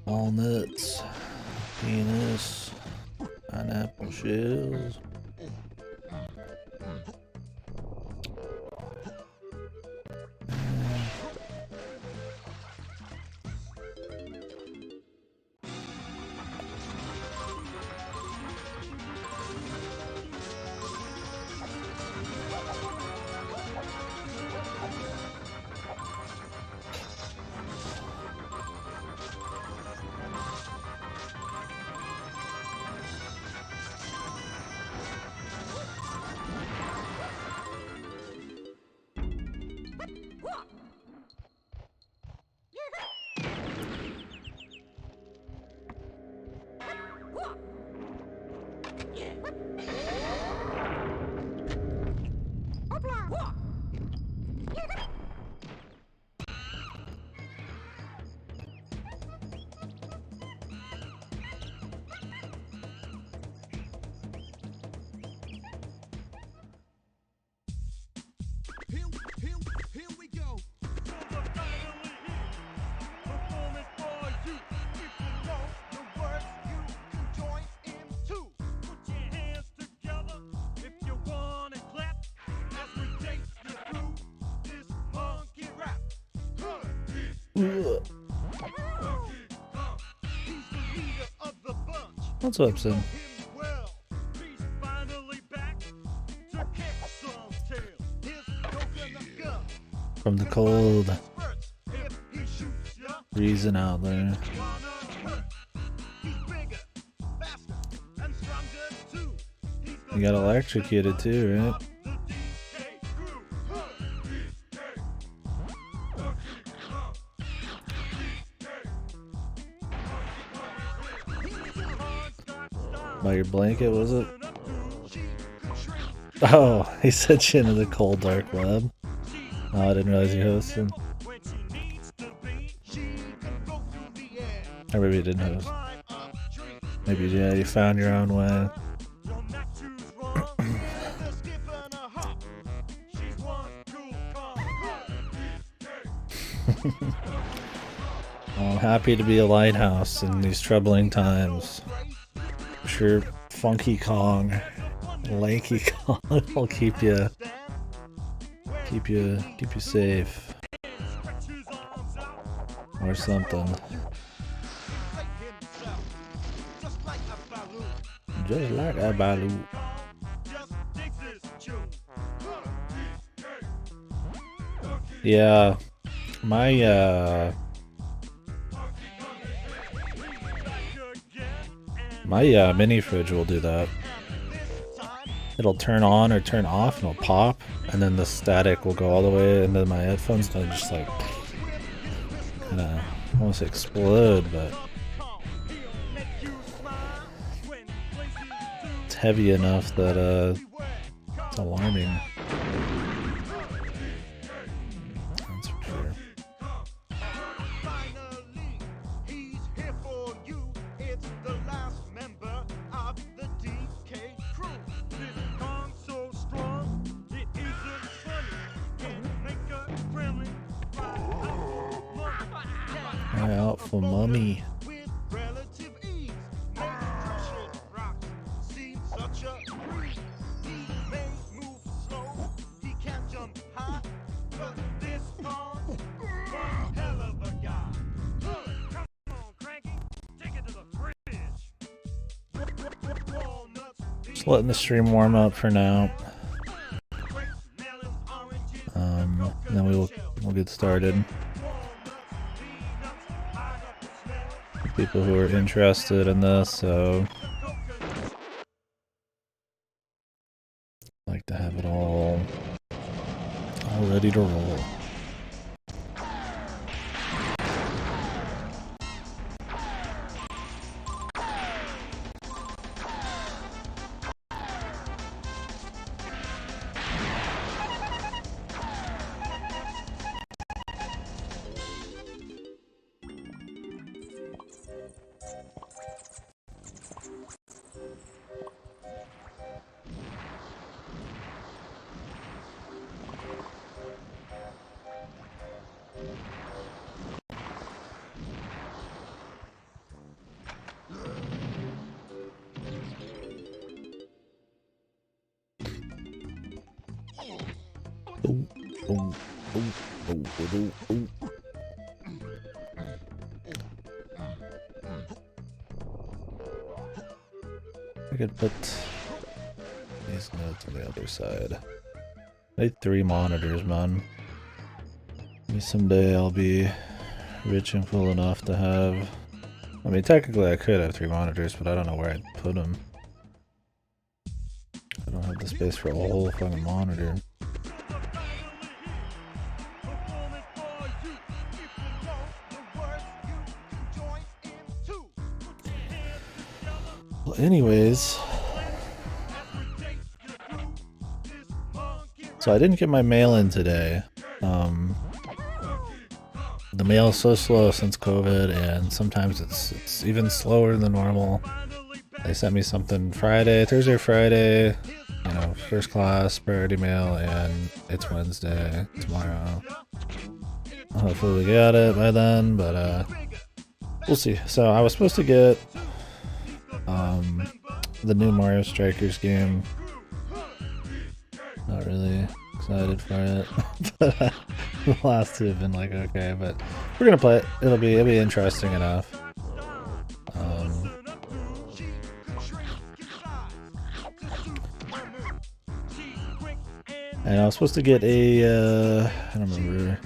Walnuts, penis, pineapple shells. Here we go. Performance for you. If you know the words, you can join in too. Put your hands together if you wanna clap. As we take you through this monkey rap. He's the leader of the bunch. What's up, son? From the cold freezing out there. You got electrocuted too, right? By your blanket, was it? Oh, he sent you into the cold dark web. Oh, I didn't realize you hosted. Or maybe you didn't host. Maybe yeah, you found your own way. I'm happy to be a lighthouse in these troubling times. I'm sure Funky Kong, Lanky Kong will keep you safe. Or something. Just like a balloon. Yeah, my mini fridge will do that. It'll turn on or turn off and it'll pop, and then the static will go all the way into my headphones and just like kinda almost explode, but it's heavy enough that it's alarming. That's for sure. It's the last member of the DK crew. This Kong so strong, it isn't funny. Can't make a gremlin Right out for mummy. with relative ease. Nutrition rocks seem such a breeze. He may move slow, he can't jump high, but this Kong's one hell of a guy. Come on, Cranky, take it to the fridge. Just letting the stream warm up for now. And then we'll get started. People who are interested in this, so like to have it all ready to roll. Ooh, ooh, ooh, ooh, ooh, ooh. I could put these notes on the other side. I need 3 monitors, man. Maybe someday I'll be rich and cool enough to have... I mean, technically I could have 3 monitors, but I don't know where I'd put them. I don't have the space for a whole fucking monitor. Well, anyways... So I didn't get my mail in today. The mail is so slow since COVID, and sometimes it's even slower than normal. They sent me something Thursday or Friday, you know, first class, priority mail, and it's Wednesday, tomorrow. Hopefully we got it by then, but we'll see. So I was supposed to get the new Mario Strikers game. Not really excited for it, but the last 2 have been like okay. But we're gonna play it. It'll be interesting enough. And I was supposed to get a I don't remember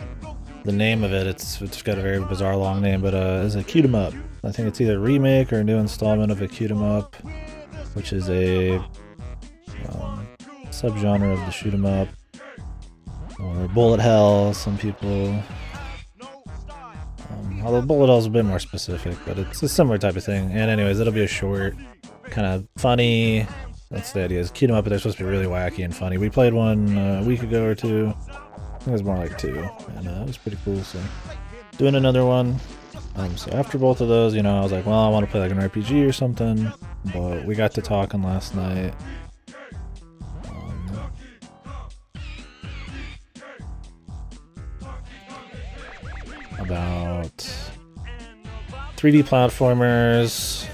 the name of it. It's got a very bizarre long name, but it's a Q 'em up. I think it's either a remake or a new installment of a Q 'em up, which is a subgenre of the shoot 'em up, or bullet hell. Some people, although bullet hell is a bit more specific, but it's a similar type of thing. And anyways, it'll be a short, kind of funny. That's the idea. Is Q 'em up, but they're supposed to be really wacky and funny. We played one a week ago or 2. I think it was more like 2, and it was pretty cool. So doing another one. So after both of those, you know, I was like, well, I want to play like an RPG or something. But we got to talking last night. About 3D platformers,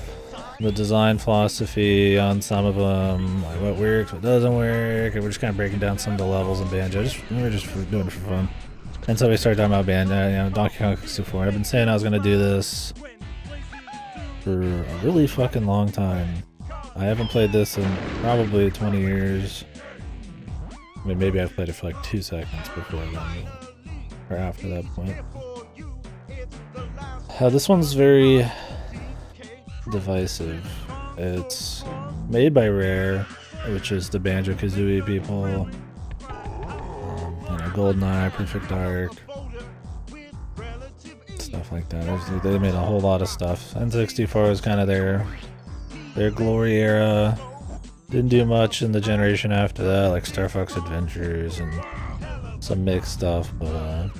the design philosophy on some of them, like what works, what doesn't work, and we're just kind of breaking down some of the levels in Banjo. We're just doing it for fun. And so we started talking about Banjo, you know, Donkey Kong 64. I've been saying I was gonna do this for a really fucking long time. I haven't played this in probably 20 years. I mean, maybe I've played it for like 2 seconds before then, or after that point. This one's very divisive. It's made by Rare, which is the Banjo-Kazooie people. You know, GoldenEye, Perfect Dark, stuff like that. They made a whole lot of stuff. N64 was kind of their glory era. Didn't do much in the generation after that, like Star Fox Adventures and some mixed stuff, but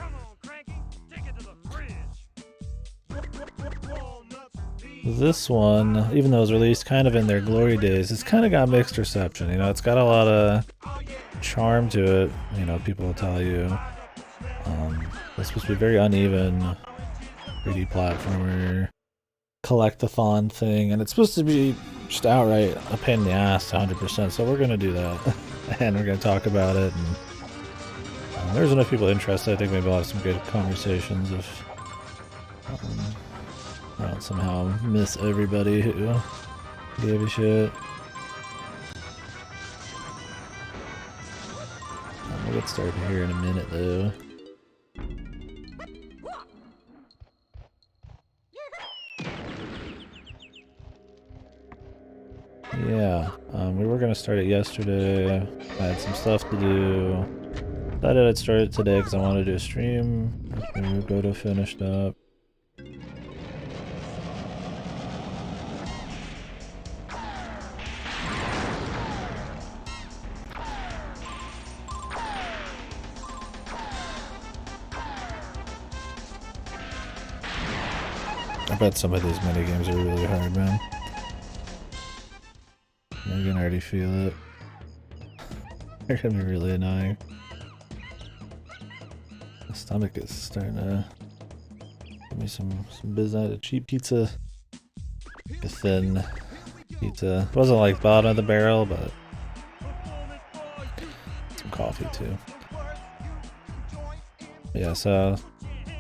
this one, even though it was released kind of in their glory days, it's kind of got mixed reception. You know, it's got a lot of charm to it. You know, people will tell you. It's supposed to be very uneven 3D platformer, collectathon thing, and it's supposed to be just outright a pain in the ass 100%. So we're gonna do that, and we're gonna talk about it. And there's enough people interested. I think maybe we'll have some good conversations if I don't somehow miss everybody who gave a shit. We'll get started here in a minute though. Yeah, we were gonna start it yesterday. I had some stuff to do. Decided I'd start it today because I wanted to do a stream after Goto finished up. I bet some of these minigames are really hard, man. I can already feel it. They're gonna be really annoying. My stomach is starting to give me some business. A cheap pizza. Like a thin pizza. It wasn't like bottom of the barrel, but some coffee too. Yeah, so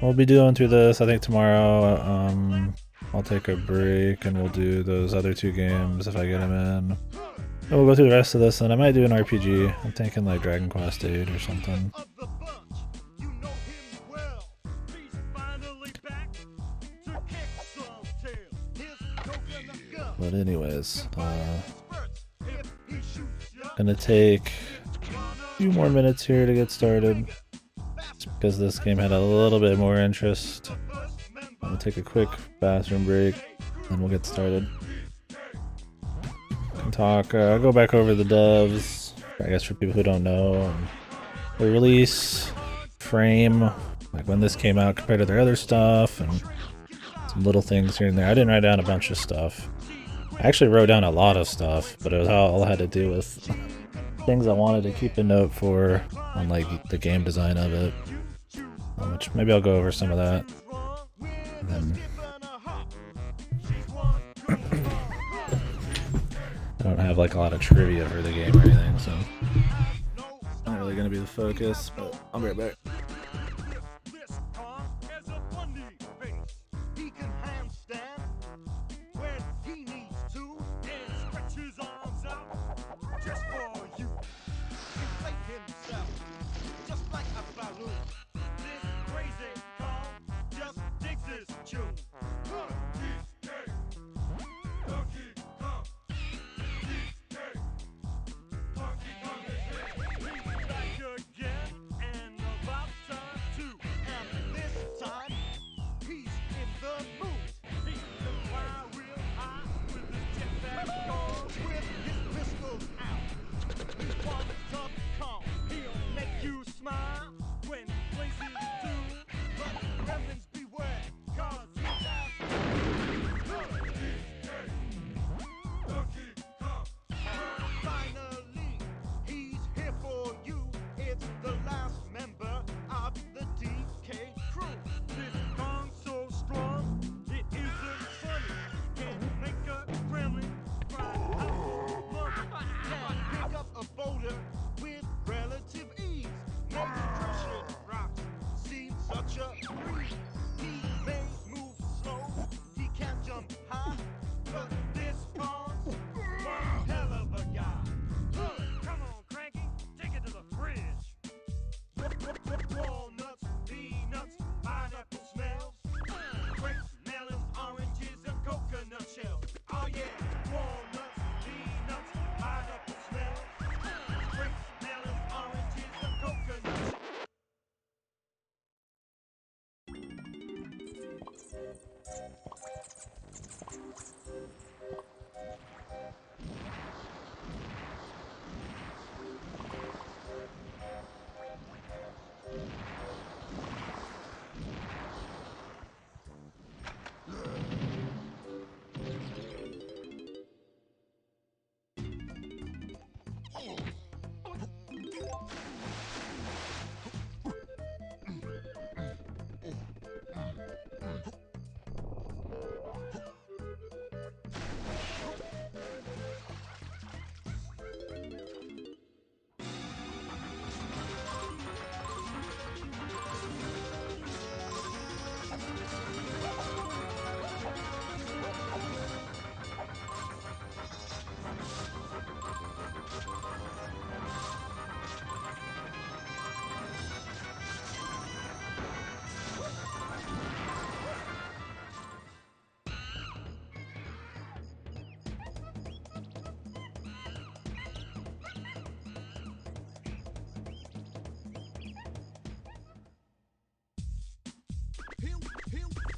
we'll be doing through this. I think tomorrow I'll take a break and we'll do those other 2 games if I get them in. And we'll go through the rest of this, and I might do an RPG. I'm thinking like Dragon Quest VIII or something. But anyways, gonna take a few more minutes here to get started, just because this game had a little bit more interest. I'm gonna take a quick bathroom break, and we'll get started. Can talk. I'll go back over the devs, I guess, for people who don't know. The release frame, like when this came out compared to their other stuff, and some little things here and there. I didn't write down a bunch of stuff. I actually wrote down a lot of stuff, but it was all had to do with things I wanted to keep a note for on like the game design of it. Which maybe I'll go over some of that. And then I don't have like a lot of trivia for the game or anything, so it's not really gonna be the focus, but I'll be right back.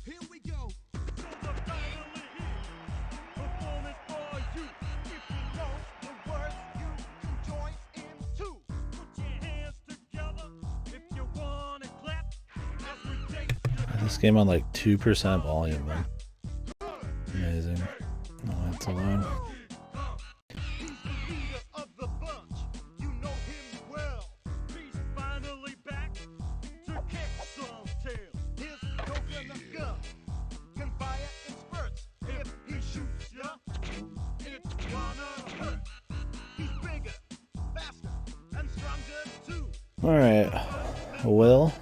Here we go. So the finally here. Performance for you. If you know the words, you can join in too. Put your hands together if you want to clap. As we take This game on like 2% volume, man. Amazing. No, that's alone. Alright, Will,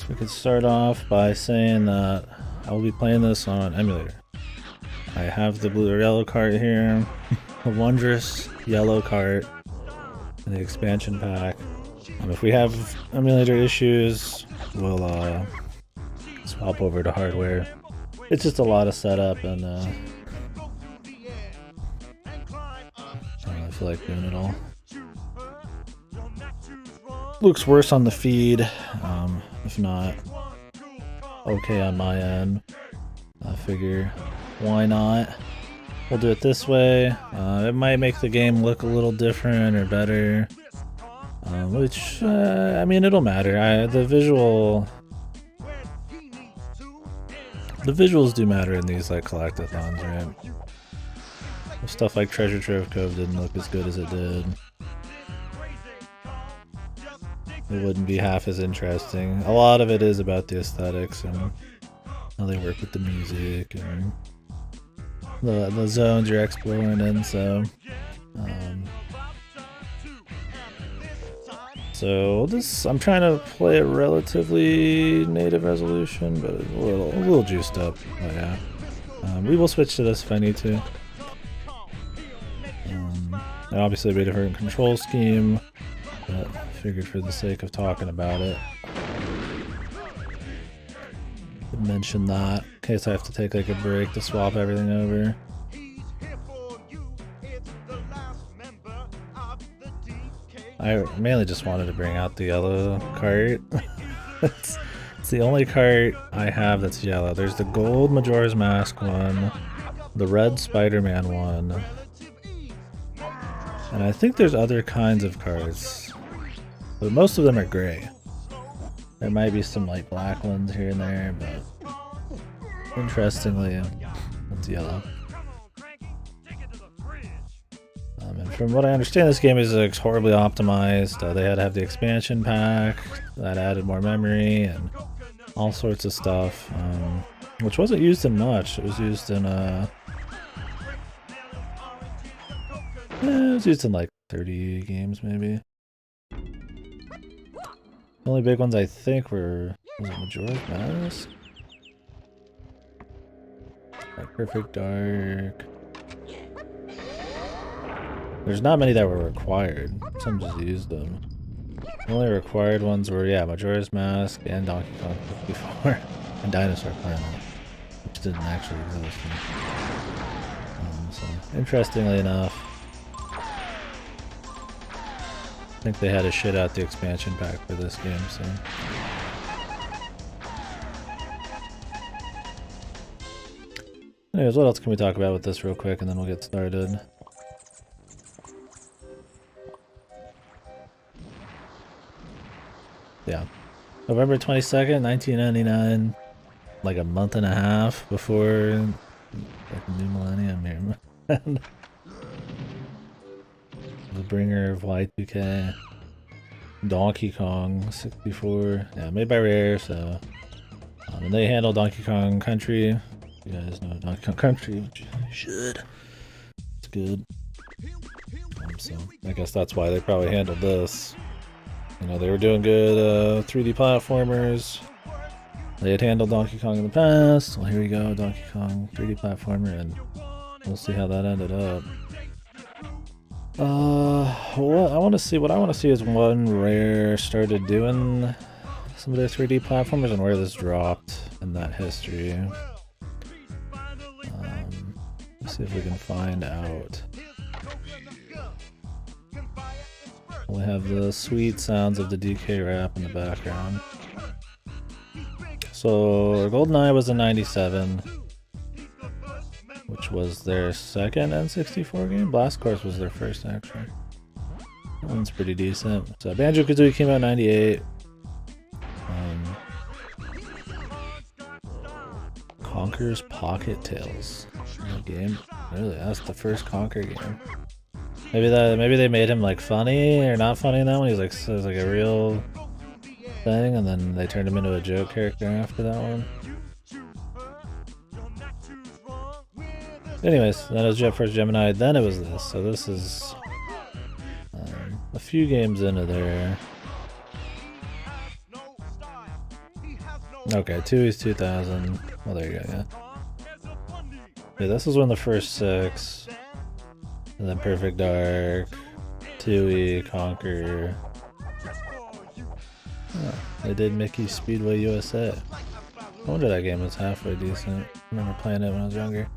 We could start off by saying that I will be playing this on emulator. I have the blue or yellow cart here, a wondrous yellow cart in the expansion pack. If we have emulator issues, we'll swap over to hardware. It's just a lot of setup, and I don't really feel like doing it all. Looks worse on the feed, if not okay on my end. I figure, why not? We'll do it this way. It might make the game look a little different or better, which I mean, it'll matter. The visuals do matter in these like collectathons, right? Stuff like Treasure Trove Cove didn't look as good as it did. It wouldn't be half as interesting. A lot of it is about the aesthetics and how they work with the music and the zones you're exploring in. So I'm trying to play a relatively native resolution, but a little juiced up. But yeah, we will switch to this if I need to. And obviously, a different control scheme, but figured for the sake of talking about it, I'd mention that in case I have to take like a break to swap everything over. I mainly just wanted to bring out the yellow cart. It's the only cart I have that's yellow. There's the gold Majora's Mask one, the red Spider-Man one, and I think there's other kinds of cards, but most of them are gray. There might be some like black ones here and there, but interestingly, it's yellow. And from what I understand, this game is horribly optimized. They had to have the expansion pack that added more memory and all sorts of stuff, which wasn't used in much. It was used in like 30 games maybe. The only big ones I think was it Majora's Mask? Like Perfect Dark. There's not many that were required. Some just used them. The only required ones were, yeah, Majora's Mask and Donkey Kong 64 and Dinosaur Planet, which didn't actually exist. So, interestingly enough, I think they had to shit out the expansion pack for this game, so. Anyways, what else can we talk about with this real quick, and then we'll get started. Yeah. November 22nd, 1999, like a month and a half before like the new millennium here. The bringer of Y2K. Donkey Kong 64. Yeah, made by Rare, so and they handle Donkey Kong Country. You guys know Donkey Kong Country, which you should. It's good. So I guess that's why they probably handled this. You know, they were doing good 3D platformers. They had handled Donkey Kong in the past. Well, here we go, Donkey Kong 3D platformer, and we'll see how that ended up. What I want to see is when Rare started doing some of their 3D platformers and where this dropped in that history. Let's see if we can find out. We have the sweet sounds of the DK rap in the background. So GoldenEye was in '97, which was their second N64 game. Blast Course was their first, actually. That one's pretty decent. So Banjo-Kazooie came out in '98. Conker's Pocket Tales. Game. Really, that's the first Conker game. Maybe they made him like funny or not funny in that one. He's like a real thing, and then they turned him into a joke character after that one. Anyways, then it was Jet Force Gemini. Then it was this. So this is a few games into there. Okay, 2 is 2000. Well, there you go, yeah. Yeah, this was one of the first 6. And then Perfect Dark, 2E, Conquer. Oh, they did Mickey Speedway USA. I wonder that game was halfway decent. I remember playing it when I was younger.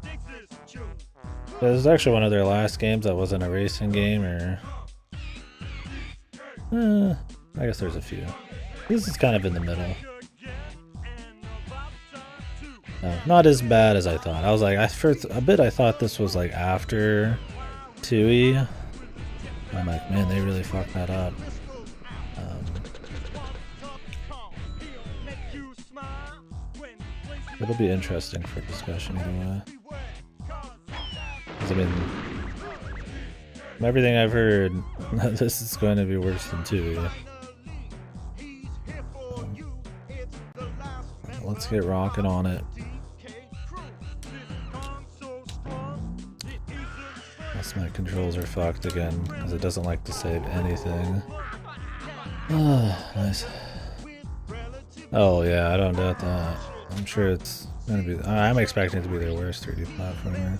This is actually one of their last games that wasn't a racing game, or... I guess there's a few. This is kind of in the middle. No, not as bad as I thought. I was like, first a bit I thought this was like after 2E. I'm like, man, they really fucked that up. It'll be interesting for discussion either way. 'Cause I mean, from everything I've heard, this is going to be worse than 2E. Let's get rocking on it. Unless my controls are fucked again, because it doesn't like to save anything. Ah, nice. Oh yeah, I don't doubt that. I'm sure it's gonna be. I'm expecting it to be their worst 3D platformer.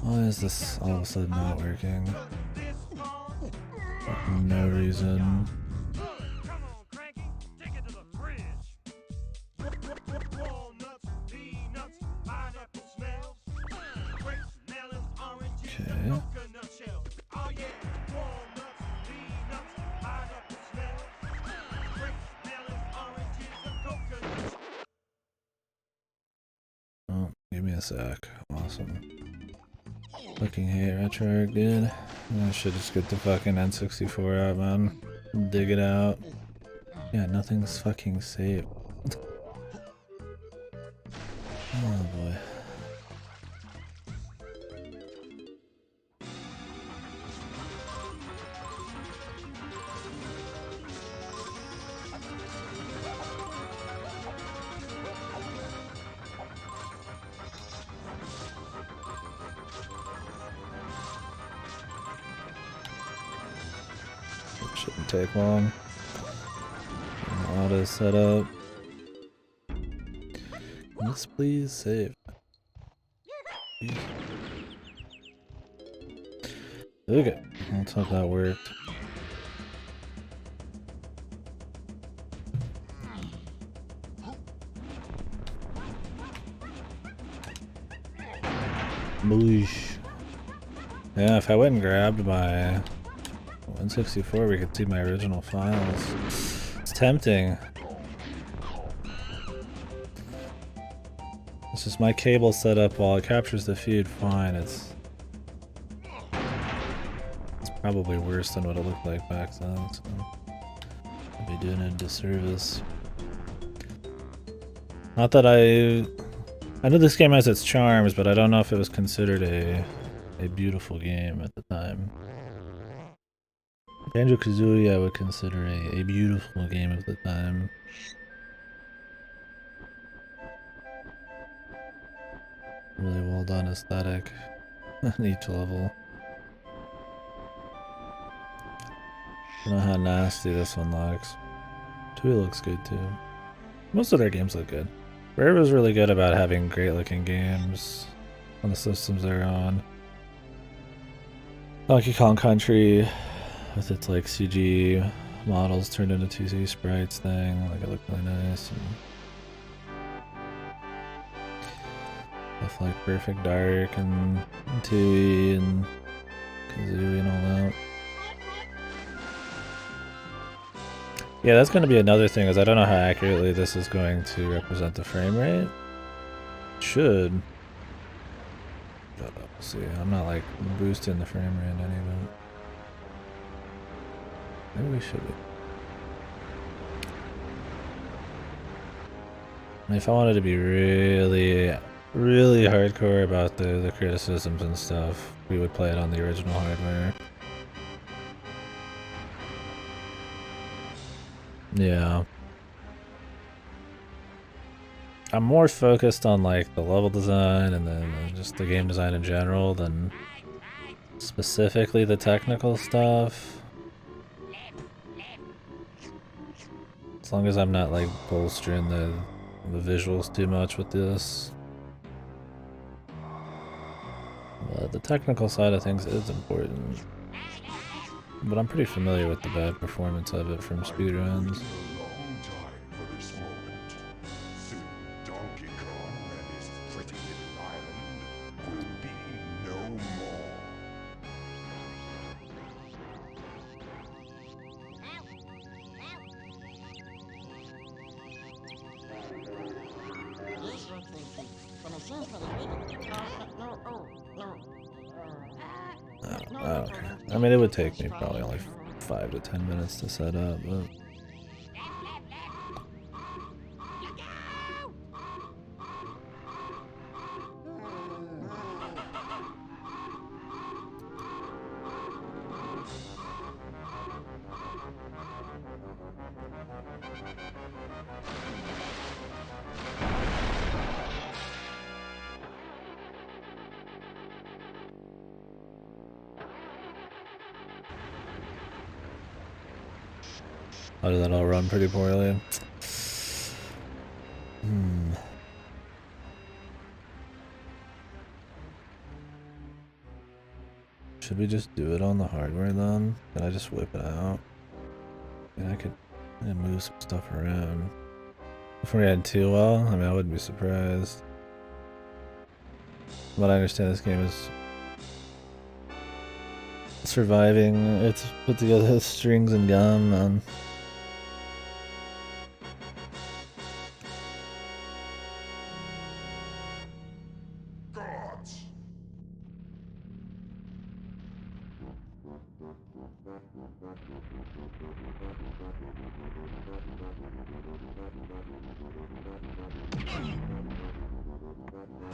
Why is this all of a sudden not working? For no reason. Okay. Oh, give me a sec. Awesome. Fucking hate RetroArch, dude. I should just get the fucking N64 out, man. Dig it out. Yeah, nothing's fucking safe. Oh boy. Shouldn't take long. Auto setup. Yes, please save. Please. Okay, let's hope that worked. Boosh. Yeah, if I went and grabbed my N64, we could see my original files. It's tempting. It's just my cable set up while it captures the feed fine. It's probably worse than what it looked like back then, so I'd be doing it a disservice. Not that I know this game has its charms, but I don't know if it was considered a beautiful game at the time. Banjo-Kazooie I would consider a beautiful game of the time. Really well done aesthetic on each level. I don't know how nasty this one looks. 2 looks good too. Most of their games look good. Rare was really good about having great looking games on the systems they're on. Donkey Kong Country with its like CG models turned into 2D sprites thing, like it looked really nice. And stuff like Perfect Dark and 2E and Kazooie and all that. Yeah, that's going to be another thing, is I don't know how accurately this is going to represent the frame rate. It should. But we'll see. I'm not like boosting the frame rate in any of it. Maybe we should be. And if I wanted to be really, really hardcore about the criticisms and stuff, we would play it on the original hardware. Yeah. I'm more focused on like the level design and then just the game design in general than specifically the technical stuff. As long as I'm not like bolstering the visuals too much with this. The technical side of things is important. But I'm pretty familiar with the bad performance of it from speedruns. Donkey Kong and his pretty little island will be no more. Oh, okay. I mean, it would take me probably only 5 to 10 minutes to set up, but... How did that all run pretty poorly? Should we just do it on the hardware then? Can I just whip it out? I mean, I could move some stuff around. If we had too well, I mean, I wouldn't be surprised. But I understand this game is surviving. It's put together with strings and gum, and Gods!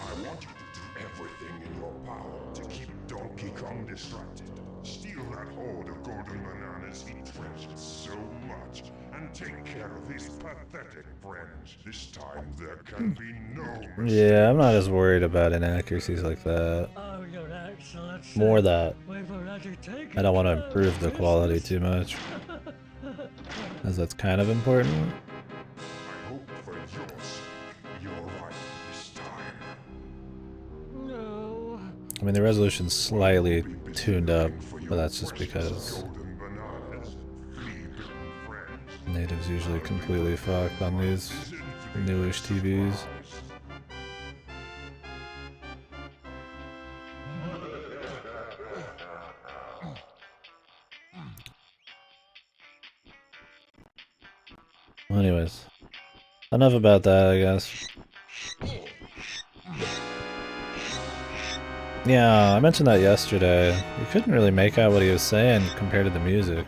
I want you to do everything in your power to keep Donkey Kong distracted. Steal that hoard of golden bananas he treasures so much, and take care of his pathetic friends. This time there can be no mistake. yeah, I'm not as worried about inaccuracies like that. Oh, Your Excellency. More that We've already taken I don't want to care of improve the quality business. too much, as that's kind of important. I hope for your sake you're right this time. No. I mean, the resolution's slightly tuned up, but that's just because Golden bananas, flea-bitten friends. natives usually completely fucked on these newish TVs. Well, anyways, enough about that, I guess. Yeah, I mentioned that yesterday. You couldn't really make out what he was saying compared to the music,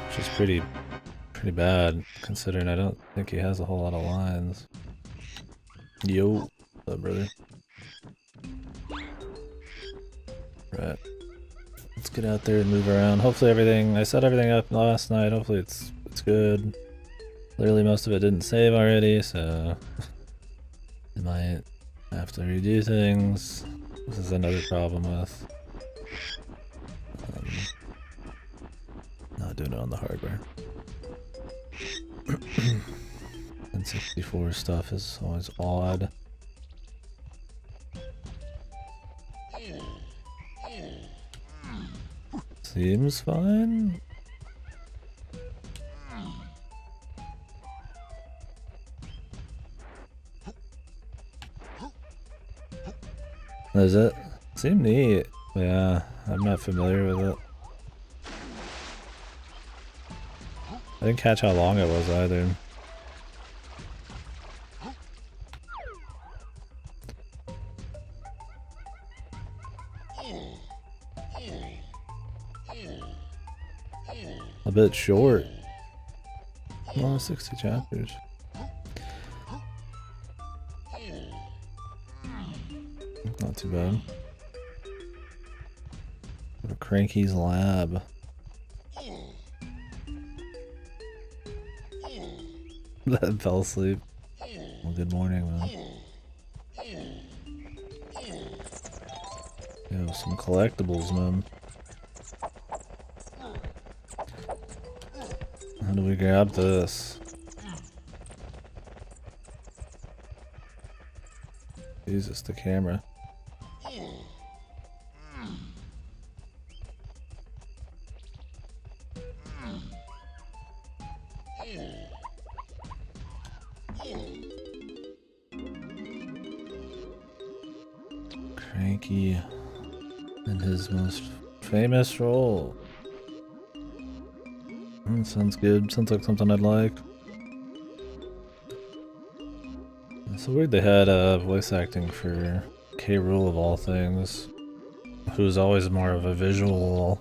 which is pretty bad, considering I don't think he has a whole lot of lines. Yo, what's up, brother? Right. Let's get out there and move around. Hopefully everything, I set everything up last night, hopefully it's good. Clearly most of it didn't save already, so I might have to redo things. This is another problem with not doing it on the hardware. And 64 stuff is always odd. Seems fine. Is it? Seemed neat. Yeah, I'm not familiar with it. I didn't catch how long it was either. A bit short. Oh, 60 chapters. Not too bad. Go to Cranky's lab. That fell asleep. Well, good morning, man. Yo, some collectibles, man. do we grab this? Jesus, the camera. Cranky in his most famous role. Sounds good. Sounds like something I'd like. It's so weird they had voice acting for K. Rool of all things, who's always more of a visually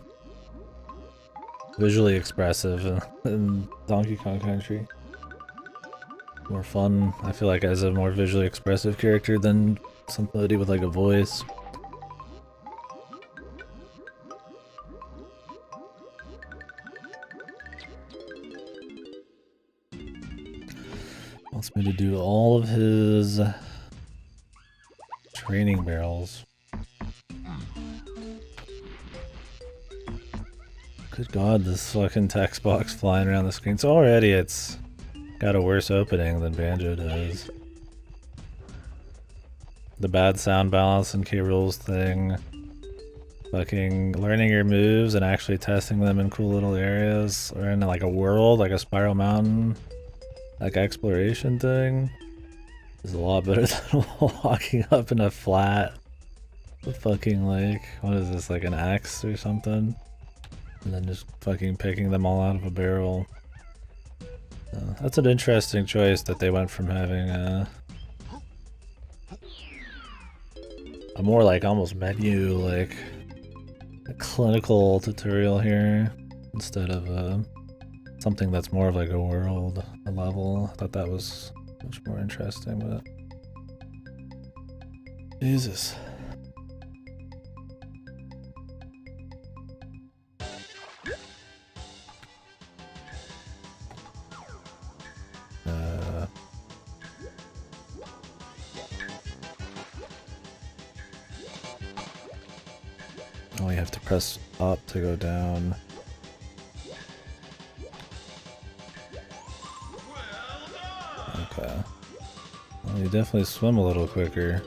expressive in Donkey Kong Country. More fun, I feel like, as a more visually expressive character than somebody with like a voice. Wants me to do all of his training barrels. Good god, this fucking text box flying around the screen. So already it's got a worse opening than Banjo does. The bad sound balance in K. Rool's thing. Fucking learning your moves and actually testing them in cool little areas. Or in like a world, like a Spiral Mountain, like exploration thing. Is a lot better than walking up in a flat fucking like, what is this, like an axe or something? And then just fucking picking them all out of a barrel. That's an interesting choice that they went from having a more like almost menu, like a clinical tutorial here instead of something that's more of like a world, a level. I thought that was much more interesting, but Jesus. Oh, you have to press up to go down. Okay. Well, you definitely swim a little quicker.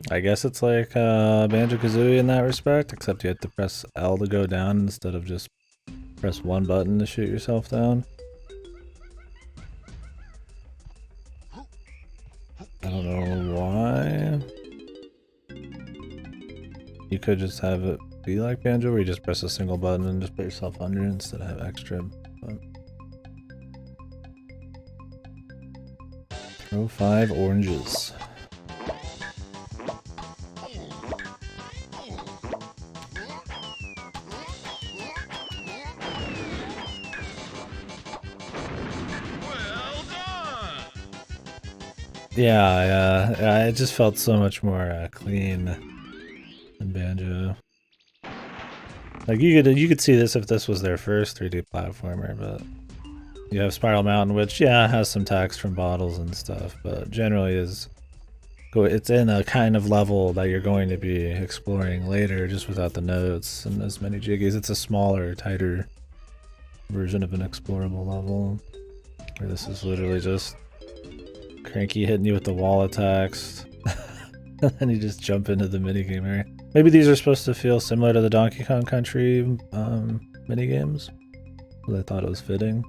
I guess it's like Banjo-Kazooie in that respect, except you have to press L to go down instead of just press one button to shoot yourself down. I don't know why. You could just have it be like Banjo where you just press a single button and just put yourself under instead of have extra. But throw 5 oranges. Yeah, it just felt so much more clean than Banjo. Like you could see this if this was their first 3D platformer, but you have Spiral Mountain, which has some text from bottles and stuff, but generally it's in a kind of level that you're going to be exploring later, just without the notes and as many jiggies. It's a smaller, tighter version of an explorable level, where this is literally just Cranky hitting you with the wall attacks, and then you just jump into the minigame area. Maybe these are supposed to feel similar to the Donkey Kong Country minigames, but I thought it was fitting.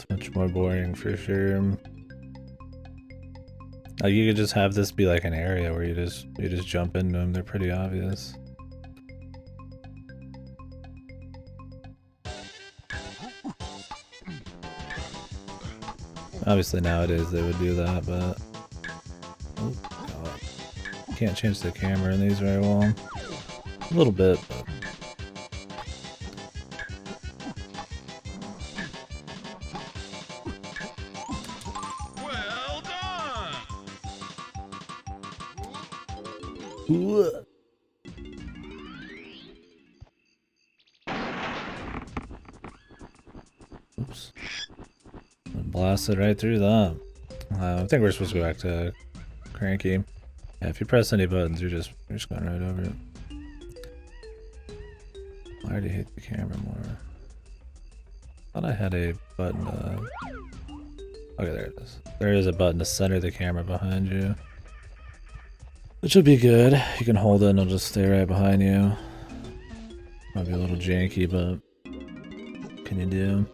Much more boring for sure. Like you could just have this be like an area where you just jump into them. They're pretty obvious. Obviously nowadays they would do that, but oh god, can't change the camera in these very well. A little bit, but. Ooh. Oops. Blasted right through that. I think we're supposed to go back to Cranky. Yeah, if you press any buttons, you're just going right over it. I already hate the camera more. Thought I had a button to... Okay, there it is. There is a button to center the camera behind you. Which would be good. You can hold it and it'll just stay right behind you. Might be a little janky, but what can you do?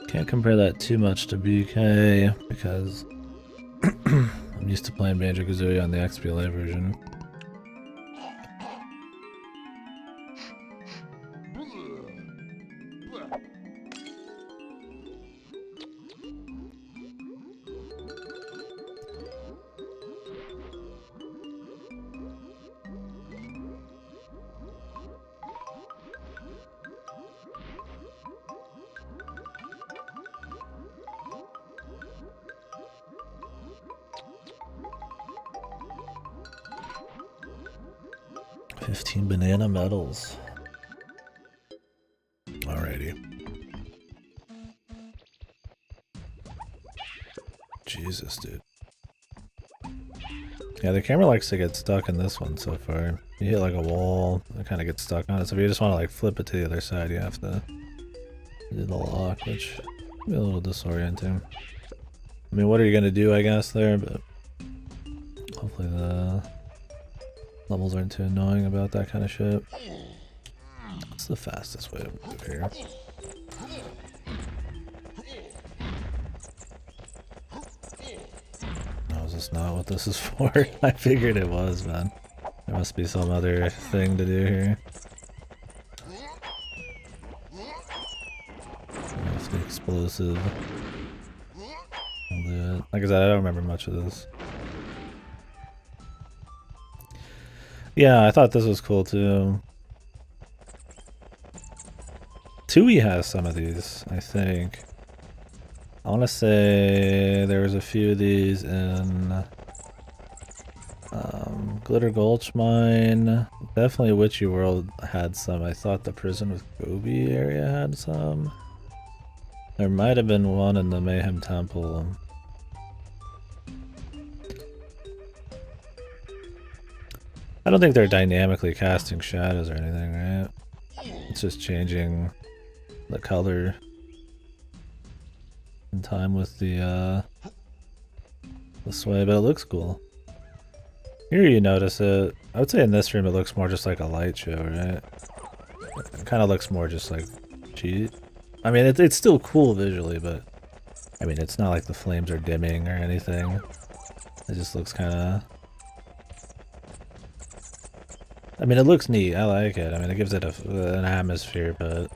Can't compare that too much to BK because I'm used to playing Banjo-Kazooie on the XBLA version. Banana medals. Alrighty. Jesus, dude. Yeah, the camera likes to get stuck in this one so far. You hit like a wall, it kind of gets stuck on it. So if you just want to like flip it to the other side, you have to do the lock, which can be a little disorienting. I mean, what are you gonna do, I guess, there? But hopefully the levels aren't too annoying about that kind of shit. What's the fastest way to move here? No, is this not what this is for? I figured it was, man. There must be some other thing to do here. That's the explosive. I'll do it. Like I said, I don't remember much of this. Yeah, I thought this was cool too. Tui has some of these, I think. I want to say there was a few of these in Glitter Gulch Mine. Definitely Witchy World had some. I thought the Prison with Gobi area had some. There might have been one in the Mayhem Temple. I don't think they're dynamically casting shadows or anything, right? It's just changing the color in time with the sway, but it looks cool. Here you notice it. I would say in this room it looks more just like a light show, right? It kind of looks more just like cheat. I mean, it's still cool visually, but I mean, it's not like the flames are dimming or anything. It just looks kind of... I mean, it looks neat. I like it. I mean, it gives it an atmosphere, but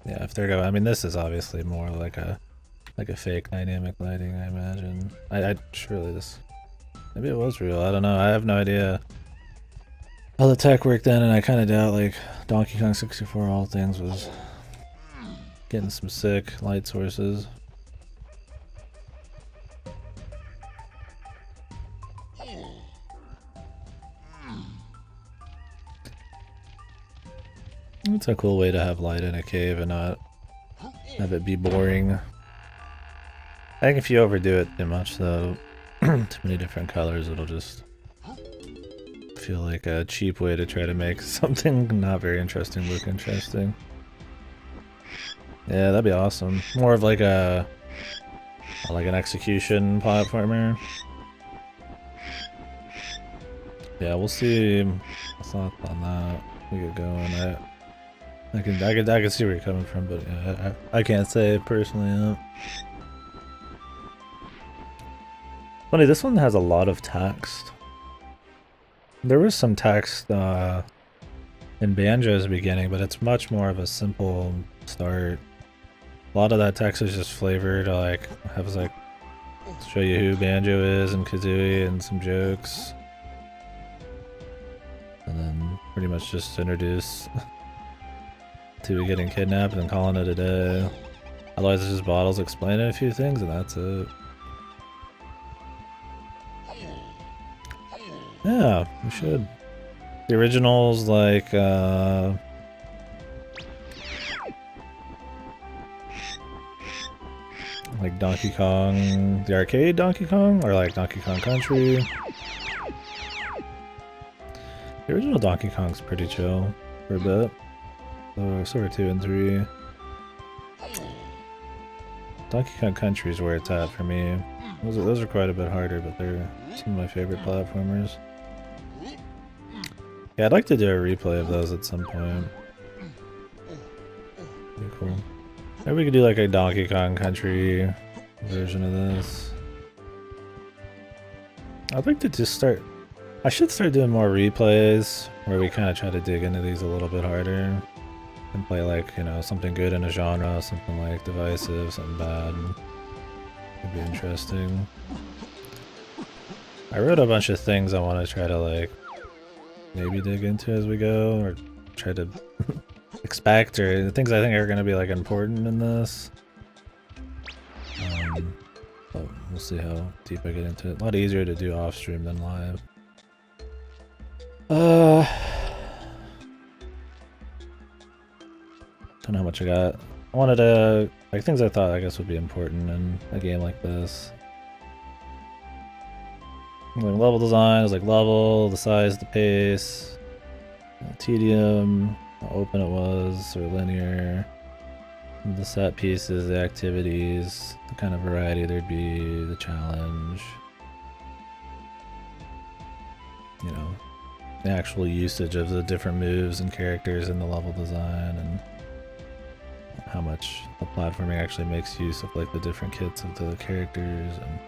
yeah, if they're going, I mean, this is obviously more like a fake dynamic lighting, I imagine. I surely this, maybe it was real. I don't know. I have no idea how the tech worked then, and I kind of doubt like Donkey Kong 64 All Things was getting some sick light sources. It's a cool way to have light in a cave and not have it be boring. I think if you overdo it too much though, too many different colors, it'll just feel like a cheap way to try to make something not very interesting look interesting. Yeah, that'd be awesome. More of like an execution platformer. Yeah, we'll see. Thoughts on that. We get going. I can see where you're coming from, but yeah, I can't say personally. No. Funny, this one has a lot of text. There was some text in Banjo's beginning, but it's much more of a simple start. A lot of that text is just flavored, like have like show you who Banjo is and Kazooie and some jokes, and then pretty much just introduce to getting kidnapped and calling it a day. Otherwise, it's just bottles explaining a few things, and that's it. Yeah, we should. The originals like Donkey Kong, the arcade Donkey Kong, or like Donkey Kong Country. The original Donkey Kong's pretty chill for a bit. So are 2 and 3. Donkey Kong Country is where it's at for me. Those are quite a bit harder, but they're some of my favorite platformers. Yeah, I'd like to do a replay of those at some point. Pretty cool. Maybe we could do like a Donkey Kong Country version of this. I'd like to just start... I should start doing more replays where we kind of try to dig into these a little bit harder. And play like, you know, something good in a genre, something like divisive, something bad. Could be interesting. I wrote a bunch of things I want to try to like maybe dig into as we go, or try to expect, or the things I think are going to be like important in this. But we'll see how deep I get into it. A lot easier to do off stream than live. Don't know how much I got. I wanted to, like, things I thought I guess would be important in a game like this. Like level design is like level, the size, the pace, tedium, how open it was, or linear, the set pieces, the activities, the kind of variety there'd be, the challenge, you know, the actual usage of the different moves and characters in the level design, and how much the platforming actually makes use of like the different kits of the characters, and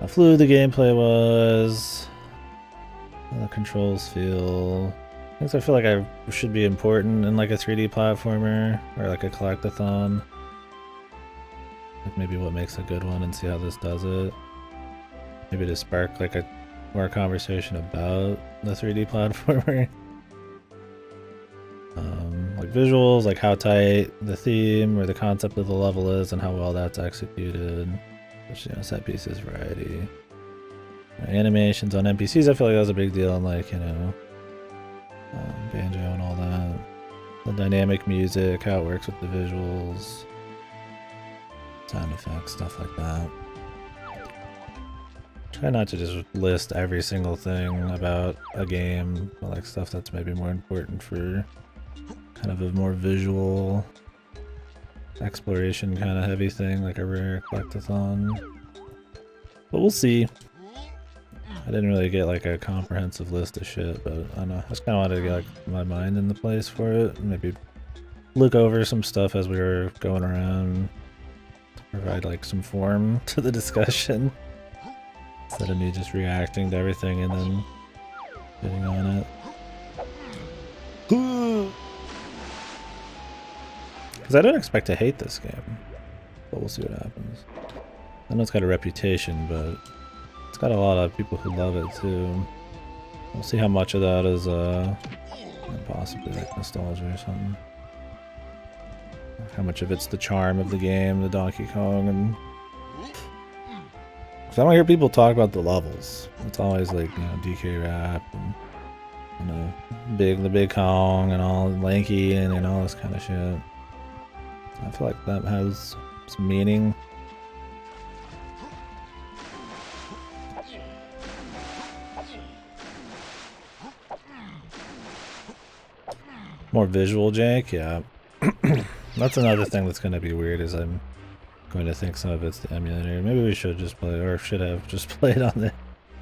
how fluid the gameplay was, how the controls feel. Things I feel like I should be important in like a 3D platformer or like a collectathon. Like maybe what makes a good one and see how this does it. Maybe to spark like a more conversation about the 3D platformer. Like visuals, like how tight the theme or the concept of the level is and how well that's executed. Which, you know, set pieces, variety. Animations on NPCs, I feel like that was a big deal in like, you know, Banjo and all that. The dynamic music, how it works with the visuals. Sound effects, stuff like that. Try not to just list every single thing about a game, but like stuff that's maybe more important for kind of a more visual exploration kind of heavy thing, like a rare collectathon. But we'll see. I didn't really get like a comprehensive list of shit, but I don't know. I just kind of wanted to get like my mind in the place for it. And maybe look over some stuff as we were going around to provide like some form to the discussion. Instead of me just reacting to everything and then getting on it. Because I don't expect to hate this game, but we'll see what happens. I know it's got a reputation, but it's got a lot of people who love it too. We'll see how much of that is possibly like nostalgia or something. How much of it's the charm of the game, the Donkey Kong, and because I don't hear people talk about the levels. It's always like, you know, DK rap and, you know, the big Kong and all lanky and all this kind of shit. I feel like that has some meaning. More visual jank, yeah. That's another thing that's going to be weird, is I'm going to think some of it's the emulator. Maybe we should just play, or should have just played on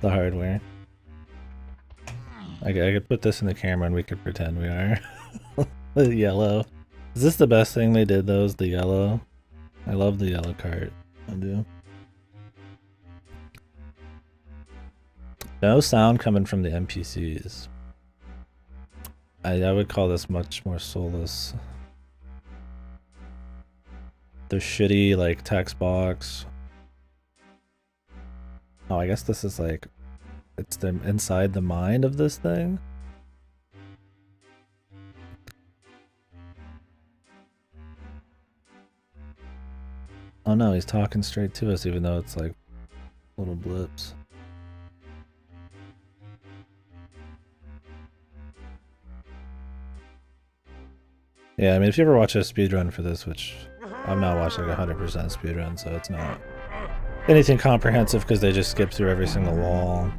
the hardware. I could put this in the camera and we could pretend we are. The yellow. Is this the best thing they did though, is the yellow? I love the yellow cart. I do. No sound coming from the NPCs. I would call this much more soulless. The shitty like text box. Oh, I guess this is like, it's the inside the mind of this thing. Oh no, he's talking straight to us even though it's like little blips. Yeah, I mean, if you ever watch a speedrun for this, which I've not watched like 100% speedrun, so it's not anything comprehensive because they just skip through every single wall.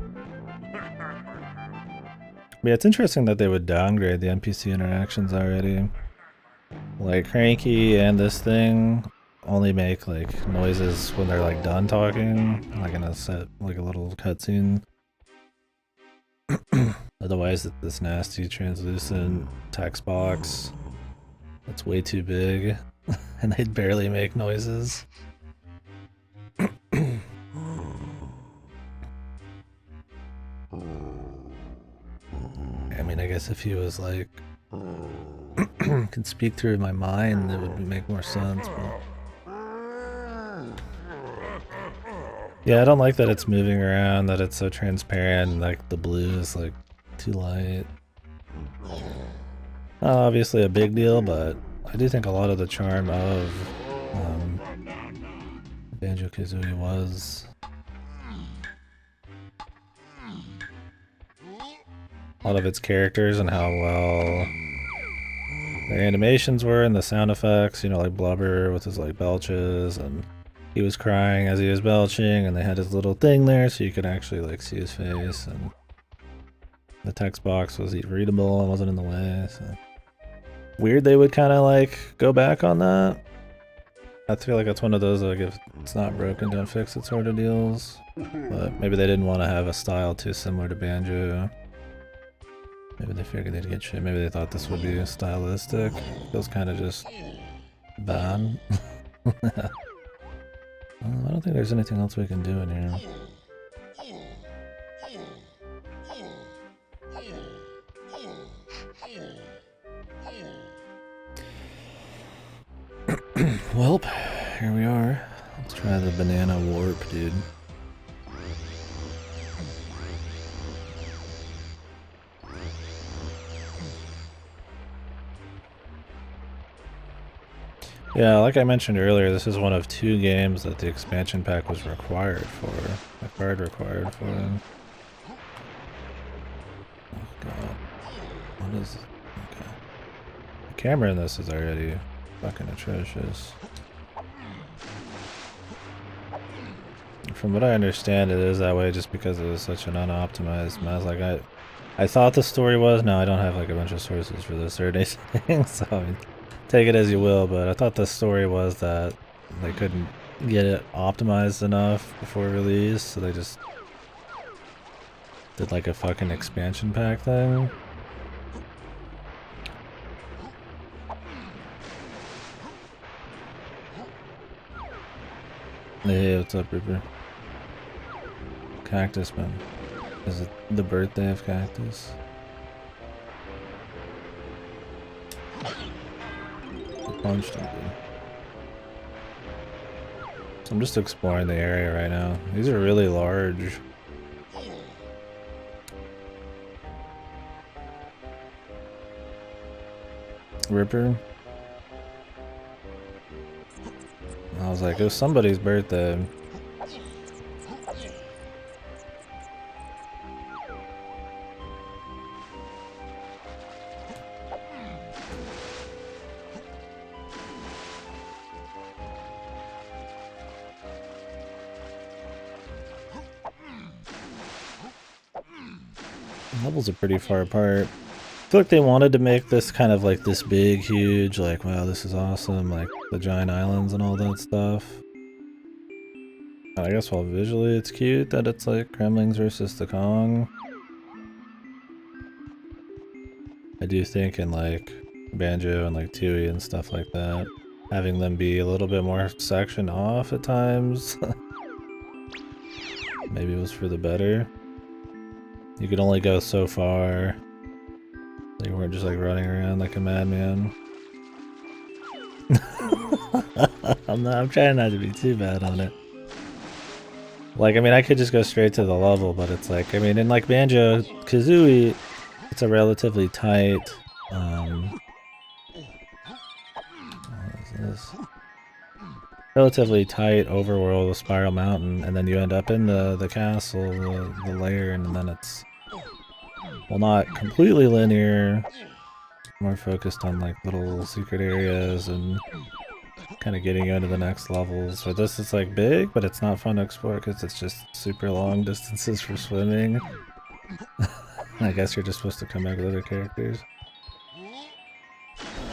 But yeah, it's interesting that they would downgrade the NPC interactions already. Like Cranky and this thing only make like noises when they're like done talking, like in a set, like a little cutscene. Otherwise, it's this nasty translucent text box that's way too big, and they'd barely make noises. I mean, I guess if he was like can speak through my mind, it would make more sense. But yeah, I don't like that it's moving around, that it's so transparent, like the blue is like too light. Not obviously a big deal, but I do think a lot of the charm of Banjo-Kazooie was a lot of its characters and how well their animations were and the sound effects, you know, like Blubber with his like belches, and he was crying as he was belching, and they had his little thing there so you could actually like see his face, and the text box was readable and wasn't in the way. So weird they would kind of like go back on that. I feel like that's one of those like if it's not broken, don't fix it sort of deals. But maybe they didn't want to have a style too similar to Banjo. Maybe they figured they'd get shit. Maybe they thought this would be stylistic. Feels kind of just bad. I don't think there's anything else we can do in here. Welp, here we are. Let's try the banana warp, dude. Yeah, like I mentioned earlier, this is one of 2 games that the expansion pack was required for. Required for. Oh god. What is... Okay. The camera in this is already fucking atrocious. From what I understand, it is that way just because it was such an unoptimized mess. Like I thought the story was, now I don't have like a bunch of sources for this or anything, so I mean, take it as you will, but I thought the story was that they couldn't get it optimized enough before release, so they just did like a fucking expansion pack thing. Hey, what's up, Ripper? Cactus Man. Is it the birthday of Cactus? Punched him, dude. So I'm just exploring the area right now. These are really large. Ripper. I was like, it was somebody's birthday. Levels are pretty far apart. I feel like they wanted to make this kind of like this big, huge, like, wow, this is awesome, like the giant islands and all that stuff. And I guess while visually it's cute that it's like Kremlings versus the Kong. I do think in like Banjo and like Tooie and stuff like that, having them be a little bit more sectioned off at times, maybe it was for the better. You could only go so far. You weren't just like running around like a madman. I'm trying not to be too bad on it. Like, I mean, I could just go straight to the level, but it's like, I mean, in like Banjo-Kazooie, it's a relatively tight, what is this? Relatively tight overworld of Spiral Mountain, and then you end up in the castle, the lair, and then it's, well, not completely linear, more focused on like little secret areas and kind of getting you into the next levels. For this, it's like big, but it's not fun to explore because it's just super long distances for swimming. I guess you're just supposed to come back with other characters.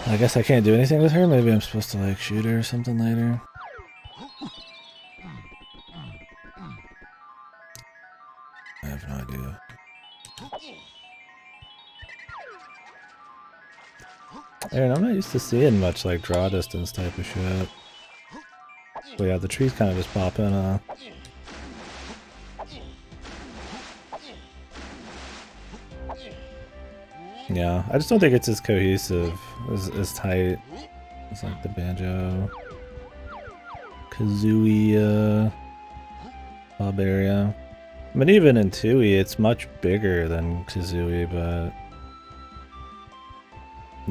I guess I can't do anything with her. Maybe I'm supposed to like shoot her or something later. I have no idea. Aaron, I'm not used to seeing much like draw distance type of shit. But yeah, the trees kind of just pop in, Yeah, I just don't think it's as cohesive, as tight as like the Banjo Kazooie hub area. I mean, even in Tui, it's much bigger than Kazooie, but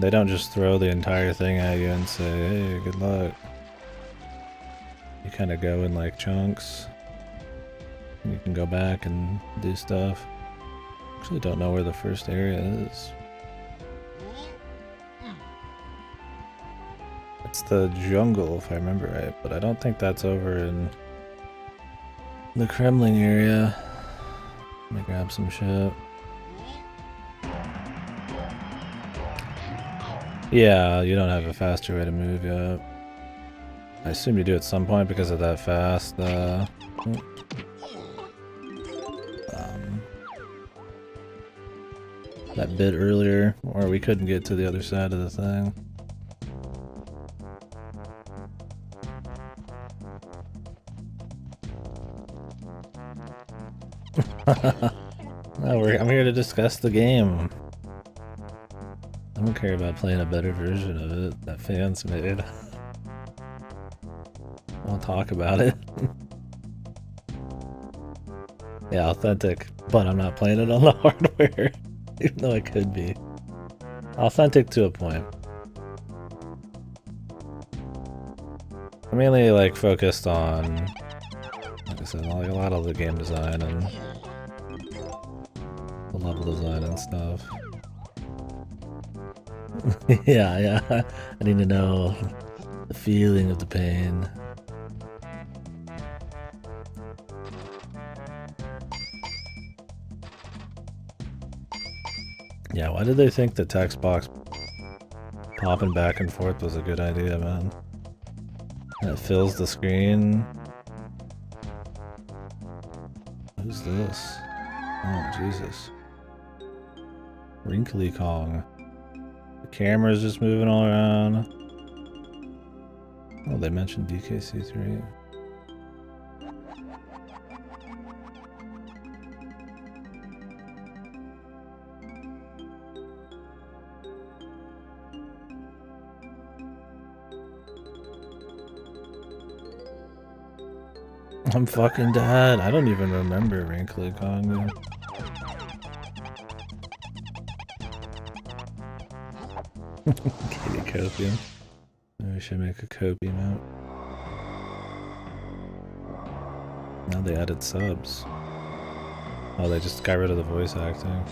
they don't just throw the entire thing at you and say, hey, good luck. You kind of go in like chunks. And you can go back and do stuff. Actually don't know where the first area is. It's the jungle, if I remember right, but I don't think that's over in the Kremling area. Let me grab some shit. Yeah, you don't have a faster way to move yet. I assume you do at some point because of that fast, that bit earlier, where we couldn't get to the other side of the thing. No, I'm here to discuss the game. I don't care about playing a better version of it that fans made. I'll talk about it. Yeah, authentic, but I'm not playing it on the hardware, even though it could be. Authentic to a point. I'm mainly like focused on, like I said, like a lot of the game design and the level design and stuff. yeah, I need to know the feeling of the pain. Yeah, why did they think the text box popping back and forth was a good idea, man? And it fills the screen. Who's this? Oh, Jesus. Wrinkly Kong. The camera's just moving all around. Oh, they mentioned DK64. I'm fucking dead. I don't even remember Wrinkly Kong. KDkill. Maybe I should make a Kobe note. Now they added subs. Oh, they just got rid of the voice acting.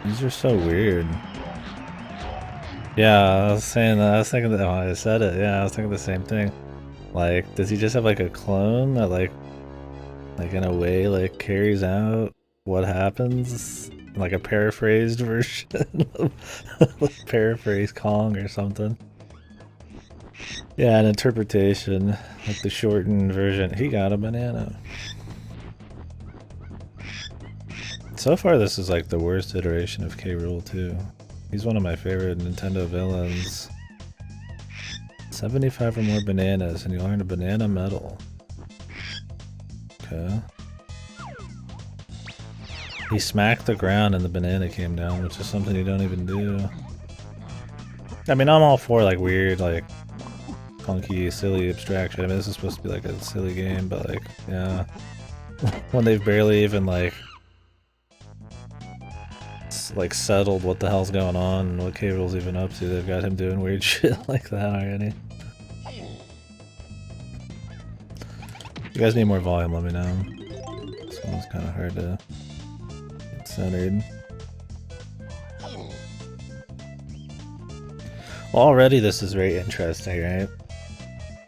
These are so weird. Yeah, I was saying that. I was thinking that. Oh, I said it. Yeah, I was thinking the same thing. Like, does he just have like a clone that like in a way like carries out what happens? Like a paraphrased version of paraphrase Kong or something. Yeah, an interpretation. Like the shortened version. He got a banana. So far, this is like the worst iteration of K. Rool 2. He's one of my favorite Nintendo villains. 75 or more bananas, and you earn a banana medal. Okay. He smacked the ground and the banana came down, which is something you don't even do. I mean, I'm all for like weird, like funky, silly abstraction. I mean, this is supposed to be like a silly game, but like, yeah. When they've barely even like like settled what the hell's going on and what K-Rool's even up to. They've got him doing weird shit like that already. If you guys need more volume, let me know. This one's kind of hard to get centered. Well, already this is very interesting, right?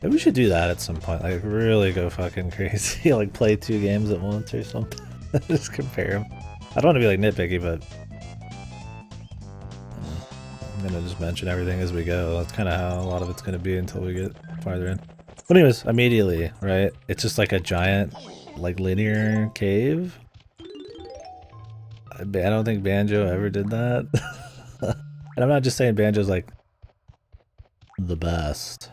Maybe we should do that at some point, like really go fucking crazy, like play 2 games at once or something. Just compare them. I don't want to be like nitpicky, but I'm gonna just mention everything as we go. That's kind of how a lot of it's gonna be until we get farther in. But anyways, immediately, right? It's just like a giant, like linear cave. I don't think Banjo ever did that. And I'm not just saying Banjo's like the best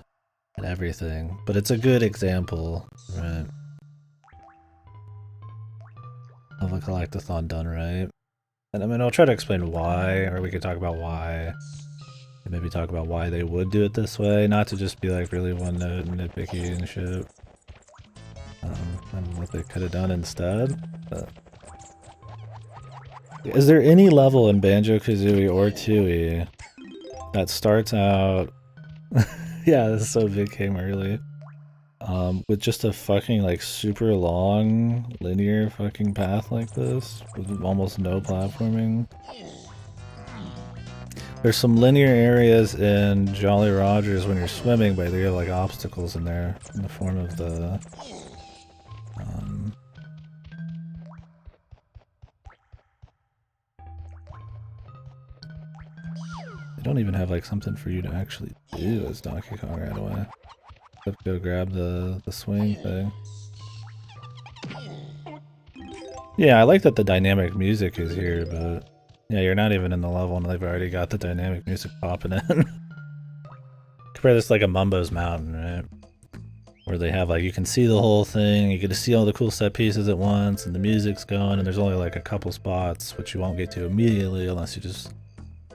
at everything, but it's a good example, right? Of a collectathon done right. And I mean, I'll try to explain why, or we could talk about why. And maybe talk about why they would do it this way, not to just be like really one note and nitpicky and shit. And what they could have done instead. But is there any level in Banjo-Kazooie or Tooie that starts out... yeah, this is so big came early. With just a fucking like super long linear fucking path like this with almost no platforming. There's some linear areas in Jolly Rogers when you're swimming, but they have like obstacles in there in the form of the they don't even have like something for you to actually do as Donkey Kong right away. Have to go grab the swing thing. Yeah, I like that the dynamic music is here, but yeah, you're not even in the level and they've already got the dynamic music popping in. Compare this to like a Mumbo's Mountain, right? Where they have like, you can see the whole thing, you get to see all the cool set pieces at once, and the music's going, and there's only like a couple spots, which you won't get to immediately unless you just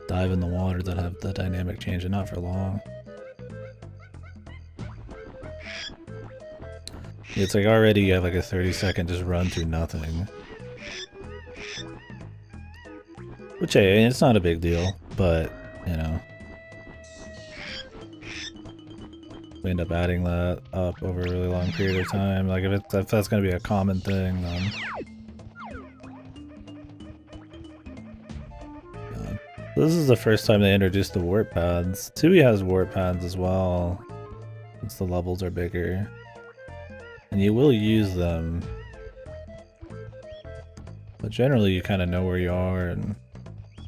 dive in the water that have the dynamic change, and not for long. It's like already you have like a 30-second just run through nothing. Which, hey, it's not a big deal, but, you know. We end up adding that up over a really long period of time. Like, if that's gonna be a common thing, then... God. This is the first time they introduced the warp pads. Tooie has warp pads as well, since the levels are bigger. And you will use them. But generally you kind of know where you are and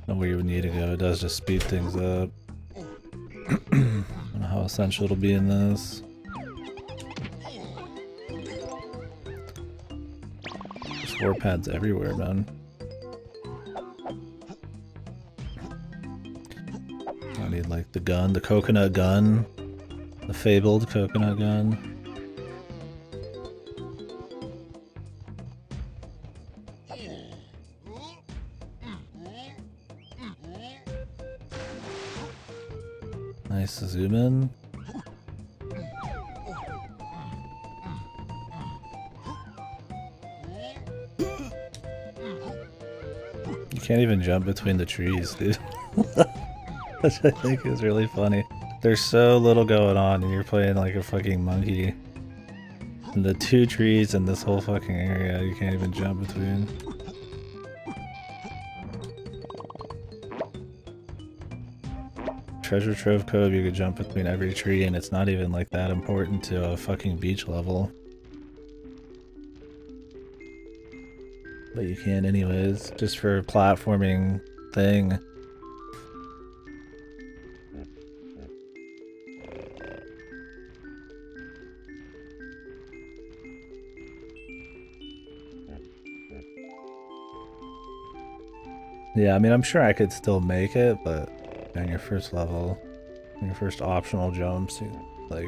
know where you would need to go. It does just speed things up. I don't know how essential it'll be in this. There's warp pads everywhere, man. I need like the gun, the coconut gun. The fabled coconut gun. Nice to zoom in. You can't even jump between the trees, dude. Which I think is really funny. There's so little going on and you're playing like a fucking monkey. And the 2 trees in this whole fucking area you can't even jump between. Treasure Trove Cove, you could jump between every tree and it's not even like that important to a fucking beach level. But you can anyways, just for a platforming thing. Yeah, I mean, I'm sure I could still make it, but on your first level, your first optional jumps, like,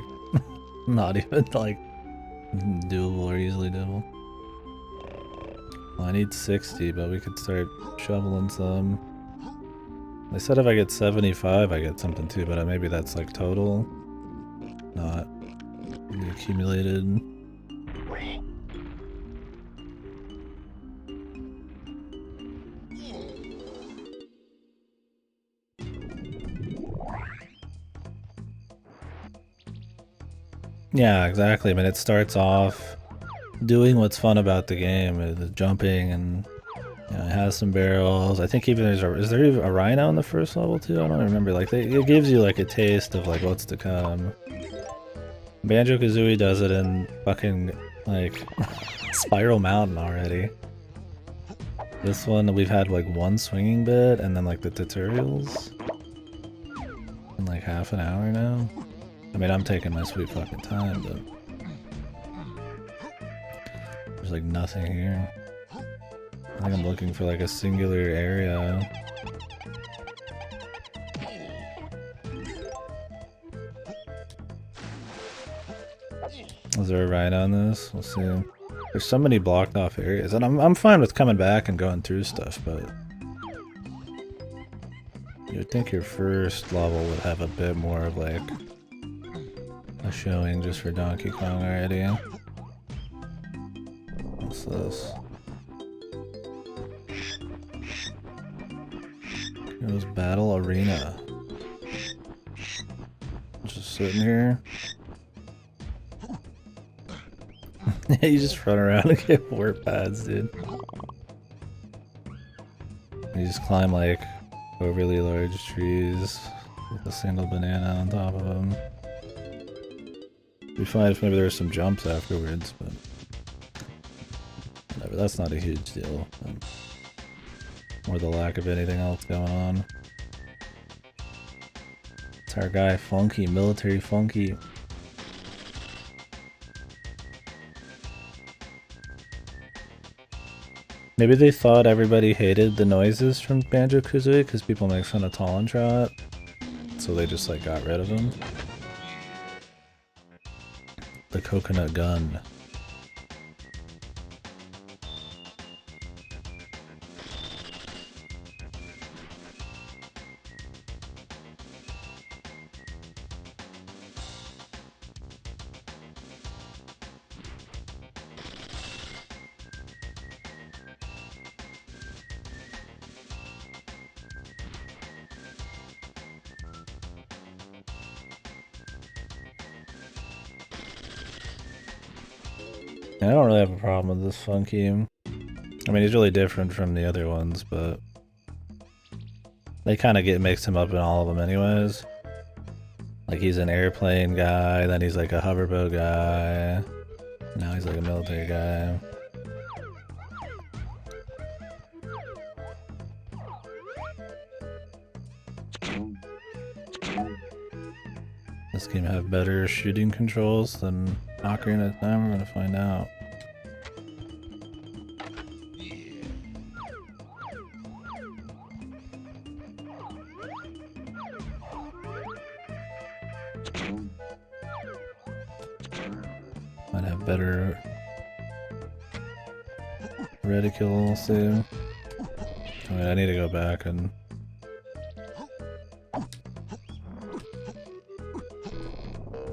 not even, like, doable or easily doable. Well, I need 60, but we could start shoveling some. They said if I get 75, I get something too, but maybe that's, like, total, not accumulated. Yeah, exactly. I mean, it starts off doing what's fun about the game, the jumping, and you know, it has some barrels. I think even is there even a rhino in the first level too? I don't remember. Like it gives you like a taste of like what's to come. Banjo-Kazooie does it in fucking like Spiral Mountain already. This one we've had like one swinging bit and then like the tutorials in like half an hour now. I mean, I'm taking my sweet fucking time, but there's like nothing here. I think I'm looking for like a singular area. Is there a ride on this? We'll see. There's so many blocked off areas, and I'm fine with coming back and going through stuff, but you'd think your first level would have a bit more of like a showing just for Donkey Kong already. What's this? Heroes Battle Arena. Just sitting here. You just run around and get warp pads, dude. You just climb like overly large trees with a single banana on top of them. It'd be fine if maybe there were some jumps afterwards, but whatever, that's not a huge deal. Or the lack of anything else going on. It's our guy Funky, Military Funky. Maybe they thought everybody hated the noises from Banjo-Kazooie because people make fun of Talontrot, so they just like got rid of them. The coconut gun. I don't really have a problem with this Funky. I mean, he's really different from the other ones, but they kind of get mixed him up in all of them anyways. Like he's an airplane guy, then he's like a hoverboat guy, now he's like a military guy. This game have better shooting controls than Ocarina of Time? We're gonna find out. Might have better reticle too. I mean, I need to go back and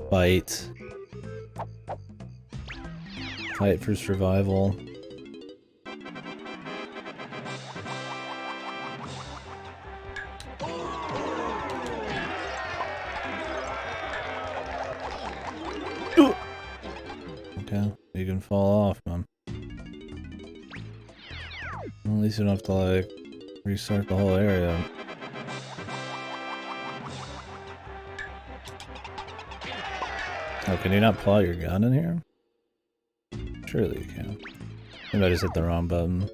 fight. Fight for survival. Okay, you can fall off, man. Well, at least you don't have to like restart the whole area. Oh, can you not pull out your gun in here? Surely you can. Maybe I just hit the wrong button.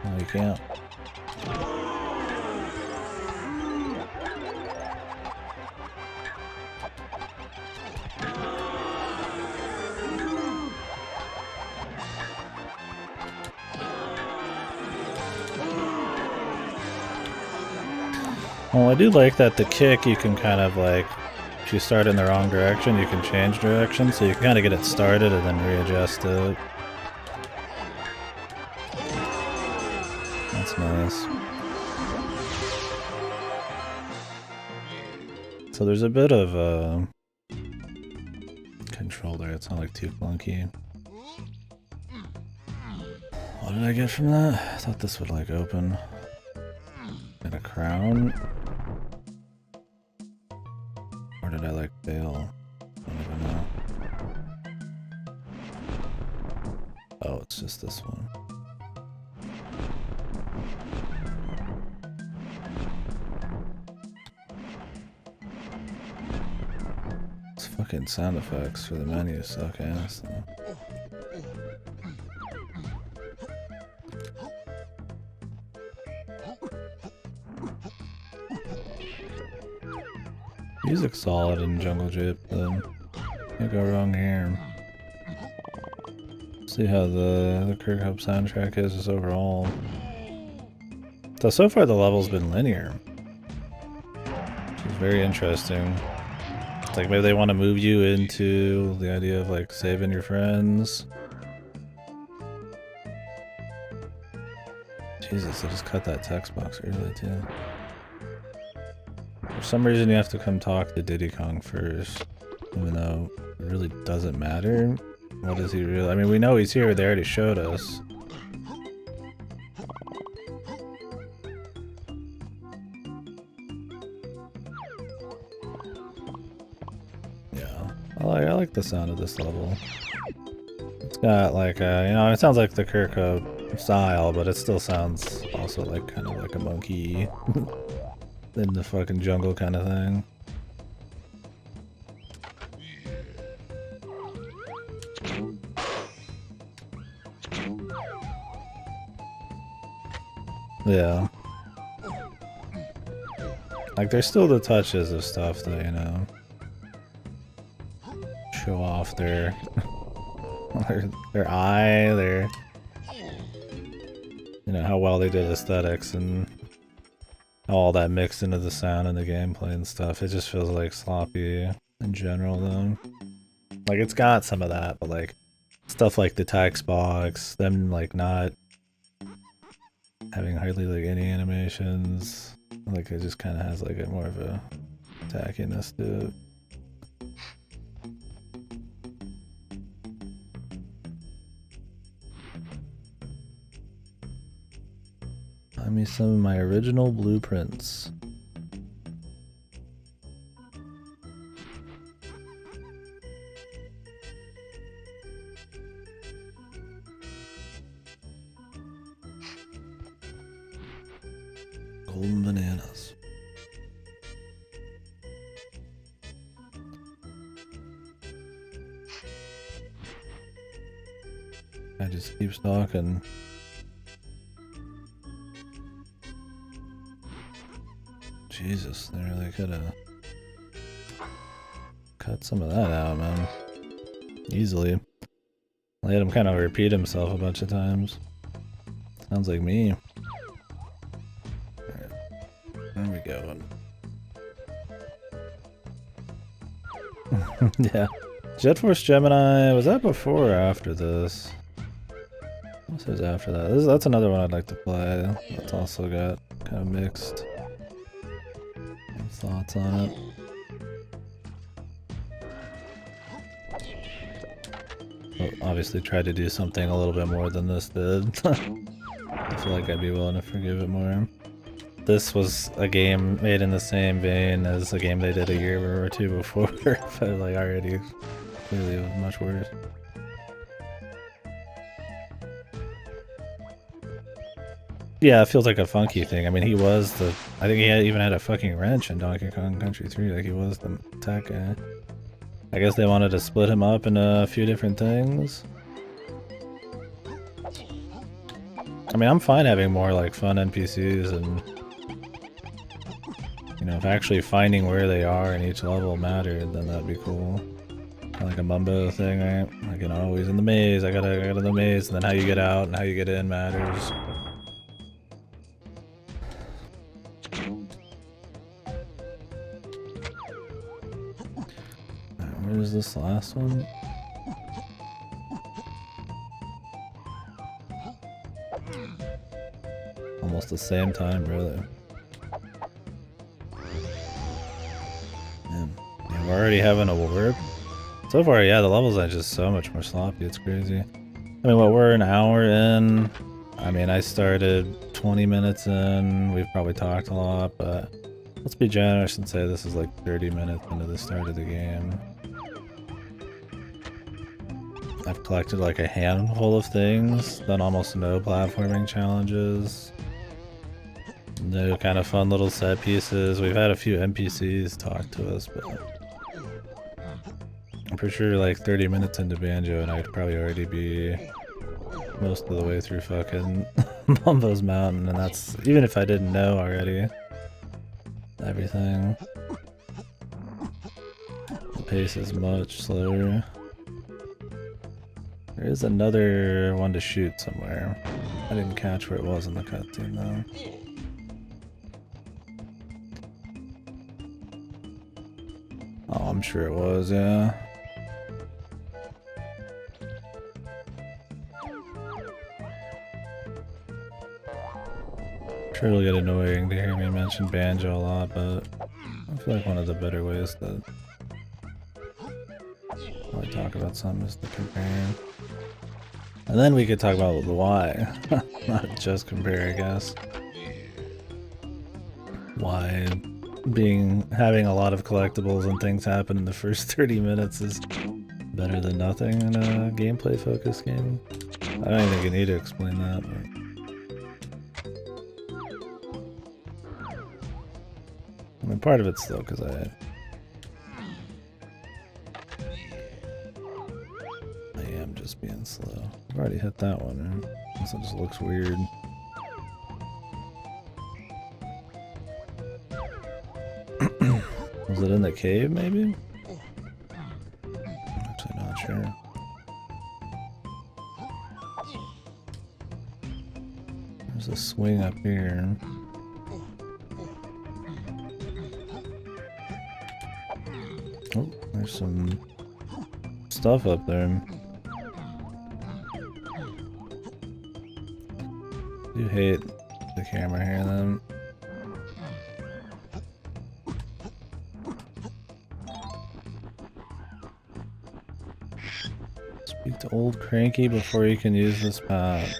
No, you can't. Well, I do like that the kick you can kind of like, if you start in the wrong direction, you can change direction, so you can kind of get it started and then readjust it. That's nice. So there's a bit of control there, it's not like too clunky. What did I get from that? I thought this would like open. Get a crown. Oh, it's just this one. It's fucking sound effects for the menu suck ass though. Music's solid in Jungle Gyp, then can't go wrong here. See how the Kirk Hub soundtrack is just overall. So far the level's been linear, which is very interesting. It's like maybe they want to move you into the idea of like saving your friends. Jesus, I just cut that text box early too. For some reason you have to come talk to Diddy Kong first, even though it really doesn't matter. What is he really? I mean, we know he's here, they already showed us. Yeah, I like the sound of this level. It's got like a, you know, it sounds like the Kirk Hub style, but it still sounds also like kind of like a monkey in the fucking jungle kind of thing. Yeah. Like there's still the touches of stuff that, you know, show off their their eye, their, you know, how well they did aesthetics and all that mixed into the sound and the gameplay and stuff. It just feels like sloppy in general though. Like it's got some of that, but like stuff like the text box, them like not having hardly like any animations, like it just kind of has like a more of a tackiness to it. Find me some of my original blueprints. Golden bananas. I just keep talking. Jesus, they really could have cut some of that out, man. Easily. I let him kind of repeat himself a bunch of times. Sounds like me. Alright. There we go. Yeah. Jet Force Gemini, was that before or after this? This is after that. That's another one I'd like to play. That's also got kind of mixed thoughts on it. Well, obviously tried to do something a little bit more than this did. I feel like I'd be willing to forgive it more. This was a game made in the same vein as a game they did a year or two before, but like already clearly much worse. Yeah, it feels like a funky thing. I mean, he was the... I think he even had a fucking wrench in Donkey Kong Country 3. Like, he was the tech guy. I guess they wanted to split him up into a few different things. I mean, I'm fine having more, like, fun NPCs and... You know, if actually finding where they are in each level mattered, then that'd be cool. Kind of like a Mumbo thing, right? Like, you know, he's in the maze, I gotta go to the maze, and then how you get out and how you get in matters. Where is this last one? Almost the same time, really. Man, we're already having a warp. So far, yeah, the levels are just so much more sloppy, it's crazy. I mean, what, we're an hour in. I mean, I started 20 minutes in. We've probably talked a lot, but let's be generous and say this is like 30 minutes into the start of the game. I've collected like a handful of things, done almost no platforming challenges. No kind of fun little set pieces. We've had a few NPCs talk to us, but I'm pretty sure like 30 minutes into Banjo and I'd probably already be most of the way through fucking Mumbo's Mountain, and that's even if I didn't know already everything. The pace is much slower. There is another one to shoot somewhere. I didn't catch where it was in the cutscene though. Oh, I'm sure it was, yeah. Sure it'll get annoying to hear me mention Banjo a lot, but I feel like one of the better ways to really talk about something is to compare. And then we could talk about the why. Not just compare, I guess. Why having a lot of collectibles and things happen in the first 30 minutes is better than nothing in a gameplay focused game. I don't even think you need to explain that, but I mean, part of it's still because I am just being slow. I've already hit that one, right? Unless it just looks weird. Was it in the cave, maybe? I'm actually not sure. There's a swing up here. Oh, there's some stuff up there. I do hate the camera here then. Speak to old Cranky before you can use this path.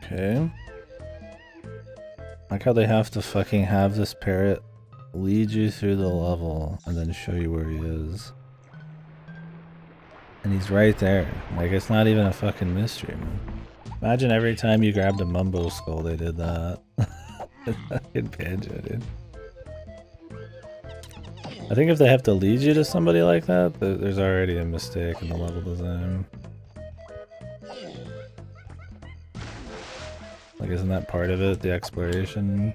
Okay. Like how they have to fucking have this parrot lead you through the level and then show you where he is. And he's right there. Like, it's not even a fucking mystery, man. Imagine every time you grabbed a Mumbo skull they did that. Fucking Banjo, dude. I think if they have to lead you to somebody like that, there's already a mistake in the level design. Like, isn't that part of it, the exploration?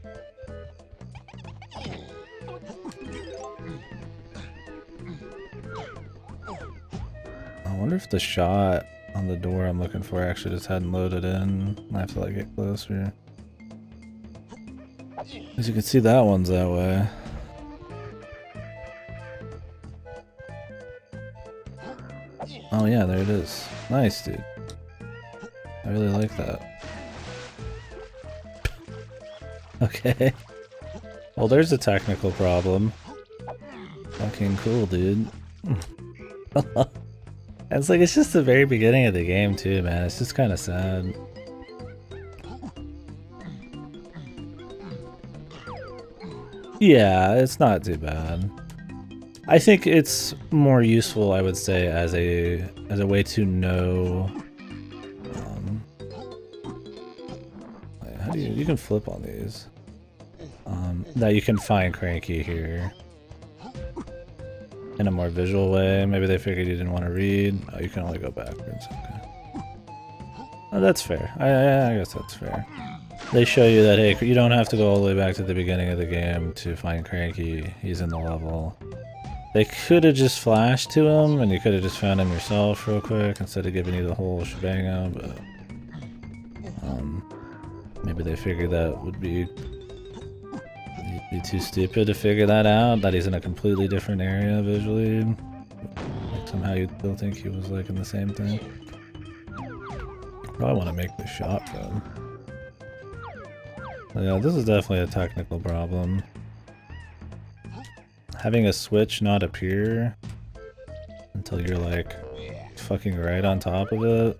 I wonder if the shot on the door I'm looking for actually just hadn't loaded in. I have to like get closer. As you can see, that one's that way. Oh yeah, there it is. Nice, dude. I really like that. Okay. Well, there's a technical problem. Fucking cool, dude. It's like, it's just the very beginning of the game too, man. It's just kind of sad. Yeah, it's not too bad. I think it's more useful, I would say, as a way to know. How do you can flip on these? That you can find Cranky here in a more visual way. Maybe they figured you didn't want to read. Oh, you can only go backwards. Okay. Oh, that's fair. I guess that's fair. They show you that, hey, you don't have to go all the way back to the beginning of the game to find Cranky. He's in the level. They could have just flashed to him, and you could have just found him yourself real quick instead of giving you the whole shebang out, but maybe they figured that would be too stupid to figure that out, that he's in a completely different area visually. Like somehow you'd still think he was like in the same thing. Probably want to make the shot though. Yeah, this is definitely a technical problem. Having a switch not appear until you're like fucking right on top of it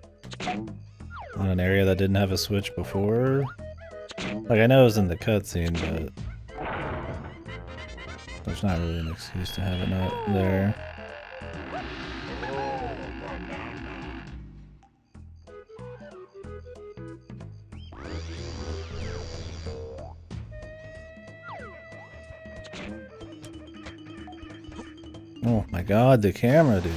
on an area that didn't have a switch before. Like, I know it was in the cutscene, but There's not really an excuse to have it not there. Oh my god, the camera, dude.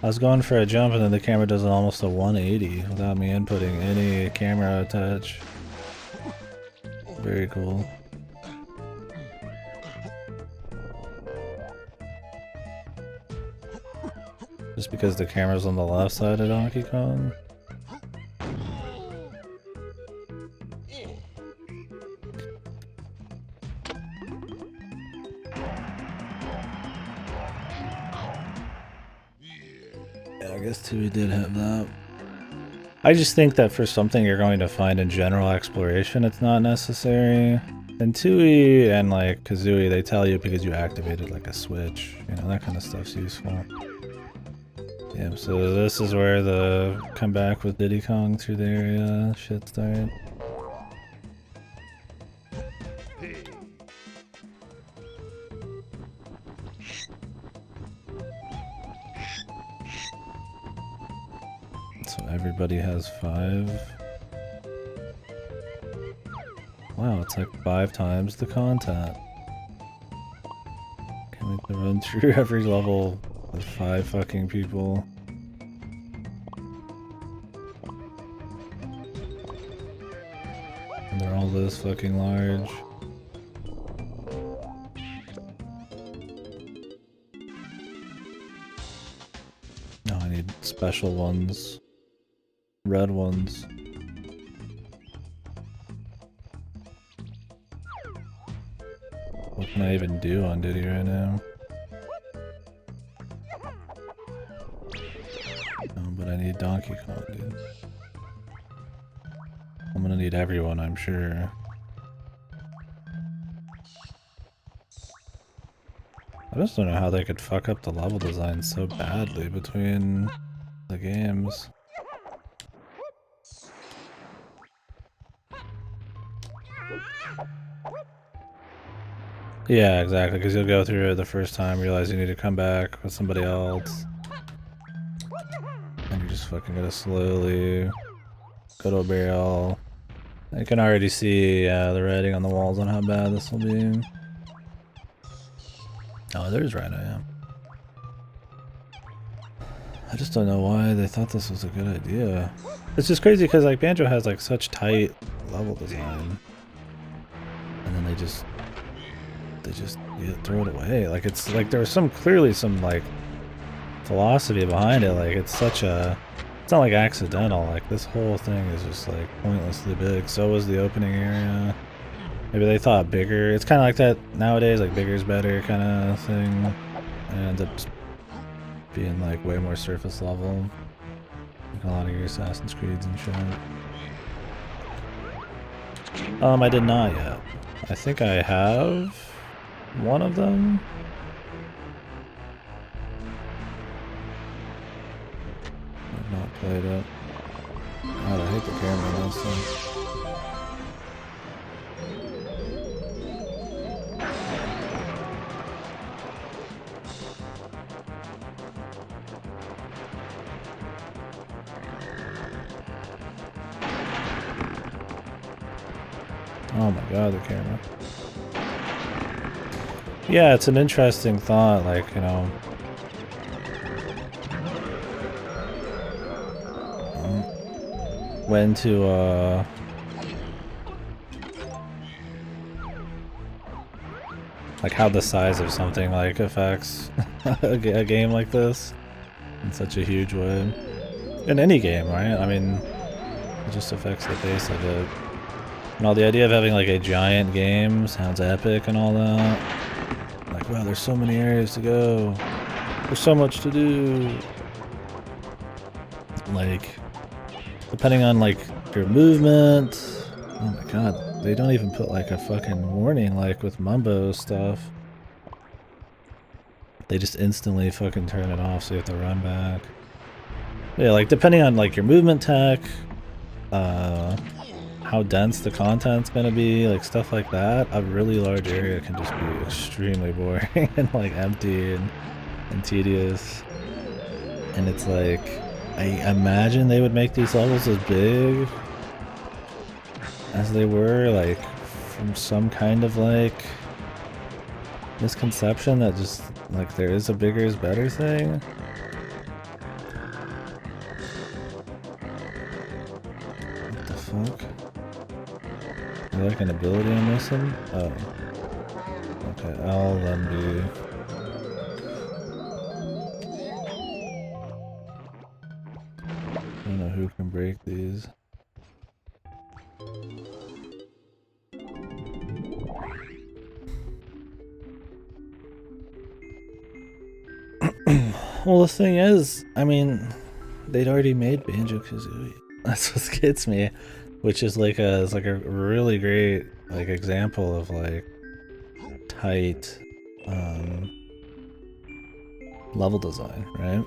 I was going for a jump and then the camera does almost a 180 without me inputting any camera touch. Very cool. Just because the camera's on the left side of Donkey Kong? Yeah, I guess 2 did have that. I just think that for something you're going to find in general exploration, it's not necessary. And Tui and like Kazooie, they tell you because you activated like a switch. You know, that kind of stuff's useful. Yeah, so this is where the come back with Diddy Kong through the area shit started. So everybody has 5. Wow, it's like 5 times the content. Can we run through every level with 5 fucking people? And they're all this fucking large. No, I need special ones. Red ones. What can I even do on Diddy right now? No, but I need Donkey Kong, dude. I'm gonna need everyone, I'm sure. I just don't know how they could fuck up the level design so badly between the games. Yeah, exactly, because you'll go through it the first time, realize you need to come back with somebody else. And you're just fucking gonna slowly go to a barrel. I can already see the writing on the walls on how bad this will be. Oh, there's Rhino, yeah. I just don't know why they thought this was a good idea. It's just crazy because like Banjo has like such tight level design. And then they just throw it away. Like it's like there's clearly some like philosophy behind it. Like it's not like accidental. Like this whole thing is just like pointlessly big. So was the opening area. Maybe they thought bigger. It's kind of like that nowadays, like bigger's better kind of thing. And it ends up just being like way more surface level. Like a lot of your Assassin's Creeds and shit. I did not yet. I think I have one of them. I've not played it. God, I hate the camera on this thing. Oh my god, the camera. Yeah, it's an interesting thought, like, you know. When to, like how the size of something, like, affects a game like this in such a huge way. In any game, right? I mean, it just affects the base of it. And all the idea of having like a giant game sounds epic and all that. Like, wow, there's so many areas to go. There's so much to do. Like, depending on like your movement. Oh my god, they don't even put like a fucking warning like with Mumbo stuff. They just instantly fucking turn it off so you have to run back. Yeah, like depending on like your movement tech, how dense the content's gonna be, like stuff like that. A really large area can just be extremely boring and like empty and tedious. And it's like, I imagine they would make these levels as big as they were, like from some kind of like misconception that just like there is a bigger is better thing. What the fuck? Is there like an ability I'm missing? Oh. Okay, I'll then be... I don't know who can break these. Well, the thing is, I mean, they'd already made Banjo-Kazooie. That's what gets me, which is like a really great like example of like tight level design, right?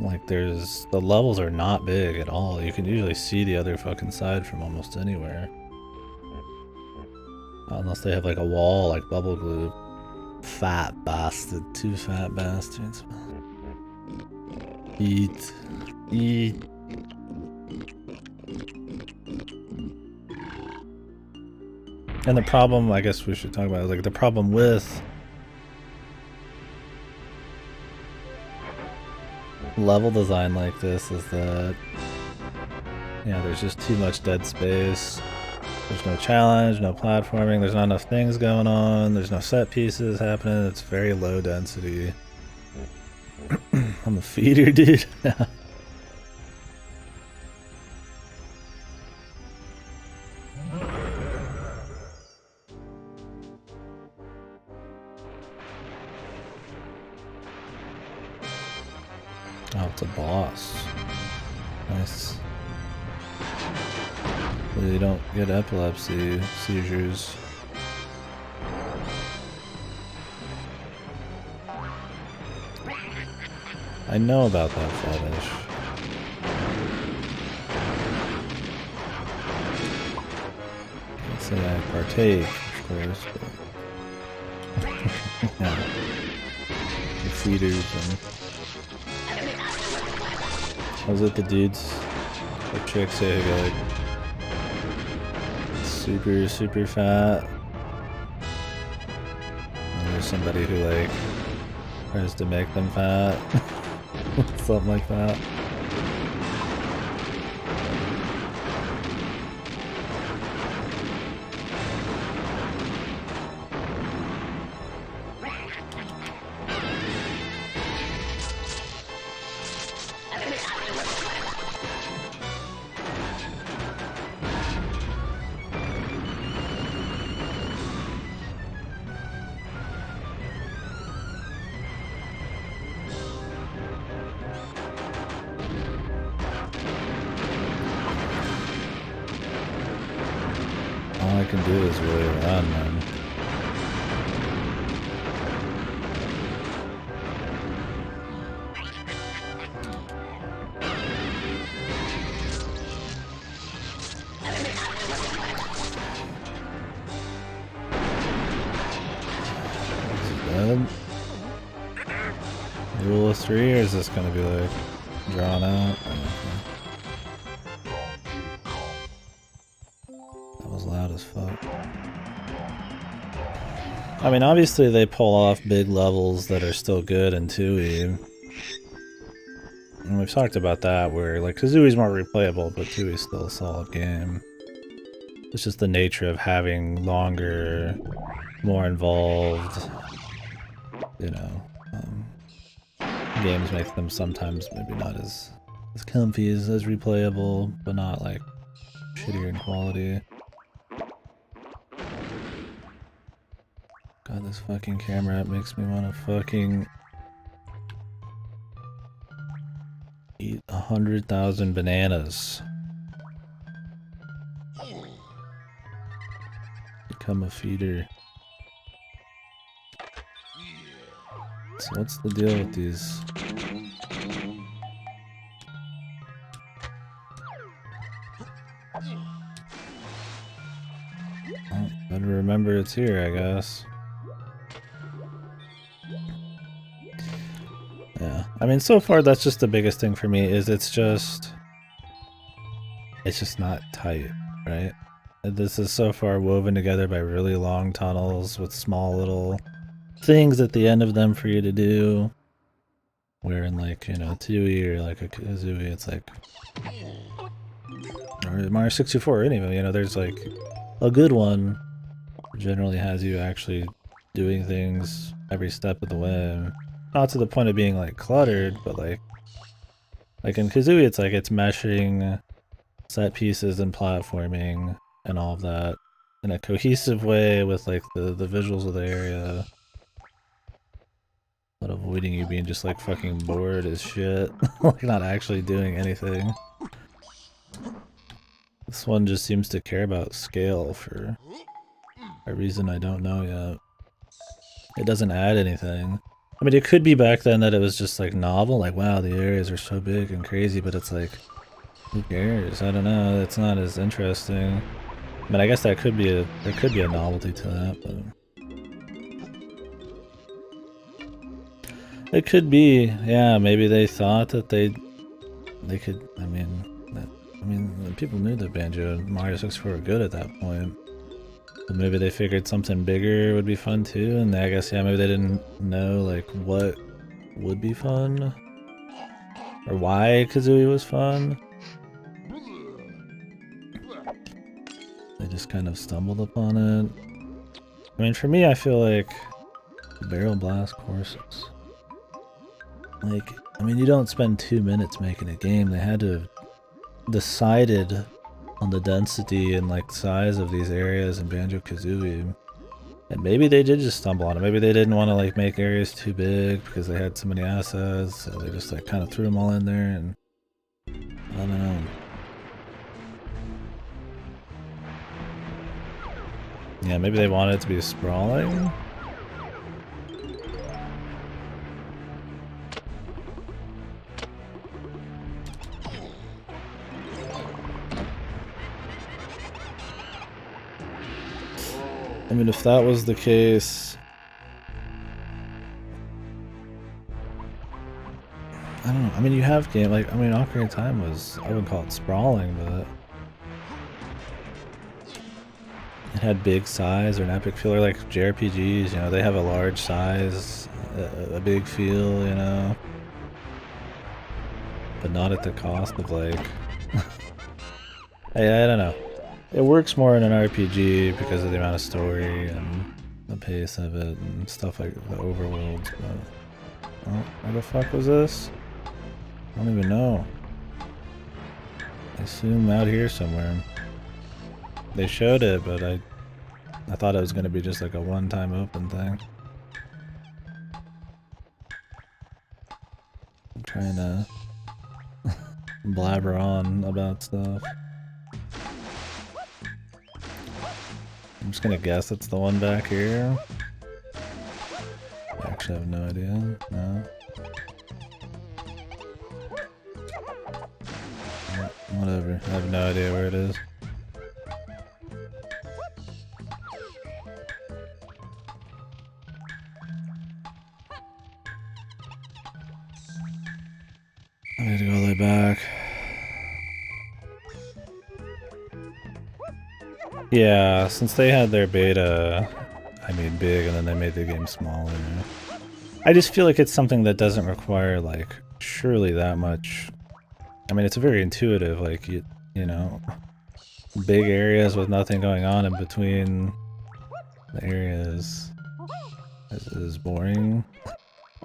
Like the levels are not big at all. You can usually see the other fucking side from almost anywhere. Unless they have like a wall like bubble glue. Fat bastard. 2 fat bastards. Eat. Eat. And the problem, I guess we should talk about, is like the problem with level design like this is that, yeah, there's just too much dead space. There's no challenge, no platforming, there's not enough things going on, there's no set pieces happening, it's very low density. I'm a feeder, dude. Oh, it's a boss. Nice. You don't get epilepsy seizures. I know about that fetish. Can't say I partake, of course, but yeah. The feeders and was it the dudes or chicks who get like super fat? And there's somebody who like tries to make them fat. Something like that. All I can do is really run, man. Is it dead? Rule of 3, or is this gonna be like drawn out? That was loud as fuck. I mean, obviously they pull off big levels that are still good in 2E. And we've talked about that, where like Kazooie's more replayable, but 2E's still a solid game. It's just the nature of having longer, more involved, you know, games make them sometimes maybe not as comfy as replayable, but not like shittier in quality. God, this fucking camera app makes me want to fucking eat 100,000 bananas. Become a feeder. So what's the deal with these Well, better remember it's here, I guess. Yeah, I mean, so far that's just the biggest thing for me is it's just not tight, right? This is so far woven together by really long tunnels with small little things at the end of them for you to do. Where in like, you know, Tui or like a Kazooie, it's like, or Mario 64 or any of them, you know, there's like a good one generally has you actually doing things every step of the way. Not to the point of being like cluttered, but like in Kazooie, it's like it's meshing set pieces and platforming and all of that in a cohesive way with like the visuals of the area, but avoiding you being just like fucking bored as shit, like not actually doing anything. This one just seems to care about scale for a reason I don't know yet. It doesn't add anything. I mean, it could be back then that it was just like novel, like wow, the areas are so big and crazy, but it's like, who cares? I don't know. It's not as interesting. I mean, I guess that could be there could be a novelty to that, but it could be. Yeah, maybe they thought that they could. I mean, people knew that Banjo and Mario 64 were good at that point. But maybe they figured something bigger would be fun too, and I guess yeah, maybe they didn't know like what would be fun or why Kazooie was fun. They just kind of stumbled upon it. I mean, for me, I feel like barrel blast courses. Like, I mean, you don't spend 2 minutes making a game. They had to have decided on the density and like size of these areas in Banjo-Kazooie. And maybe they did just stumble on it. Maybe they didn't want to like make areas too big because they had so many assets. So they just like kind of threw them all in there and I don't know. Yeah, maybe they wanted it to be sprawling. I mean, if that was the case, I don't know. I mean, you have game like I mean, Ocarina of Time was I wouldn't call it sprawling, but it had big size or an epic feel, or like JRPGs. You know, they have a large size, a big feel. You know, but not at the cost of like. I don't know. It works more in an RPG because of the amount of story and the pace of it and stuff like the overworlds, but... Oh, where the fuck was this? I don't even know. I assume out here somewhere. They showed it, but I thought it was gonna be just like a one-time open thing. I'm trying to blabber on about stuff. I'm just gonna guess it's the one back here. I actually have no idea. No. Whatever. I have no idea where it is. I need to go all the way back. Yeah, since they had their beta, I made big and then they made the game smaller. I just feel like it's something that doesn't require, like, surely that much. I mean, it's very intuitive, like, you know, big areas with nothing going on in between the areas is boring.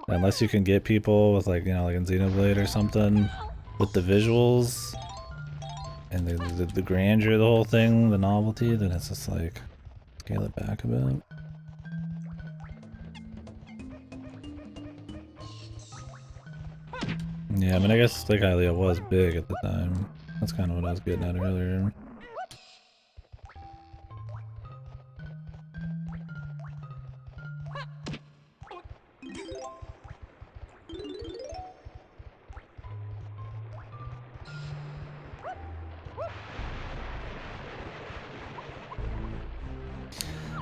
Unless you can get people with, like, you know, like in Xenoblade or something, with the visuals and the grandeur of the whole thing, the novelty, then it's just like, scale it back a bit. Yeah, I mean, I guess like Hylia was big at the time. That's kind of what I was getting at earlier.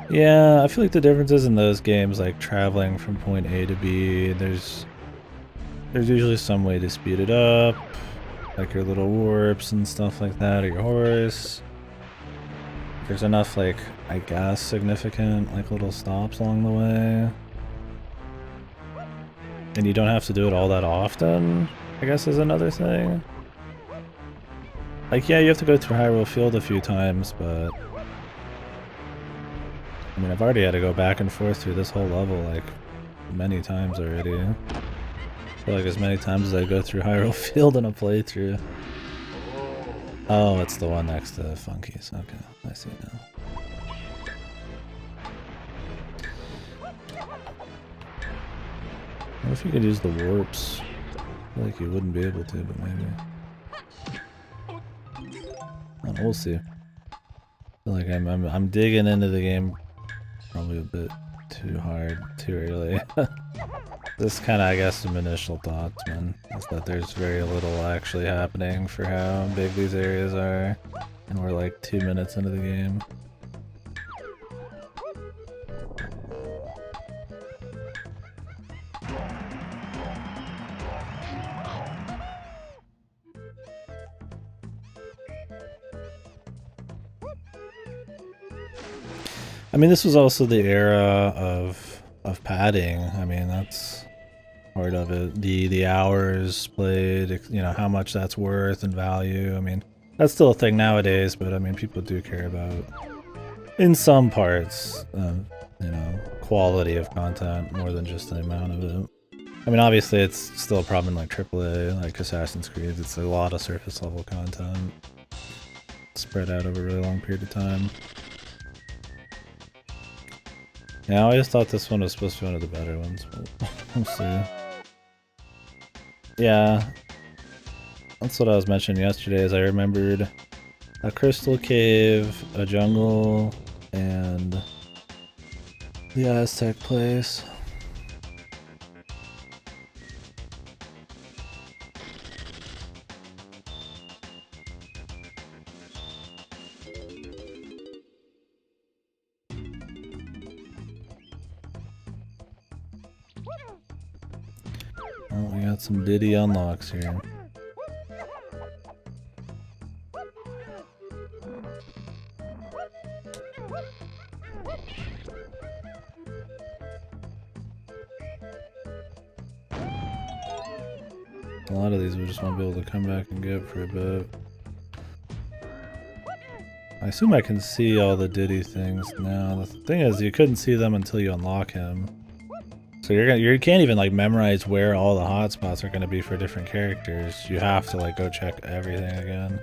Yeah, I feel like the differences in those games, like traveling from point A to B, there's usually some way to speed it up, like your little warps and stuff like that, or your horse. There's enough, like, I guess, significant, like, little stops along the way. And you don't have to do it all that often, I guess is another thing. Like, yeah, you have to go through Hyrule Field a few times, but... I mean, I've already had to go back and forth through this whole level, like, many times already. I feel like as many times as I go through Hyrule Field in a playthrough. Oh, it's the one next to Funky's. Okay, I see now. What if you could use the warps? I feel like you wouldn't be able to, but maybe. I don't know, we'll see. I feel like I'm digging into the game probably a bit too hard, too early. This kind of, I guess, some initial thoughts, man, is that there's very little actually happening for how big these areas are, and we're like 2 minutes into the game. I mean, this was also the era of padding. I mean, that's part of it. The hours played, you know, how much that's worth and value. I mean, that's still a thing nowadays, but I mean, people do care about, in some parts, you know, quality of content more than just the amount of it. I mean, obviously, it's still a problem in like AAA, like Assassin's Creed. It's a lot of surface level content spread out over a really long period of time. Yeah, I always thought this one was supposed to be one of the better ones, but we'll see. Yeah, that's what I was mentioning yesterday, is I remembered a crystal cave, a jungle, and the Aztec place. Oh, we got some Diddy unlocks here. A lot of these we just won't be able to come back and get for a bit. I assume I can see all the Diddy things now. The thing is, you couldn't see them until you unlock him. So you can't even like memorize where all the hotspots are gonna be for different characters. You have to like go check everything again.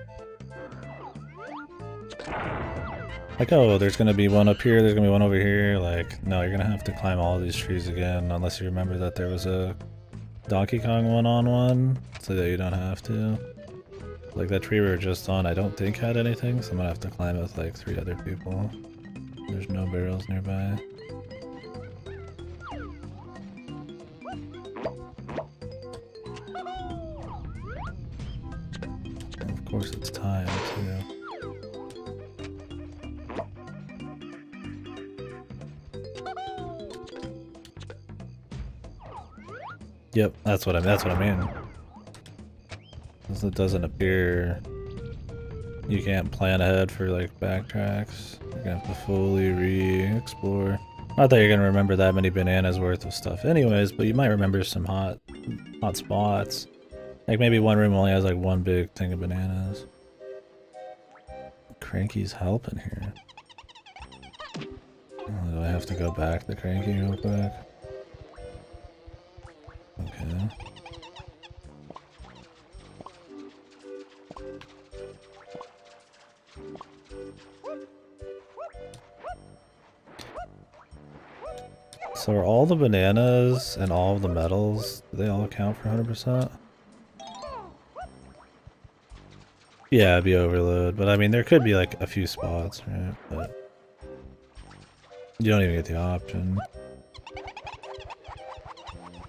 Like, oh, there's gonna be one up here, there's gonna be one over here. Like, no, you're gonna have to climb all these trees again, unless you remember that there was a Donkey Kong one-on-one, so that you don't have to. Like that tree we were just on, I don't think had anything, so I'm gonna have to climb it with like 3 other people. There's no barrels nearby. Of course it's time too. Yep, that's what I mean. Because it doesn't appear, you can't plan ahead for like backtracks. You're gonna have to fully re-explore. Not that you're gonna remember that many bananas worth of stuff anyways, but you might remember some hot spots. Like maybe one room only has like one big thing of bananas. Cranky's helping here. Oh, do I have to go back to Cranky real quick? Okay. So are all the bananas and all of the metals, do they all count for 100%? Yeah, it'd be overload, but I mean there could be like a few spots, right? But you don't even get the option.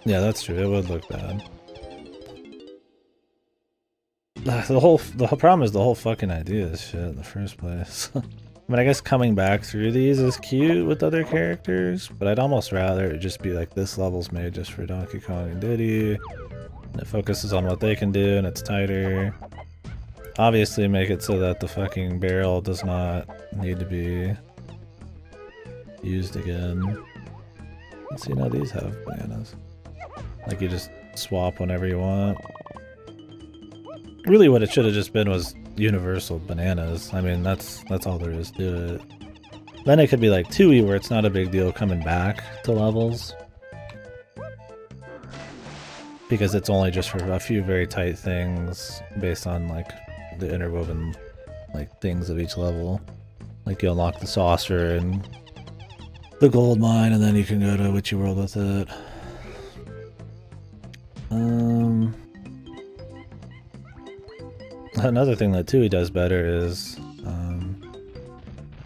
Yeah, that's true, it would look bad. The whole problem is the whole fucking idea of this shit in the first place. I mean, I guess coming back through these is cute with other characters, but I'd almost rather it just be like this level's made just for Donkey Kong and Diddy, and it focuses on what they can do and it's tighter. Obviously make it so that the fucking barrel does not need to be used again. Let's see, now these have bananas. Like you just swap whenever you want. Really what it should have just been was universal bananas. I mean, that's all there is to it. Then it could be like 2E where it's not a big deal coming back to levels. Because it's only just for a few very tight things based on like the interwoven like things of each level. Like you unlock the saucer and the gold mine and then you can go to Witchy World with it. Another thing that 2E does better is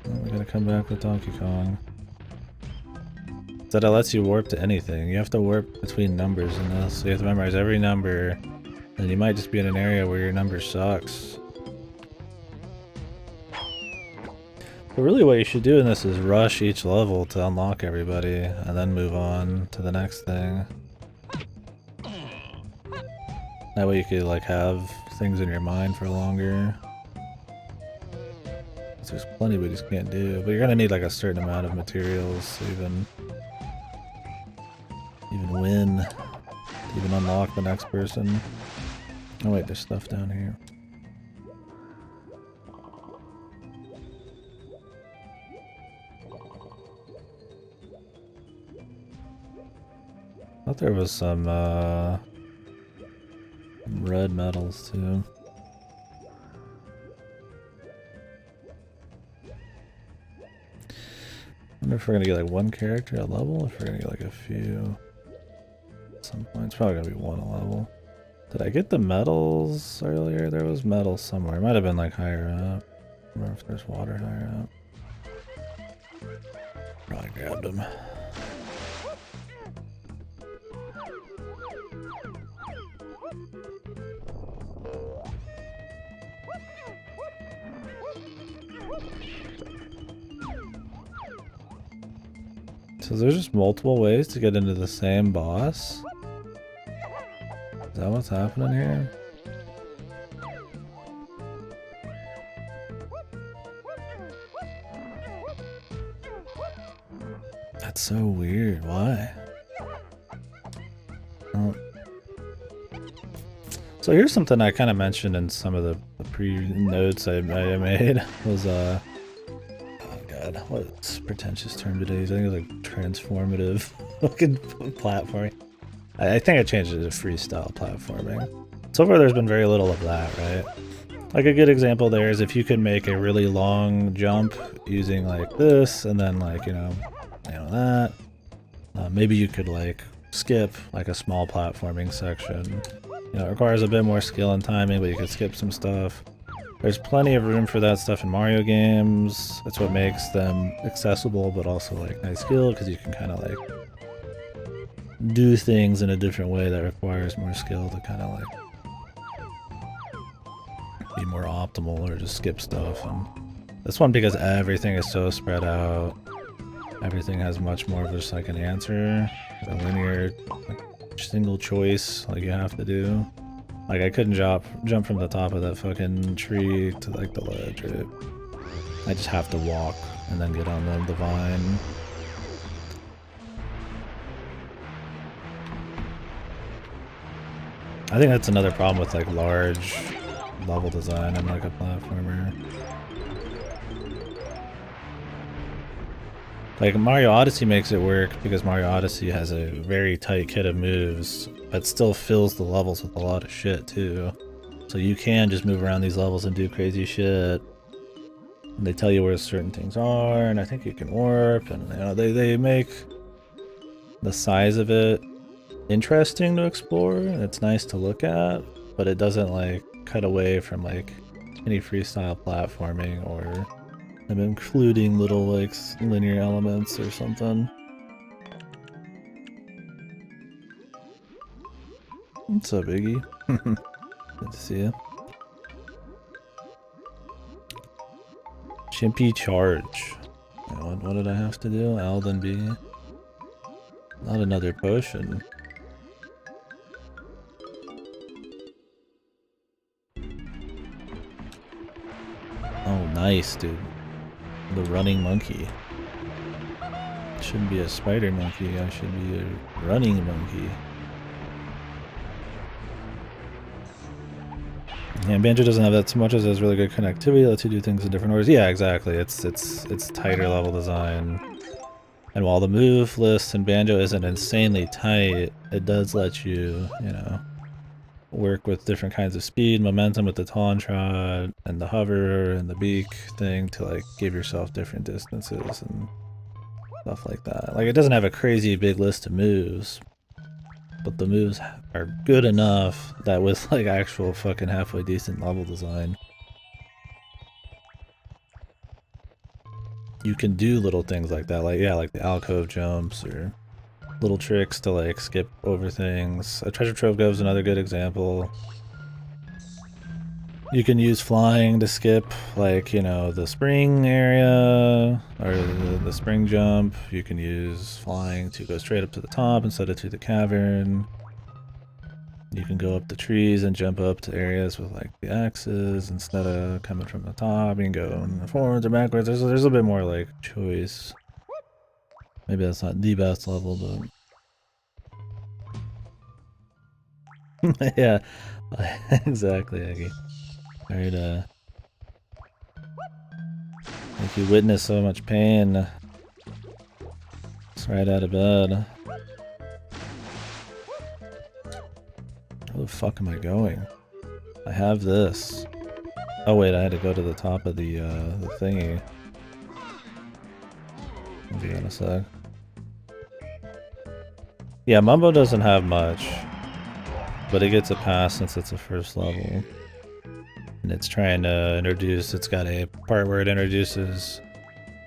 we're gonna come back with Donkey Kong. That it lets you warp to anything. You have to warp between numbers in this, so you have to memorize every number, and you might just be in an area where your number sucks. But really what you should do in this is rush each level to unlock everybody, and then move on to the next thing. That way you could like have things in your mind for longer. There's plenty we just can't do, but you're gonna need like a certain amount of materials to even win, to even unlock the next person. Oh wait, there's stuff down here. I thought there was some red metals too. I wonder if we're gonna get like one character a level, or if we're gonna get like a few. At some point, it's probably gonna be one a level. Did I get the medals earlier? There was medals somewhere. It might have been like higher up. I don't remember if there's water higher up. Probably grabbed them. So there's just multiple ways to get into the same boss? Is that what's happening here? That's so weird. Why? Oh. So here's something I kind of mentioned in some of the pre-notes I made was oh god, what's pretentious term today? I think it was like transformative fucking platforming. I think I changed it to freestyle platforming. So far there's been very little of that, right? Like a good example there is if you could make a really long jump using like this and then like, you know that. Maybe you could like skip like a small platforming section. You know, it requires a bit more skill and timing, but you could skip some stuff. There's plenty of room for that stuff in Mario games. That's what makes them accessible, but also like nice skill, because you can kind of like do things in a different way that requires more skill to kind of like be more optimal, or just skip stuff. And this one, because everything is so spread out, everything has much more of just like an answer, a linear like, single choice like you have to do. Like I couldn't jump from the top of that fucking tree to like the ledge, right? I just have to walk and then get on the vine. I think that's another problem with like large level design and like a platformer. Like Mario Odyssey makes it work because Mario Odyssey has a very tight kit of moves, but still fills the levels with a lot of shit too. So you can just move around these levels and do crazy shit. And they tell you where certain things are, and I think you can warp, and you know, they make the size of it interesting to explore, and it's nice to look at, but it doesn't like cut away from like any freestyle platforming or I'm including little like linear elements or something. What's up, Iggy? Good to see you. Chimpy charge. What did I have to do? L then B. Not another potion. Oh, nice, dude. The running monkey. Shouldn't be a spider monkey, I should be a running monkey. Yeah, Banjo doesn't have that so much as it has really good connectivity, lets you do things in different orders. Yeah, exactly. It's tighter level design. And while the move list in Banjo isn't insanely tight, it does let you, you know, work with different kinds of speed, momentum with the Talon Trot, and the hover, and the beak thing to, like, give yourself different distances and stuff like that. Like, it doesn't have a crazy big list of moves, but the moves are good enough that with, like, actual fucking halfway decent level design, you can do little things like that, like, yeah, like the alcove jumps, or little tricks to, like, skip over things. A treasure trove go is another good example. You can use flying to skip, like, you know, the spring area, or the spring jump. You can use flying to go straight up to the top instead of to the cavern. You can go up the trees and jump up to areas with, like, the axes instead of coming from the top. You can go forwards or backwards. There's a little bit more, like, choice. Maybe that's not the best level, but... yeah, exactly, Aggie. Sorry to make you witness so much pain. It's right out of bed. Where the fuck am I going? I have this. Oh wait, I had to go to the top of the thingy. I'll be honest, a sec. Yeah, Mumbo doesn't have much, but it gets a pass since it's a first level. And it's trying to introduce, it's got a part where it introduces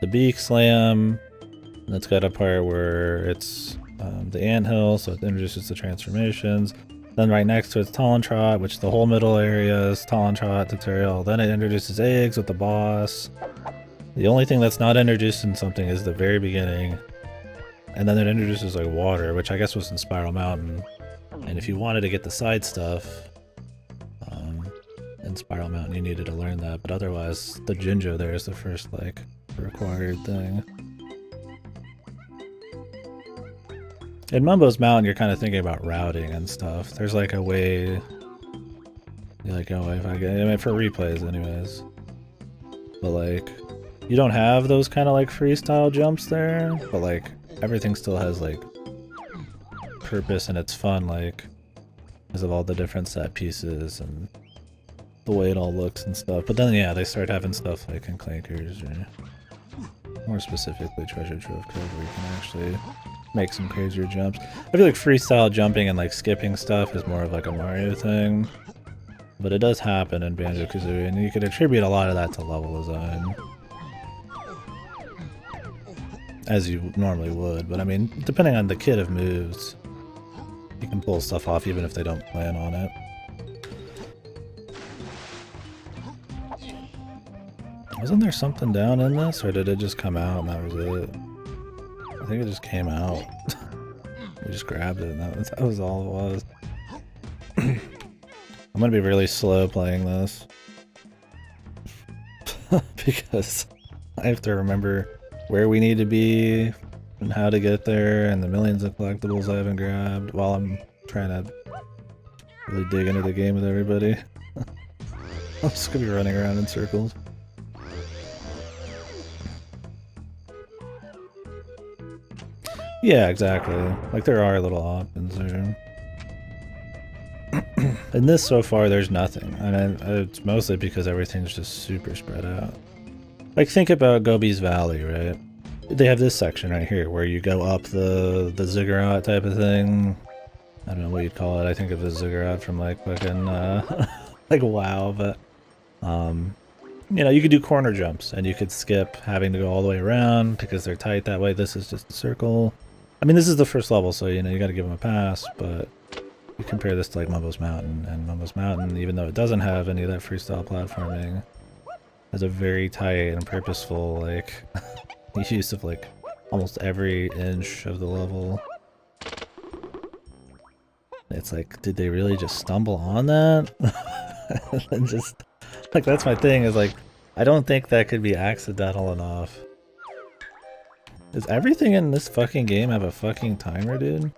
the beak slam, and it's got a part where it's the anthill, so it introduces the transformations. Then right next to it's Talon Trot, which the whole middle area is Talon Trot tutorial. Then it introduces eggs with the boss. The only thing that's not introduced in something is the very beginning. And then it introduces like water, which I guess was in Spiral Mountain. And if you wanted to get the side stuff in Spiral Mountain, you needed to learn that. But otherwise, the Jinjo there is the first like required thing. In Mumbo's Mountain, you're kind of thinking about routing and stuff. There's like a way, you're like, oh, if I get, I mean, for replays anyways. But like, you don't have those kind of like freestyle jumps there, but like, everything still has like purpose and it's fun, like, because of all the different set pieces and the way it all looks and stuff. But then yeah, they start having stuff like in Clankers, or more specifically Treasure Trove Cove, where you can actually make some crazier jumps. I feel like freestyle jumping and like skipping stuff is more of like a Mario thing, but it does happen in Banjo-Kazooie, and you could attribute a lot of that to level design, as you normally would. But I mean, depending on the kit of moves, you can pull stuff off even if they don't plan on it. Wasn't there something down in this, or did it just come out and that was it? I think it just came out. We just grabbed it and that was all it was. I'm gonna be really slow playing this. Because I have to remember where we need to be and how to get there and the millions of collectibles I haven't grabbed while I'm trying to really dig into the game with everybody. I'm just gonna be running around in circles. Yeah, exactly. Like, there are little options there. In this, so far, there's nothing. And it's mostly because everything's just super spread out. Like, think about Gobi's Valley, right? They have this section right here where you go up the ziggurat type of thing. I don't know what you'd call it. I think of the ziggurat from, like, fucking, like, WoW, but, you know, you could do corner jumps, and you could skip having to go all the way around because they're tight that way. This is just a circle. I mean, this is the first level, so, you know, you gotta give them a pass, but you compare this to, like, Mumbo's Mountain, and Mumbo's Mountain, even though it doesn't have any of that freestyle platforming, has a very tight and purposeful like use of like almost every inch of the level. It's like, did they really just stumble on that? And just like, that's my thing, is like, I don't think that could be accidental enough. Does everything in this fucking game have a fucking timer, dude?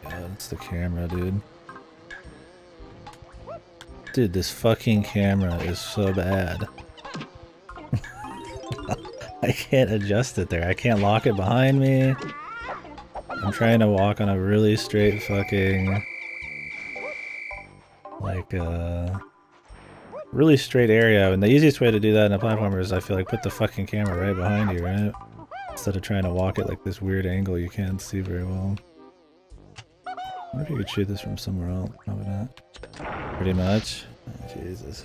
God, it's the camera, dude. Dude, this fucking camera is so bad. I can't adjust it there. I can't lock it behind me. I'm trying to walk on a really straight fucking... like, really straight area, and the easiest way to do that in a platformer is, I feel like, put the fucking camera right behind you, right? Instead of trying to walk it like this weird angle you can't see very well. I wonder if you could shoot this from somewhere else. Probably not. Pretty much. Oh, Jesus.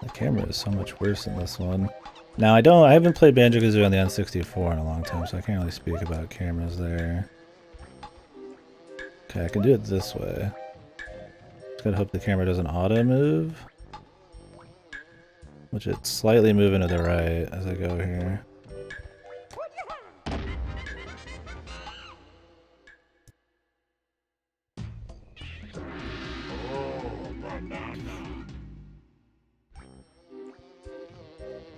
The camera is so much worse in this one. Now I haven't played Banjo-Kazooie on the N64 in a long time, so I can't really speak about cameras there. Okay, I can do it this way. Just gotta hope the camera doesn't auto move. Which it's slightly moving to the right as I go here.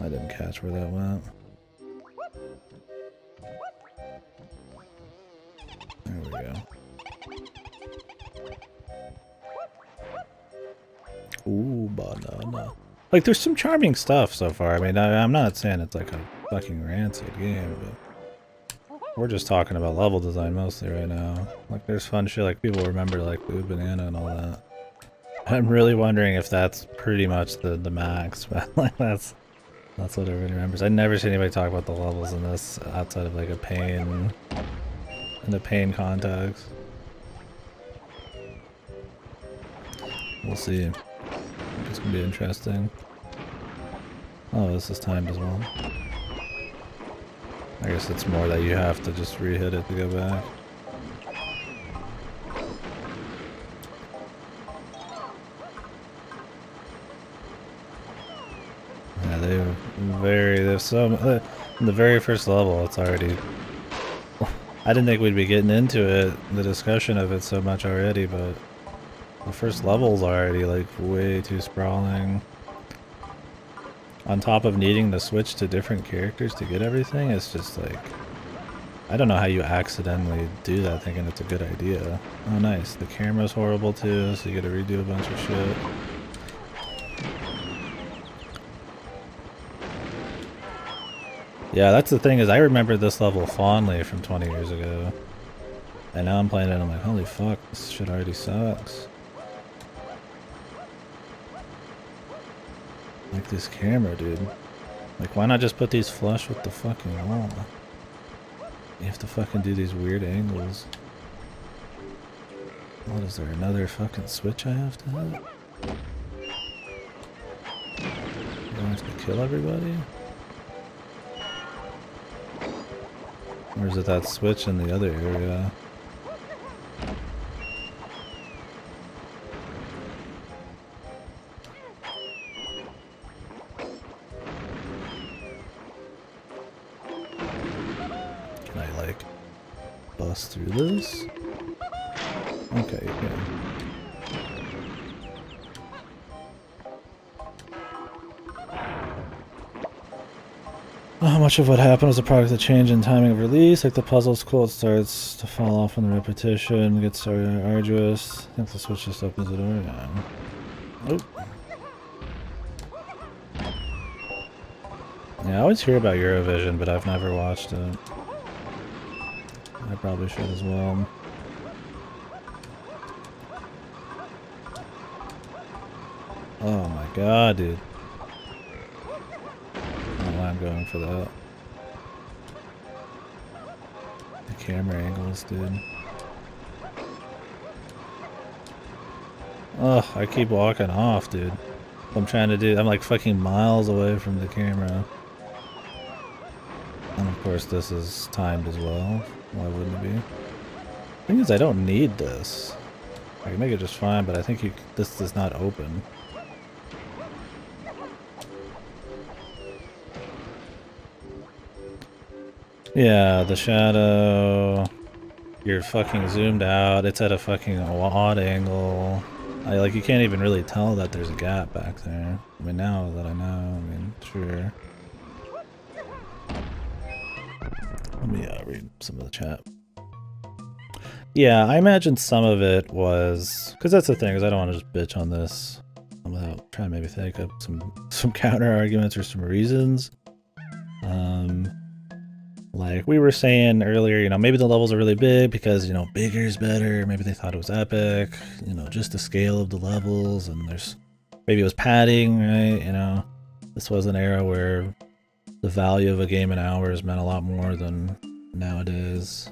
I didn't catch where that went. There we go. Ooh, banana. Like, there's some charming stuff so far. I mean, I'm not saying it's like a fucking rancid game, but we're just talking about level design mostly right now. Like, there's fun shit, like people remember like Food Banana and all that. I'm really wondering if that's pretty much the max, but like that's what everybody remembers. I never see anybody talk about the levels in this outside of like in the pain context. We'll see. It's gonna be interesting. Oh, this is timed as well. I guess it's more that you have to just re-hit it to go back. Yeah, there's some, in the very first level, it's already, I didn't think we'd be getting into it, the discussion of it so much already, but the first level's already like way too sprawling. On top of needing to switch to different characters to get everything, it's just like, I don't know how you accidentally do that thinking it's a good idea. Oh nice, the camera's horrible too, so you gotta redo a bunch of shit. Yeah, that's the thing, is I remember this level fondly from 20 years ago. And now I'm playing it and I'm like, holy fuck, this shit already sucks. Like this camera, dude. Like, why not just put these flush with the fucking wall? You have to fucking do these weird angles. What is there, another fucking switch I have to have? Do I have to kill everybody? Or is it that switch in the other area? Can I, like, bust through this? Okay, yeah. How much of what happened was a product of the change in timing of release? Like the puzzle's cool, it starts to fall off on the repetition, gets arduous. I think the switch just opens the door. Yeah. Oh. Yeah, I always hear about Eurovision, but I've never watched it. I probably should as well. Oh my god, dude. I'm going for that. The camera angles, dude. Ugh, I keep walking off, dude. I'm trying to do, I'm like fucking miles away from the camera. course this is timed as well. Why wouldn't it be? Thing is, I don't need this. I can make it just fine, but I think this does not open. Yeah, the shadow. You're fucking zoomed out. It's at a fucking odd angle. You can't even really tell that there's a gap back there. I mean, now that I know, I mean, sure. Let me read some of the chat. Yeah, I imagine some of it was... Because that's the thing, is I don't want to just bitch on this without trying to maybe think of some counter arguments or some reasons. Like we were saying earlier, you know, maybe the levels are really big because, you know, bigger is better. Maybe they thought it was epic, you know, just the scale of the levels, and maybe it was padding, right? You know, this was an era where the value of a game in hours meant a lot more than nowadays.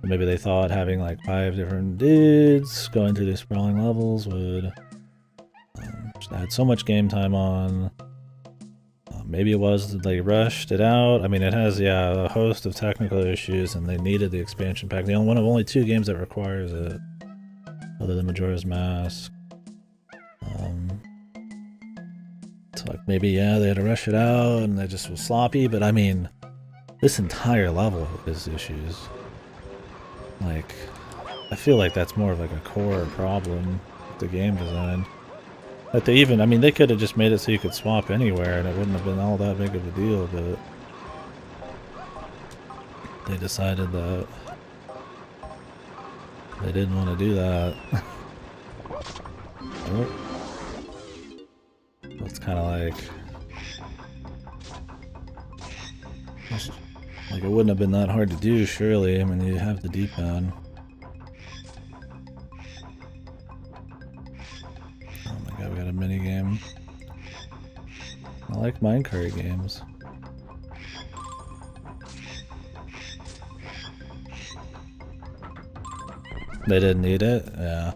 Maybe they thought having like 5 different dudes going through these sprawling levels would just add so much game time on. Maybe it was that they rushed it out. I mean, it has, yeah, a host of technical issues, and they needed the expansion pack. One of only 2 games that requires it, other than Majora's Mask. So like maybe, yeah, they had to rush it out, and they just was sloppy. But I mean, this entire level is issues. Like, I feel like that's more of like a core problem with the game design. Like they even, I mean, they could have just made it so you could swap anywhere and it wouldn't have been all that big of a deal, but they decided that they didn't want to do that. Oh. It's kind of like it wouldn't have been that hard to do, surely. I mean, you have the D-pad. We got a mini game. I like minecart games. They didn't need it? Yeah.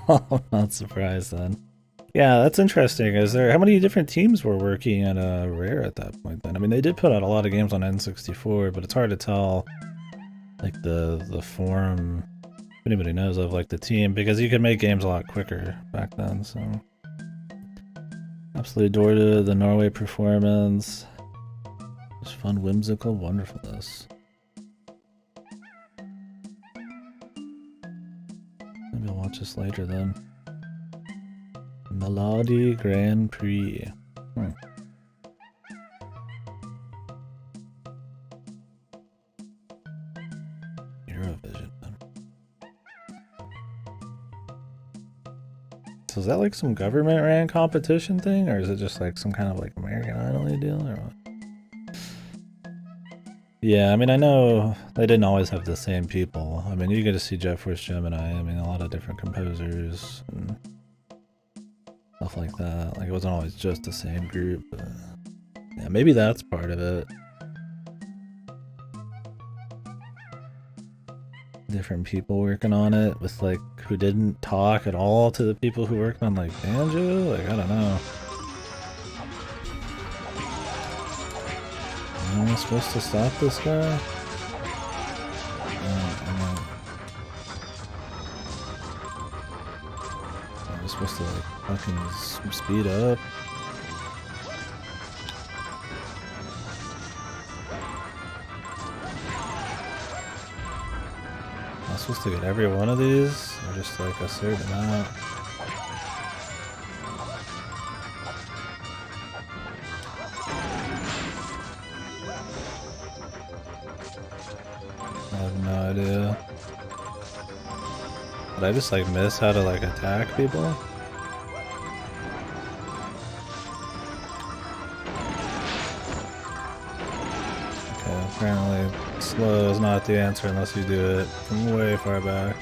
I'm not surprised then. Yeah, that's interesting. How many different teams were working at Rare at that point then? I mean, they did put out a lot of games on N64, but it's hard to tell like the form, if anybody knows of like the team, because you could make games a lot quicker back then, so. Absolutely adore the Norway performance. It's fun, whimsical wonderfulness. Maybe I'll watch this later then. Melody Grand Prix. Eurovision. So is that like some government ran competition thing, or is it just like some kind of like American Idol deal, or what? Yeah, I mean, I know they didn't always have the same people. I mean, you get to see Jet Force Gemini. I mean, a lot of different composers and stuff like that. Like, it wasn't always just the same group, but yeah, maybe that's part of it. Different people working on it with like who didn't talk at all to the people who worked on like Banjo. Like, I don't know. Am I supposed to stop this guy? I'm just supposed to like fucking speed up. Am I supposed to get every one of these, or just like a certain amount? I have no idea. Did I just like miss how to like attack people? Okay, apparently slow is not the answer unless you do it from way far back.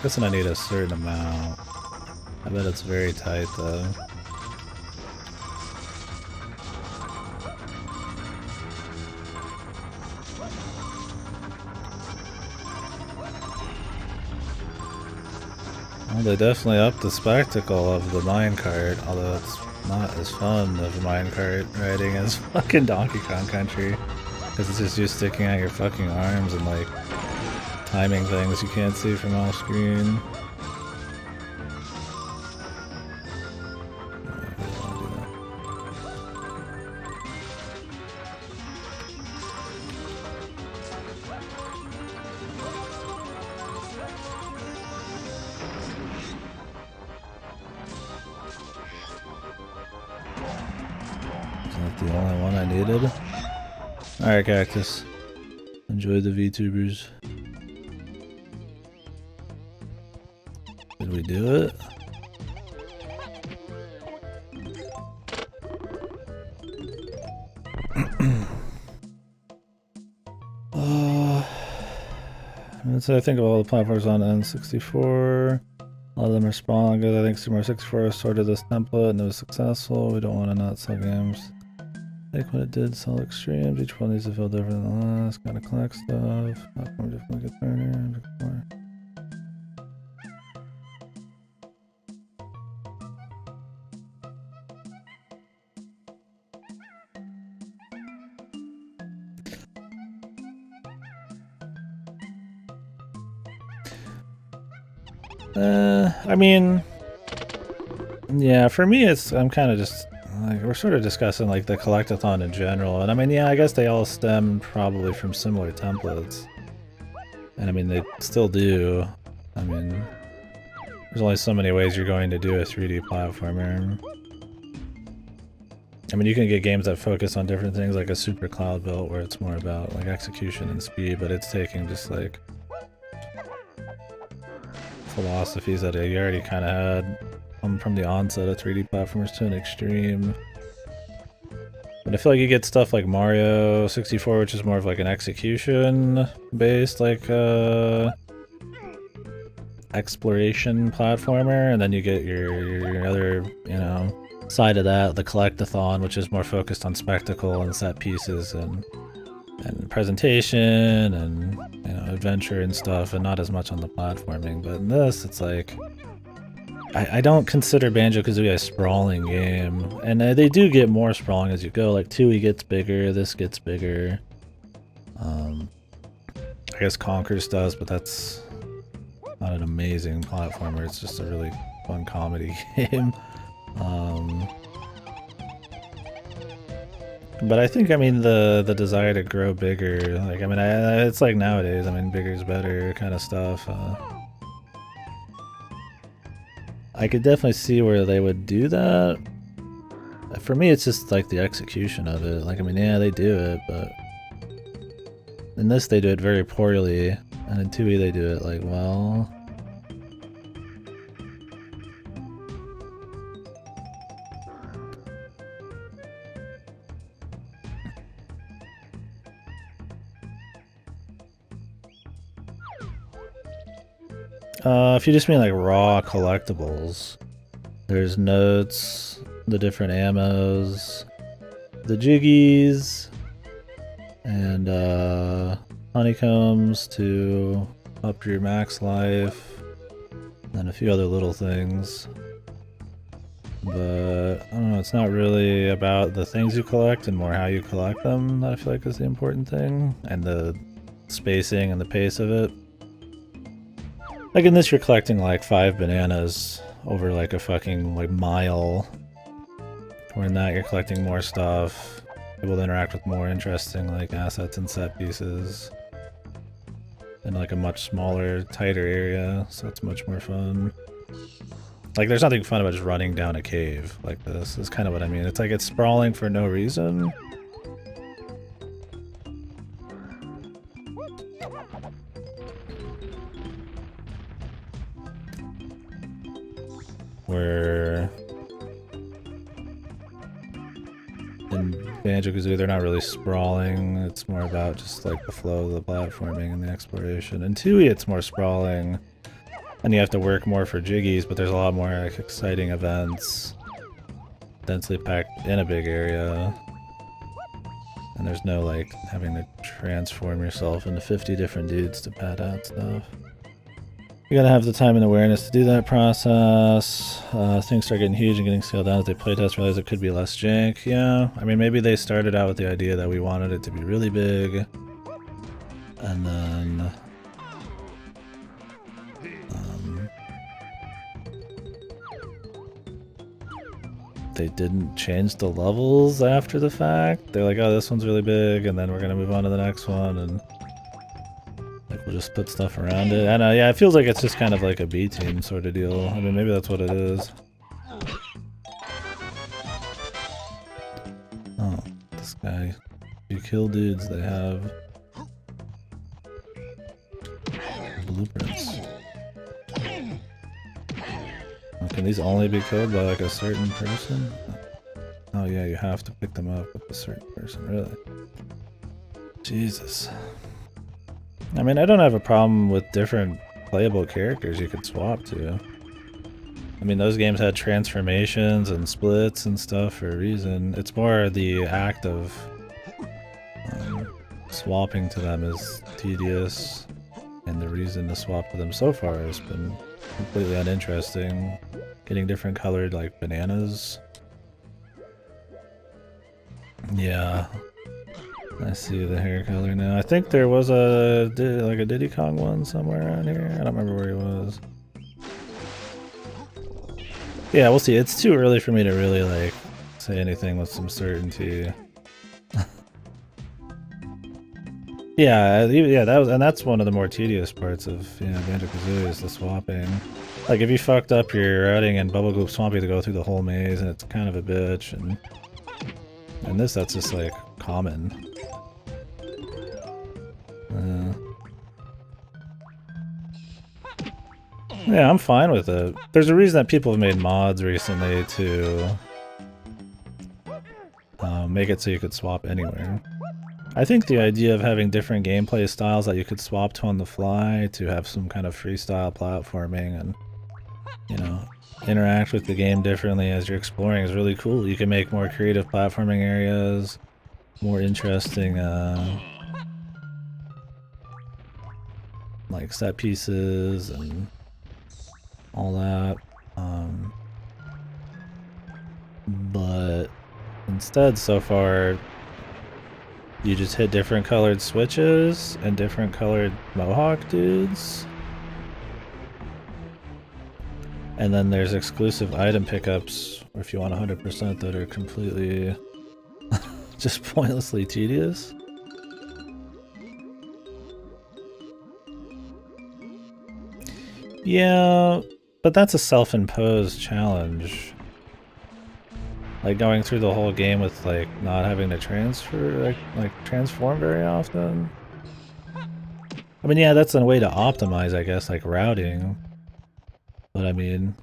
Guessing I need a certain amount. I bet it's very tight though. Well, they definitely upped the spectacle of the minecart, although it's not as fun of minecart riding as fucking Donkey Kong Country. Because it's just you sticking out your fucking arms and like timing things you can't see from off screen. The only one I needed. Alright, Cactus. Enjoy the VTubers. Did we do it? So I think of all the platforms on N64. A lot of them are spawning good. I think Super Mario 64 sorted this template and it was successful. We don't want to not sell games. Like when it did sell extremes, each one needs to feel different than the last. Gotta collect stuff. Platform differently get burner. I mean, yeah, for me I'm kind of just like, we're sort of discussing like the collectathon in general, and I mean, yeah, I guess they all stem probably from similar templates, and I mean they still do. I mean, there's only so many ways you're going to do a 3D platformer. I mean, you can get games that focus on different things, like a Super Cloud Built, where it's more about like execution and speed, but it's taking just like philosophies that you already kind of had from the onset of 3D platformers to an extreme. But I feel like you get stuff like Mario 64, which is more of like an execution based like exploration platformer, and then you get your other, you know, side of that, the collectathon, which is more focused on spectacle and set pieces and presentation and, you know, adventure and stuff, and not as much on the platforming. But in this, it's like I don't consider Banjo-Kazooie a sprawling game, and they do get more sprawling as you go. Like 2E gets bigger, this gets bigger. I guess Conquers does, but that's not an amazing platformer. It's just a really fun comedy game. But I think, I mean, the desire to grow bigger, like, I mean, it's like nowadays, I mean, bigger's better kind of stuff. I could definitely see where they would do that. For me, it's just like the execution of it. Like, I mean, yeah, they do it, but in this they do it very poorly, and in 2E they do it like, well. If you just mean like raw collectibles, there's notes, the different ammos, the jiggies, and honeycombs to up your max life, and a few other little things. But I don't know, it's not really about the things you collect and more how you collect them that I feel like is the important thing, and the spacing and the pace of it. Like in this, you're collecting like 5 bananas over like a fucking like mile. Where in that, you're collecting more stuff, able to interact with more interesting like assets and set pieces in like a much smaller, tighter area, so it's much more fun. Like there's nothing fun about just running down a cave like this, is kind of what I mean. It's like it's sprawling for no reason. Where in Banjo-Kazooie they're not really sprawling, it's more about just like the flow of the platforming and the exploration. In 2E it's more sprawling, and you have to work more for jiggies, but there's a lot more like exciting events, densely packed in a big area, and there's no like having to transform yourself into 50 different dudes to pad out stuff. You gotta have the time and awareness to do that process. Things start getting huge and getting scaled down as they playtest, realize it could be less jank. Yeah, I mean, maybe they started out with the idea that we wanted it to be really big. And then... they didn't change the levels after the fact. They're like, oh, this one's really big, and then we're gonna move on to the next one, and... like, we'll just put stuff around it. And yeah, it feels like it's just kind of like a B-team sort of deal. I mean, maybe that's what it is. Oh, this guy. You kill dudes, they have... blueprints. Oh, can these only be killed by like a certain person? Oh yeah, you have to pick them up with a certain person, really. Jesus. I mean, I don't have a problem with different playable characters you could swap to. I mean, those games had transformations and splits and stuff for a reason. It's more the act of swapping to them is tedious, and the reason to swap to them so far has been completely uninteresting. Getting different colored, like, bananas. Yeah. I see the hair color now. I think there was a Diddy Kong one somewhere around here. I don't remember where he was. Yeah, we'll see. It's too early for me to really like say anything with some certainty. Yeah, that's one of the more tedious parts of Banjo-Kazooie is the swapping. Like if you fucked up your routing in Bubble Goop Swamp, you have to go through the whole maze, and it's kind of a bitch. And this, that's just like common. Yeah, I'm fine with it. There's a reason that people have made mods recently to make it so you could swap anywhere. I think the idea of having different gameplay styles that you could swap to on the fly to have some kind of freestyle platforming and, you know, interact with the game differently as you're exploring is really cool. You can make more creative platforming areas, more interesting, like set pieces and all that. But instead, so far, you just hit different colored switches and different colored mohawk dudes. And then there's exclusive item pickups, or if you want 100% that are completely just pointlessly tedious. Yeah, but that's a self-imposed challenge. Like going through the whole game with like not having to transfer, like transform very often. I mean, yeah, that's a way to optimize, I guess, like routing. But I mean,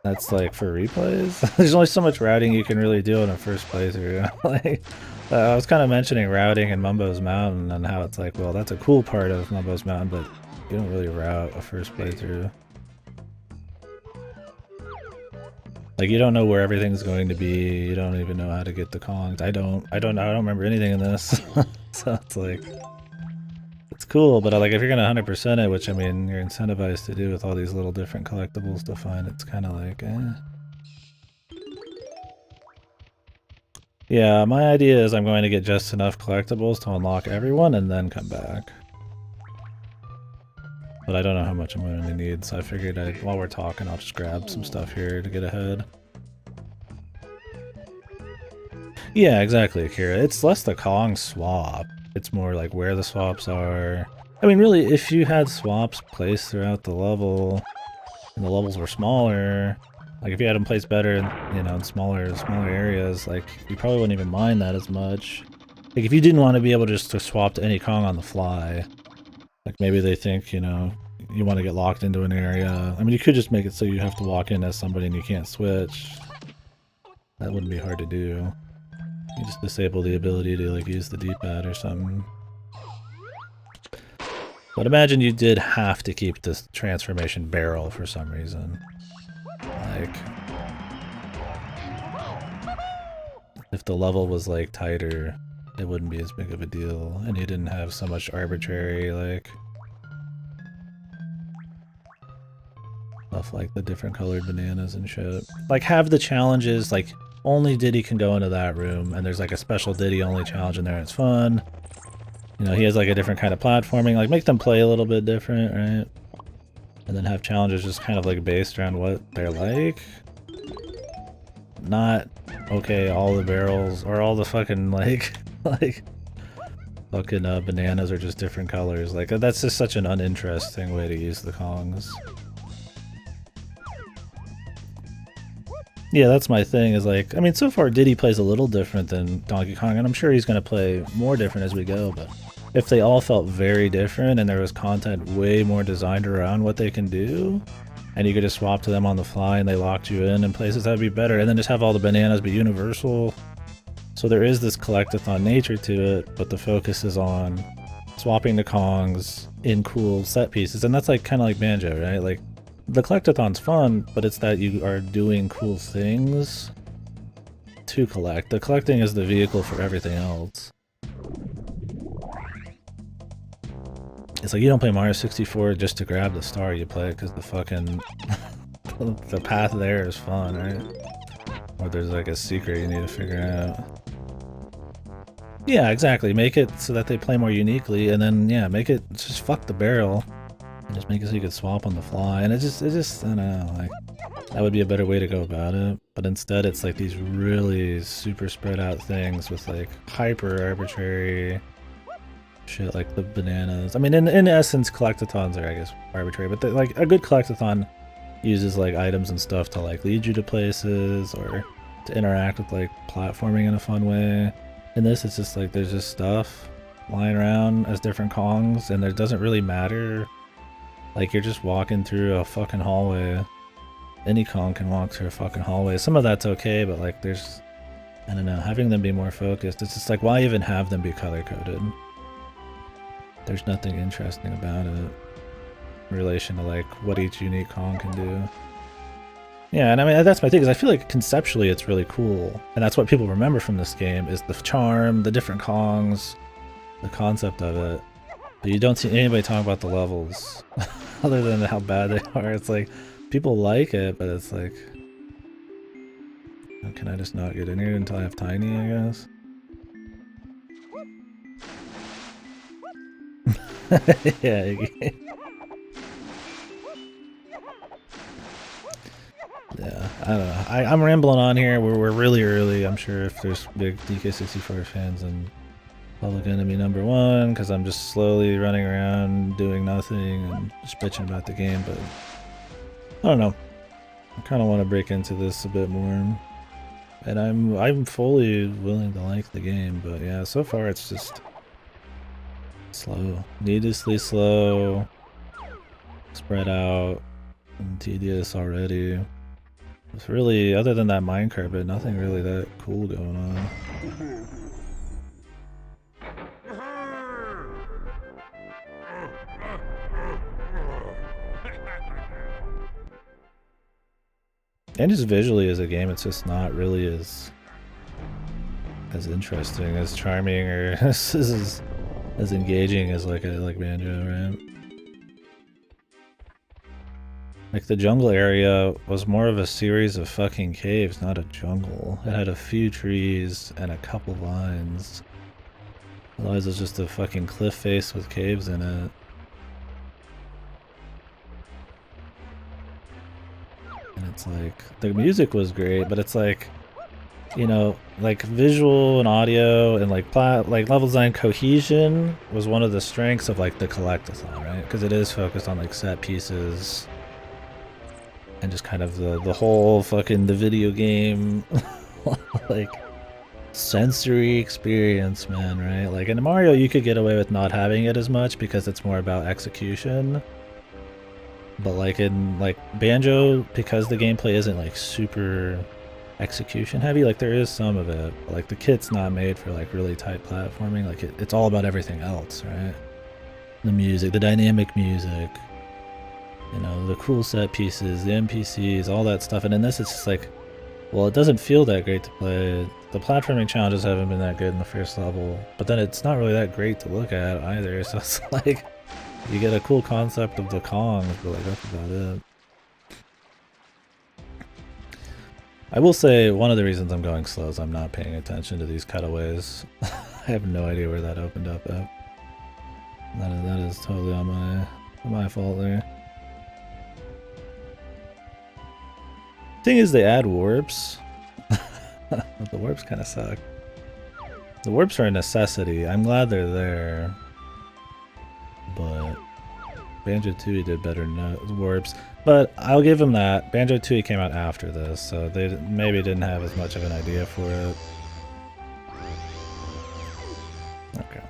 that's like for replays. There's only so much routing you can really do in a first playthrough. Like, I was kind of mentioning routing in Mumbo's Mountain and how it's like, well, that's a cool part of Mumbo's Mountain, but you don't really route a first playthrough. Like, you don't know where everything's going to be. You don't even know how to get the Kongs. I don't remember anything in this. So it's like, it's cool, but like if you're gonna 100% it, which I mean you're incentivized to do with all these little different collectibles to find, it's kind of like, Yeah, my idea is I'm going to get just enough collectibles to unlock everyone and then come back. But I don't know how much I'm going to need, so I figured while we're talking, I'll just grab some stuff here to get ahead. Yeah, exactly, Akira. It's less the Kong swap. It's more like where the swaps are. I mean, really, if you had swaps placed throughout the level, and the levels were smaller, like if you had them placed better, you know, in smaller areas, like you probably wouldn't even mind that as much. Like if you didn't want to be able just to swap to any Kong on the fly, like maybe they think, you know, you want to get locked into an area. I mean, you could just make it so you have to walk in as somebody and you can't switch. That wouldn't be hard to do. You just disable the ability to like use the D-pad or something. But imagine you did have to keep this transformation barrel for some reason. Like, if the level was like tighter, it wouldn't be as big of a deal, and you didn't have so much arbitrary, like, stuff like the different colored bananas and shit. Like, have the challenges, like, only Diddy can go into that room, and there's like a special Diddy only challenge in there, and it's fun. You know, he has like a different kind of platforming, like make them play a little bit different, right? And then have challenges just kind of like based around what they're like. Not, okay, all the barrels, or all the fucking like, like, fucking bananas are just different colors. Like, that's just such an uninteresting way to use the Kongs. Yeah, that's my thing, is like, I mean, so far Diddy plays a little different than Donkey Kong, and I'm sure he's going to play more different as we go, but if they all felt very different and there was content way more designed around what they can do, and you could just swap to them on the fly and they locked you in places, that'd be better. And then just have all the bananas be universal. So there is this collectathon nature to it, but the focus is on swapping the Kongs in cool set pieces, and that's like kind of like Banjo, right? Like, the collectathon's fun, but it's that you are doing cool things to collect. The collecting is the vehicle for everything else. It's like you don't play Mario 64 just to grab the star, you play it because the fucking the path there is fun, right? Or there's like a secret you need to figure out. Yeah, exactly. Make it so that they play more uniquely, and then yeah, make it just fuck the barrel. And just make it so you could swap on the fly, and it just, I don't know, like, that would be a better way to go about it. But instead it's like these really super spread out things with like hyper arbitrary shit like the bananas. I mean, in essence, collectathons are, I guess, arbitrary, but like a good collectathon uses like items and stuff to like lead you to places or to interact with like platforming in a fun way. In this, it's just like there's just stuff lying around as different Kongs, and it doesn't really matter. Like, you're just walking through a fucking hallway. Any Kong can walk through a fucking hallway. Some of that's okay, but like there's, I don't know, having them be more focused. It's just like, why even have them be color-coded? There's nothing interesting about it in relation to like what each unique Kong can do. Yeah, and I mean, that's my thing, is I feel like conceptually it's really cool. And that's what people remember from this game, is the charm, the different Kongs, the concept of it. But you don't see anybody talk about the levels, other than how bad they are. It's like, people like it, but it's like, can I just not get in here until I have Tiny, I guess? Yeah. Yeah, I don't know. I'm rambling on here. We're really early. I'm sure if there's big DK64 fans and Public Enemy #1, because I'm just slowly running around doing nothing and just bitching about the game, but I don't know. I kind of want to break into this a bit more, and I'm fully willing to like the game, but yeah, so far it's just slow, needlessly slow, spread out, and tedious already. It's really, other than that minecart, but nothing really that cool going on. And just visually as a game, it's just not really as interesting, as charming, or as engaging as like Banjo, right? Like, the jungle area was more of a series of fucking caves, not a jungle. It had a few trees and a couple vines. Otherwise, it's just a fucking cliff face with caves in it. And it's like, the music was great, but it's like, you know, like visual and audio and like level design cohesion was one of the strengths of like the collectathon, right? Because it is focused on like set pieces and just kind of the whole fucking the video game like sensory experience, man, right? Like in Mario you could get away with not having it as much because it's more about execution. But like in like Banjo, because the gameplay isn't like super execution heavy, like there is some of it, but like the kit's not made for like really tight platforming. Like it's all about everything else, right? The music, the dynamic music, you know, the cool set pieces, the NPCs, all that stuff. And in this it's just like, Well, it doesn't feel that great to play. The platforming challenges haven't been that good in the first level, but then it's not really that great to look at either, so it's like, you get a cool concept of the Kongs, but like, that's about it. I will say, one of the reasons I'm going slow is I'm not paying attention to these cutaways. I have no idea where that opened up at. That is totally on my fault there. Thing is, they add warps. The warps kind of suck. The warps are a necessity. I'm glad they're there. But Banjo-Tooie did better than the warps. But I'll give them that. Banjo-Tooie came out after this, so they maybe didn't have as much of an idea for it. Okay.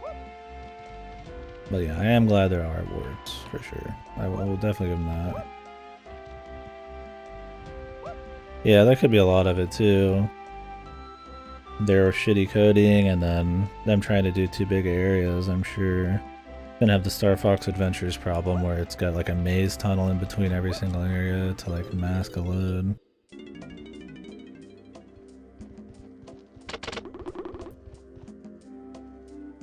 But yeah, I am glad there are warps, for sure. I will definitely give them that. Yeah, that could be a lot of it too. Their shitty coding and then them trying to do too big areas, I'm sure. Gonna have the Star Fox Adventures problem where it's got like a maze tunnel in between every single area to like mask a load.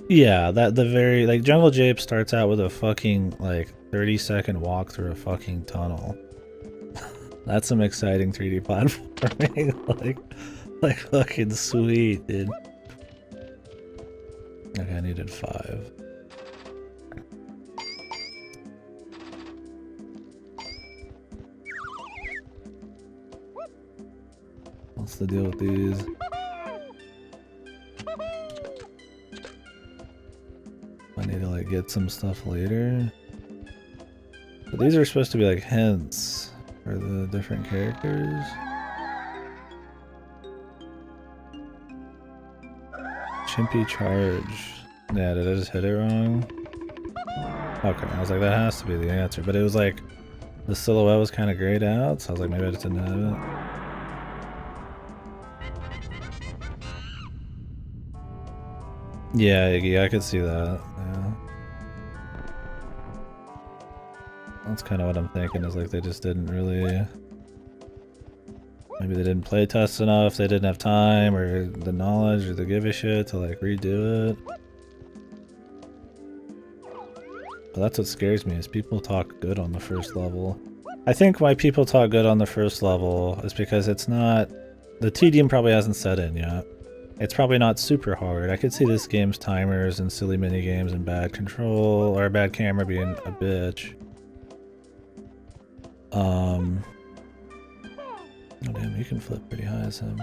Yeah, the very like Jungle Jape starts out with a fucking like 30-second walk through a fucking tunnel. That's some exciting 3D platforming. like fucking sweet, dude. Okay, I needed 5. What's the deal with these? I need to like get some stuff later. But these are supposed to be like hints for the different characters. Chimpy charge. Yeah, did I just hit it wrong? Okay, I was like, that has to be the answer. But it was like, the silhouette was kind of grayed out, so I was like, maybe I just didn't have it. Yeah, Iggy, I could see that. Yeah. That's kind of what I'm thinking, is like they just didn't really... Maybe they didn't play test enough, they didn't have time, or the knowledge, or the give a shit to like redo it. But that's what scares me, is people talk good on the first level. I think why people talk good on the first level is because it's not... The tedium probably hasn't set in yet. It's probably not super hard. I could see this game's timers and silly mini games and bad control, or bad camera being a bitch. Oh damn, you can flip pretty high as him.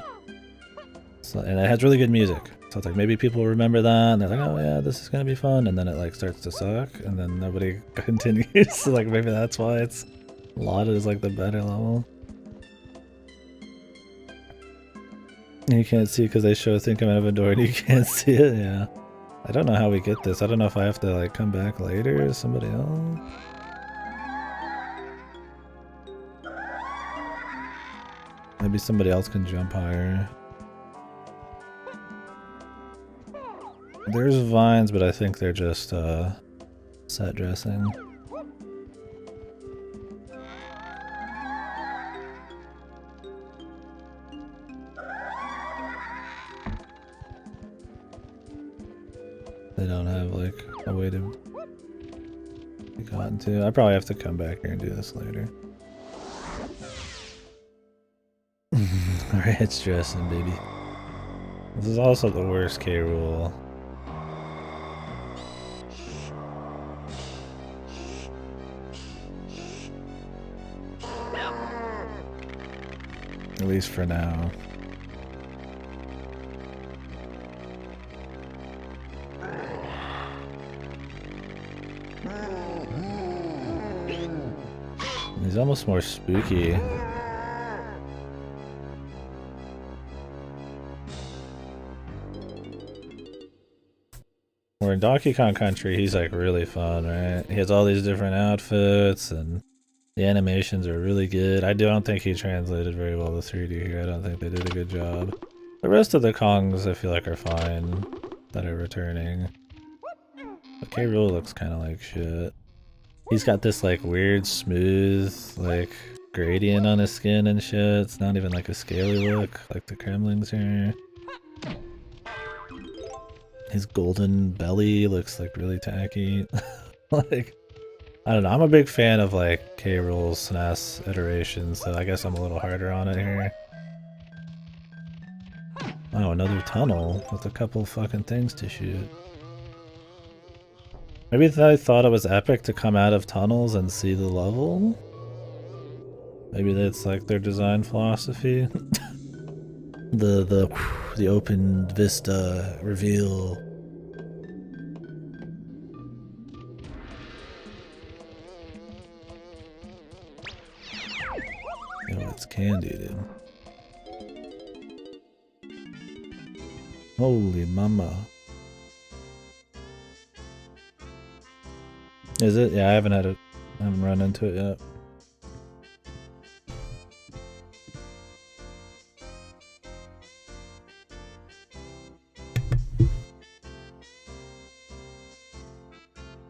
So, and it has really good music. So it's like maybe people remember that and they're like, oh yeah, this is gonna be fun, and then it like starts to suck and then nobody continues. So like maybe that's why it's lauded as like the better level. And you can't see because they show think I'm out of a door and you can't see it, yeah. I don't know how we get this. I don't know if I have to like come back later or somebody else. Maybe somebody else can jump higher. There's vines, but I think they're just set dressing. They don't have like a way to be gotten to. I probably have to come back here and do this later. Alright, it's dressing, baby. This is also the worst K rule. At least for now. He's almost more spooky. Where in Donkey Kong Country, he's like really fun, right? He has all these different outfits and the animations are really good. I don't think he translated very well to 3D here. I don't think they did a good job. The rest of the Kongs I feel like are fine that are returning. But K. Rool looks kind of like shit. He's got this like weird smooth like gradient on his skin and shit. It's not even like a scaly look like the Kremlings here. His golden belly looks like really tacky. Like, I don't know, I'm a big fan of like K-Rool's SNES iterations, so I guess I'm a little harder on it here. Oh, another tunnel with a couple fucking things to shoot. Maybe I thought it was epic to come out of tunnels and see the level? Maybe that's like their design philosophy. the open vista reveal. Oh, it's candy, dude. Holy mama. Is it? Yeah, I haven't run into it yet.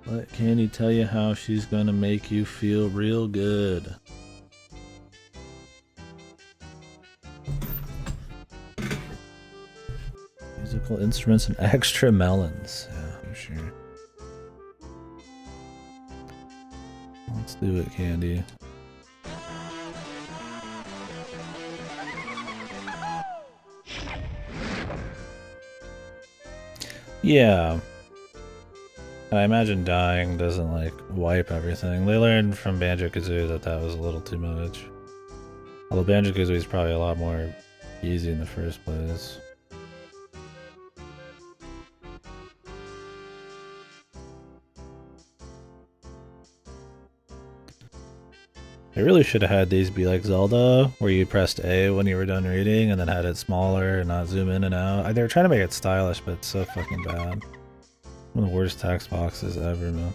Let Candy tell you how she's gonna make you feel real good. Musical instruments and extra melons. Yeah, for sure. Let's do it, Candy. Yeah. I imagine dying doesn't like wipe everything. They learned from Banjo-Kazooie that that was a little too much. Although Banjo-Kazooie is probably a lot more easy in the first place. They really should have had these be like Zelda, where you pressed A when you were done reading and then had it smaller and not zoom in and out. They were trying to make it stylish, but it's so fucking bad. One of the worst text boxes ever, man.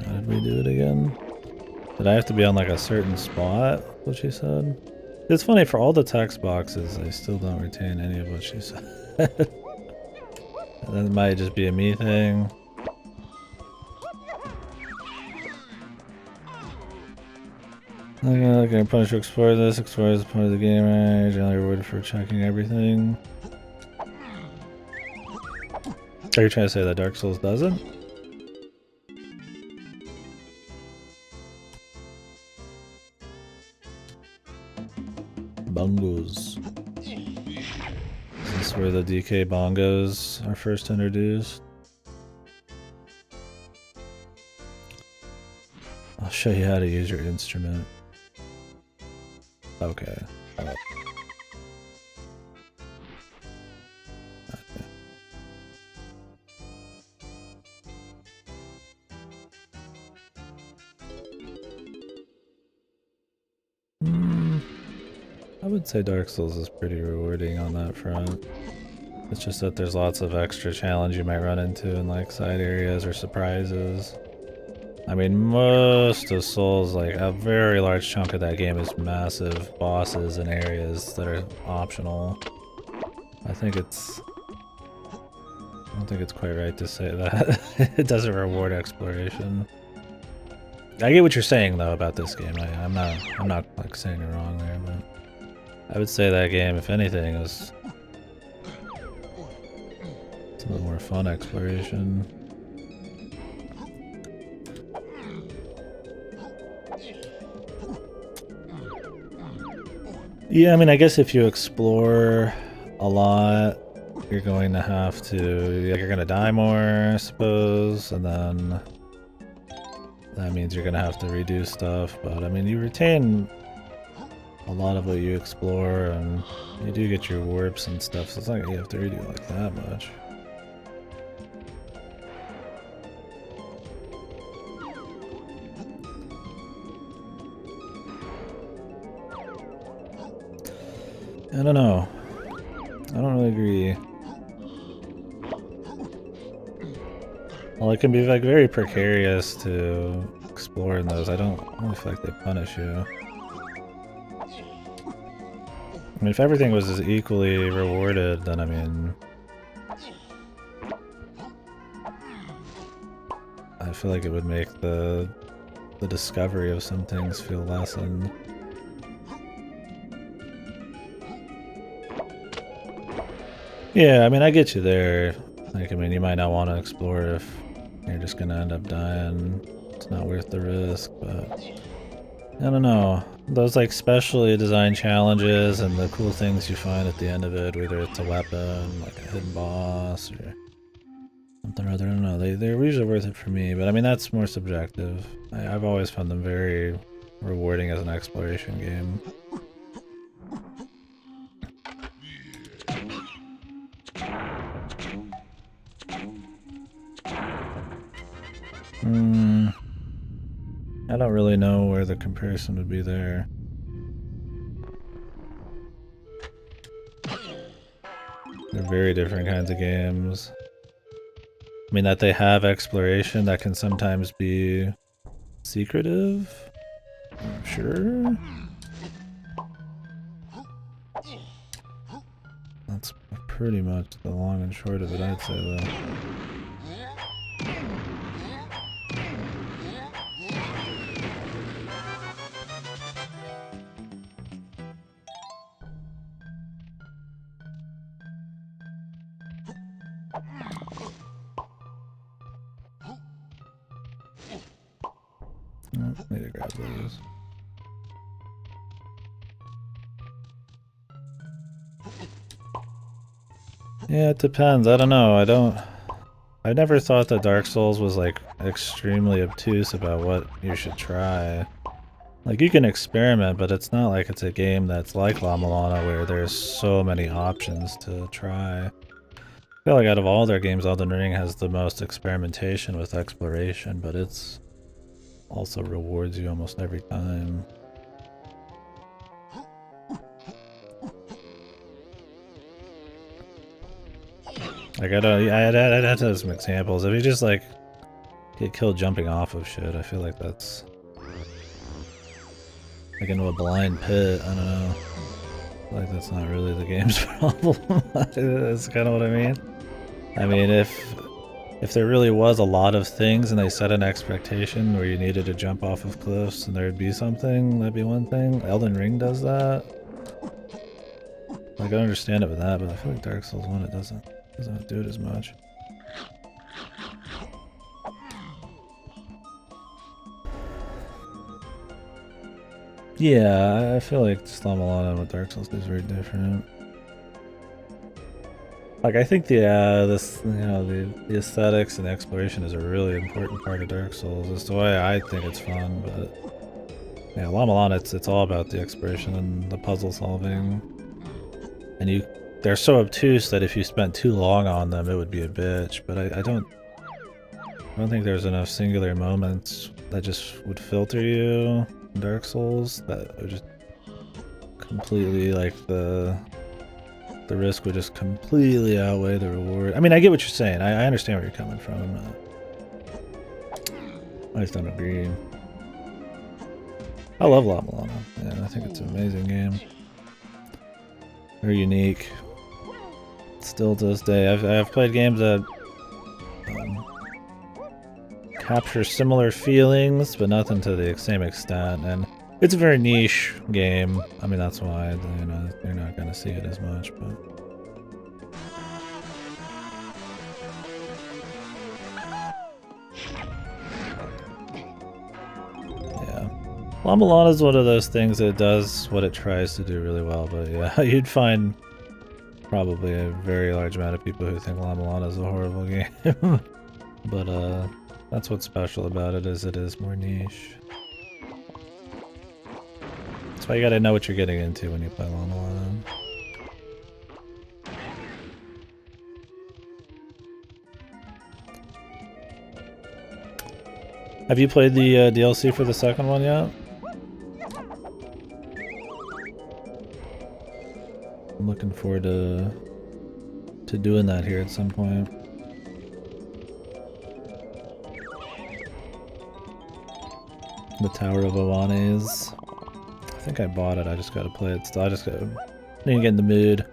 How did we do it again? Did I have to be on like a certain spot? What she said? It's funny, for all the text boxes, I still don't retain any of what she said. That might just be a me thing. Okay, punish to explore this. Explore is part of the game, right? Generally rewarded for checking everything. Are you trying to say that Dark Souls doesn't? Bongos. Is this where the DK bongos are first introduced? I'll show you how to use your instrument. Okay. Okay. I would say Dark Souls is pretty rewarding on that front. It's just that there's lots of extra challenge you might run into in like side areas or surprises. I mean, most of Souls, like a very large chunk of that game is massive bosses and areas that are optional. I don't think it's quite right to say that. It doesn't reward exploration. I get what you're saying though about this game. I'm not like saying you're wrong there, but I would say that game, if anything, is a little more fun exploration. Yeah, I mean, I guess if you explore a lot, you're going to have to, you're going to die more, I suppose, and then that means you're going to have to redo stuff, but I mean, you retain a lot of what you explore, and you do get your warps and stuff, so it's not like you have to redo like that much. I don't know. I don't really agree. Well, it can be like very precarious to explore in those. I don't really feel like they punish you. mean, if everything was as equally rewarded, then I mean, I feel like it would make the discovery of some things feel lessened. Yeah, I mean, I get you there. Like, I mean, you might not want to explore if you're just gonna end up dying. It's not worth the risk, but I don't know. Those like specially designed challenges and the cool things you find at the end of it, whether it's a weapon, like a hidden boss, or something or other, I don't know. They're usually worth it for me, but I mean, that's more subjective. I've always found them very rewarding as an exploration game. I don't really know where the comparison would be there. They're very different kinds of games. I mean, that they have exploration that can sometimes be secretive? Sure. That's pretty much the long and short of it, I'd say, though. Need to grab those. Yeah, it depends. I don't know. I never thought that Dark Souls was like extremely obtuse about what you should try. Like, you can experiment, but it's not like it's a game that's like La Milana where there's so many options to try. I feel like out of all their games, Elden Ring has the most experimentation with exploration, but it's also rewards you almost every time. Like, I'd have to have some examples. If you just like get killed jumping off of shit, I feel like that's like into a blind pit. I don't know. I feel like that's not really the game's problem. That's kind of what I mean. I mean, if there really was a lot of things and they set an expectation where you needed to jump off of cliffs and there'd be something, that'd be one thing. Elden Ring does that. Like, I understand it with that, but I feel like Dark Souls 1 it doesn't do it as much. Yeah, I feel like La Milana with Dark Souls is very different. Like, I think the aesthetics and exploration is a really important part of Dark Souls. It's the way I think it's fun, but yeah, La Milana, it's all about the exploration and the puzzle solving. And they're so obtuse that if you spent too long on them, it would be a bitch. But I don't think there's enough singular moments that just would filter you in Dark Souls that would just completely, like, the risk would just completely outweigh the reward. I mean, I get what you're saying. I understand where you're coming from. I just don't agree. I love La Milana. Yeah, I think it's an amazing game. Very unique. Still to this day. I've played games that capture similar feelings, but nothing to the same extent. And it's a very niche game. I mean, that's why you're not gonna see it as much. But yeah, La Milana is one of those things that does what it tries to do really well. But yeah, you'd find probably a very large amount of people who think La Milana is a horrible game. But that's what's special about it, is it is more niche. That's why you gotta know what you're getting into when you play La Milana. Have you played the DLC for the second one yet? I'm looking forward to doing that here at some point. The Tower of Owanes. I think I bought it, I just gotta play it still. I just gotta Need to get in the mood.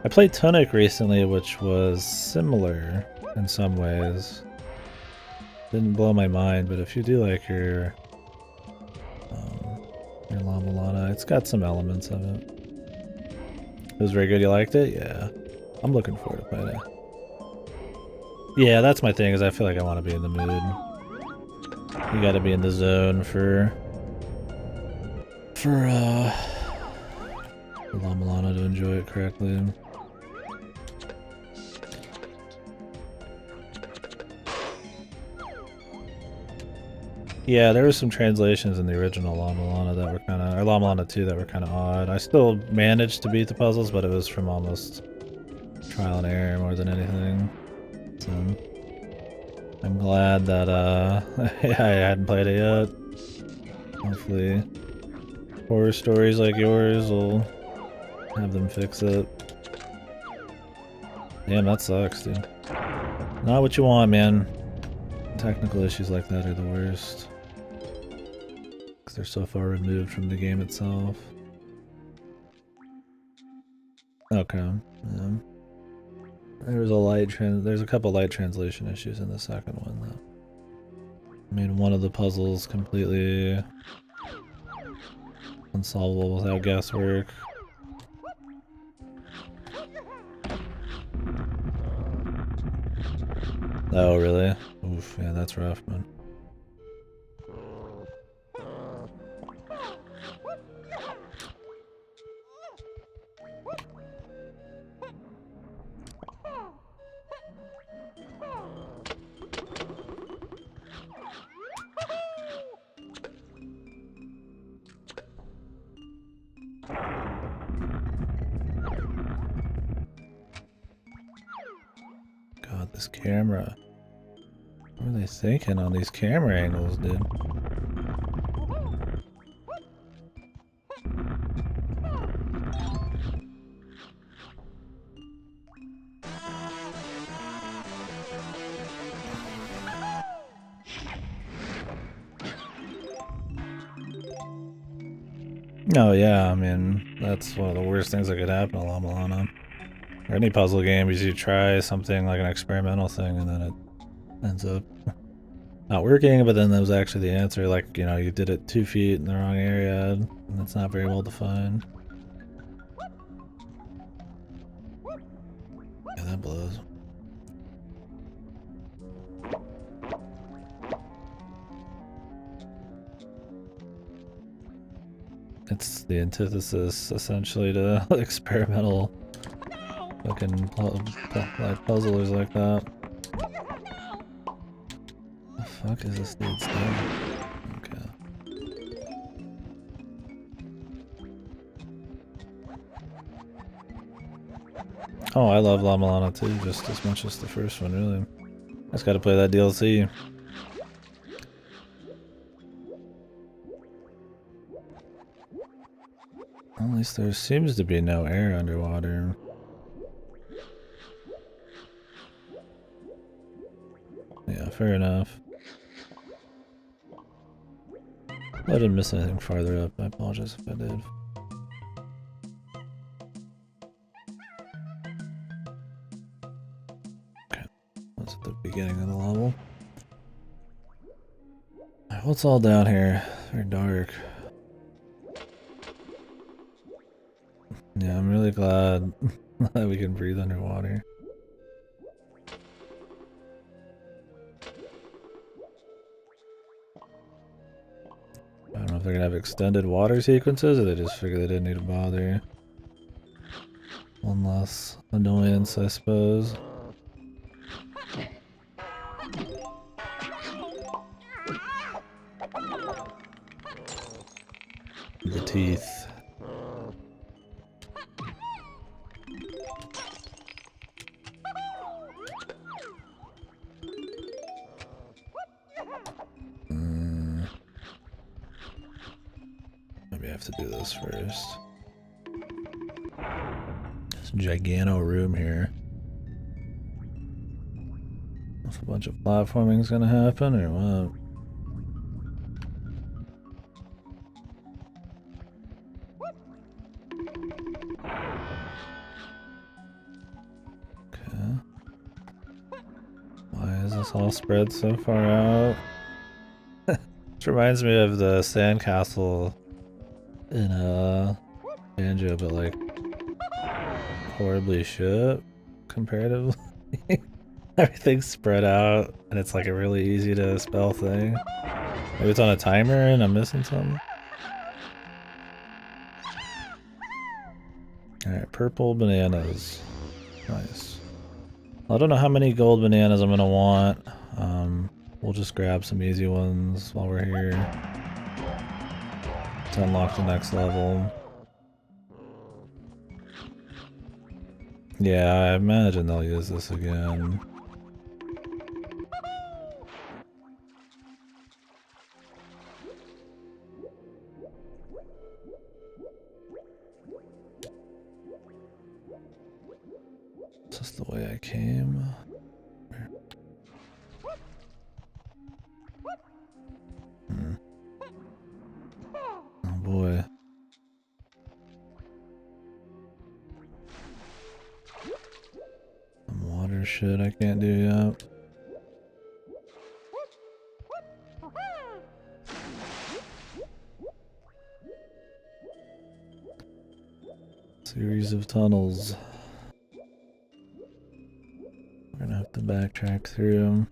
I played Tunic recently, which was similar in some ways. Didn't blow my mind, but if you do like your Llama Lana, it's got some elements of it. It was very good. You liked it? Yeah. I'm looking forward to playing it. Yeah, that's my thing, is I feel like I want to be in the mood. You gotta be in the zone for Llama Lana to enjoy it correctly. Yeah, there were some translations in the original Llama Lana that were kind of, or Llama Lana 2 that were kind of odd. I still managed to beat the puzzles, but it was from almost trial and error more than anything. So I'm glad that I hadn't played it yet. Hopefully horror stories like yours will have them fix it. Damn, that sucks, dude. Not what you want, man. Technical issues like that are the worst. Because they're so far removed from the game itself. Okay. Yeah. There's a couple light translation issues in the second one that made one of the puzzles completely unsolvable without guesswork. Oh, really? Oof, yeah, that's rough, man. God, this camera. What are they thinking on these camera angles, dude? Oh yeah, I mean, that's one of the worst things that could happen to Llama Lana. Or any puzzle game, is you try something like an experimental thing and then it ends up not working, but then that was actually the answer. Like, you know, you did it 2 feet in the wrong area and it's not very well defined. Yeah, that blows. It's the antithesis, essentially, to experimental fucking puzzlers like that. The fuck is this dude's doing? Okay. Oh, I love Llama Lana too, just as much as the first one, really. I just gotta play that DLC. At least there seems to be no air underwater. Yeah, fair enough. I didn't miss anything farther up. I apologize if I did. Okay, that's at the beginning of the level. What's all down here? Very dark. Yeah, I'm really glad that we can breathe underwater. I don't know if they're gonna have extended water sequences or they just figured they didn't need to bother. One less annoyance, I suppose. The teeth. Maybe I have to do this first. This gigano room here. If a bunch of platforming is gonna happen or what? this all spread so far out? Which reminds me of the sandcastle in Banjo, but like horribly shit comparatively. Everything's spread out and it's like a really easy to spell thing. Maybe it's on a timer and I'm missing something. Alright, purple bananas. Nice. I don't know how many gold bananas I'm gonna want. We'll just grab some easy ones while we're here to unlock the next level. Yeah, I imagine they'll use this again. Is this the way I came? Oh boy. Some water shit I can't do yet. Series of tunnels. We're gonna have to backtrack through them.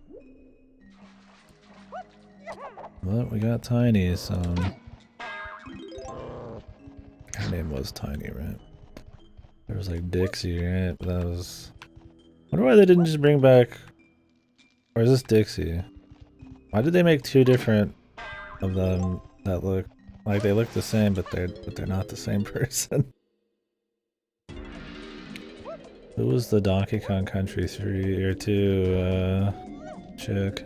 But we got Tiny, so... Her name was Tiny, right? There was like Dixie, right? But that was... I wonder why they didn't just bring back... Or is this Dixie? Why did they make two different of them that look... Like they look the same, but they're not the same person? Who was the Donkey Kong Country 3 or 2 chick?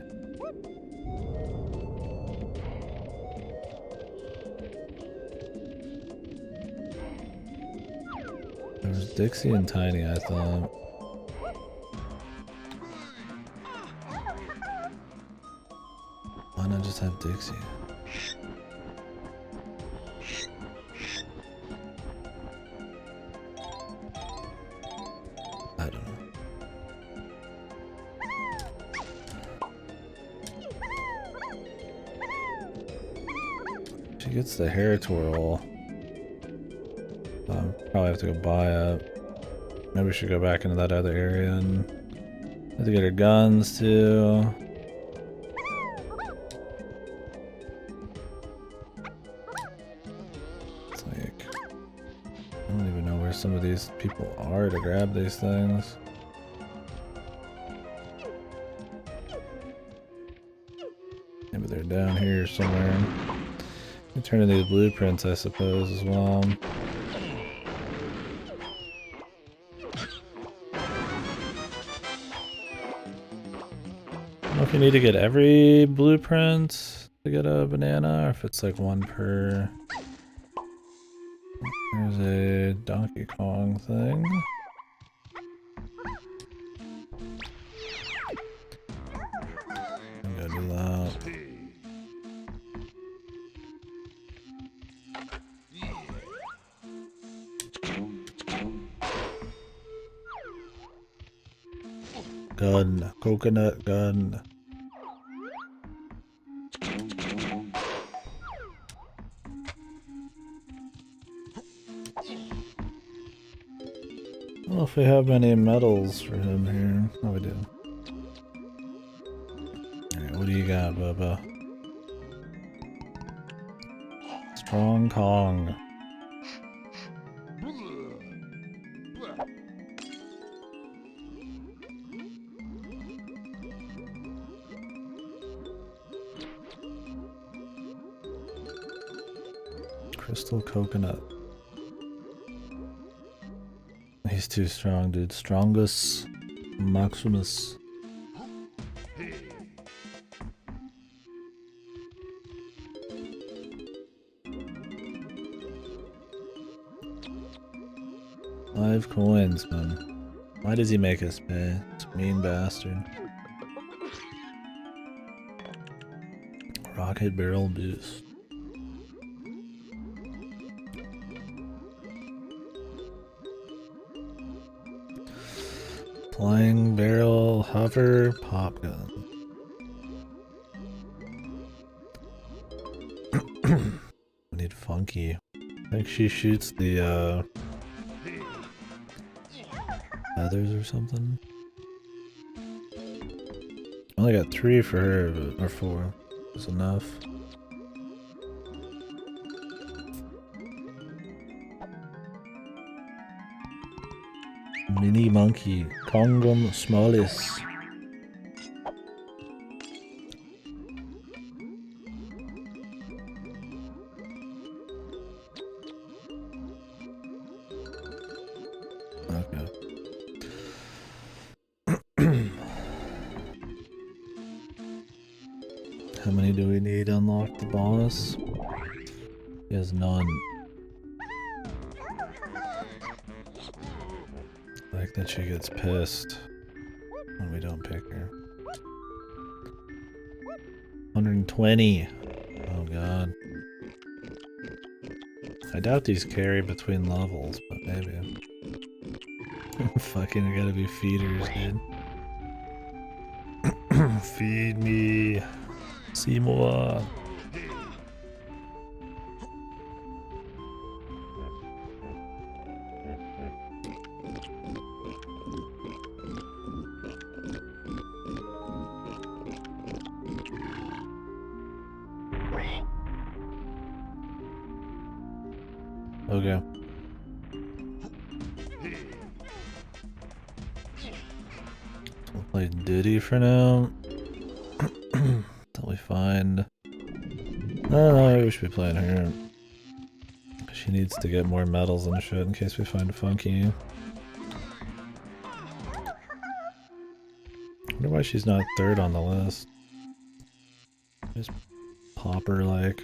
There was Dixie and Tiny, I thought. Why not just have Dixie? I don't know. She gets the hair twirl. Probably have to go buy it. Maybe we should go back into that other area and have to get her guns too. It's like I don't even know where some of these people are to grab these things. Maybe they're down here somewhere. We turn in these blueprints, I suppose, as well. I don't know if you need to get every blueprint to get a banana, or if it's like one per... There's a Donkey Kong thing. I'm gonna do that. Gun. Coconut gun. I don't know if we have any medals for him here. Oh, we do. Alright, what do you got, Bubba? Strong Kong. Crystal coconut. He's too strong, dude. Strongest Maximus. Five coins, man. Why does he make us pay? It's a mean bastard. Rocket barrel boost. Flying barrel, hover, pop gun. need Funky. I think she shoots the feathers or something. I only got 3 for her, but, or 4. That's enough. Mini monkey, Congum smallis. Okay. How many do we need to unlock the boss? He has none. I like that she gets pissed when we don't pick her. 120. Oh god. I doubt these carry between levels, but maybe. Fucking gotta be feeders, dude. Feed me. Seymour. Okay. We'll play Diddy for now. Until we find... I don't know, maybe we should be playing her. She needs to get more medals and shit in case we find Funky. I wonder why she's not 3rd on the list. Just pop her like...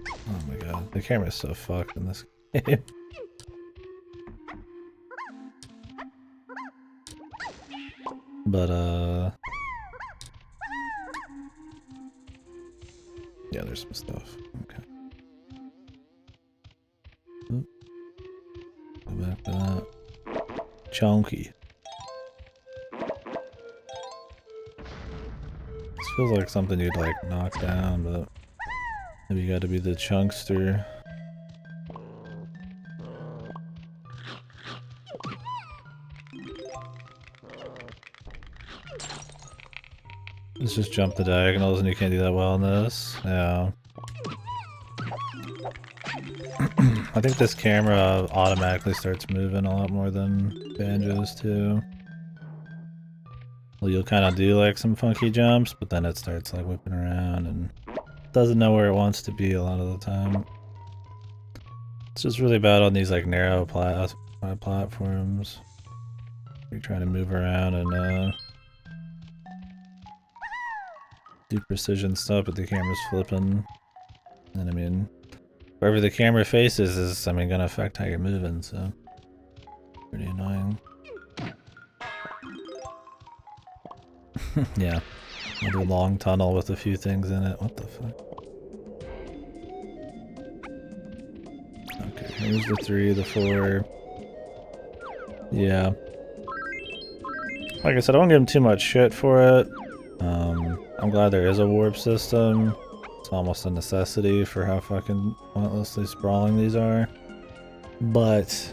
Oh my god, the camera's so fucked in this game. But yeah, there's some stuff. Okay. Oop. Go back to that. Chunky. This feels like something you'd like knock down, but maybe you gotta be the chunkster. Let's just jump the diagonals and you can't do that well in this. Yeah. I think this camera automatically starts moving a lot more than Banjo's too. Well, you'll kind of do like some funky jumps, but then it starts like whipping around and doesn't know where it wants to be a lot of the time. It's just really bad on these like narrow platforms. You're trying to move around and do precision stuff, but the camera's flipping. And I mean, wherever the camera faces is, I mean, gonna affect how you're moving, so pretty annoying. Yeah, another long tunnel with a few things in it. What the fuck? Okay, here's the 3, the 4. Yeah. Like I said, I won't give him too much shit for it. I'm glad there is a warp system. It's almost a necessity for how fucking pointlessly sprawling these are. But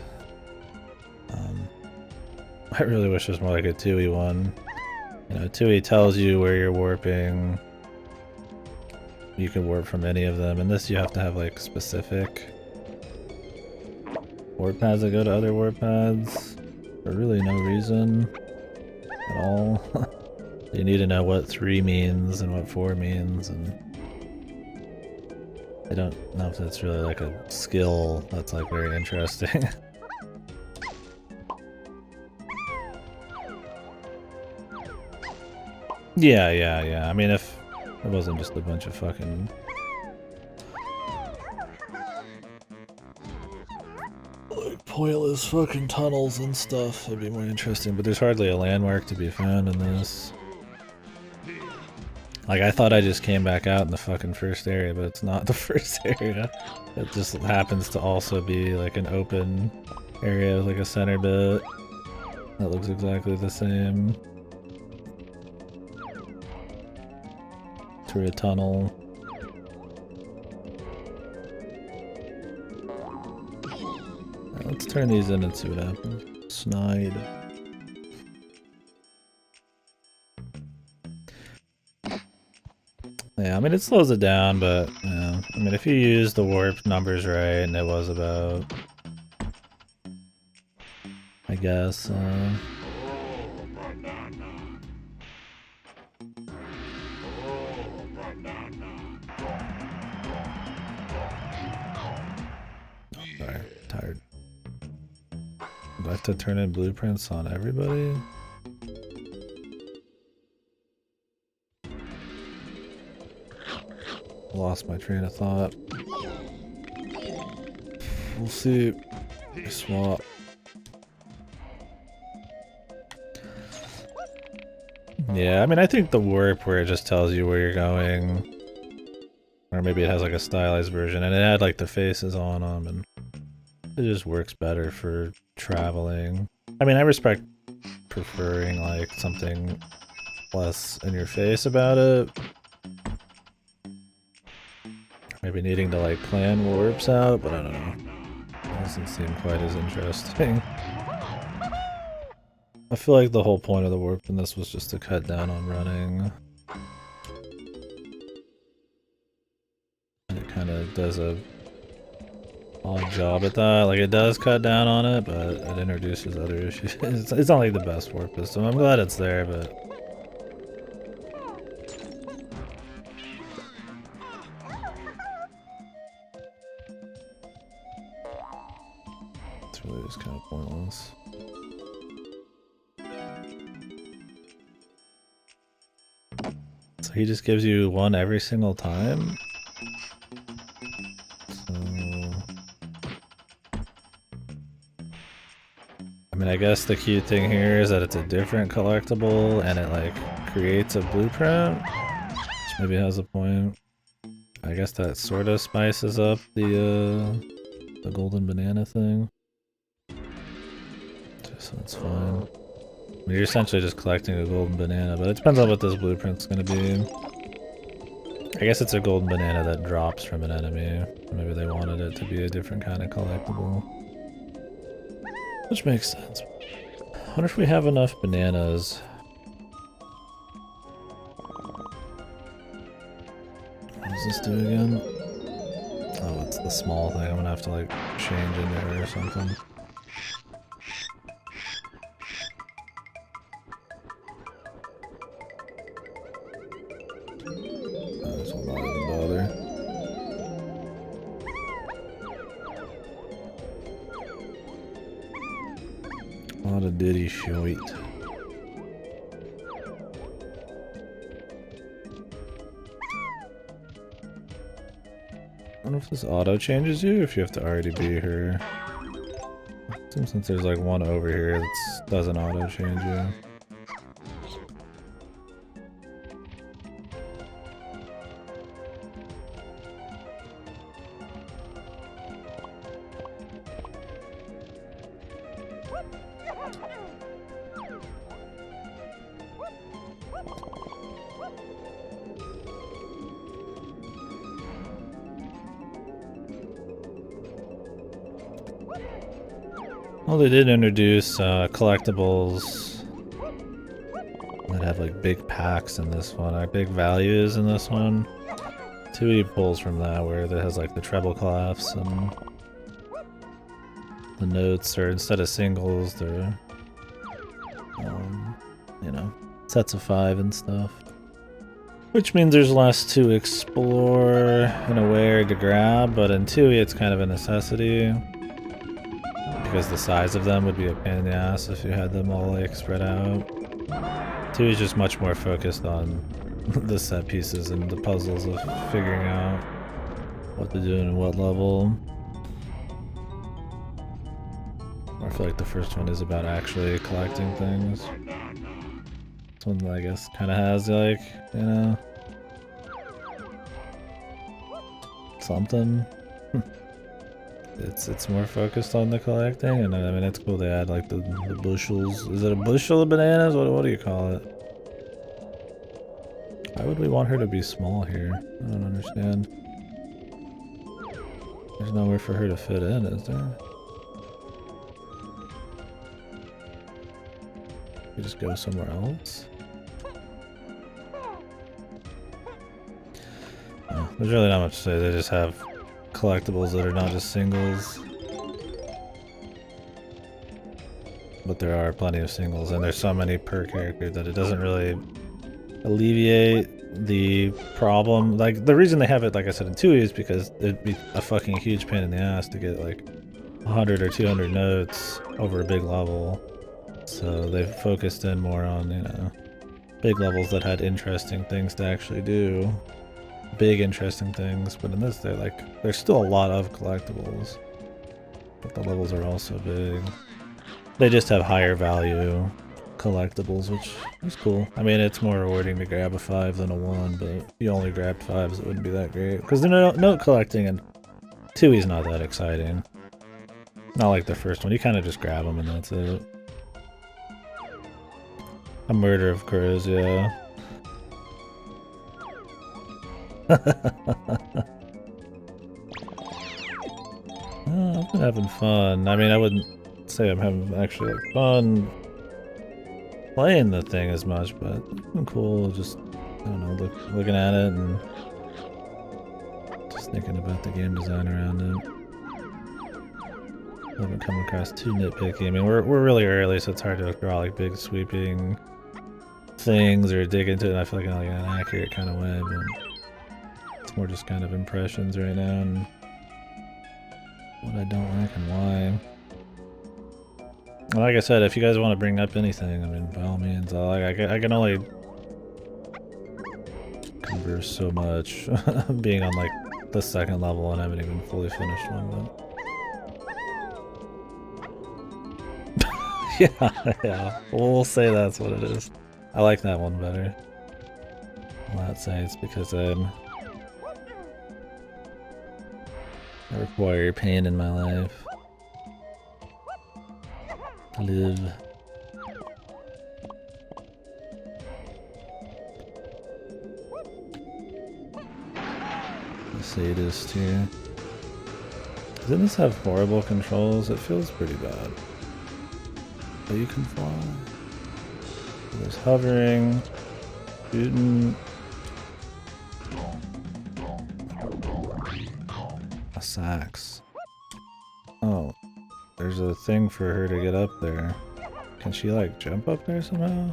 I really wish it was more like a 2e one. You know, 2e tells you where you're warping. You can warp from any of them. And this you have to have like specific warp pads that go to other warp pads for really no reason at all. You need to know what 3 means and what 4 means, and I don't know if that's really like a skill that's like very interesting. Yeah. I mean, if it wasn't just a bunch of fucking... like pointless fucking tunnels and stuff, it'd be more interesting, but there's hardly a landmark to be found in this. Like, I thought I just came back out in the fucking first area, but it's not the first area. It just happens to also be like an open area with like a center bit that looks exactly the same. Through a tunnel. Let's turn these in and see what happens. Snide. Yeah, I mean, it slows it down, but, yeah. I mean, if you use the warp numbers right, and it was about, I guess, sorry, tired. Do I have to turn in blueprints on everybody? Lost my train of thought. We'll see. Swap. Yeah, I mean, I think the warp where it just tells you where you're going, or maybe it has like a stylized version, and it had like the faces on them, and it just works better for traveling. I mean, I respect preferring like something less in your face about it. Maybe needing to like plan warps out, but I don't know. It doesn't seem quite as interesting. I feel like the whole point of the warp in this was just to cut down on running. And it kind of does a odd job at that. Like, it does cut down on it, but it introduces other issues. It's not like the best warp system. I'm glad it's there, but... it's really just kind of pointless. So he just gives you one every single time? So... I mean, I guess the key thing here is that it's a different collectible and it like creates a blueprint, which maybe has a point. I guess that sort of spices up the golden banana thing. So that's fine. I mean, you're essentially just collecting a golden banana, but it depends on what this blueprint's gonna be. I guess it's a golden banana that drops from an enemy. Maybe they wanted it to be a different kind of collectible. Which makes sense. I wonder if we have enough bananas. What does this do again? Oh, it's the small thing. I'm gonna have to like change into it or something. This will not even bother. A lot of diddy shite. I wonder if this auto changes you, or if you have to already be here. Since there's like one over here that doesn't auto change you. Well, they did introduce collectibles that have like big packs in this one, or big values in this one. 2E pulls from that, where it has like the treble clefs and the notes, or instead of singles, they're, you know, sets of 5 and stuff. Which means there's less to explore in a way, or to grab, but in 2E it's kind of a necessity. Because the size of them would be a pain in the ass if you had them all like spread out. 2 is just much more focused on the set pieces and the puzzles of figuring out what to do and what level. I feel like the first one is about actually collecting things. This one, I guess, kind of has like, you know, something. It's more focused on the collecting, and I mean, it's cool they add like the bushels. Is it a bushel of bananas? What do you call it? Why would we want her to be small here? I don't understand. There's nowhere for her to fit in, is there? we just go somewhere else? Oh, there's really not much to say. They just have collectibles that are not just singles. But there are plenty of singles, and there's so many per character that it doesn't really alleviate the problem. Like, the reason they have it, like I said, in 2E is because it'd be a fucking huge pain in the ass to get like 100 or 200 notes over a big level. So they've focused in more on, you know, big levels that had interesting things to actually do. Big interesting things, but in this there's still a lot of collectibles. But the levels are also big. They just have higher value collectibles, which is cool. I mean, it's more rewarding to grab a 5 than a 1, but if you only grabbed 5s, it wouldn't be that great. Because the note collecting in 2E is not that exciting. Not like the first one. You kind of just grab them and that's it. A murder of crows, yeah. Oh, I've been having fun. I mean, I wouldn't say I'm having actually like fun playing the thing as much, but it's been cool just, I don't know, looking at it and just thinking about the game design around it. I haven't come across too nitpicky. I mean, we're really early, so it's hard to draw like big sweeping things or dig into it. I feel like in like an accurate kind of way, but it's more just kind of impressions right now and what I don't like and why. Like I said, if you guys want to bring up anything, I mean, by all means, I can only converse so much being on like the second level and I haven't even fully finished one, but yeah, we'll say that's what it is. I like that one better. I'll not say it's because I require pain in my life. Live. The sadist here. Doesn't this have horrible controls? It feels pretty bad. But you can fly. There's hovering, shooting. A sax. Oh. There's a thing for her to get up there. Can she like jump up there somehow?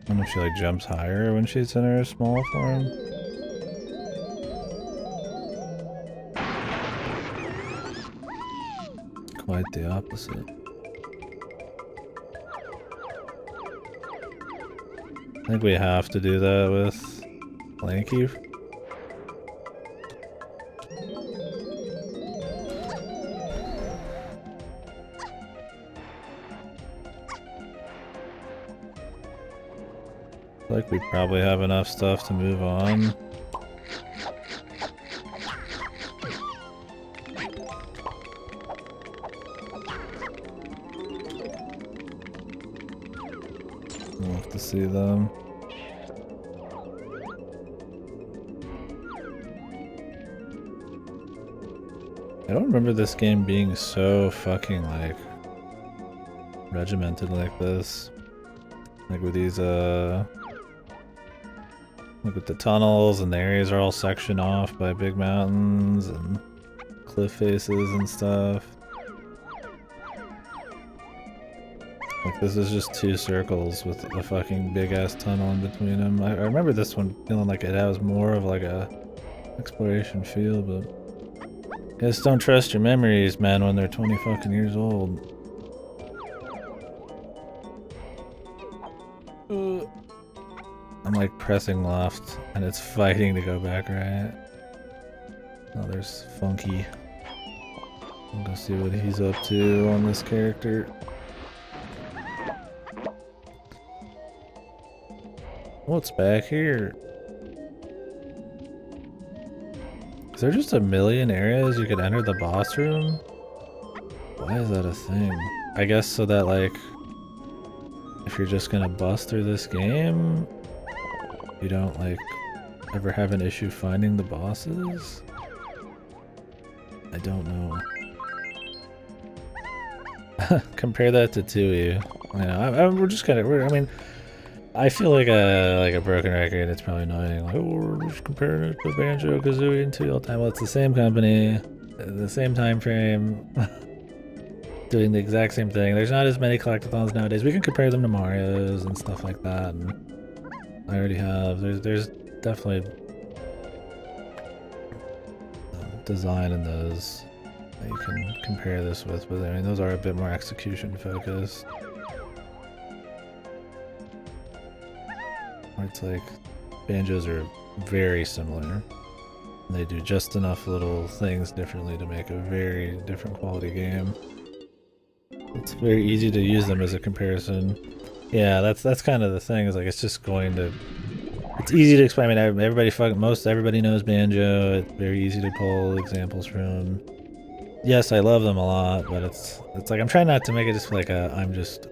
I wonder if she like jumps higher when she's in her small form. Quite the opposite. I think we have to do that with Lanky. Like we probably have enough stuff to move on. We'll have to see them. I don't remember this game being so fucking like regimented like this. Like with these like with the tunnels and the areas are all sectioned off by big mountains and cliff faces and stuff. Like this is just 2 circles with a fucking big ass tunnel in between them. I remember this one feeling like it has more of like a exploration feel, but just don't trust your memories, man, when they're 20 fucking years old. I'm like pressing left and it's fighting to go back right. Oh, there's Funky. I'm gonna see what he's up to on this character. What's back here? Is there just a million areas you could enter the boss room? Why is that a thing? I guess so that, like, if you're just gonna bust through this game, you don't, like, ever have an issue finding the bosses? I don't know. Compare that to Tui. I know, we're just kind of, I mean, I feel like a broken record. It's probably annoying. Like, oh, we're just comparing it to Banjo, Kazooie, and Tui all the time. Well, it's the same company, the same time frame, doing the exact same thing. There's not as many collectathons nowadays. We can compare them to Mario's and stuff like that. And I already have. There's definitely design in those that you can compare this with, but I mean, those are a bit more execution focused. Where it's like, Banjos are very similar. They do just enough little things differently to make a very different quality game. It's very easy to use them as a comparison. Yeah, that's kind of the thing, is like, it's just going to... It's easy to explain. I mean, everybody knows Banjo. It's very easy to pull examples from. Yes, I love them a lot, but it's like, I'm trying not to make it just like I'm just...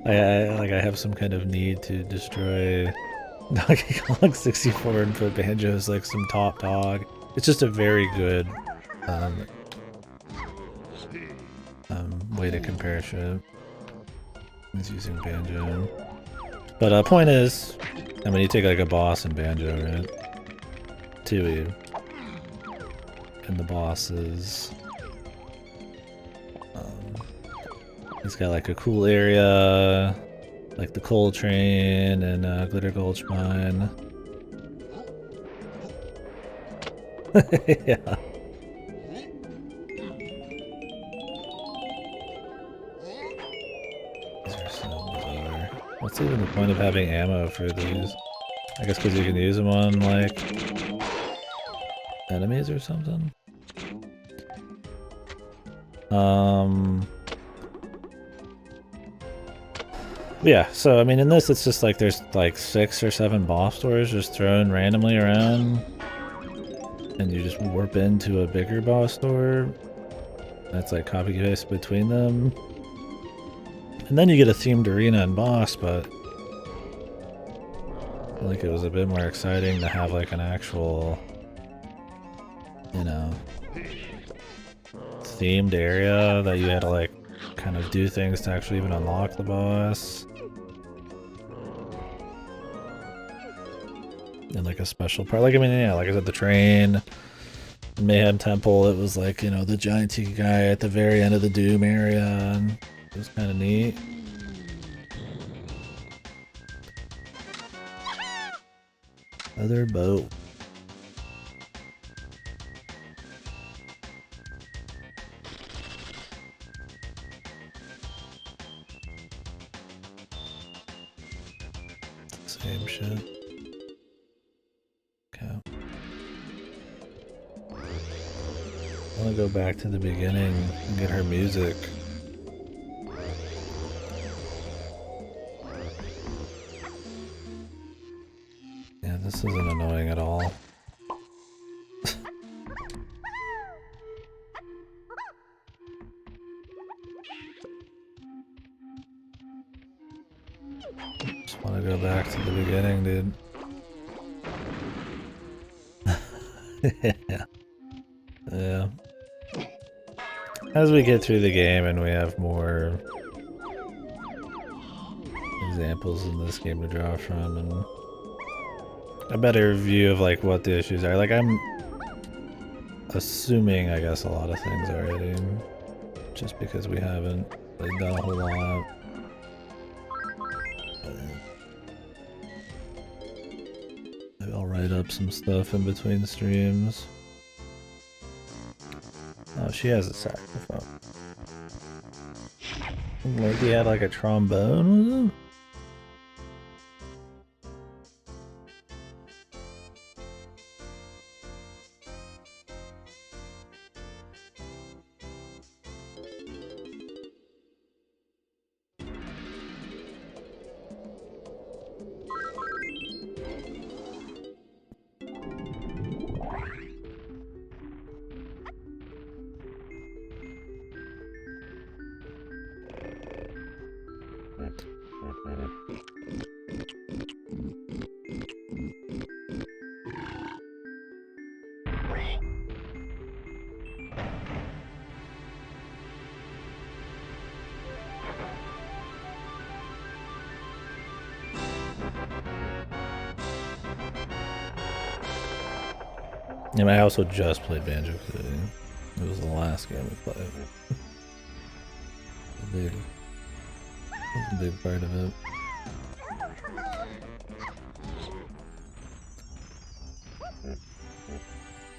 I have some kind of need to destroy Donkey Kong 64 and put Banjo as like some top dog. It's just a very good way to compare shit. He's using Banjo. But point is, I mean, you take like a boss in Banjo, right? Tui. And the bosses. He's got like a cool area, like the coal train and Glitter Gulch Mine. Yeah. These are so bizarre. What's even the point of having ammo for these? I guess because you can use them on like enemies or something? Yeah, so I mean, in this, it's just like there's like 6 or 7 boss doors just thrown randomly around, and you just warp into a bigger boss door. That's like copy paste between them, and then you get a themed arena and boss. But I feel like it was a bit more exciting to have like an actual, you know, themed area that you had to like kind of do things to actually even unlock the boss. And like a special part, like, I mean, yeah, like I said, the train, the Mayhem Temple, it was like, you know, the giant tiki guy at the very end of the Doom area, and it was kind of neat. Other boat. Same shit. Okay. I want to go back to the beginning and get her music. Yeah, this isn't annoying at all. Just want to go back to the beginning, dude. Yeah. Yeah. As we get through the game and we have more examples in this game to draw from and a better view of like what the issues are. Like, I'm assuming, I guess, a lot of things already, just because we haven't like done a whole lot. Maybe I'll write up some stuff in between streams. Oh, she has a saxophone. Like he had like a trombone with him? And I also just played Banjo-Kazooie. It was the last game we played. A big part of it.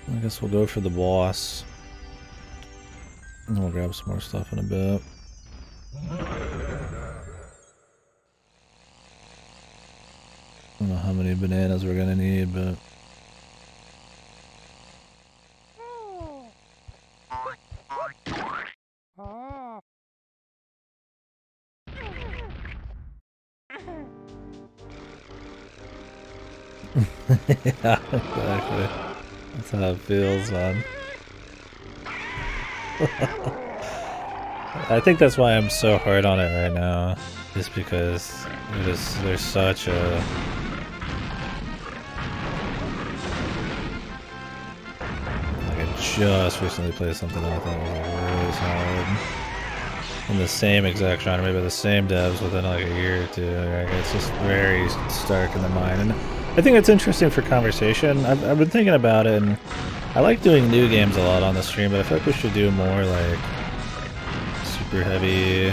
I guess we'll go for the boss. And we'll grab some more stuff in a bit. I don't know how many bananas we're gonna need, but... Yeah, exactly. That's how it feels, man. I think that's why I'm so hard on it right now. Just because there's such a... Like, I just recently played something that I thought was like really solid. In the same exact genre, maybe the same devs within like a year or two. Like, it's just very stark in the mind. And I think it's interesting for conversation. I've been thinking about it, and I like doing new games a lot on the stream, but I feel like we should do more like super heavy.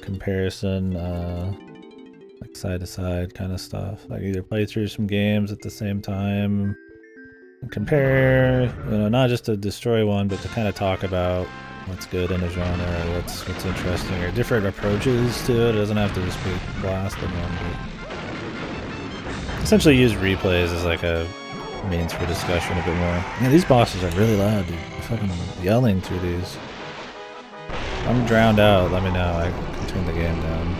Comparison, like side to side kind of stuff. Like either play through some games at the same time, and compare, you know, not just to destroy one, but to kind of talk about what's good in a genre, or what's interesting, or different approaches to it. It doesn't have to just be blasting one, but essentially use replays as like a means for discussion a bit more. Yeah, these bosses are really loud, dude. They're fucking yelling through these. If I'm drowned out, let me know. I can turn the game down.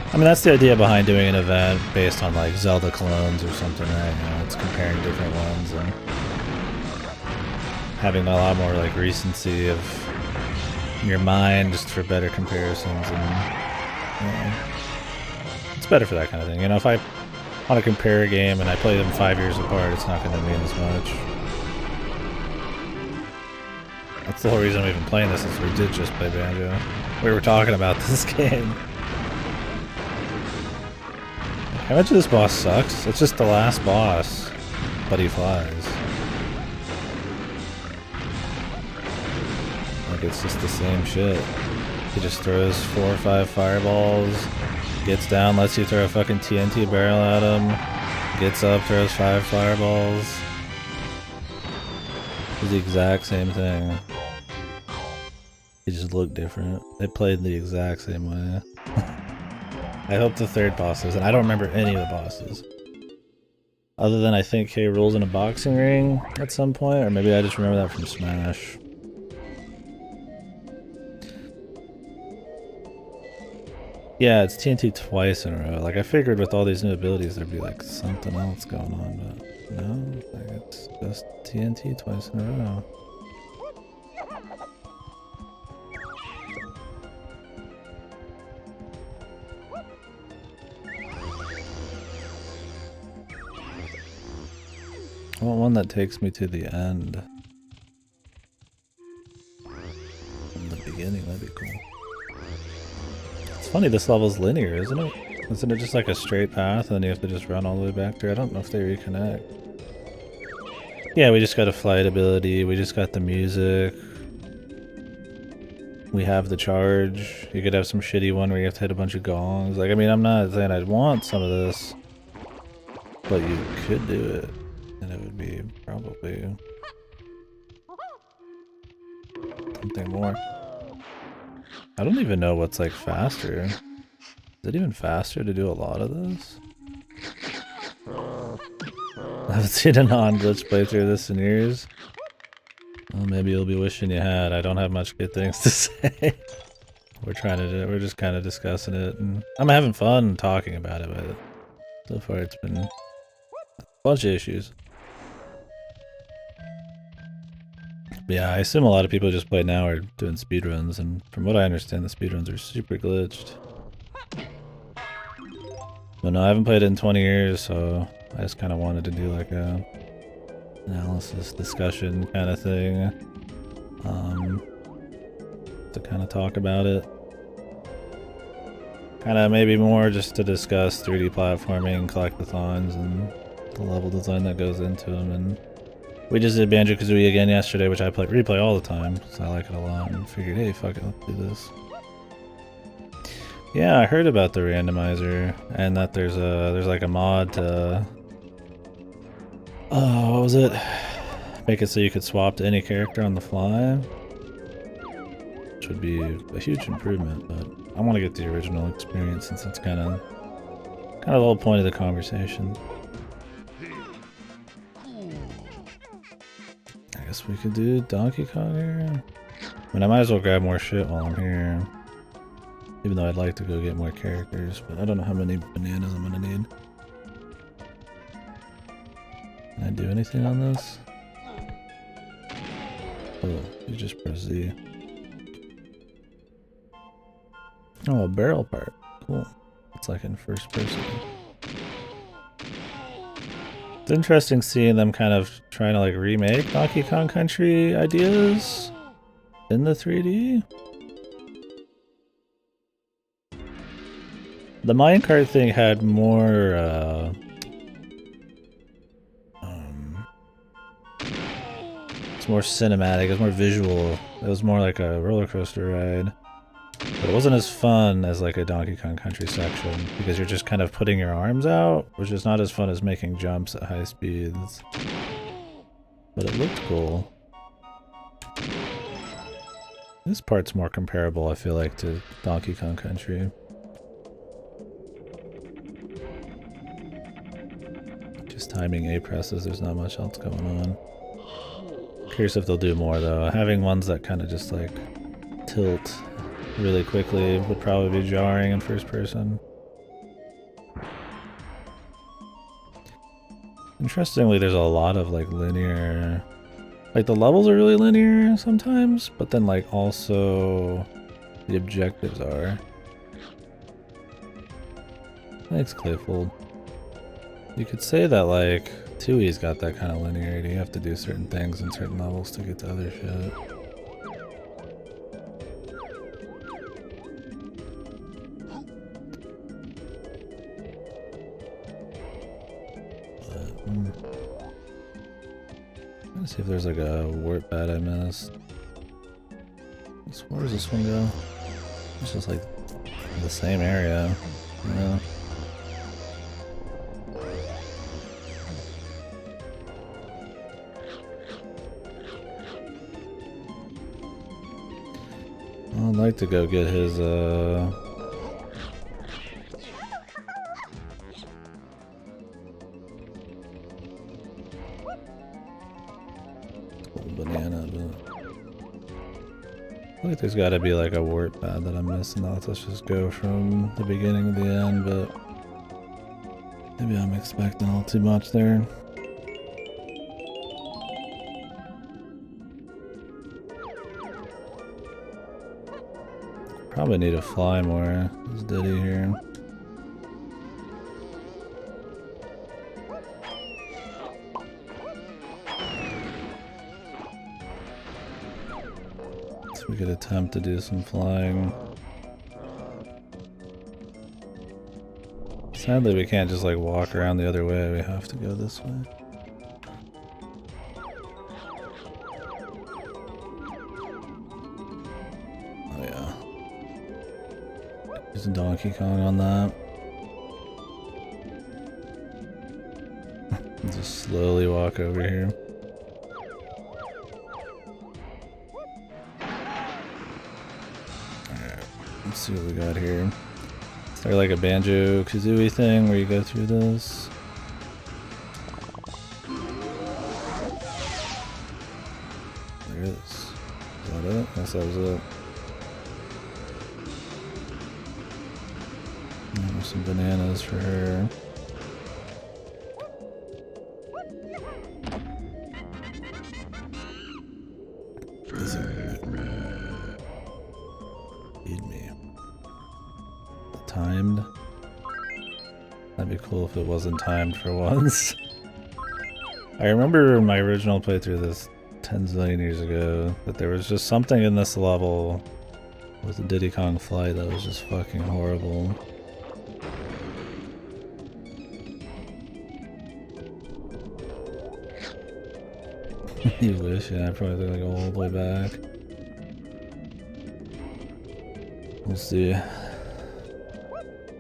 I mean, that's the idea behind doing an event based on like Zelda clones or something, right? You know, it's comparing different ones and having a lot more like recency of your mind just for better comparisons, and you know, it's better for that kind of thing. You know, if I want to compare a game and I play them 5 years apart, it's not going to mean as much. That's the whole reason we've been playing this, is we did just play Banjo. We were talking about this game. How much of this boss sucks? It's just the last boss, but he flies. Like, it's just the same shit. He just throws 4 or 5 fireballs, gets down, lets you throw a fucking TNT barrel at him, gets up, throws 5 fireballs. It's the exact same thing. They just look different. They played the exact same way. I hope the third boss is, and I don't remember any of the bosses. Other than I think K rolls in a boxing ring at some point, or maybe I just remember that from Smash. Yeah, it's TNT twice in a row. Like, I figured with all these new abilities there'd be like something else going on, but no, like it's just TNT twice in a row. I want one that takes me to the end. In the beginning, that'd be cool. It's funny, this level's linear, isn't it? Isn't it just like a straight path and then you have to just run all the way back there? I don't know if they reconnect. Yeah, we just got a flight ability, we just got the music. We have the charge. You could have some shitty one where you have to hit a bunch of gongs. Like, I mean, I'm not saying I'd want some of this, but you could do it. And it would be probably something more. I don't even know what's like faster. Is it even faster to do a lot of this? I haven't seen a non-glitch playthrough of this in years. Well, maybe you'll be wishing you had. I don't have much good things to say. We're just kind of discussing it, and I'm having fun talking about it, but so far it's been Bunch of issues. But yeah, I assume a lot of people who just play now are doing speedruns, and from what I understand, the speedruns are super glitched. But no, I haven't played it in 20 years, so I just kind of wanted to do like a analysis discussion kind of thing. To kind of talk about it. Kind of maybe more just to discuss 3D platforming, collectathons, and the level design that goes into them. And we just did Banjo-Kazooie again yesterday, which I replay all the time, so I like it a lot, and figured, hey, fuck it, let's do this. Yeah, I heard about the randomizer, and that there's like a mod to... Oh, what was it? Make it so you could swap to any character on the fly. Which would be a huge improvement, but I want to get the original experience since it's kind of the whole point of the conversation. I guess we could do Donkey Kong here. I mean, I might as well grab more shit while I'm here. Even though I'd like to go get more characters, but I don't know how many bananas I'm gonna need. Can I do anything on this? Oh, you just press Z. Oh, a barrel part. Cool. It's like in first person. It's interesting seeing them kind of trying to like remake Donkey Kong Country ideas in the 3D. The minecart thing had more it's more cinematic, it was more visual. It was more like a roller coaster ride. But it wasn't as fun as like a Donkey Kong Country section because you're just kind of putting your arms out, which is not as fun as making jumps at high speeds. But it looked cool. This part's more comparable, I feel like, to Donkey Kong Country. Just timing A presses, there's not much else going on. Curious if they'll do more though. Having ones that kind of just like tilt really quickly would probably be jarring in first person. Interestingly, there's a lot of like linear, like the levels are really linear sometimes, but then like also the objectives are. Thanks, Clayfold. You could say that like 2E's got that kind of linearity. You have to do certain things in certain levels to get to other shit. Let's see if there's like a warp pad I missed. Where does this one go? It's just like the same area. Yeah. I'd like to go get his banana, but I feel like there's gotta be like a warp pad that I'm missing. Let's just go from the beginning to the end, but maybe I'm expecting a little too much there. Probably need to fly more. There's Diddy here. So we could attempt to do some flying. Sadly, we can't just like walk around the other way. We have to go this way. Oh yeah. There's a Donkey Kong on that. Just slowly walk over here. Alright, let's see what we got here. Is there like a Banjo-Kazooie thing where you go through this? There it is. Is that it? Yes, that was it. Some bananas for her. Is it? Feed me. Timed? That'd be cool if it wasn't timed for once. I remember in my original playthrough this 10 zillion years ago that there was just something in this level with the Diddy Kong flight that was just fucking horrible. You wish, yeah, I probably gotta go all the way back. We'll see.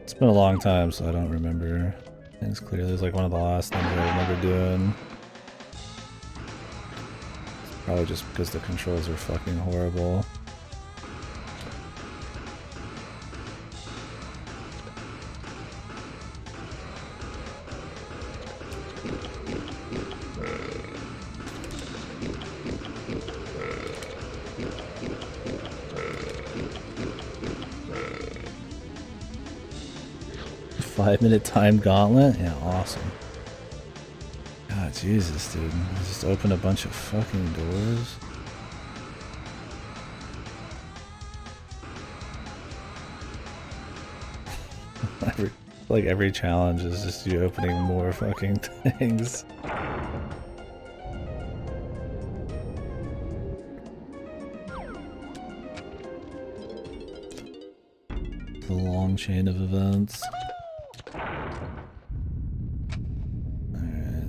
It's been a long time, so I don't remember things clearly. It's like one of the last things I remember doing. Probably just because the controls are fucking horrible. 5-minute timed gauntlet? Yeah, awesome. God, Jesus, dude. Just open a bunch of fucking doors. Like every challenge is just you opening more fucking things. The long chain of events. Alright.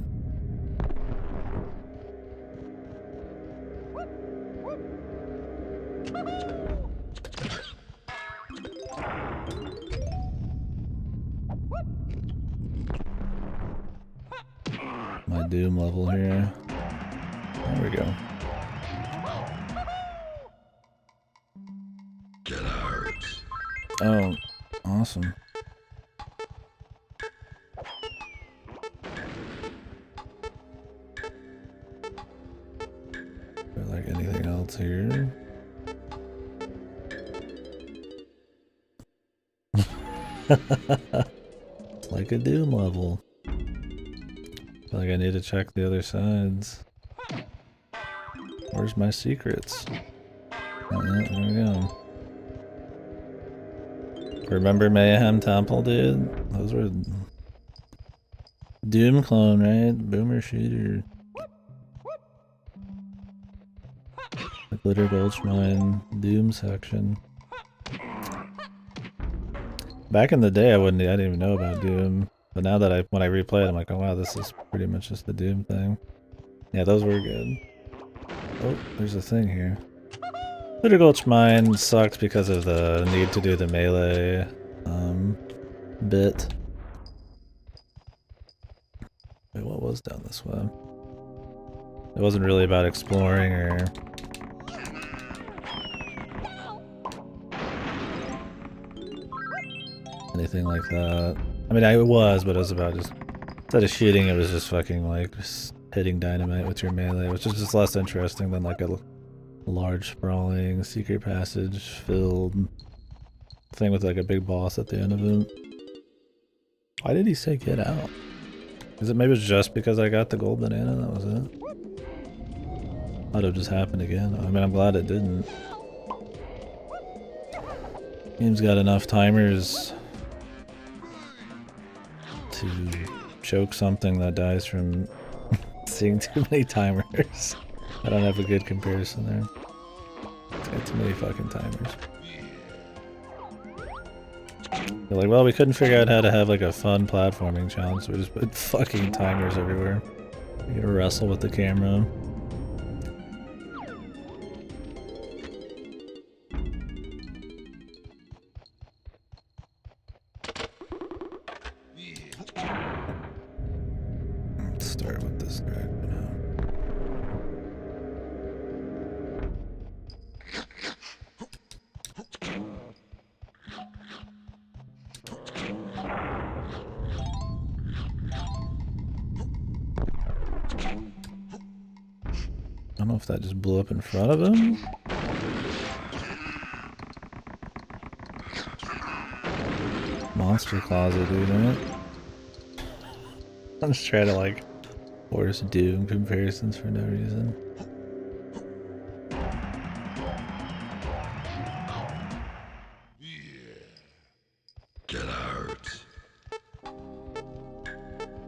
My Doom level here. There we go. Oh, awesome. Is there like anything else here? It's like a Doom level. I feel like I need to check the other sides. Where's my secrets? Oh, yeah, there we go. Remember Mayhem Temple, dude? Those were Doom clone, right? Boomer shooter. The Glitter Gulch Mine Doom section. Back in the day, I didn't even know about Doom, but now that when I replay it, I'm like, oh wow, this is pretty much just the Doom thing. Yeah, those were good. Oh, there's a thing here. Glitter Gulch Mine sucked because of the need to do the melee bit. Wait, what was down this way? It wasn't really about exploring or anything like that. I mean, it was, but it was about just, instead of shooting, it was just fucking like just hitting dynamite with your melee, which is just less interesting than like a large sprawling secret passage filled thing with like a big boss at the end of it. Why did he say get out? Is it maybe it's just because I got the gold banana? That was it. Thought it would just happen again. I mean, I'm glad it didn't. Game's got enough timers to choke something that dies from seeing too many timers. I don't have a good comparison there. It's got too many fucking timers. They're like, well, we couldn't figure out how to have like a fun platforming challenge, so we just put fucking timers everywhere. You gotta wrestle with the camera. Let's start with this guy. I don't know if that just blew up in front of him. Monster closet, dude, right? I'm just trying to like Force Doom comparisons for no reason.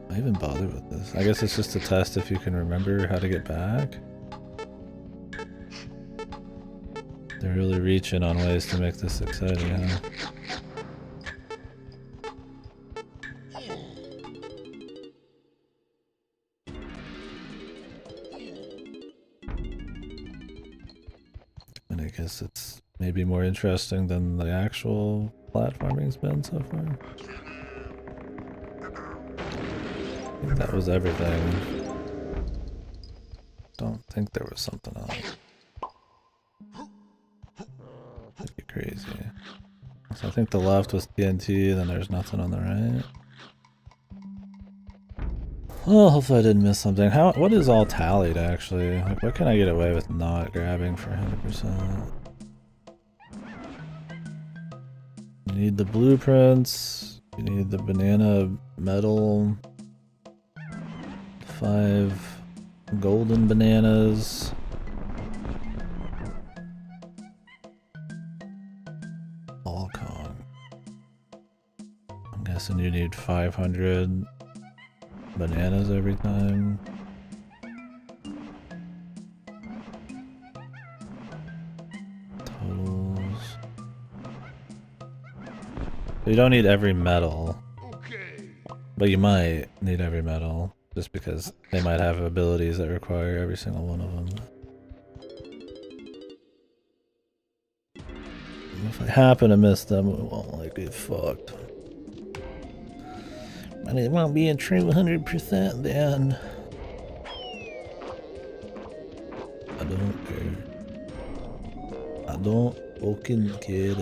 I even bother with this? I guess it's just a test if you can remember how to get back. They're really reaching on ways to make this exciting, huh? And I guess it's maybe more interesting than the actual platforming's been so far. I think that was everything. Don't think there was something else. That'd be crazy. So I think the left was TNT, then there's nothing on the right. Well, hopefully I didn't miss something. What is all tallied actually? Like, what can I get away with not grabbing for 100%? You need the blueprints, you need the banana metal, 5 golden bananas. All Kong. I'm guessing you need 500 bananas every time. Totals. You don't need every metal. But you might need every metal, just because they might have abilities that require every single one of them. If I happen to miss them, it won't like get fucked. And it won't be a true 100% then. I don't care. I don't fucking care.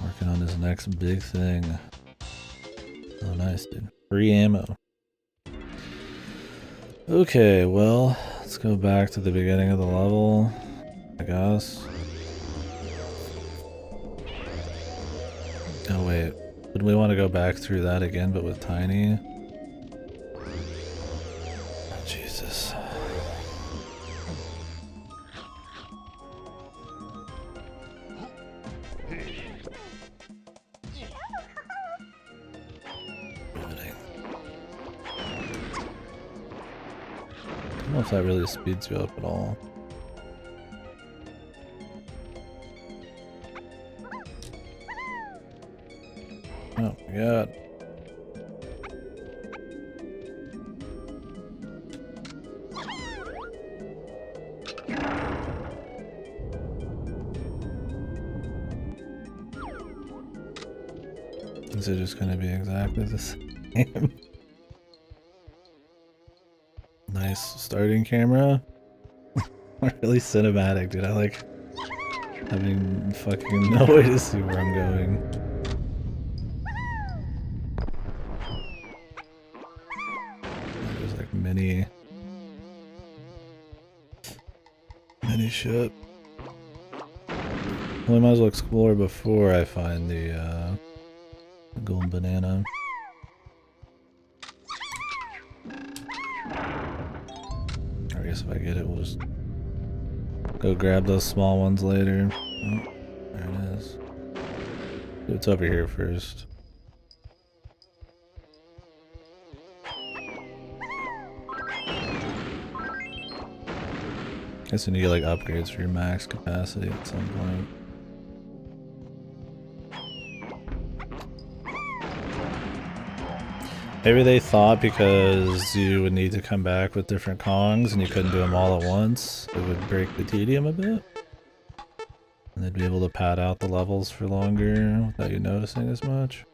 Working on this next big thing. Oh nice, dude. Free ammo. Okay, well, let's go back to the beginning of the level, I guess. Oh wait, would we want to go back through that again, but with Tiny? Oh, Jesus. I don't know if that really speeds you up at all. Oh my god. These are just gonna be exactly the same. Nice starting camera. Really cinematic, dude. I like having fucking no way to see where I'm going. There's like mini shit. Well, I might as well explore before I find the golden banana. I guess if I get it, we'll just go grab those small ones later. Oh, there it is. It's over here first. Guess you need to get like upgrades for your max capacity at some point. Maybe they thought because you would need to come back with different Kongs and you couldn't do them all at once, it would break the tedium a bit. And they'd be able to pad out the levels for longer without you noticing as much.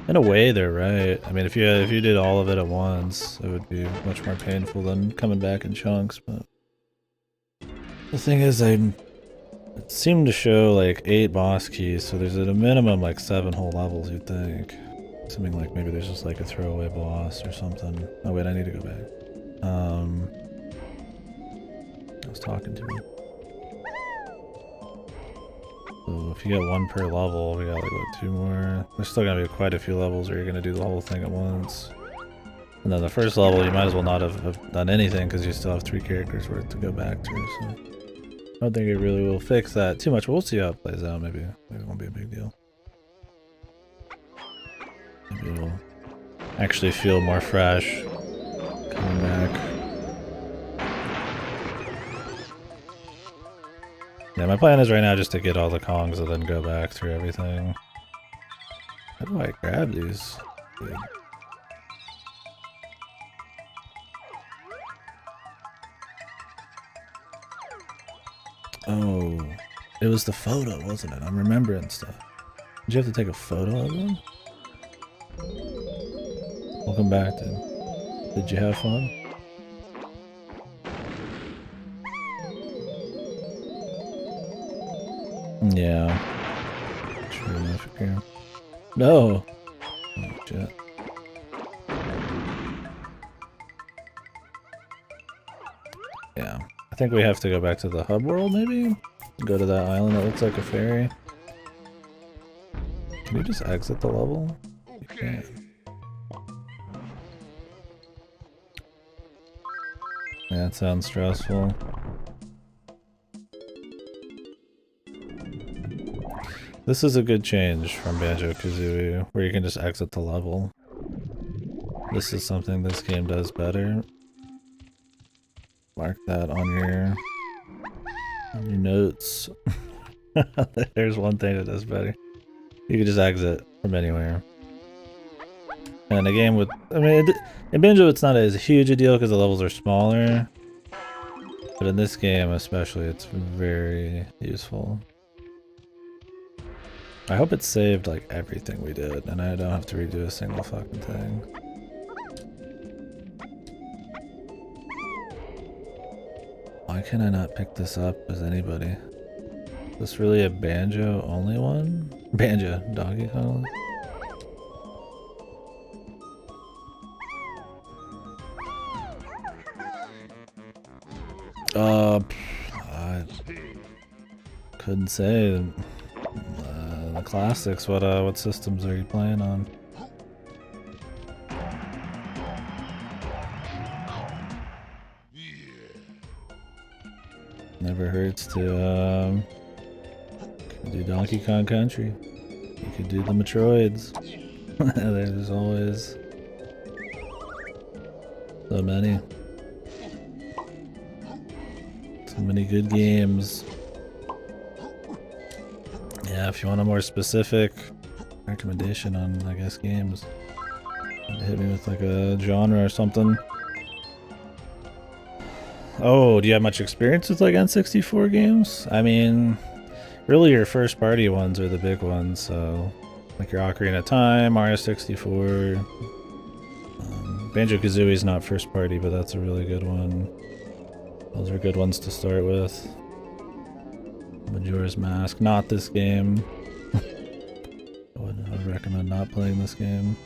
In a way, they're right. I mean, if you did all of it at once, it would be much more painful than coming back in chunks, but... The thing is, it seemed to show like 8 boss keys, so there's at a minimum like 7 whole levels, you'd think. Something like maybe there's just like a throwaway boss or something. Oh wait, I need to go back. I was talking to me. So if you get one per level, we got like what, 2 more. There's still gonna be quite a few levels where you're gonna do the whole thing at once. And then the first level, you might as well not have done anything because you still have 3 characters worth to go back to. So I don't think it really will fix that too much. We'll see how it plays out. Maybe it won't be a big deal. Maybe it'll actually feel more fresh coming back. Yeah, my plan is right now just to get all the Kongs and then go back through everything. How do I grab these? Dude. Oh, it was the photo, wasn't it? I'm remembering stuff. Did you have to take a photo of them? Welcome back, dude. Did you have fun? Yeah. True enough here. No! Oh, shit. Yeah. I think we have to go back to the hub world, maybe? Go to that island that looks like a ferry. Can you just exit the level? You can't. Yeah, that sounds stressful. This is a good change from Banjo-Kazooie, where you can just exit the level. This is something this game does better. Mark that on your notes. There's one thing that does better. You can just exit from anywhere. And a game with, I mean, in Banjo it's not as huge a deal because the levels are smaller. But in this game especially, it's very useful. I hope it saved like everything we did and I don't have to redo a single fucking thing. Why can I not pick this up as anybody? Is this really a Banjo only one? Banjo, Donkey Kong? I couldn't say. The classics. What systems are you playing on? Never hurts to do Donkey Kong Country. You could do the Metroids. There's always so many. So many good games. Yeah, if you want a more specific recommendation on, I guess, games, hit me with like a genre or something. Oh, do you have much experience with like N64 games? I mean, really your first party ones are the big ones, so like your Ocarina of Time, Mario 64. Banjo-Kazooie is not first party, but that's a really good one. Those are good ones to start with. Majora's Mask, not this game. I would recommend not playing this game.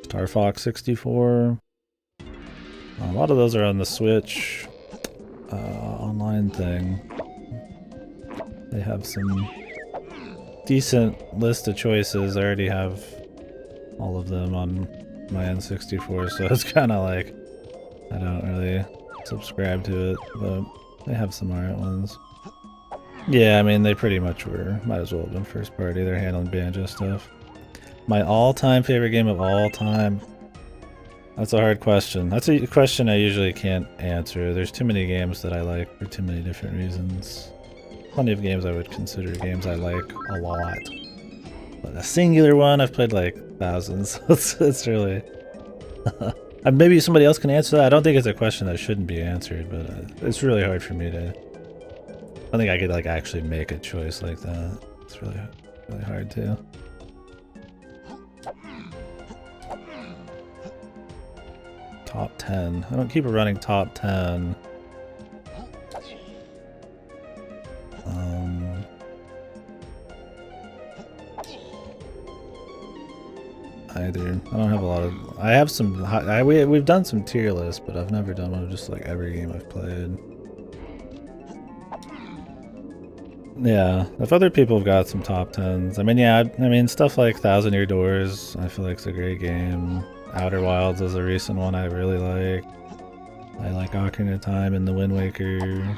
Star Fox 64. A lot of those are on the Switch online thing. They have some decent list of choices. I already have all of them on my N64, so it's kind of like I don't really subscribe to it, but they have some alright ones. Yeah, I mean they pretty much were. Might as well have been first party. They're handling Banjo stuff. My all-time favorite game of all time. That's a hard question. That's a question I usually can't answer. There's too many games that I like for too many different reasons. Plenty of games I would consider games I like a lot. But a singular one, I've played like thousands. It's really... maybe somebody else can answer that. I don't think it's a question that shouldn't be answered, but it's really hard for me to... I don't think I could like actually make a choice like that. It's really hard to. Top 10. I don't keep a running top 10. Either. I don't have a lot of... I have some... we've done some tier lists, but I've never done one of just like every game I've played. Yeah, if other people have got some top 10s, I mean, yeah, I mean, stuff like Thousand Year Doors, I feel like it's a great game. Outer Wilds is a recent one I really like. I like Ocarina of Time and The Wind Waker.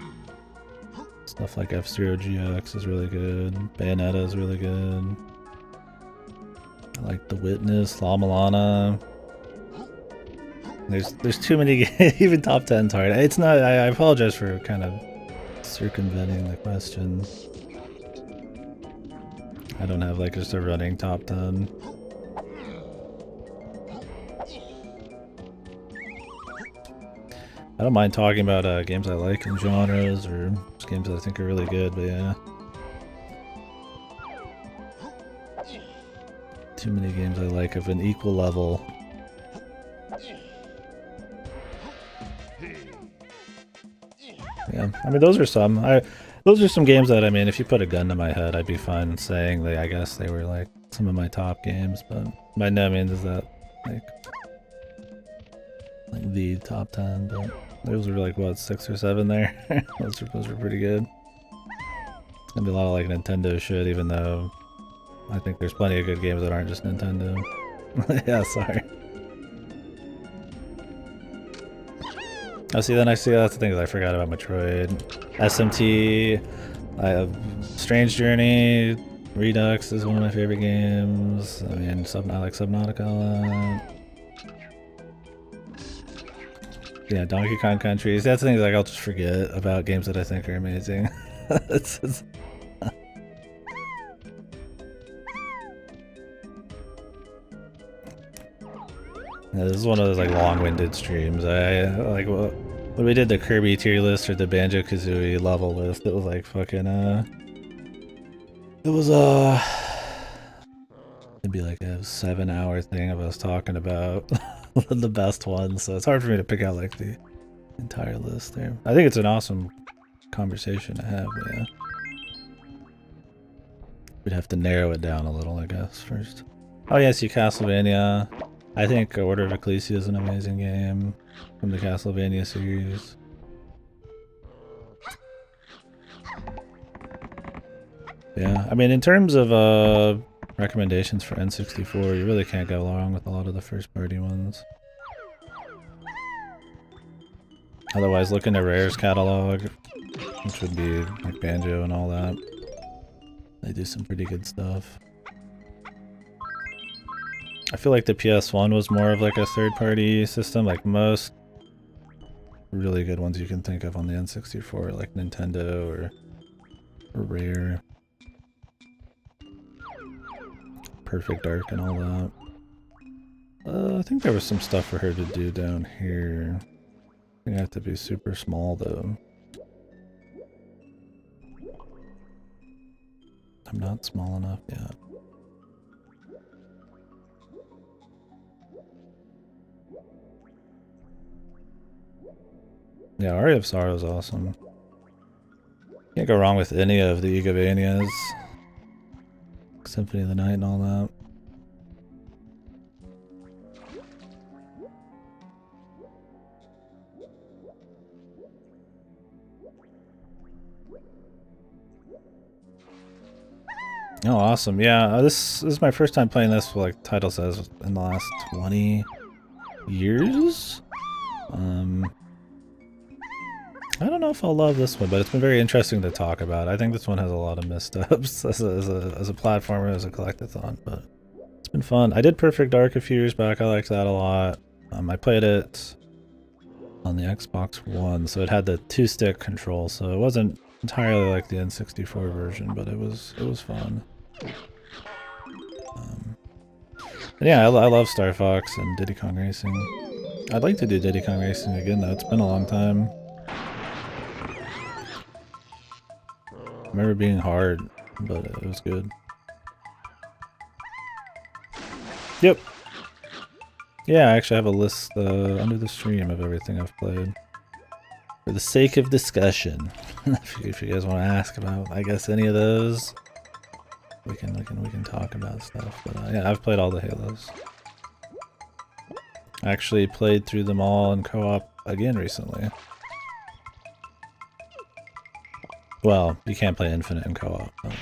Stuff like F-Zero GX is really good. Bayonetta is really good. I like The Witness, La Milana. There's too many even top 10's hard. It's not. I apologize for kind of circumventing the question. I don't have like just a running top 10. I don't mind talking about games I like and genres or just games that I think are really good, but yeah. Too many games I like of an equal level. Yeah, I mean those are some. Those are some games that, I mean, if you put a gun to my head, I'd be fine saying that I guess they were like some of my top games, but by no means is that like the top 10, but those were like what, 6 or 7 there. those are pretty good. It's gonna be a lot of like Nintendo shit, even though I think there's plenty of good games that aren't just Nintendo. Yeah, sorry. Oh, see, then I see that's the thing that I forgot about Metroid. SMT, I have Strange Journey, Redux is one of my favorite games. I mean, I like Subnautica a lot. Yeah, Donkey Kong Country. That's the thing, like I'll just forget about games that I think are amazing. it's... Yeah, this is one of those like long-winded streams. I like when we did the Kirby tier list or the Banjo-Kazooie level list. It was like fucking it was it'd be like a 7-hour thing of us talking about the best ones. So it's hard for me to pick out like the entire list there. I think it's an awesome conversation to have. But yeah, we'd have to narrow it down a little, I guess, first. Oh yes, you Castlevania. I think Order of Ecclesia is an amazing game from the Castlevania series. Yeah, I mean, in terms of recommendations for N64, you really can't go wrong with a lot of the first-party ones. Otherwise, look into Rare's catalog, which would be like Banjo and all that. They do some pretty good stuff. I feel like the PS1 was more of like a third-party system, like most really good ones you can think of on the N64, like Nintendo or Rare. Perfect Dark and all that. I think there was some stuff for her to do down here. I think I have to be super small though. I'm not small enough yet. Yeah, Aria of Sorrow is awesome. Can't go wrong with any of the Igavanias. Symphony of the Night and all that. Oh, awesome. Yeah, this is my first time playing this, like the title says, in the last 20 years? I don't know if I'll love this one, but it's been very interesting to talk about. I think this one has a lot of missteps as a platformer, as a collectathon, but it's been fun. I did Perfect Dark a few years back. I liked that a lot. I played it on the Xbox One, so it had the 2-stick control, so it wasn't entirely like the N64 version, but it was fun. Yeah, I love Star Fox and Diddy Kong Racing. I'd like to do Diddy Kong Racing again though. It's been a long time. I remember it being hard, but it was good. Yep. Yeah, I actually have a list under the stream of everything I've played. For the sake of discussion, if you guys want to ask about, I guess, any of those, we can talk about stuff. But yeah, I've played all the Halos. I actually played through them all in co-op again recently. Well, you can't play infinite in co-op. But...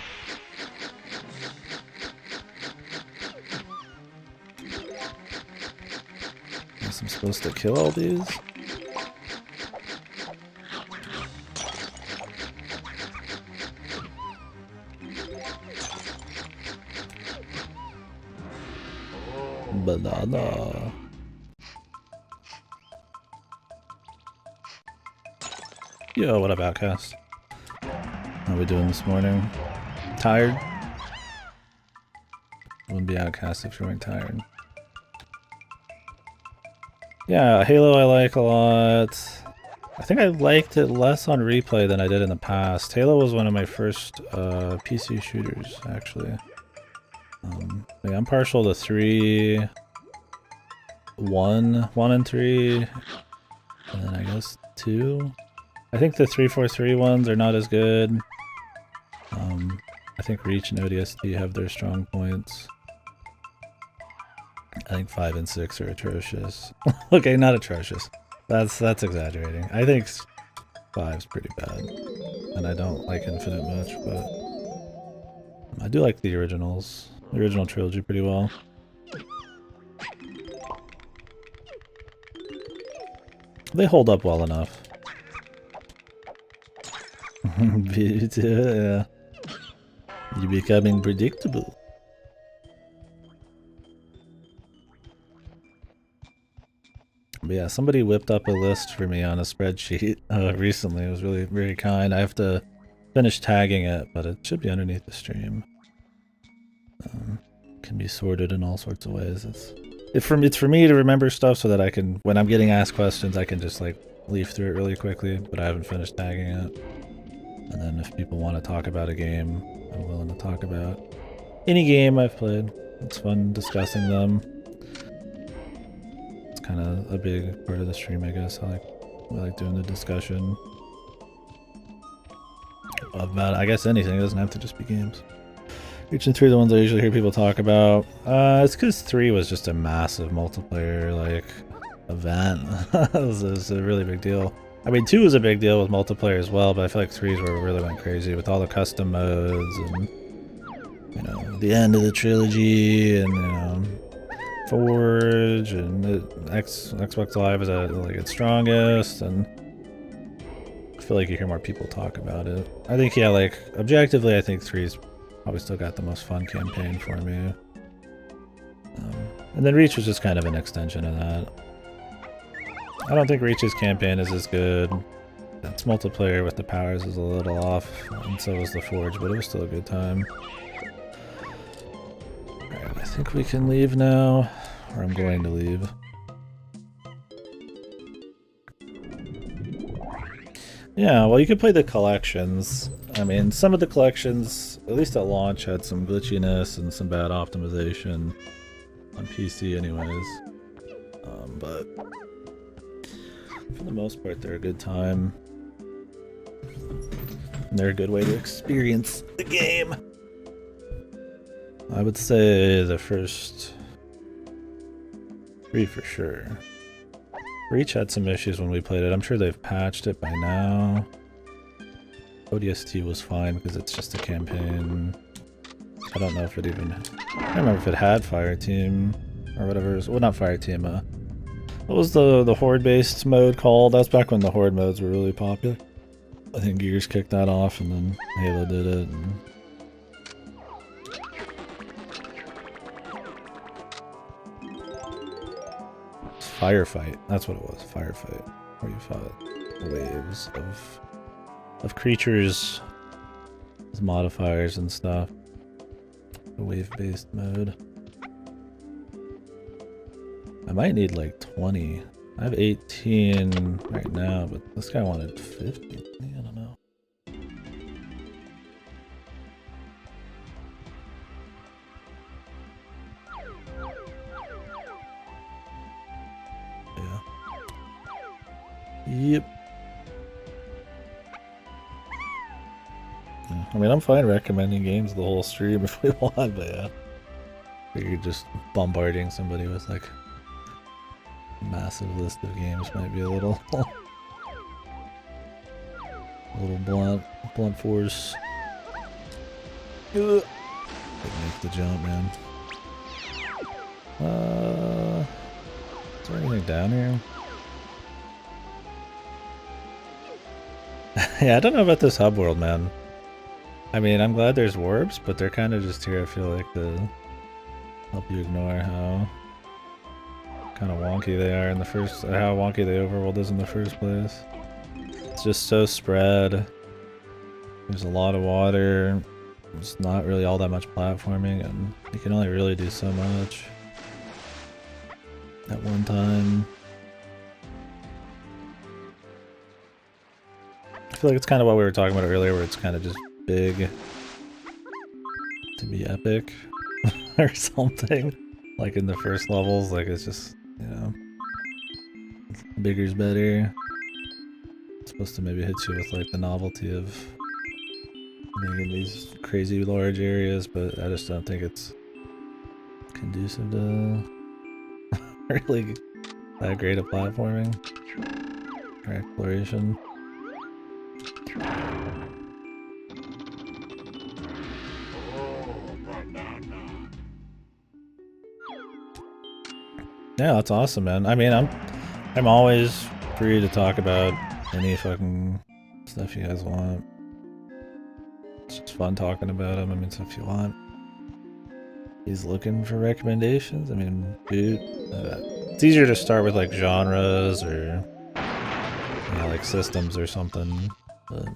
Guess I'm supposed to kill all these? Banana. Yo, what up, Outcast? How we doing this morning? Tired? Wouldn't be Outcast if you weren't tired. Yeah, Halo I like a lot. I think I liked it less on replay than I did in the past. Halo was one of my first PC shooters, actually. Yeah, I'm partial to 3, 1 and 3, and then I guess 2. I think the 343 ones are not as good. I think Reach and ODST have their strong points. I think 5 and 6 are atrocious. Okay, not atrocious. That's exaggerating. I think 5's pretty bad. And I don't like Infinite much, but I do like the originals. The original trilogy pretty well. They hold up well enough. Yeah. You're becoming predictable. But yeah, somebody whipped up a list for me on a spreadsheet recently. It was really very kind. I have to finish tagging it, but it should be underneath the stream. Can be sorted in all sorts of ways. It's for me to remember stuff so that I can, when I'm getting asked questions, I can just like leaf through it really quickly, but I haven't finished tagging it. And then if people want to talk about a game, I'm willing to talk about any game I've played. It's fun discussing them. It's kind of a big part of the stream, I guess. I like doing the discussion about, I guess, anything. It doesn't have to just be games. Reach and 3 are the ones I usually hear people talk about. It's because 3 was just a massive multiplayer like event. It was a really big deal. I mean, 2 was a big deal with multiplayer as well, but I feel like 3 is where it really went crazy with all the custom modes and, you know, the end of the trilogy and, you know, Forge and Xbox Live is at like its strongest, and I feel like you hear more people talk about it. I think, yeah, like objectively, I think 3's probably still got the most fun campaign for me. And then Reach was just kind of an extension of that. I don't think Reach's campaign is as good. Its multiplayer with the powers is a little off, and so was the Forge, but it was still a good time. Alright, I think we can leave now, or I'm going to leave. Yeah, well, you could play the collections. I mean, some of the collections, at least at launch, had some glitchiness and some bad optimization on PC anyways. But for the most part, they're a good time. And they're a good way to experience the game. I would say the first 3 for sure. Reach had some issues when we played it. I'm sure they've patched it by now. ODST was fine because it's just a campaign. I don't know if it even... I don't remember if it had Fire Team or whatever. Well, not Fire Team. What was the Horde-based mode called? That was back when the Horde modes were really popular. I think Gears kicked that off and then Halo did it. And... Firefight. That's what it was. Firefight. Where you fought waves of creatures with modifiers and stuff. The wave-based mode. I might need like 20. I have 18 right now, but this guy wanted 50. I don't know. Yeah. Yep. Yeah. I mean, I'm fine recommending games the whole stream if we want, but yeah. You're just bombarding somebody with like a massive list of games might be a little little blunt force. Make the jump, man. Is there anything down here? Yeah, I don't know about this hub world, man. I mean, I'm glad there's warps, but they're kind of just here, I feel like, to help you ignore how kind of wonky they are in the first, how wonky the overworld is in the first place. It's just so spread. There's a lot of water. There's not really all that much platforming, and you can only really do so much at one time. I feel like it's kind of what we were talking about earlier, where it's kind of just big to be epic or something. Like in the first levels, like it's just, you know, bigger's better. It's supposed to maybe hit you with like the novelty of being in these crazy large areas, but I just don't think it's conducive to really that great of platforming or exploration. Yeah, that's awesome, man. I mean, I'm always free to talk about any fucking stuff you guys want. It's just fun talking about them. I mean, so if you want, he's looking for recommendations. I mean, dude, it's easier to start with like genres or, you know, like systems or something. But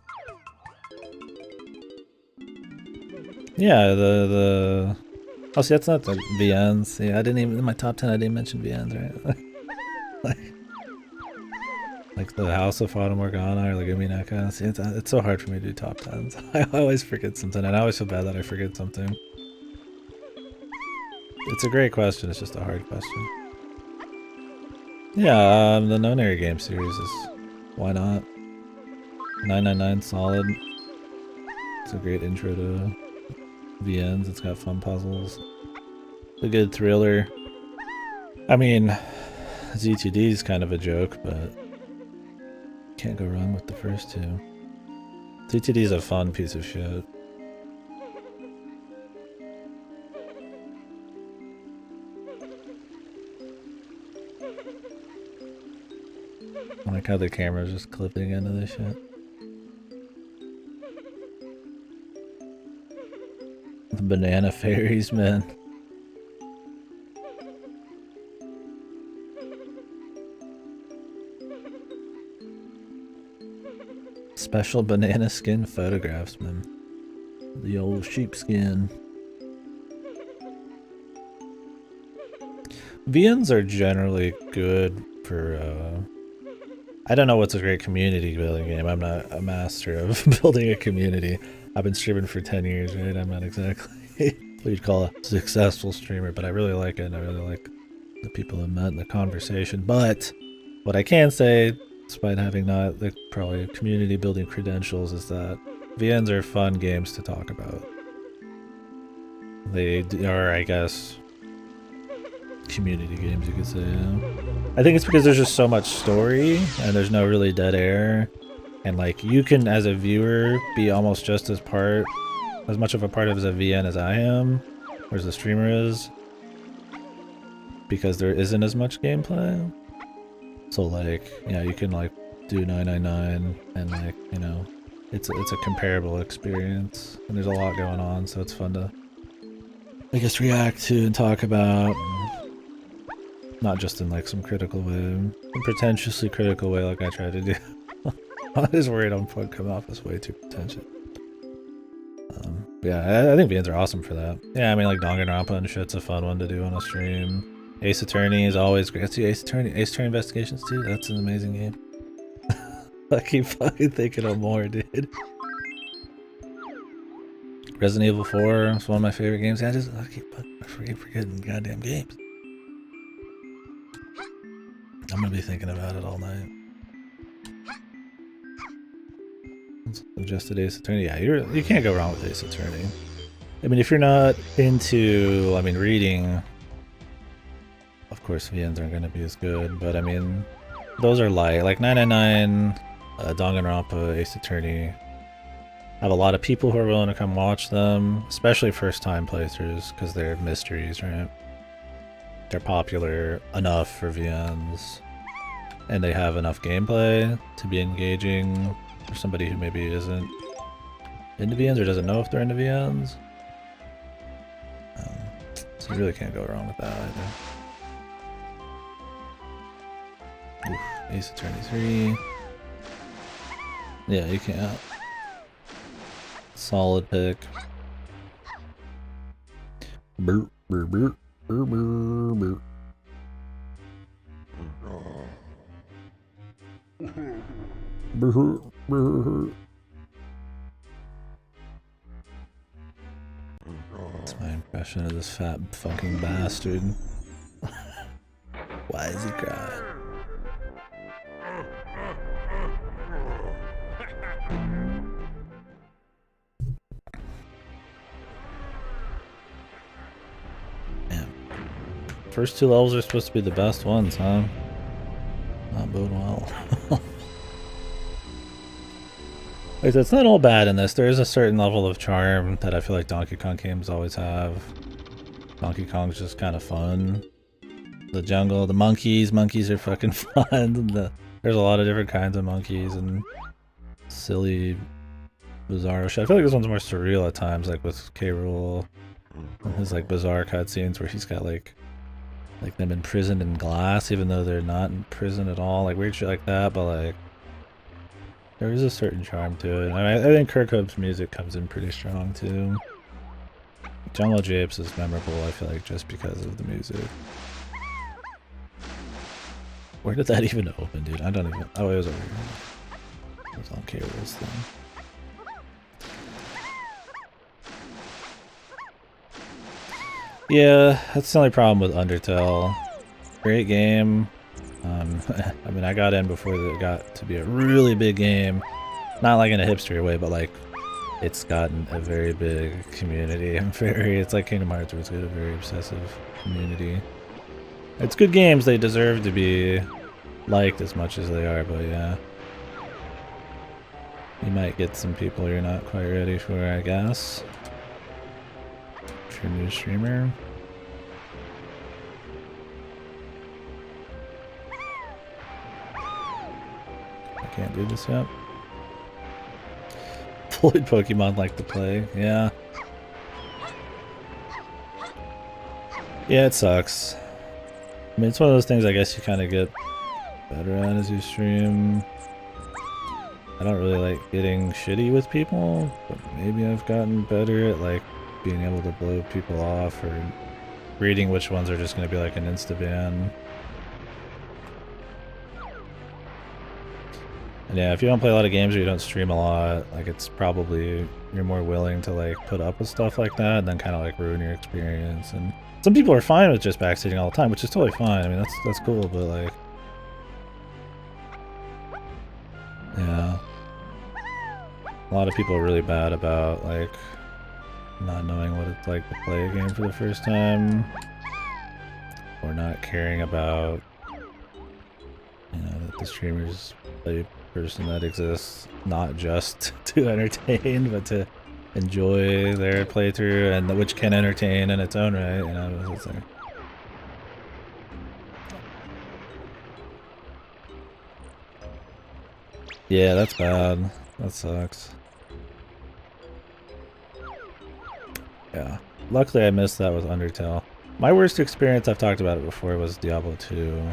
yeah, oh, see, that's not the VNs. Yeah, I didn't even, in my top 10, I didn't mention VNs, right? like the House of Fata Morgana or like Uminaka. See, it's so hard for me to do top 10s. I always forget something, and I always feel bad that I forget something. It's a great question, it's just a hard question. Yeah, the Nonary game series is, why not? 999 solid. It's a great intro to VNs, it's got fun puzzles. A good thriller. I mean, ZTD is kind of a joke, but can't go wrong with the first two. ZTD is a fun piece of shit. I like how the camera's just clipping into this shit. The banana fairies, man. Special banana skin photographs, man. The old sheepskin. VNs are generally good for, I don't know what's a great community building game. I'm not a master of building a community. I've been streaming for 10 years, right? I'm not exactly what you'd call a successful streamer, but I really like it, and I really like the people I've met and the conversation. But what I can say, despite having not the probably community building credentials, is that VNs are fun games to talk about. They are, I guess, community games, you could say. Yeah. I think it's because there's just so much story and there's no really dead air, and like you can, as a viewer, be almost just as much of a part of as a VN as I am, or as the streamer is, because there isn't as much gameplay. So like, yeah, you can like do 999 and like, you know, it's a comparable experience, and there's a lot going on, so it's fun to, I guess, react to and talk about, and not just in like some critical way, a pretentiously critical way like I try to do. I was worried I'm coming off as way too pretentious. Yeah, I think VNs are awesome for that. Yeah, I mean like Danganronpa and shit's a fun one to do on a stream. Ace Attorney is always great. Let's do Ace Attorney Investigations too. That's an amazing game. I keep fucking thinking of more, dude. Resident Evil 4 is one of my favorite games. I keep forgetting goddamn games. I'm gonna be thinking about it all night. Suggested Ace Attorney. Yeah, you can't go wrong with Ace Attorney. I mean, if you're not into, I mean, reading, of course VNs aren't going to be as good, but I mean, those are light. Like 999 Danganronpa, Ace Attorney. Have a lot of people who are willing to come watch them, especially first-time playthroughs, because they're mysteries, right? They're popular enough for VNs, and they have enough gameplay to be engaging for somebody who maybe isn't into VNs or doesn't know if they're into VNs. So you really can't go wrong with that either. Oof, Ace Attorney 3. Yeah, you can't. Solid pick. Burp, burp, burp, burp, burp, burp. Burp, burp. That's my impression of this fat fucking bastard. Why is he crying? Man. First two levels are supposed to be the best ones, huh? Not bode well. Like, it's not all bad in this. There is a certain level of charm that I feel like Donkey Kong games always have. Donkey Kong's just kind of fun. The jungle, the monkeys are fucking fun. There's a lot of different kinds of monkeys and silly, bizarre shit. I feel like this one's more surreal at times, like with K. Rool and his like bizarre cutscenes where he's got like them imprisoned in glass, even though they're not in prison at all. Like weird shit like that, but like there is a certain charm to it. I think Kirkhope's music comes in pretty strong too. Jungle Japes is memorable, I feel like, just because of the music. Where did that even open, dude? I don't even... Oh, it was over here. It was on K. Rool's thing. Yeah, that's the only problem with Undertale. Great game. I mean, I got in before it got to be a really big game. Not like in a hipster way, but like, it's gotten a very big community. It's like Kingdom Hearts, where it's got a very obsessive community. It's good games, they deserve to be liked as much as they are, but yeah. You might get some people you're not quite ready for, I guess. If you're a new streamer. I can't do this yet. Floyd Pokemon like to play, yeah. Yeah, it sucks. I mean, it's one of those things I guess you kind of get better at as you stream. I don't really like getting shitty with people, but maybe I've gotten better at like being able to blow people off or reading which ones are just going to be like an insta-ban. And yeah, if you don't play a lot of games or you don't stream a lot, like it's probably you're more willing to like put up with stuff like that and then kind of like ruin your experience. And some people are fine with just backseating all the time, which is totally fine. I mean, that's cool, but like, yeah, a lot of people are really bad about like not knowing what it's like to play a game for the first time, or not caring about, you know, that the streamers play person that exists not just to entertain but to enjoy their playthrough, and which can entertain in its own right, you know. It's like, yeah, that's bad. That sucks. Yeah, luckily I missed that with Undertale. My worst experience, I've talked about it before, was Diablo 2.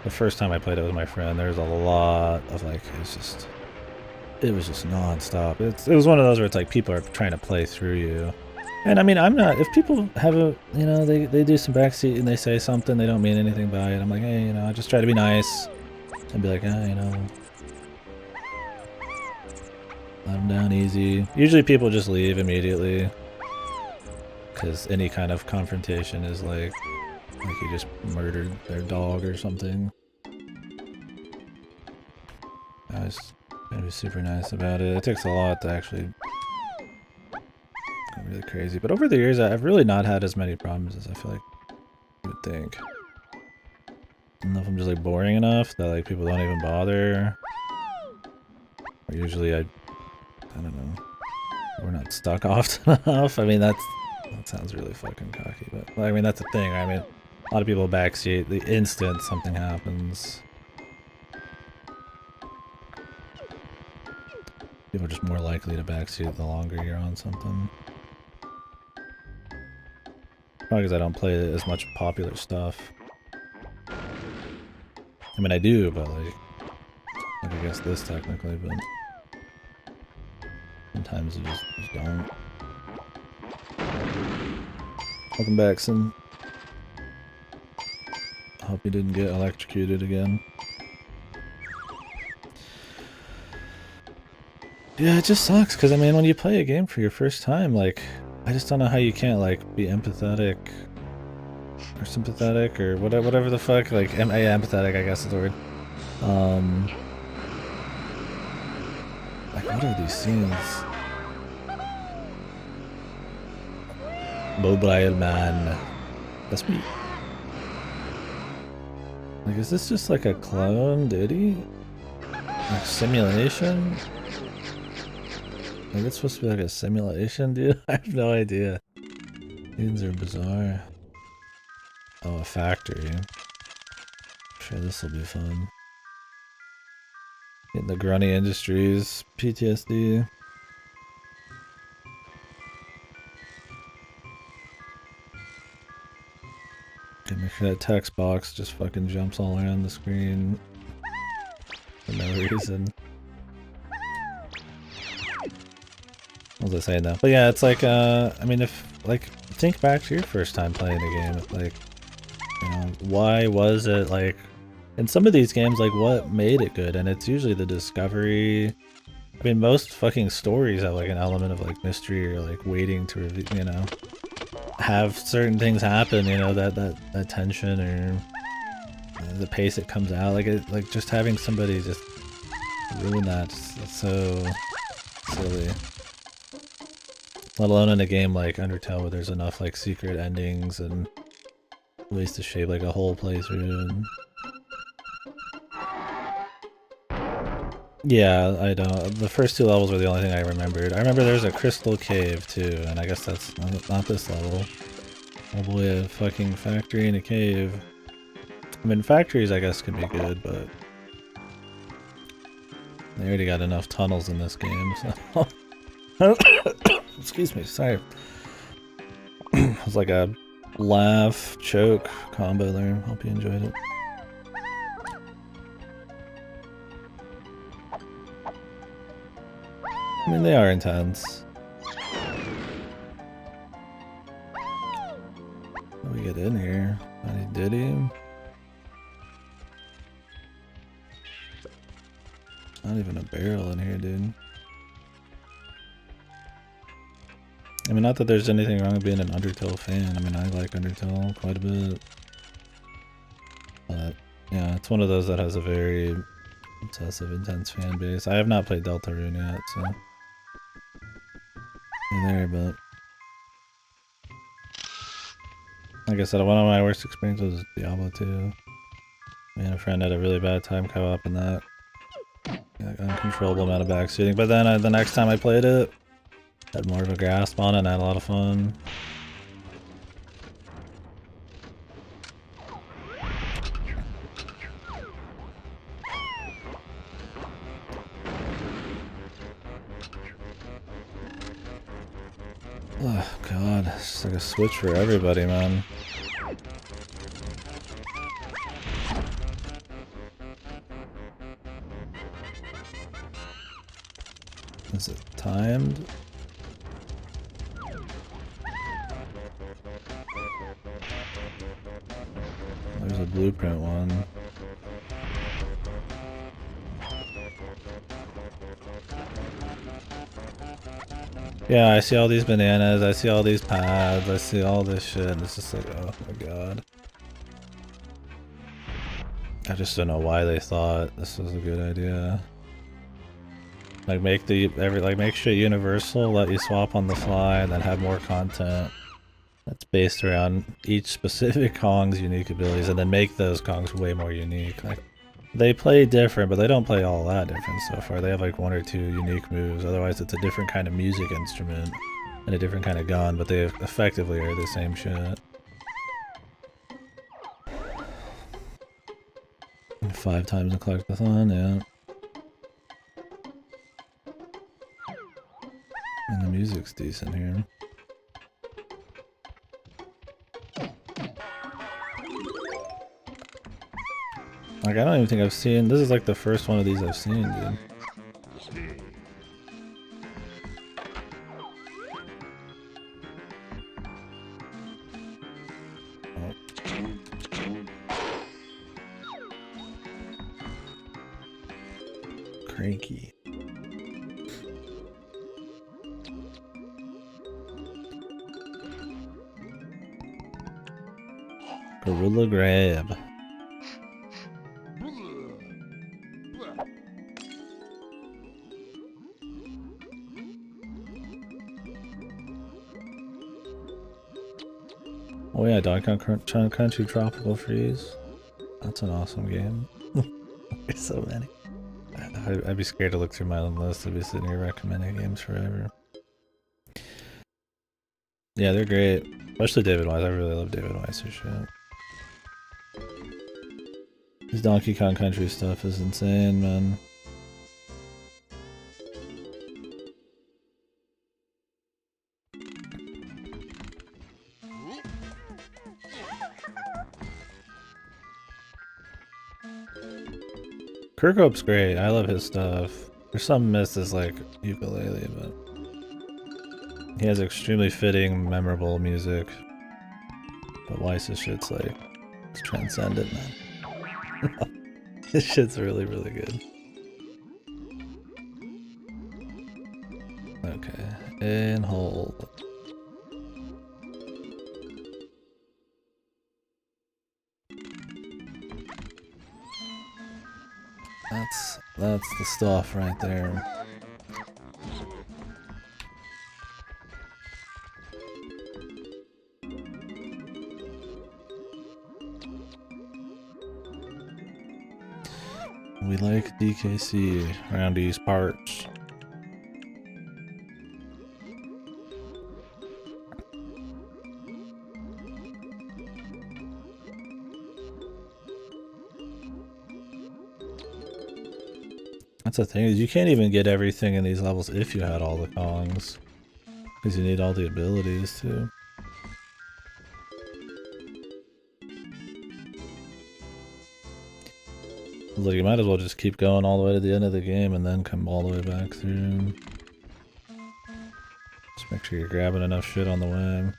The first time I played it with my friend, there was a lot of like, it was just non-stop. It was one of those where it's like people are trying to play through you. And I mean, I'm not, if people have a, you know, they do some backseat and they say something, they don't mean anything by it. I'm like, hey, you know, I just try to be nice and be like, ah, you know, let them down easy. Usually people just leave immediately because any kind of confrontation is like you just murdered their dog or something. I was gotta be super nice about it. It takes a lot to actually go really crazy. But over the years, I've really not had as many problems as I feel like you would think. I don't know if I'm just like boring enough that like people don't even bother. Usually I don't know. We're not stuck often enough. I mean, that sounds really fucking cocky, but I mean, that's a thing. I mean, a lot of people backseat the instant something happens. People are just more likely to backseat the longer you're on something. Probably because I don't play as much popular stuff. I mean, I do, but like I guess this technically, but sometimes you just don't. Welcome back, Sin. Hope you didn't get electrocuted again. Yeah, it just sucks, because I mean, when you play a game for your first time, like, I just don't know how you can't, like, be empathetic, or sympathetic, or whatever the fuck, like, empathetic, I guess is the word. Like, what are these scenes? Mobile man. That's me. Like, is this just like a clone Diddy? Like, simulation? Like, it's supposed to be like a simulation, dude? I have no idea. These are bizarre. Oh, a factory. I'm sure this will be fun. Getting the Grunny Industries, PTSD. And make sure that text box just fucking jumps all around the screen for no reason. What was I saying though? But yeah, it's like, I mean, if, like, think back to your first time playing a game, like, you know, why was it, like, in some of these games, like, what made it good? And it's usually the discovery. I mean, most fucking stories have, like, an element of, like, mystery or, like, waiting to, you know, have certain things happen, you know, that tension or the pace it comes out, like just having somebody just ruin that, it's so silly. Let alone in a game like Undertale where there's enough like secret endings and ways to shape like a whole playthrough. And yeah, I don't. The first two levels were the only thing I remembered. I remember there's a crystal cave too, and I guess that's not this level. Oh boy, a fucking factory and a cave. I mean, factories I guess could be good, but they already got enough tunnels in this game, so... Excuse me, sorry. It was like a laugh, choke combo there. Hope you enjoyed it. I mean, they are intense. How do we get in here? Any Diddy? Not even a barrel in here, dude. I mean, not that there's anything wrong with being an Undertale fan. I mean, I like Undertale quite a bit. But, yeah, it's one of those that has a very obsessive, intense fan base. I have not played Deltarune yet, so... there, but... like I said, one of my worst experiences was Diablo 2. Me and a friend had a really bad time co-op in that. Like, uncontrollable amount of backseating. But then the next time I played it, had more of a grasp on it and I had a lot of fun. Oh god, it's just like a switch for everybody, man. Is it timed? There's a blueprint one. Yeah, I see all these bananas, I see all these pads, I see all this shit, and it's just like, oh my god. I just don't know why they thought this was a good idea. Like make shit universal, let you swap on the fly, and then have more content that's based around each specific Kong's unique abilities, and then make those Kongs way more unique. Like, They play different, but they don't play all that different so far. They have like 1 or 2 unique moves. Otherwise, it's a different kind of music instrument and a different kind of gun, but they effectively are the same shit. 5 times a collectathon, yeah. And the music's decent here. Like, I don't even think I've seen... This is like the first one of these I've seen, dude. Oh. Cranky. Gorilla Grab. Oh yeah, Donkey Kong Country Tropical Freeze. That's an awesome game. There's so many. I'd be scared to look through my list. I'd be sitting here recommending games forever. Yeah, they're great. Especially David Wise. I really love David Wise's shit. His Donkey Kong Country stuff is insane, man. Kirkhope's great. I love his stuff. There's some misses like ukulele, but he has extremely fitting, memorable music. But Weiss's shit's like, it's transcendent, man. This shit's really, really good. Okay, and hold. That's the stuff right there. We like DKC around these parts. That's the thing, is you can't even get everything in these levels if you had all the Kongs. Because you need all the abilities too. Look, you might as well just keep going all the way to the end of the game and then come all the way back through. Just make sure you're grabbing enough shit on the way.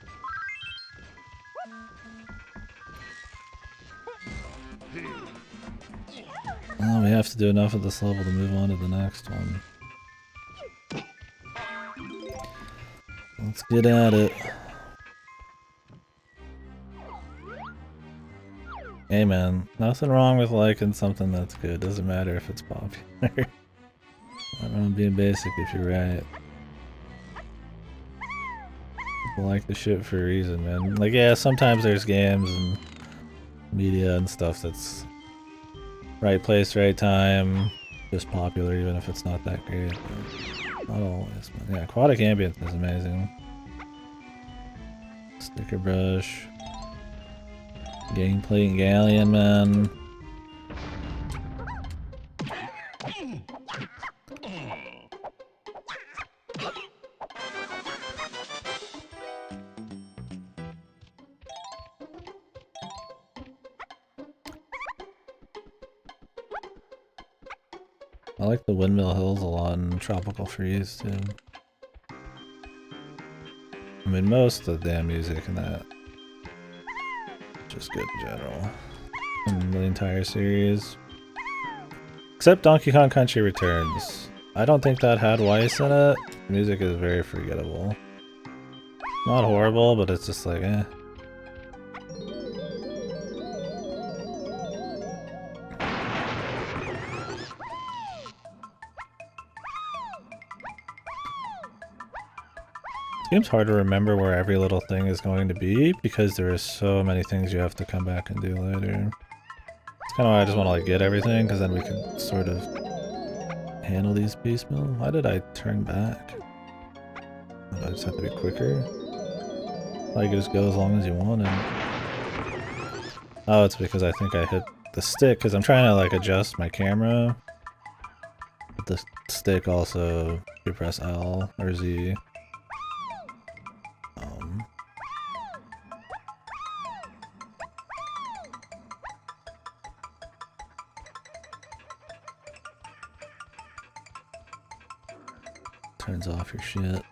Well, we have to do enough of this level to move on to the next one. Let's get at it. Hey man, nothing wrong with liking something that's good. Doesn't matter if it's popular. Not wrong being basic if you're right. People like the shit for a reason, man. Like, yeah, sometimes there's games and media and stuff that's right place, right time, just popular even if it's not that great. But not always, man. Yeah, Aquatic Ambience is amazing. Sticker Brush. Gameplay and Galleon, man. I like the Windmill Hills a lot in Tropical Freeze too. I mean, most of the damn music in that just good in general. And the entire series. Except Donkey Kong Country Returns. I don't think that had Weiss in it. The music is very forgettable. Not horrible, but it's just like, eh. This game's hard to remember where every little thing is going to be because there are so many things you have to come back and do later. kind of why I just want to like get everything, because then we can sort of handle these piecemeal. Why did I turn back? I just have to be quicker. Like you just go as long as you want and... Oh, it's because I think I hit the stick, because I'm trying to like adjust my camera. But the stick also, you press L or Z. Turns off your shit.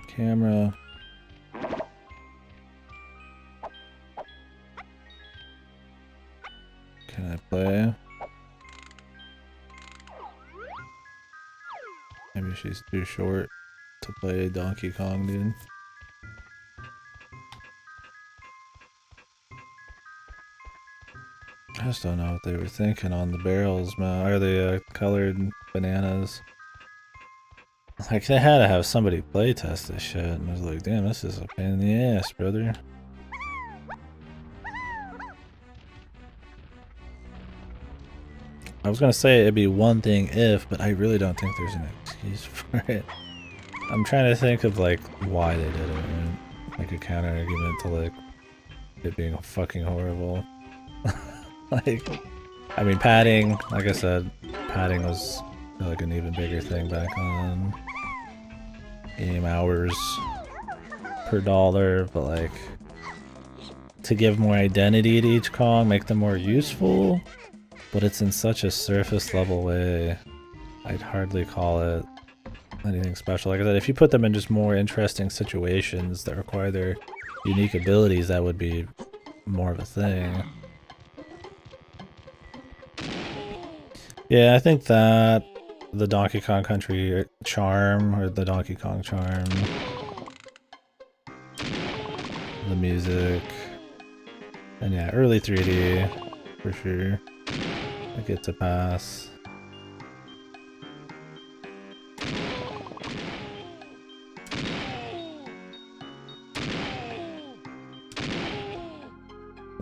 Camera. Can I play? Maybe she's too short to play Donkey Kong, dude. I just don't know what they were thinking on the barrels, man. Or the colored bananas. Like, they had to have somebody play test this shit, and I was like, damn, this is a pain in the ass, brother. I was gonna say it'd be one thing if, but I really don't think there's an excuse for it. I'm trying to think of, like, why they did it, right? Like a counter argument to, like, it being fucking horrible. Like, I mean, padding, like I said, padding was like an even bigger thing back on. Game hours per dollar, but like, to give more identity to each Kong, make them more useful, but it's in such a surface level way, I'd hardly call it anything special. Like I said, if you put them in just more interesting situations that require their unique abilities, that would be more of a thing. Yeah, I think that the Donkey Kong Country charm, or the Donkey Kong charm, the music, and yeah, early 3D, for sure. I get to pass.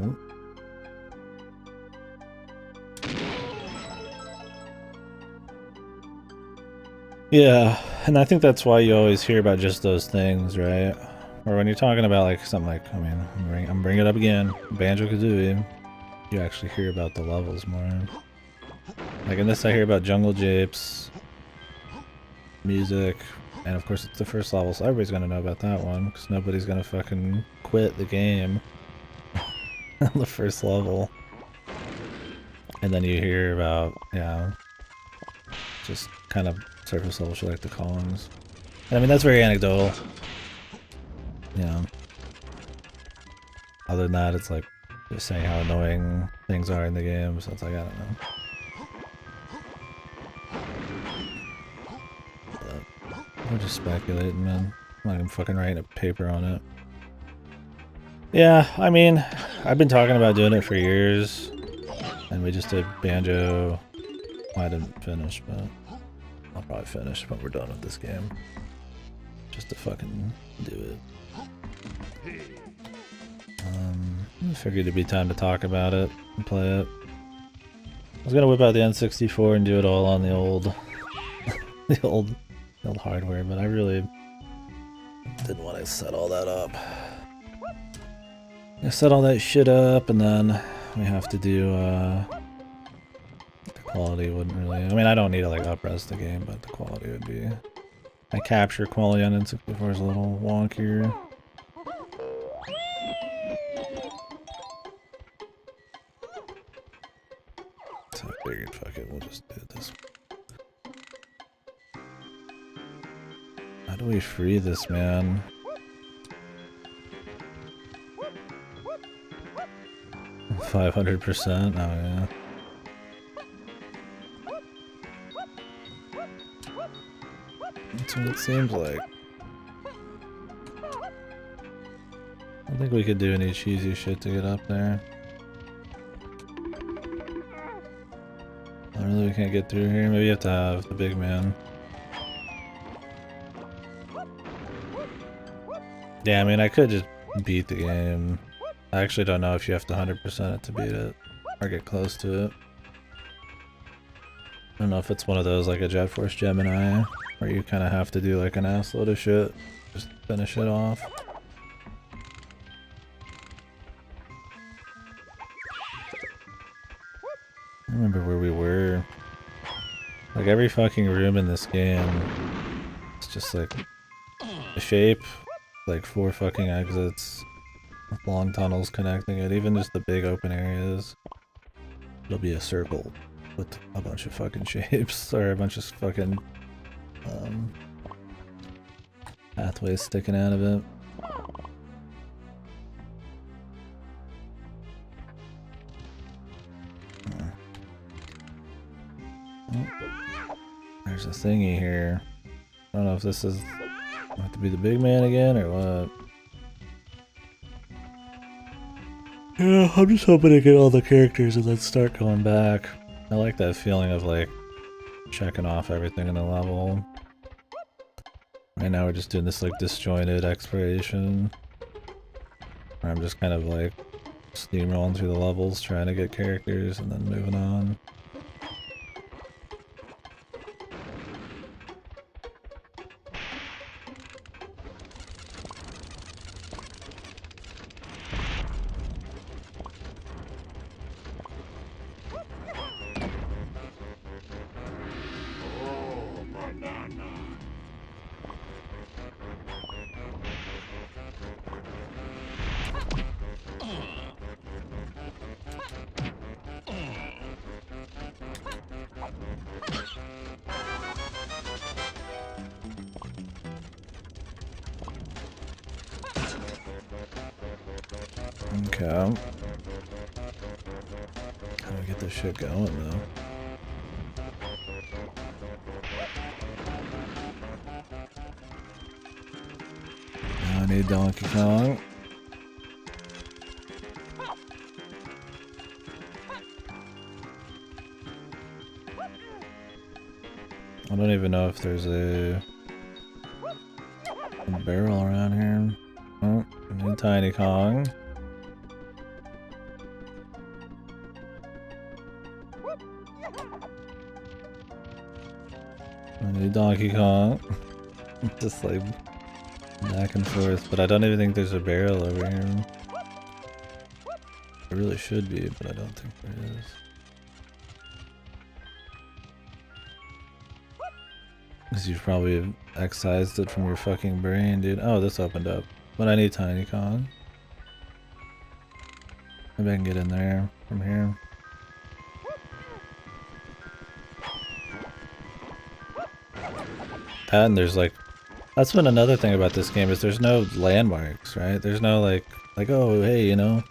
Oh. Yeah, and I think that's why you always hear about just those things, right? Or when you're talking about like something like, I mean, I'm bringing it up again, Banjo-Kazooie, you actually hear about the levels more. Like in this I hear about Jungle Japes, music, and of course it's the first level, so everybody's gonna know about that one, because nobody's gonna fucking quit the game on the first level. And then you hear about, yeah, just kind of surface level shit like the Kongs. And I mean, that's very anecdotal. You know. Other than that, it's like just saying how annoying things are in the game, so it's like, I don't know. But I'm just speculating, man. I'm not even fucking writing a paper on it. Yeah, I mean, I've been talking about doing it for years. And we just did Banjo. Well, I didn't finish, but I'll probably finish when we're done with this game. Just to fucking do it. I figured it'd be time to talk about it and play it. I was gonna whip out the N64 and do it all on the old, the old hardware, but I really didn't want to set all that up. I set all that shit up, and then we have to do, the quality wouldn't really, I mean, I don't need to like up-res the game, but the quality would be, my capture quality on N64 is a little wonkier. So I figured, fuck it, we'll just do this. How do we free this man? 500%? Oh yeah. That's what it seems like. I think we could do any cheesy shit to get up there. Really, we can't get through here. Maybe you have to have the big man. Yeah, I mean, I could just beat the game. I actually don't know if you have to 100% it to beat it, or get close to it. I don't know if it's one of those like a Jet Force Gemini, where you kind of have to do like an assload of shit, just finish it off. I remember where we were. Like every fucking room in this game, it's just like a shape, like 4 fucking exits, with long tunnels connecting it, even just the big open areas. It'll be a circle with a bunch of fucking shapes, or a bunch of fucking pathways sticking out of it. Oh, there's a thingy here. I don't know if this is have to be the big man again or what. Yeah, I'm just hoping to get all the characters and then start going back. I like that feeling of like checking off everything in the level. Right now we're just doing this like disjointed exploration. Where I'm just kind of like steamrolling through the levels, trying to get characters and then moving on. Okay. How do I get this shit going though? Now I need Donkey Kong. I don't even know if there's a barrel around here. Oh, I need Tiny Kong. I need Donkey Kong. Just like back and forth, but I don't even think there's a barrel over here. There really should be, but I don't think there is. Because you've probably excised it from your fucking brain, dude. Oh, this opened up. But I need Tiny Kong. Maybe I can get in there from here. That and there's like... That's been another thing about this game is there's no landmarks, right? There's no like, oh, hey, you know,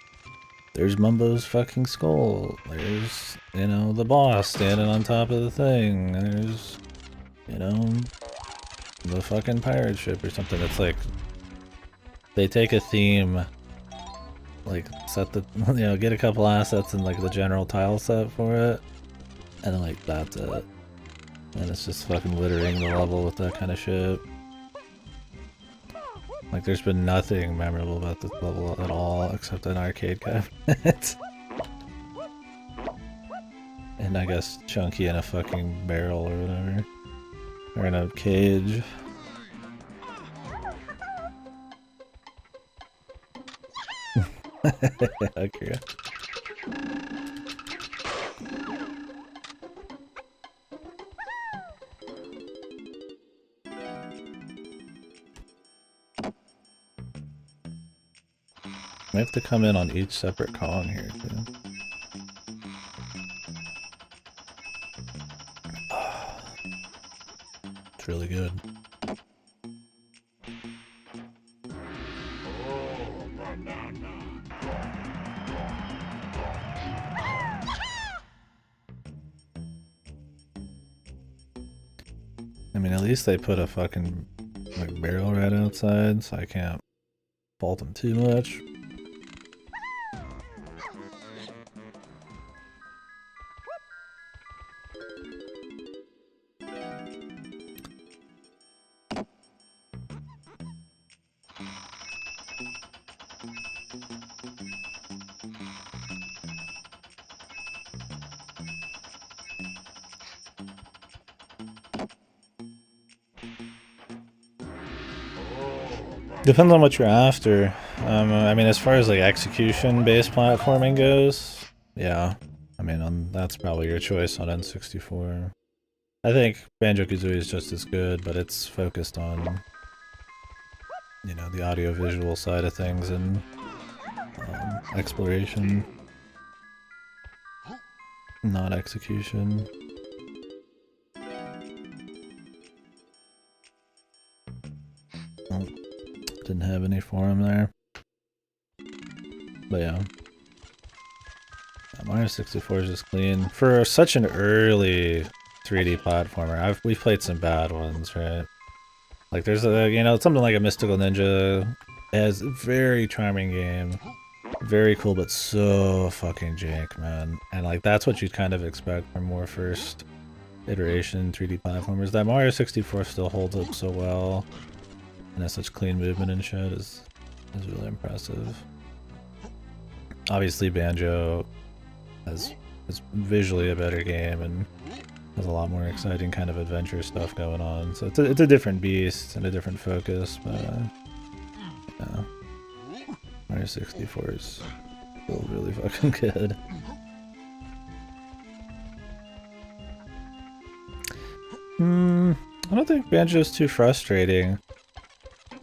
there's Mumbo's fucking skull. There's, you know, the boss standing on top of the thing. There's, you know, the fucking pirate ship or something. It's like, they take a theme, like, set the, you know, get a couple assets and like the general tile set for it, and then like, that's it. And it's just fucking littering the level with that kind of shit. Like, there's been nothing memorable about this level at all, except an arcade cabinet. And I guess Chunky in a fucking barrel or whatever. Or in a cage. Okay. I have to come in on each separate Kong here, too. It's really good. I mean, at least they put a fucking like barrel right outside, so I can't fault them too much. Depends on what you're after. I mean, as far as like execution-based platforming goes, yeah. I mean, that's probably your choice on N64. I think Banjo-Kazooie is just as good, but it's focused on, you know, the audio-visual side of things and exploration, not execution. Oh, didn't have any for him there. But yeah. Mario 64 is just clean. For such an early 3D platformer, we've played some bad ones, right? Like there's a, you know, something like a Mystical Ninja. It has a very charming game. Very cool, but so fucking jank, man. And like that's what you'd kind of expect from more first iteration 3D platformers. That Mario 64 still holds up so well and has such clean movement and shit is really impressive. Obviously Banjo is visually a better game and has a lot more exciting kind of adventure stuff going on. So it's a different beast and a different focus, but yeah. Mario 64 is still really fucking good. I don't think Banjo's too frustrating.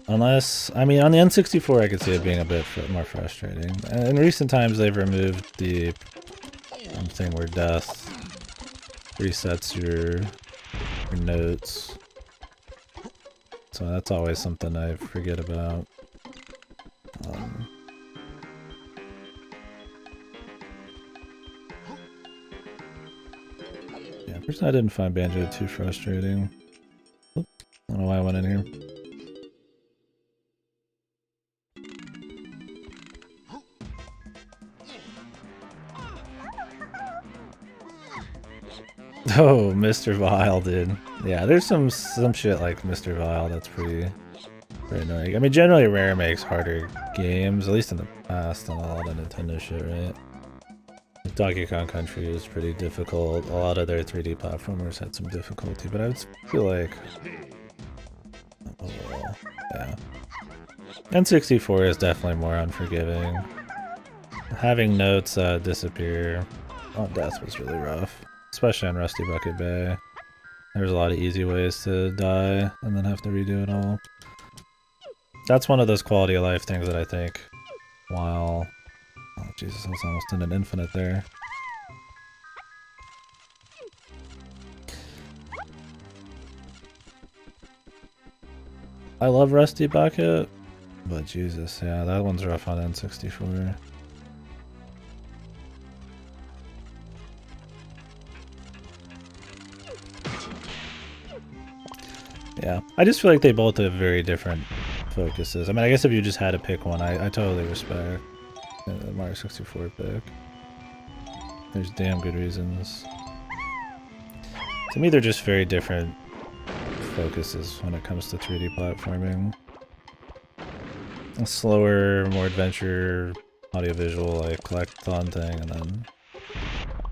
Unless, I mean, on the N64 I could see it being a bit more frustrating. In recent times they've removed the thing where death resets your notes. So that's always something I forget about. Yeah, personally I didn't find Banjo too frustrating. Oop, I don't know why I went in here. Oh, Mr. Vile, dude. Yeah, there's some shit like Mr. Vile that's pretty annoying. I mean, generally Rare makes harder games, at least in the past, than a lot of Nintendo shit, right? Donkey Kong Country is pretty difficult. A lot of their 3D platformers had some difficulty, but I would feel like overall, yeah. N64 is definitely more unforgiving. Having notes disappear on death was really rough. Especially on Rusty Bucket Bay. There's a lot of easy ways to die and then have to redo it all. That's one of those quality of life things that I think, while... Oh Jesus, I was almost in an infinite there. I love Rusty Bucket, but Jesus, yeah, that one's rough on N64. Yeah, I just feel like they both have very different focuses. I mean, I guess if you just had to pick one, I totally respect the Mario 64 pick. There's damn good reasons. To me, they're just very different focuses when it comes to 3D platforming. A slower, more adventure, audiovisual, like collectathon thing, and then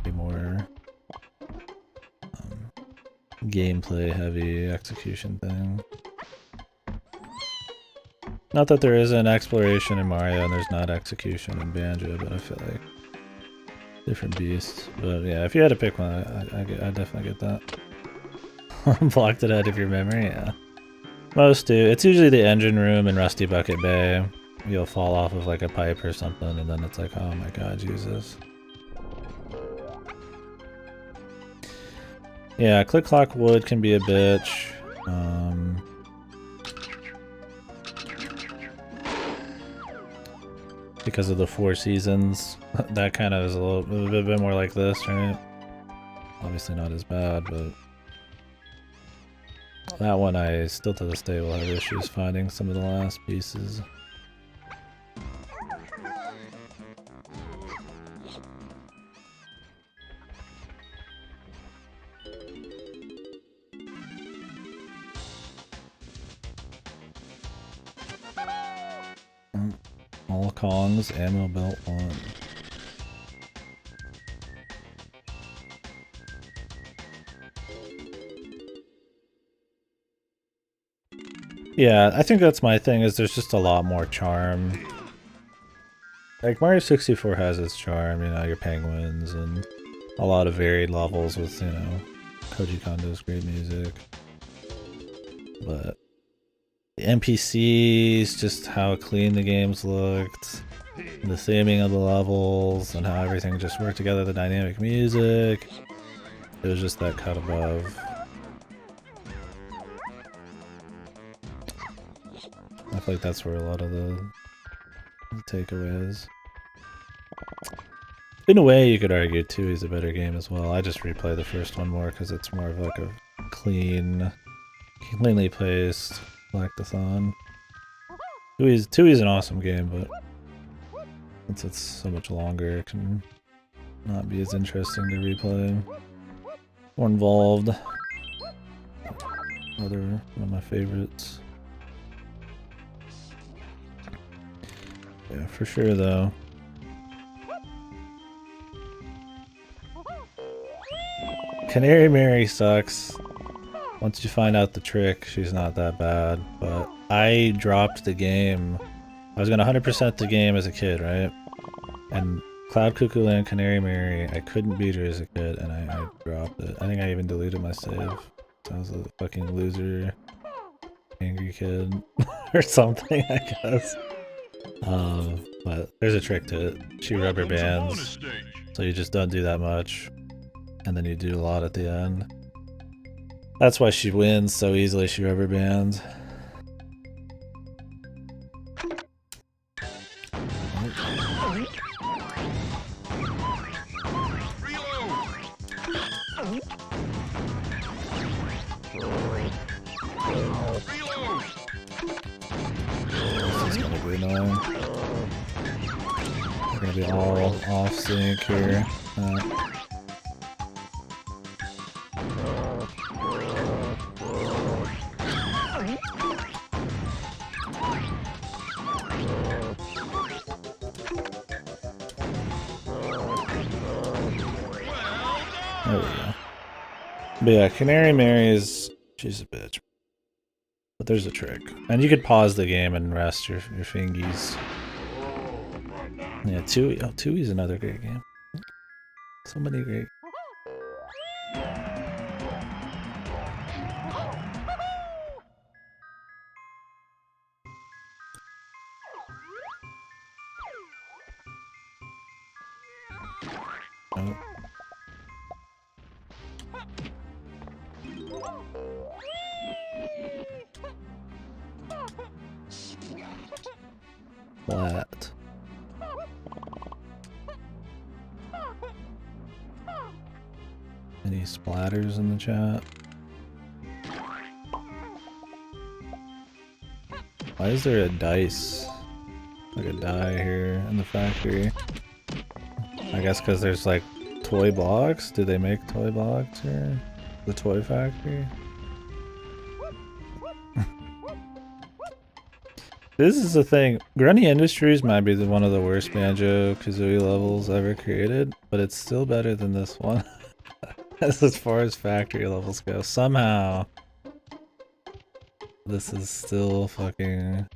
be more gameplay heavy execution thing. Not that there isn't exploration in Mario and there's not execution in Banjo, but I feel like different beasts. But yeah, if you had to pick one, I definitely get that. Blocked it out of your memory, yeah. Most do. It's usually the engine room in Rusty Bucket Bay. You'll fall off of like a pipe or something and then it's like, oh my god, Jesus. Yeah, Click Clock Wood can be a bitch. Because of the 4 seasons. That kind of is a bit more like this, right? Obviously not as bad, but... That one I still to this day will have issues finding some of the last pieces. All Kong's ammo belt 1. Yeah, I think that's my thing, is there's just a lot more charm. Like, Mario 64 has its charm, you know, your penguins, and a lot of varied levels with, you know, Koji Kondo's great music. But the NPCs, just how clean the games looked, the theming of the levels, and how everything just worked together, the dynamic music, it was just that cut above. I feel like that's where a lot of the takeaway is. In a way, you could argue 2 is a better game as well. I just replay the first one more because it's more of like a cleanly placed collectathon. 2 is an awesome game, but since it's so much longer, it can not be as interesting to replay. More involved. Another one of my favorites. Yeah, for sure though. Canary Mary sucks. Once you find out the trick, she's not that bad, but I dropped the game. I was gonna 100% the game as a kid, right? And Cloud Cuckoo Land Canary Mary, I couldn't beat her as a kid, and I dropped it. I think I even deleted my save. I was a fucking loser, angry kid, or something, I guess. But there's a trick to it. She rubber bands, so you just don't do that much, and then you do a lot at the end. That's why she wins so easily, she rubber bands. This is gonna be annoying. We're gonna be all off sync here. There we go. But yeah, Canary Mary is... she's a bitch. But there's a trick. And you could pause the game and rest your fingies. Yeah, Two's another great game. So many great... Oh. Flat. Any splatters in the chat? Why is there a dice? Like a die here in the factory? I guess because there's like toy blocks? Do they make toy blocks here? The toy factory? This is the thing. Grunny Industries might be one of the worst Banjo-Kazooie levels ever created, but it's still better than this one. As far as factory levels go. Somehow, this is still fucking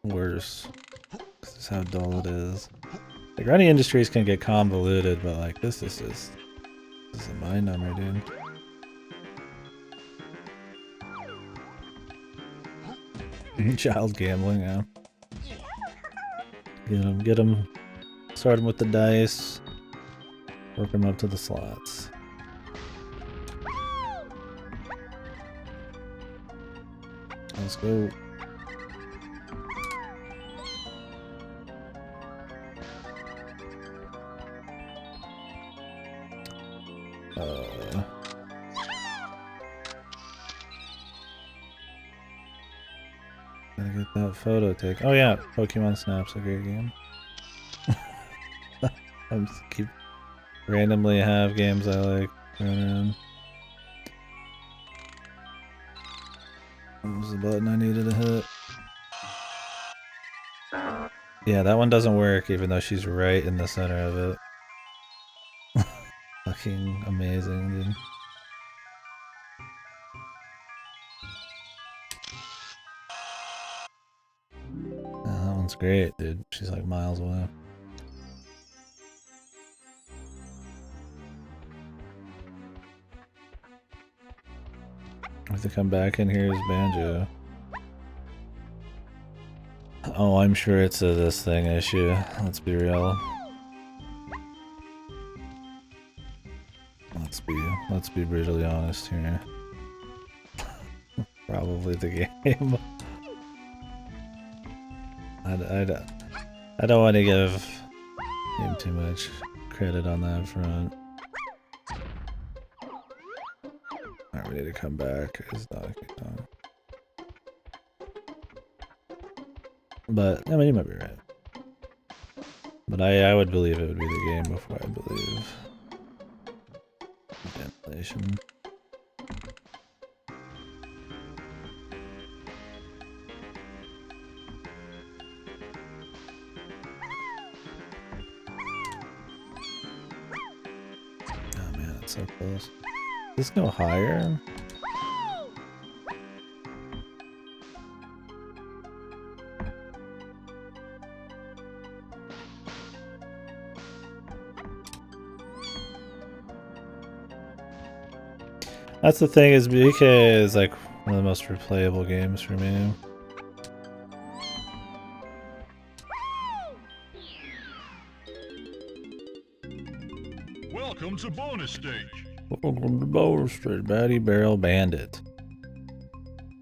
worse. This is how dull it is. The Grunny Industries can get convoluted, but like this is just... this is a mind number, dude. Child gambling, yeah. Get him. Start him with the dice. Work him up to the slots. Let's go. Gotta get that photo taken. Oh yeah, Pokemon Snap's a great game. I just keep randomly have games I like running. What was the button I needed to hit? Yeah, that one doesn't work even though she's right in the center of it. Fucking amazing, dude. That's great, dude. She's like miles away. I have to come back in here as Banjo. Oh, I'm sure it's a this thing issue. Let's be real. Let's be brutally honest here. Probably the game. I don't want to give him too much credit on that front. Alright, we need to come back as Donkey Kong. But, I mean, you might be right. But I would believe it would be the game before I believe the animation. Oh man, it's so close. Does this go higher? That's the thing, is DK is like one of the most replayable games for me. Welcome to bonus stage. Welcome to bonus stage, Batty Barrel Bandit.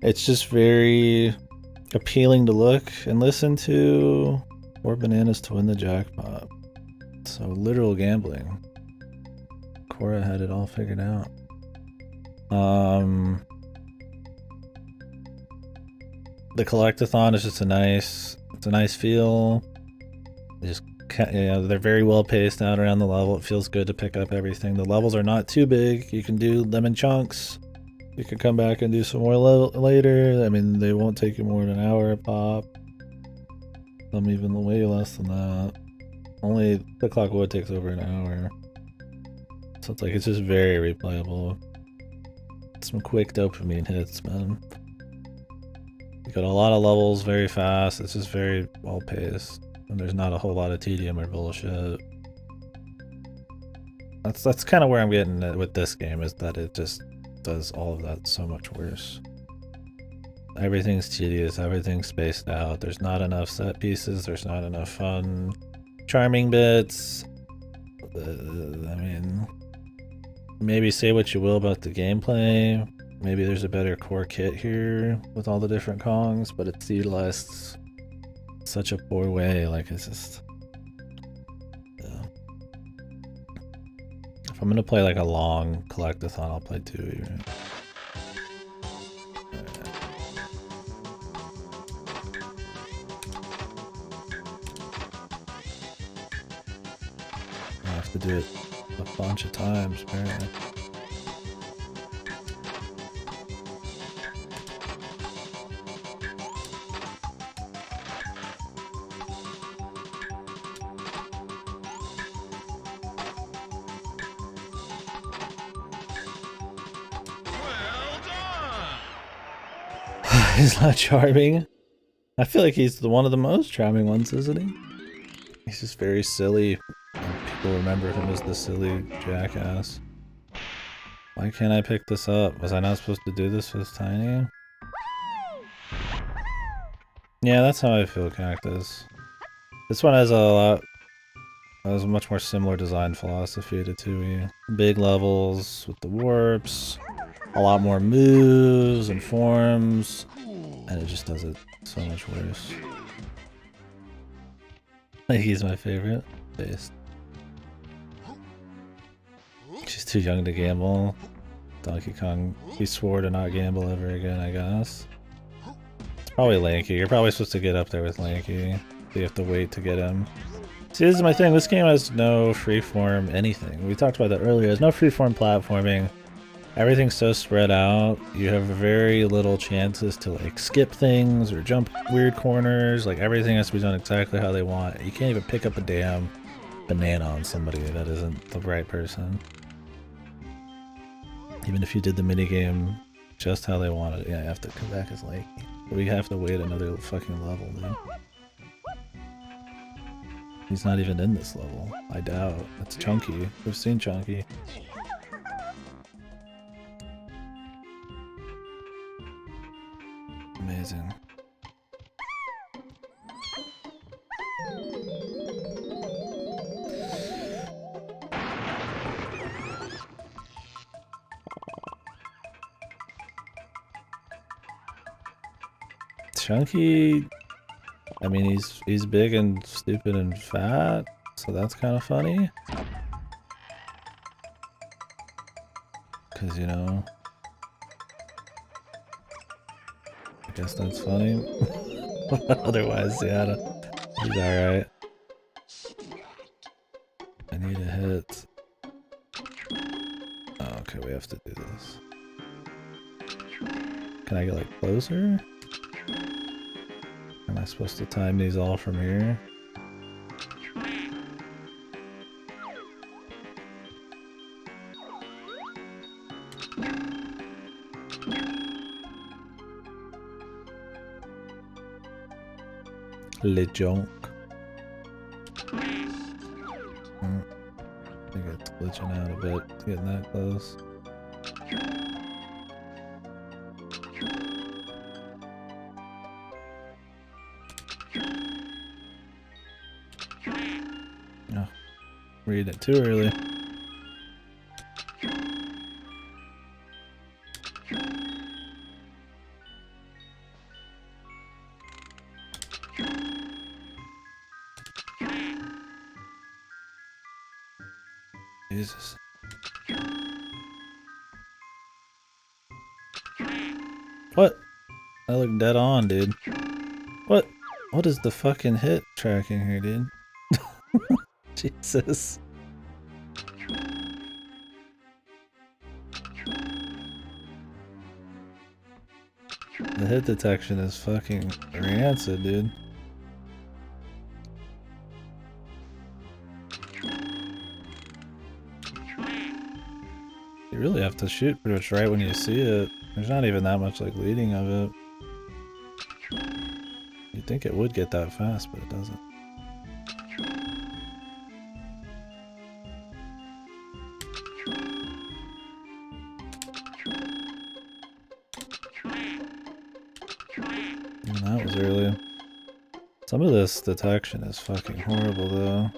It's just very appealing to look and listen to. 4 bananas to win the jackpot. So literal gambling. Cora had it all figured out. The collectathon is just it's a nice feel. They're very well paced out around the level. It feels good to pick up everything. The levels are not too big. You can do them in chunks. You can come back and do some more later. I mean, they won't take you more than an hour a pop. Some even way less than that. Only the Clockwood takes over an hour. So it's just very replayable. Some quick dopamine hits, man. You got a lot of levels very fast. It's just very well paced, and there's not a whole lot of tedium or bullshit. That's kind of where I'm getting at with this game, is that it just does all of that so much worse. Everything's tedious, everything's spaced out. There's not enough set pieces. There's not enough fun, charming bits. I mean, maybe say what you will about the gameplay. Maybe there's a better core kit here with all the different Kongs, but it's utilized such a poor way. Like, it's just, yeah. If I'm gonna play like a long collectathon, I'll play 2. Right? I have to do it a bunch of times, apparently. He's not charming. I feel like he's one of the most charming ones, isn't he? He's just very silly. People remember him as the silly jackass. Why can't I pick this up? Was I not supposed to do this with Tiny? Yeah, that's how I feel, Cactus. This one has a much more similar design philosophy to 2E. Big levels with the warps, a lot more moves and forms, and it just does it so much worse. He's my favorite. Based. She's too young to gamble. Donkey Kong, he swore to not gamble ever again, I guess. It's probably Lanky. You're probably supposed to get up there with Lanky. You have to wait to get him. See, this is my thing. This game has no freeform anything. We talked about that earlier. There's no freeform platforming. Everything's so spread out. You have very little chances to like skip things or jump weird corners. Like, everything has to be done exactly how they want. You can't even pick up a damn banana on somebody that isn't the right person. Even if you did the minigame just how they wanted it, yeah, you have to come back as like, we have to wait another fucking level, dude. He's not even in this level. I doubt. It's Chunky. We've seen Chunky. Amazing. Chunky, I mean, he's big and stupid and fat, so that's kind of funny. Cause you know, I guess that's funny. Otherwise, yeah, he's alright. I need a hit. Oh, okay, we have to do this. Can I get like closer? Am I supposed to time these all from here? Le junk. I think it's glitching out a bit, getting that close. Oh, read it too early. Jesus. What? I look dead on, dude. What? What is the fucking hit tracking here, dude? Jesus. The hit detection is fucking rancid, dude. You really have to shoot pretty much right when you see it. There's not even that much like leading of it. You'd think it would get that fast, but it doesn't. Even that was early. Some of this detection is fucking horrible though.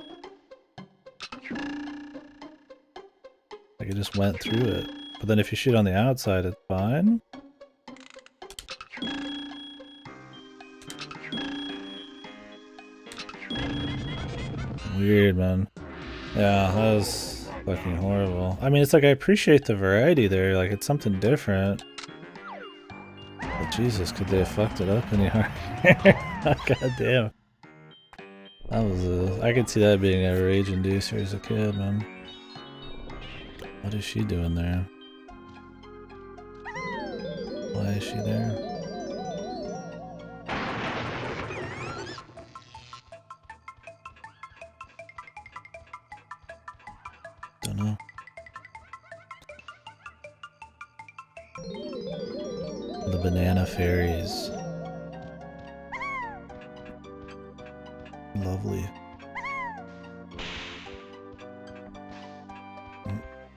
Like it just went through it. But then if you shoot on the outside, it's fine. Weird, man. Yeah, that was fucking horrible. I mean, it's like I appreciate the variety there. Like it's something different. But Jesus, could they have fucked it up any harder? God damn. That was I could see that being a rage inducer as a kid, man. What is she doing there? Why is she there? Don't know. The banana fairies. Lovely.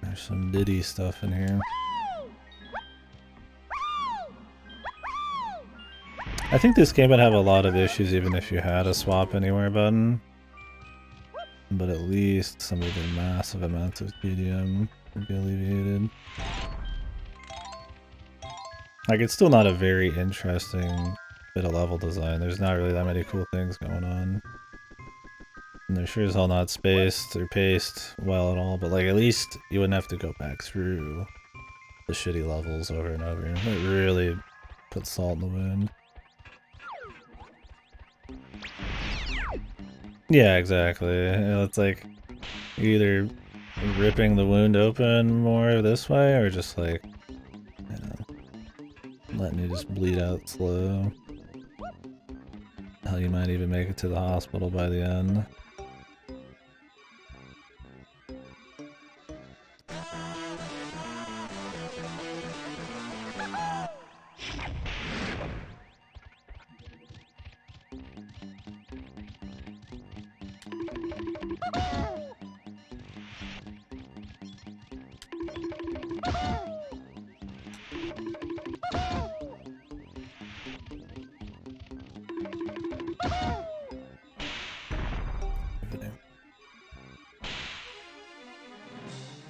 There's some Diddy stuff in here. I think this game would have a lot of issues even if you had a swap anywhere button. But at least some of the massive amounts of TDM would be alleviated. Like, it's still not a very interesting bit of level design. There's not really that many cool things going on. And they're sure as hell not spaced or paced well at all, but like, at least you wouldn't have to go back through the shitty levels over and over. It really puts salt in the wound. Yeah, exactly. You know, it's like either ripping the wound open more this way or just like, you know, letting you just bleed out slow. Hell, you might even make it to the hospital by the end.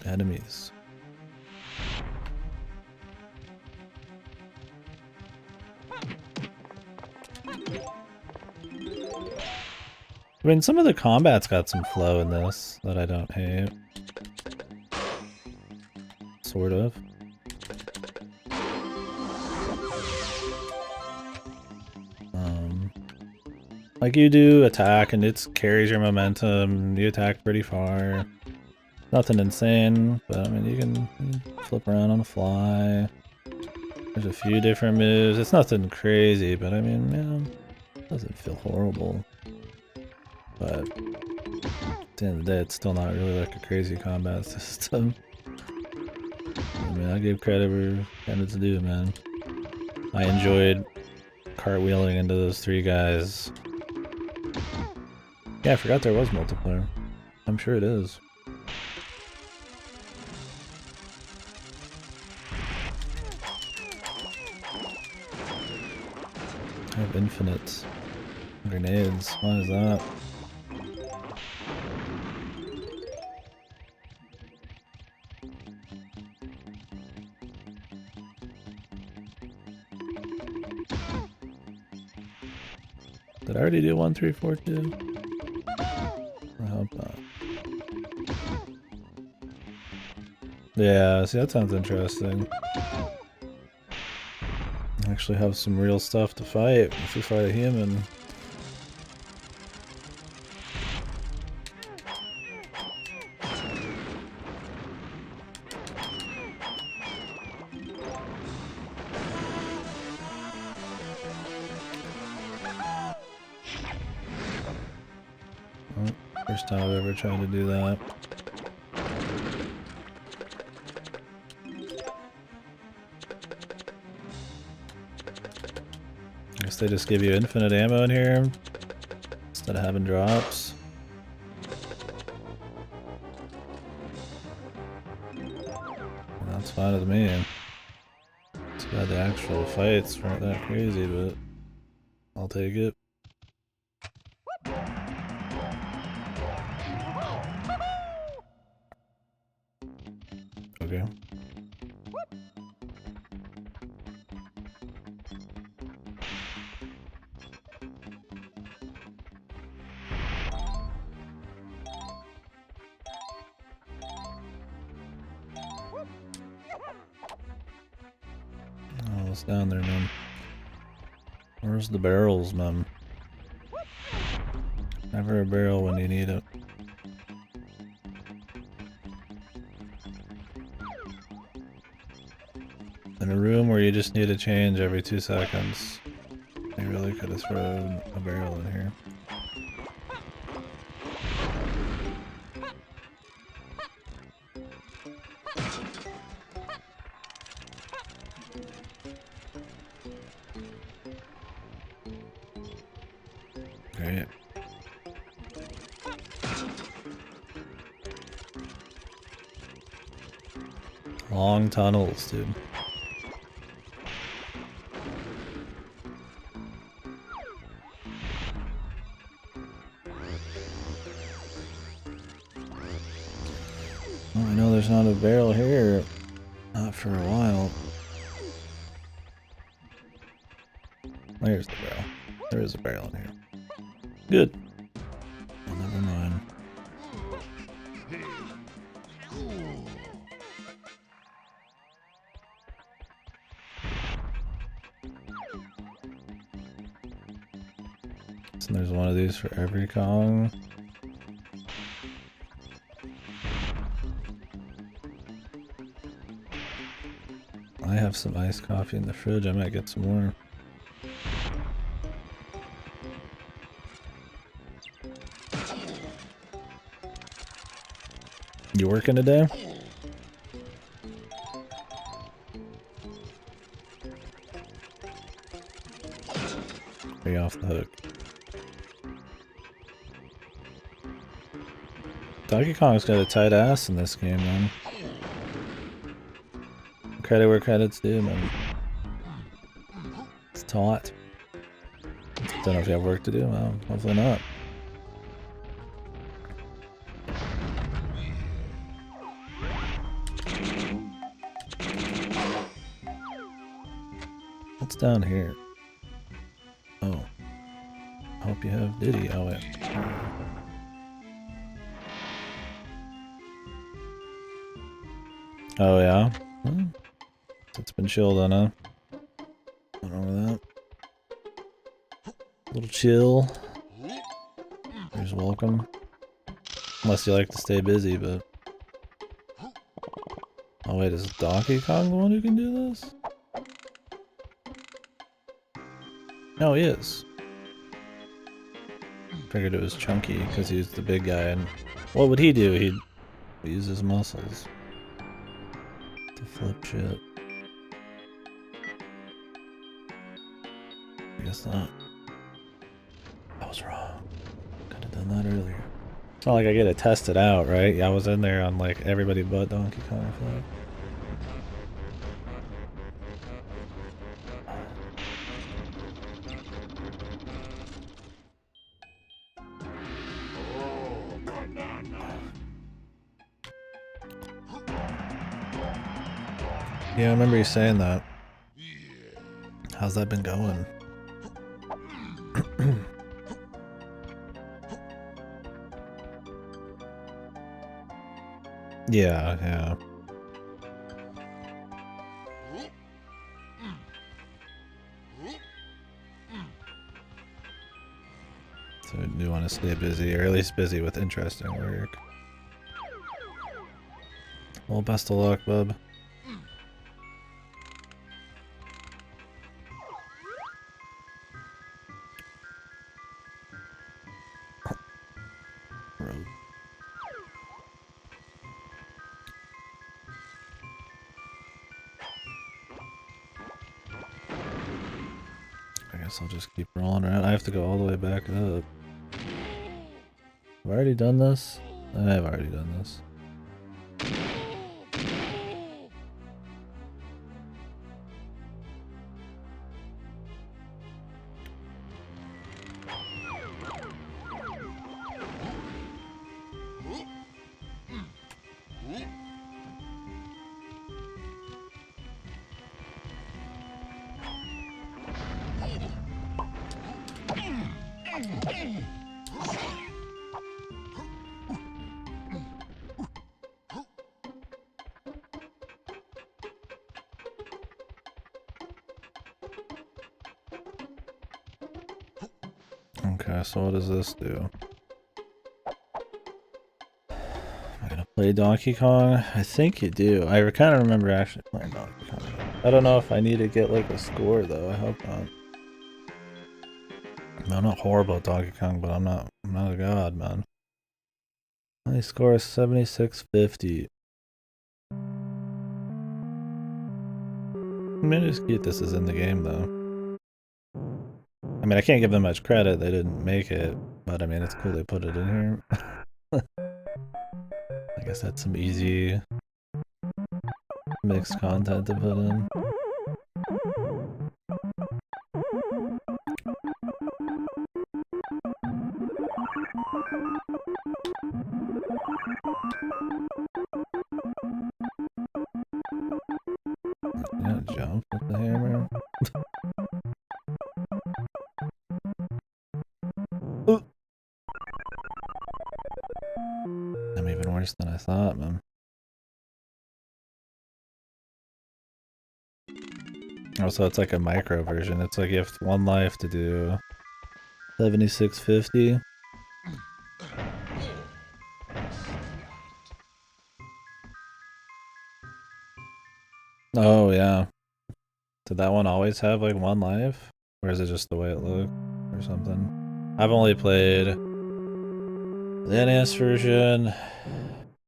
enemies. I mean, some of the combat's got some flow in this that I don't hate. Sort of. Like you do attack and it carries your momentum, you attack pretty far. Nothing insane, but I mean you can flip around on the fly. There's a few different moves. It's nothing crazy, but I mean, yeah, it doesn't feel horrible. But at the end of the day, it's still not really like a crazy combat system. I mean, I give credit where credit's due, man. I enjoyed cartwheeling into those 3 guys. Yeah, I forgot there was multiplayer. I'm sure it is. I have infinite grenades. Why is that? Did I already do 1, 3, 4, 2? I hope not. Yeah, see, that sounds interesting. Actually have some real stuff to fight if we fight a human. First time I've ever tried to do that. I guess they just give you infinite ammo in here instead of having drops. And that's fine with me. Too bad the actual fights weren't that crazy, but I'll take it. Okay. Oh, it's down there, man. Where's the barrels, man? Never a barrel when you need it. In a room where you just need to change every 2 seconds, they really could have thrown a barrel in here. Great. Long tunnels, dude. Well, I know there's not a barrel here. Not for a while. There's the barrel. There is a barrel in here. Good. Well, never mind. So there's one of these for every Kong. I have some iced coffee in the fridge. I might get some more. You working today? Are you off the hook? Donkey Kong's got a tight ass in this game, man. Credit where credit's due, man. It's taut. Don't know if you have work to do. Well, hopefully not. down here? Oh. Hope you have Diddy. Oh, wait. Oh, yeah? It's been chilled on, huh? Nothing wrong with that. A little chill. You're just welcome. Unless you like to stay busy, but... Oh wait, is Donkey Kong the one who can do this? No, he is. Figured it was Chunky, because he's the big guy, and... What would he do? He'd use his muscles to flip shit. I guess not. I was wrong. Could have done that earlier. It's not like I get to test it out, right? Yeah, I was in there on like everybody but Donkey Kong, I feel like. Yeah, I remember you saying that. How's that been going? Yeah, yeah. So we do want to stay busy, or at least busy with interesting work. Well, best of luck, bub. Road. I guess I'll just keep rolling around. I have to go all the way back up. Have I already done this? I've already done this. Okay, so what does this do? Am I gonna play Donkey Kong? I think you do. I kind of remember actually playing Donkey Kong. I don't know if I need to get like a score though. I hope not. I'm not horrible at Donkey Kong, but I'm not a god, man. My score is 7650. I mean, it's cute this is in the game though. I mean, I can't give them much credit. They didn't make it, but I mean, it's cool they put it in here. I guess that's some easy mixed content to put in. Yeah, jump with the hammer. I'm even worse than I thought, man. Also, it's like a micro version. It's like you have one life to do 7650. Oh, yeah. Did that one always have like one life? Or is it just the way it looked or something? I've only played the NES version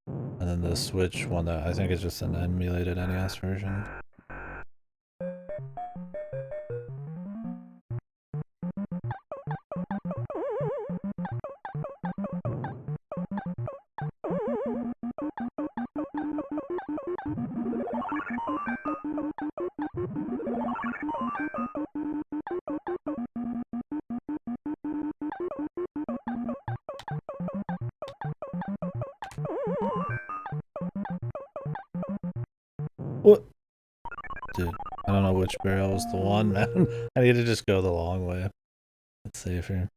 and then the Switch one that I think is just an emulated NES version. What? which barrel was the one, man. I need to just go the long way. That's safer.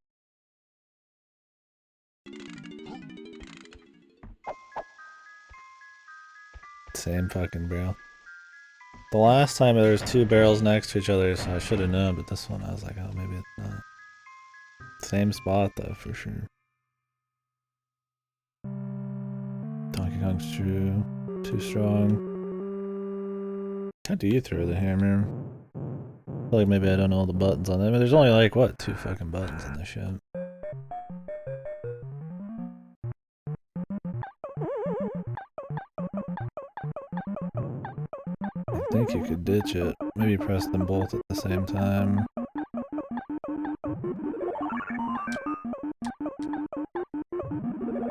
Same fucking barrel. The last time there was 2 barrels next to each other, so I should have known, but this one I was like, oh, maybe it's not. Same spot though, for sure. Donkey Kong's true. Too strong. How do you throw the hammer? I feel like maybe I don't know all the buttons on it. I mean, there's only like, what, 2 fucking buttons in this shit. I think you could ditch it. Maybe press them both at the same time.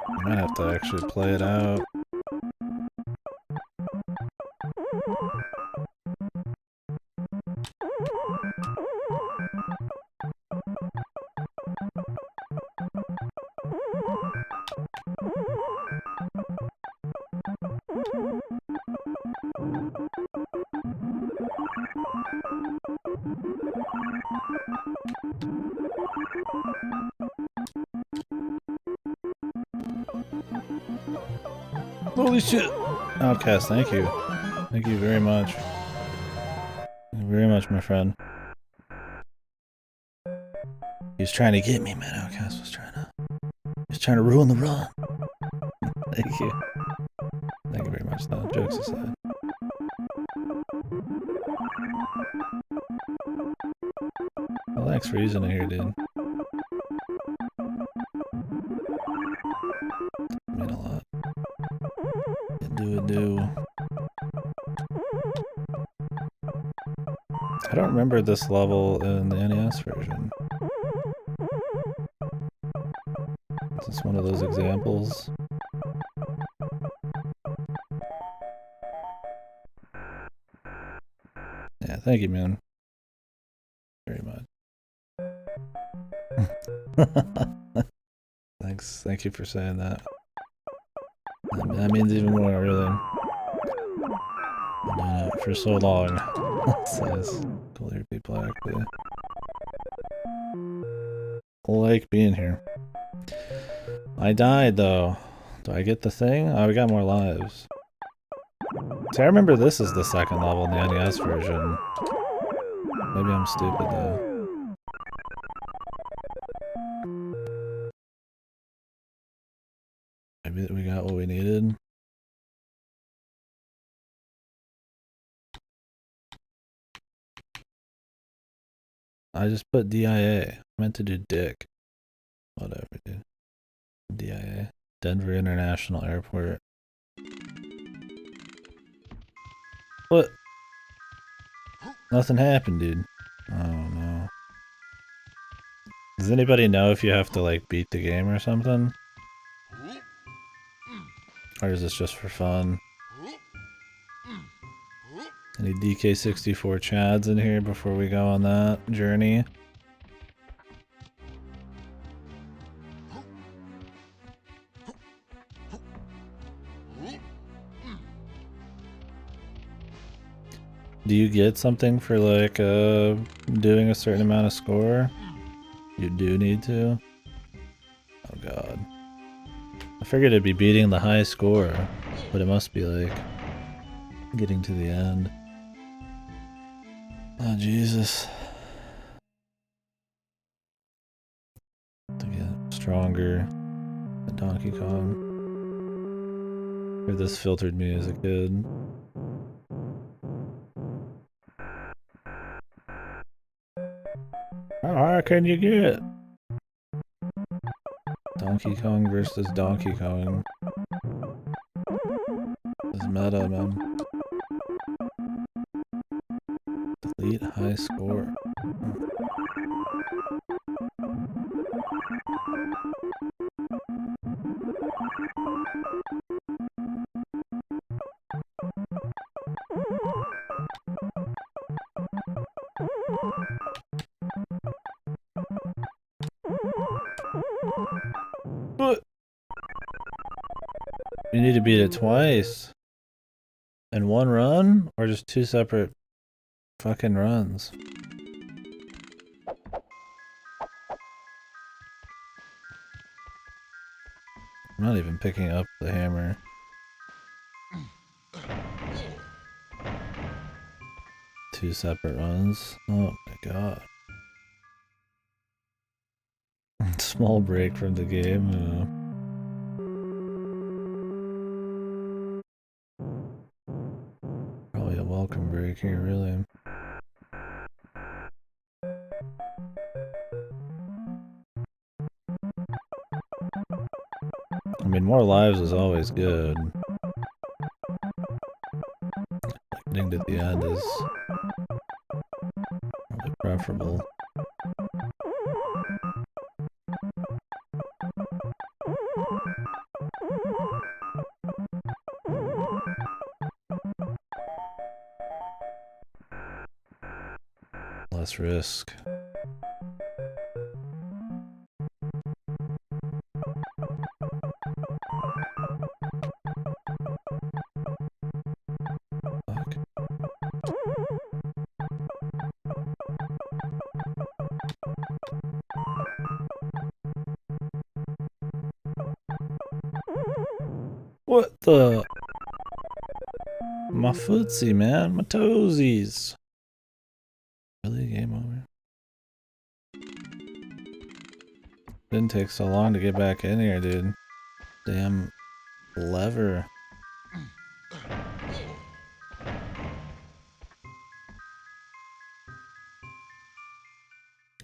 I might have to actually play it out. Holy shit! Outcast, thank you. Thank you very much. Thank you very much, my friend. He was trying to get me, man. Outcast was trying to ruin the run. Thank you. Thank you very much, though. Jokes aside. Well, thanks for using it here, dude. Mean a lot. Do. I don't remember this level in the NES version. Is this one of those examples? Yeah, thank you, man. Very much. Thanks. Thank you for saying that. That means even more, really. I've done it for so long. Says, cool to hear people actually like being here. I died though. Do I get the thing? Oh, we got more lives. See, I remember this is the second level in the NES version. Maybe I'm stupid though. Maybe we got what we needed. I just put DIA. I meant to do Dick. Whatever, dude. DIA. Denver International Airport. What? Nothing happened, dude. Oh no. Does anybody know if you have to like beat the game or something? Or is this just for fun? Any DK64 chads in here before we go on that journey? Do you get something for like doing a certain amount of score? You do need to? Oh god. I figured it'd be beating the high score, but it must be like getting to the end. Oh Jesus. To get stronger at Donkey Kong. Heard this filtered me as a kid. How hard can you get? Donkey Kong versus Donkey Kong. This is meta, man. Delete high score. You need to beat it twice. In one run? Or just 2 separate fucking runs. I'm not even picking up the hammer. Two separate runs. Oh my god. Small break from the game. Probably a welcome break here, really. I mean, more lives is always good. Getting to the end is probably preferable. Less risk. Fuck. What the? My footsie, man. My toesies. Really? Game over? Didn't take so long to get back in here, dude. Damn lever.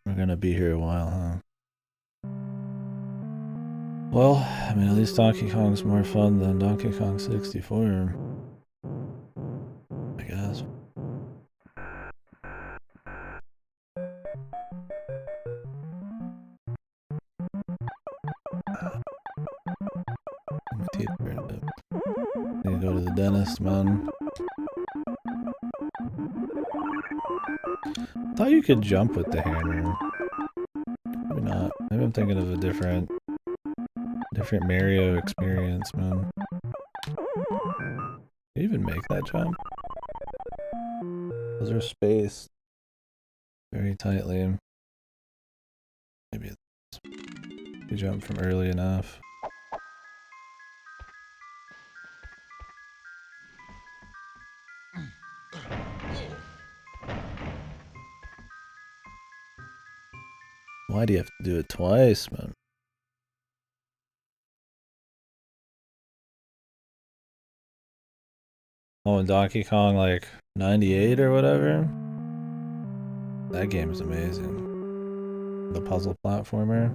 We're gonna be here a while, huh? Well, I mean, at least Donkey Kong's more fun than Donkey Kong 64. I guess. My teeth hurt a bit. Need to go to the dentist, man. Thought you could jump with the hammer. Maybe not. Maybe I'm thinking of a different Mario experience, man. Can you even make that jump? Those are spaced very tightly. Maybe you jump from early enough. Why do you have to do it twice, man? Oh, and Donkey Kong, like, 98 or whatever? That game is amazing. The puzzle platformer?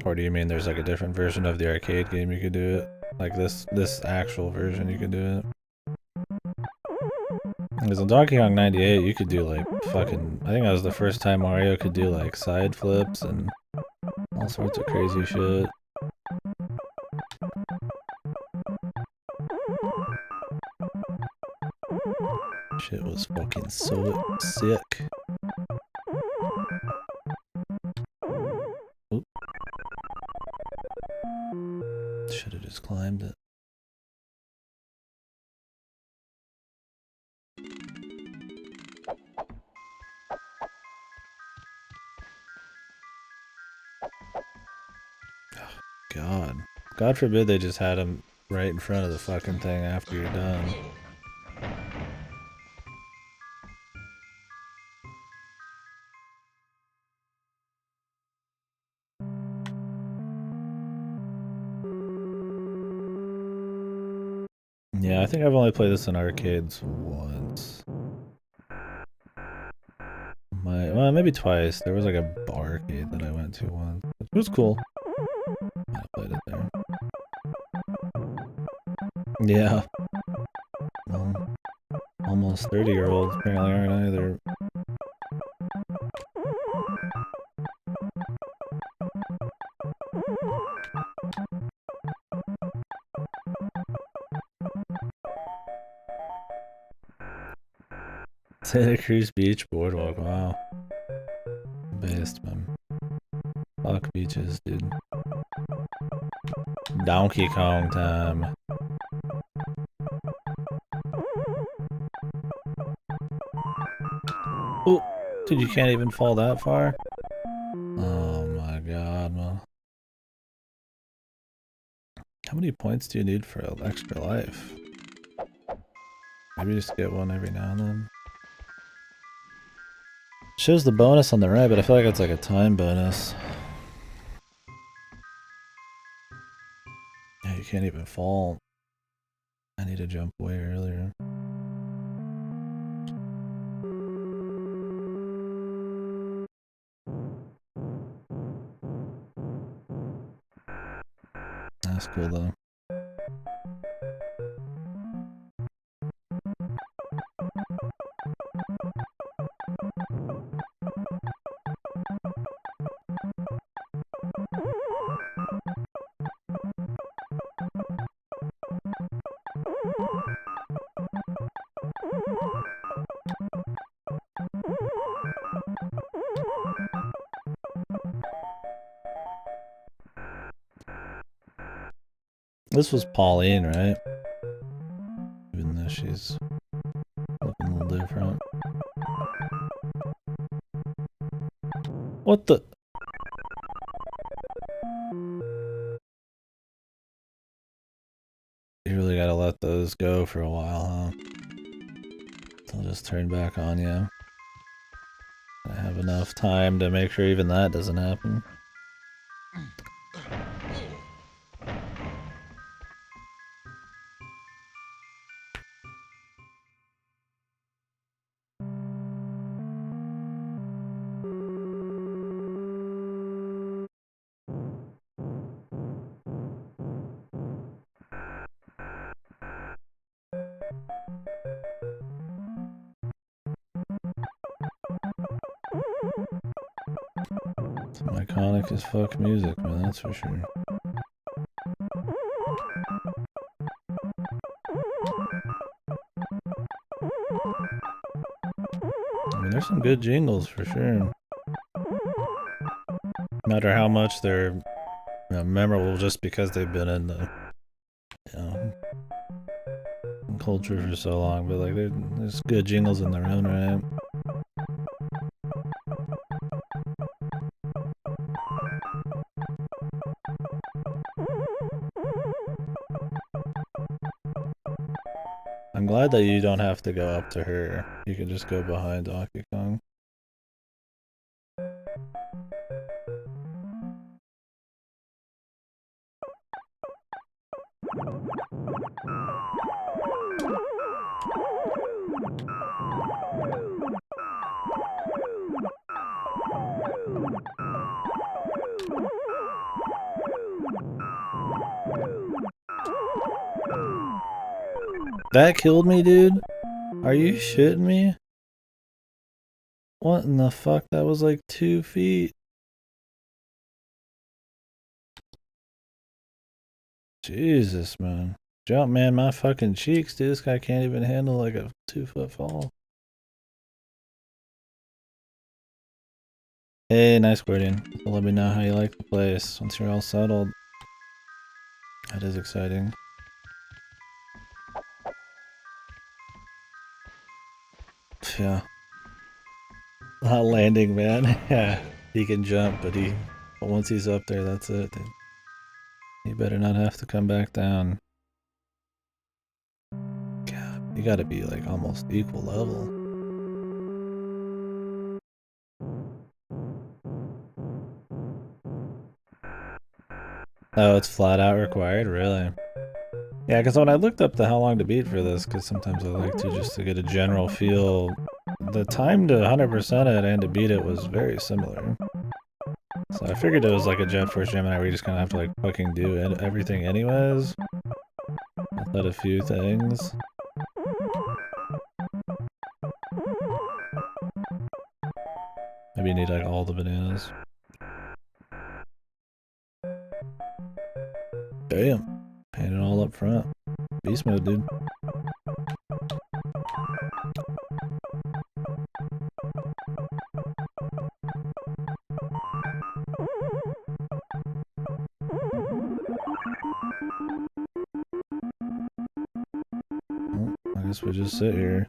Or do you mean there's like a different version of the arcade game you could do it? Like this actual version you could do it? Because in Donkey Kong 98 you could do like fucking... I think that was the first time Mario could do like side flips and all sorts of crazy shit. Shit was fucking so sick. Oop. Should have just climbed it. Oh, God. God forbid they just had him right in front of the fucking thing after you're done. Yeah, I think I've only played this in arcades once. Well, maybe twice. There was like a arcade that I went to once. It was cool. I played it there. Yeah. Well, almost 30-year-olds apparently aren't either. Santa Cruz Beach Boardwalk, wow. Best, man. Fuck beaches, dude. Donkey Kong time. Dude, you can't even fall that far? Oh my god, man. How many points do you need for an extra life? Maybe just get one every now and then. Shows the bonus on the right, but I feel like it's like a time bonus. Yeah, you can't even fall. I need to jump way earlier. That's cool though. This was Pauline, right? Even though she's looking a little different. What the? You really gotta let those go for a while, huh? They'll just turn back on you. I have enough time to make sure even that doesn't happen. Some iconic as fuck music, man, that's for sure. I mean, there's some good jingles for sure. No matter how much they're memorable just because they've been in the culture for so long, but like there's good jingles in their own right. I'm glad that you don't have to go up to her. You can just go behind Donkey Kong. That killed me, dude? Are you shitting me? What in the fuck? That was like 2 feet. Jesus, man. Jump, man, my fucking cheeks, dude. This guy can't even handle like a 2-foot fall. Hey, nice Guardian. Let me know how you like the place once you're all settled. That is exciting. Yeah. Not landing, man. Yeah. He can jump, but once he's up there, that's it, dude. He better not have to come back down. God, you gotta be like almost equal level. Oh, it's flat out required? Really? Yeah, because when I looked up the how long to beat for this, because sometimes I like to just to get a general feel, the time to 100% it and to beat it was very similar. So I figured it was like a Jet Force Gemini where you just kind of have to like fucking do everything anyways. I thought a few things. Maybe you need like all the bananas. Damn. Paint it all up front. Beast mode, dude. Well, I guess we just sit here.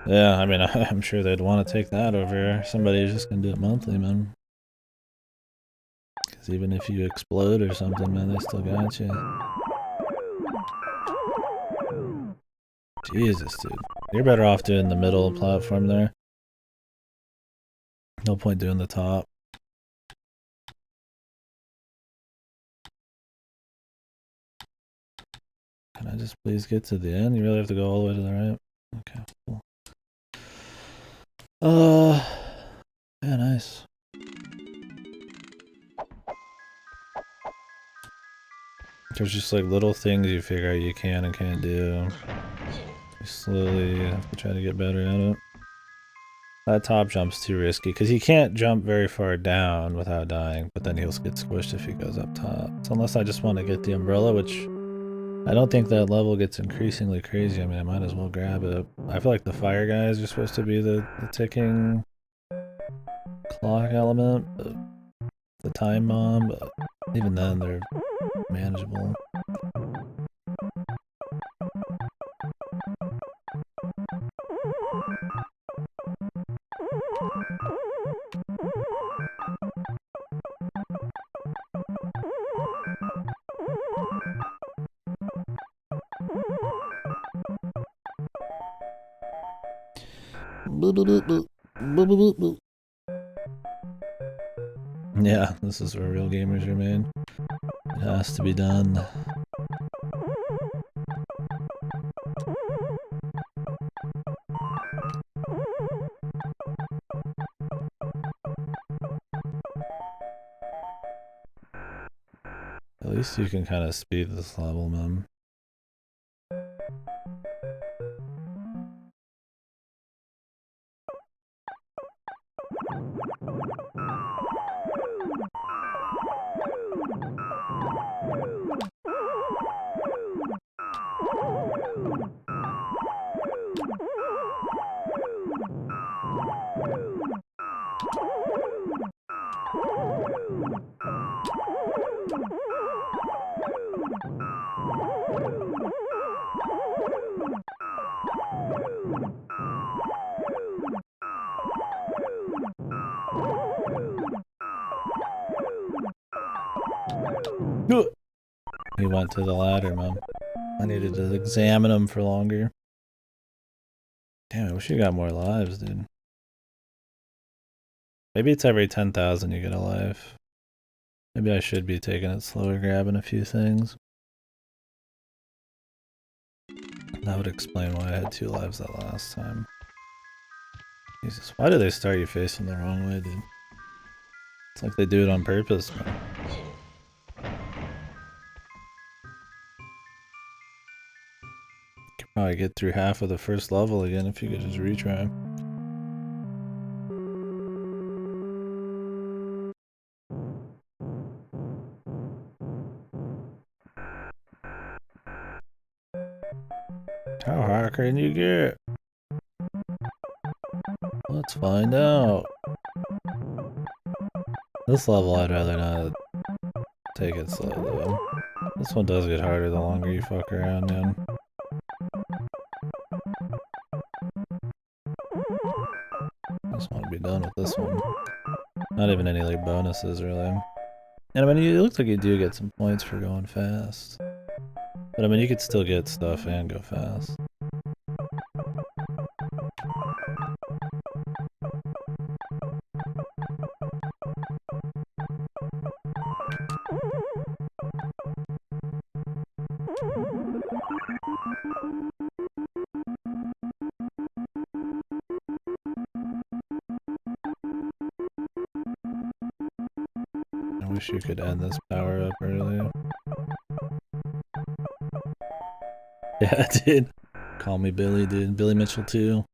Yeah, I mean, I'm sure they'd want to take that over somebody who's just gonna do it monthly, man. Because even if you explode or something, man, they still got you. Jesus, dude. You're better off doing the middle platform there. No point doing the top. Can I just please get to the end? You really have to go all the way to the right? Okay, cool. Yeah, nice. There's just like little things you figure out you can and can't do. You slowly have to try to get better at it. That top jump's too risky because he can't jump very far down without dying, but then he'll get squished if he goes up top. So unless I just want to get the umbrella, which I don't think that level gets increasingly crazy. I mean, I might as well grab it. I feel like the fire guys are supposed to be the ticking clock element, but the time bomb, but even then they're manageable. Yeah, this is where real gamers are made. It has to be done. At least you can kind of speed this level, man. He went to the ladder, man. I needed to examine him for longer. Damn, I wish you got more lives, dude. Maybe it's every 10,000 you get a life. Maybe I should be taking it slower, grabbing a few things. That would explain why I had 2 lives that last time. Jesus, why do they start you facing the wrong way, dude? It's like they do it on purpose, man. Could probably get through half of the first level again if you could just retry. How high can you get? Let's find out. This level I'd rather not take it slow though. This one does get harder the longer you fuck around, man. I just want to be done with this one. Not even any like bonuses really. And I mean, it looks like you do get some points for going fast. But I mean, you could still get stuff and go fast. I wish you could end this power up earlier. Yeah, dude. Call me Billy, dude. Billy Mitchell too.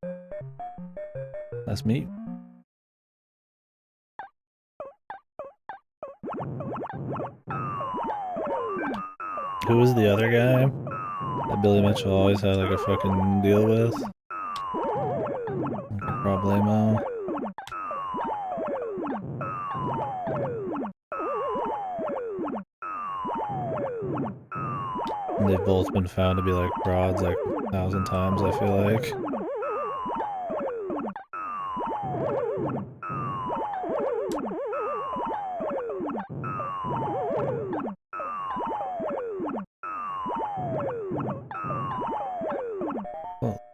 That's me. Who was the other guy that Billy Mitchell always had like a fucking deal with? Like a problemo. And they've both been found to be like frauds like 1,000 times, I feel like.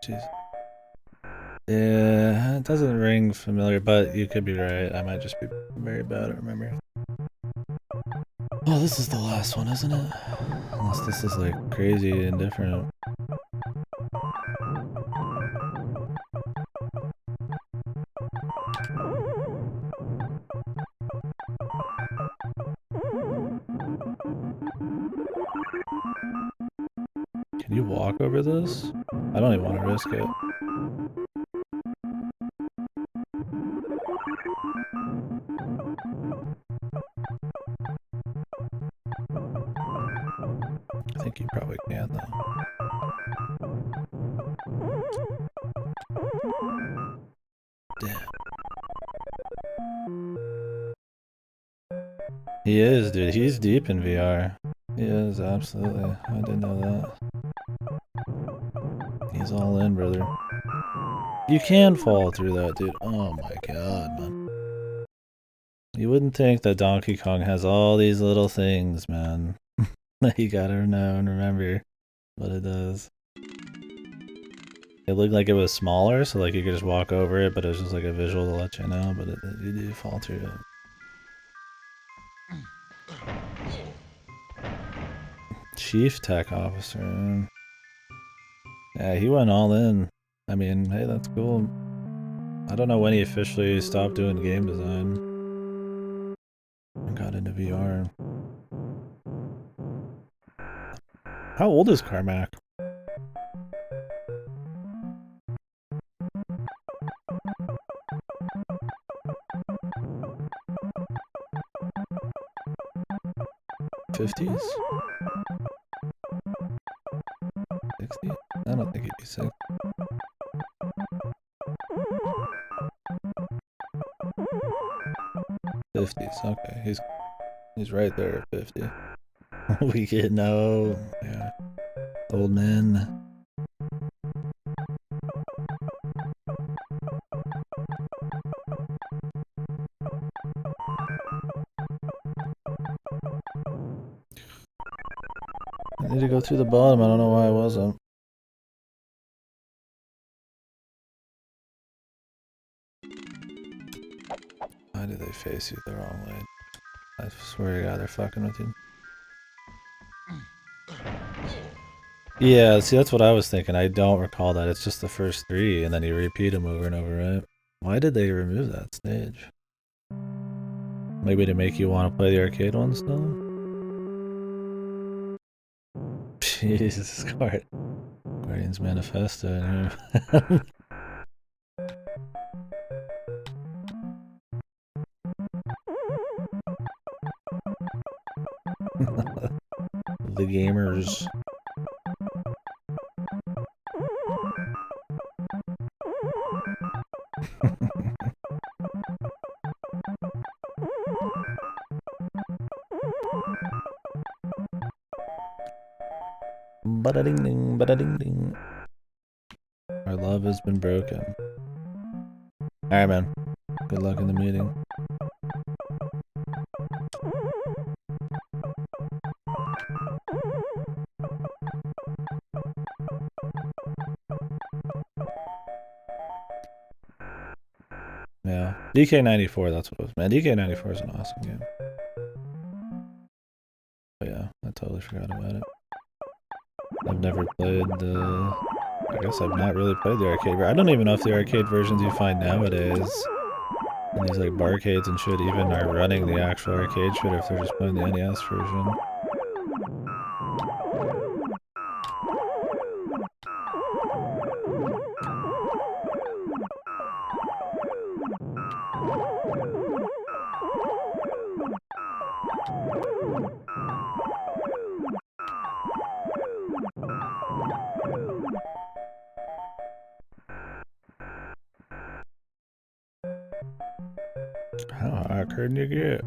jeez. Yeah, it doesn't ring familiar, but you could be right. I might just be very bad at remembering. Oh, this is the last one, isn't it? Unless this is like crazy and different. Can you walk over this? I don't even want to risk it. I think you probably can though. Damn. He is, dude. He's deep in VR. He is, absolutely. I didn't know that. He's all in, brother. You can fall through that, dude. Oh my god, man. You wouldn't think that Donkey Kong has all these little things, man. That you gotta know and remember, but it does. It looked like it was smaller, so like you could just walk over it, but it was just like a visual to let you know, but you do fall through it. Chief Tech Officer. Yeah, he went all in. I mean, hey, that's cool. I don't know when he officially stopped doing game design and got into VR. How old is Carmack? '50s? 60? I don't think he'd be sick. '50s, okay. He's right there at 50. We get no, yeah. Old men. I need to go through the bottom. I don't know why I wasn't. Why did they face you the wrong way? I swear to God, they're fucking with you. Yeah, see, that's what I was thinking. I don't recall that. It's just the first three, and then you repeat them over and over, right? Why did they remove that stage? Maybe to make you want to play the arcade one still? Jesus, Guardians Manifesto in here. The gamers. Bada ding ding, bada ding ding. Our love has been broken. Alright, man. Good luck in the meeting. Yeah. DK94, that's what it was. Man, DK94 is an awesome game. But yeah, I totally forgot about it. I've never played the... I guess I've not really played the arcade version. I don't even know if the arcade versions you find nowadays in these like barcades and shit even are running the actual arcade shit, or if they're just playing the NES version. How high can you get?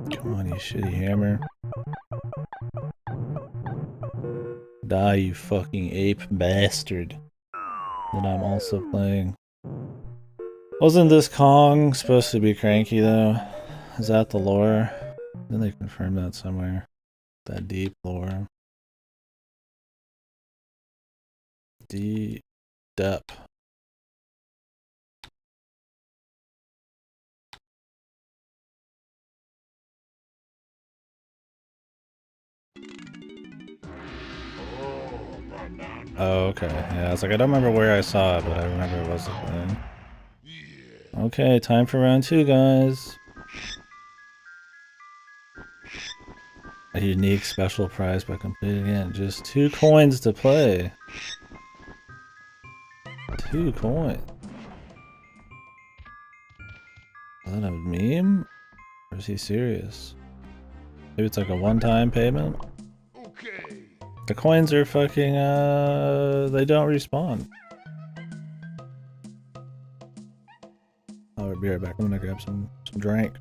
Come on, you shitty hammer. Die, you fucking ape bastard. That I'm also playing. Wasn't this Kong supposed to be cranky though? Is that the lore? Then they confirm that somewhere. That deep lore. Deep depth. Oh, okay. Yeah, I was like, I don't remember where I saw it, but I remember it was a thing. Okay, time for round 2, guys. A unique special prize by completing it. Just 2 coins to play. 2 coins. Is that a meme? Or is he serious? Maybe it's like a one-time payment? Okay. The coins are fucking, they don't respawn. I'll be right back. I'm gonna grab some drink.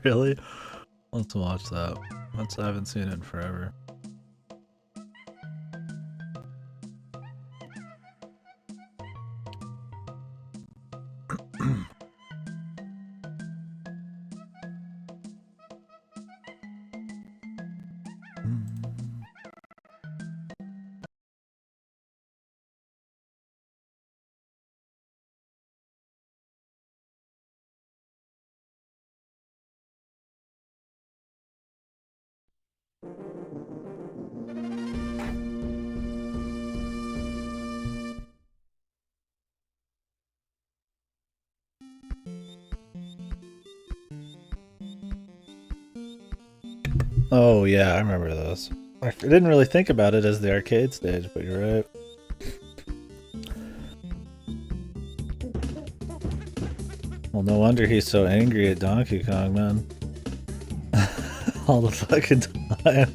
Really? Let's watch that. I haven't seen it in forever. Oh yeah, I remember those. I didn't really think about it as the arcade stage, but you're right. Well, no wonder he's so angry at Donkey Kong, man. All the fucking time.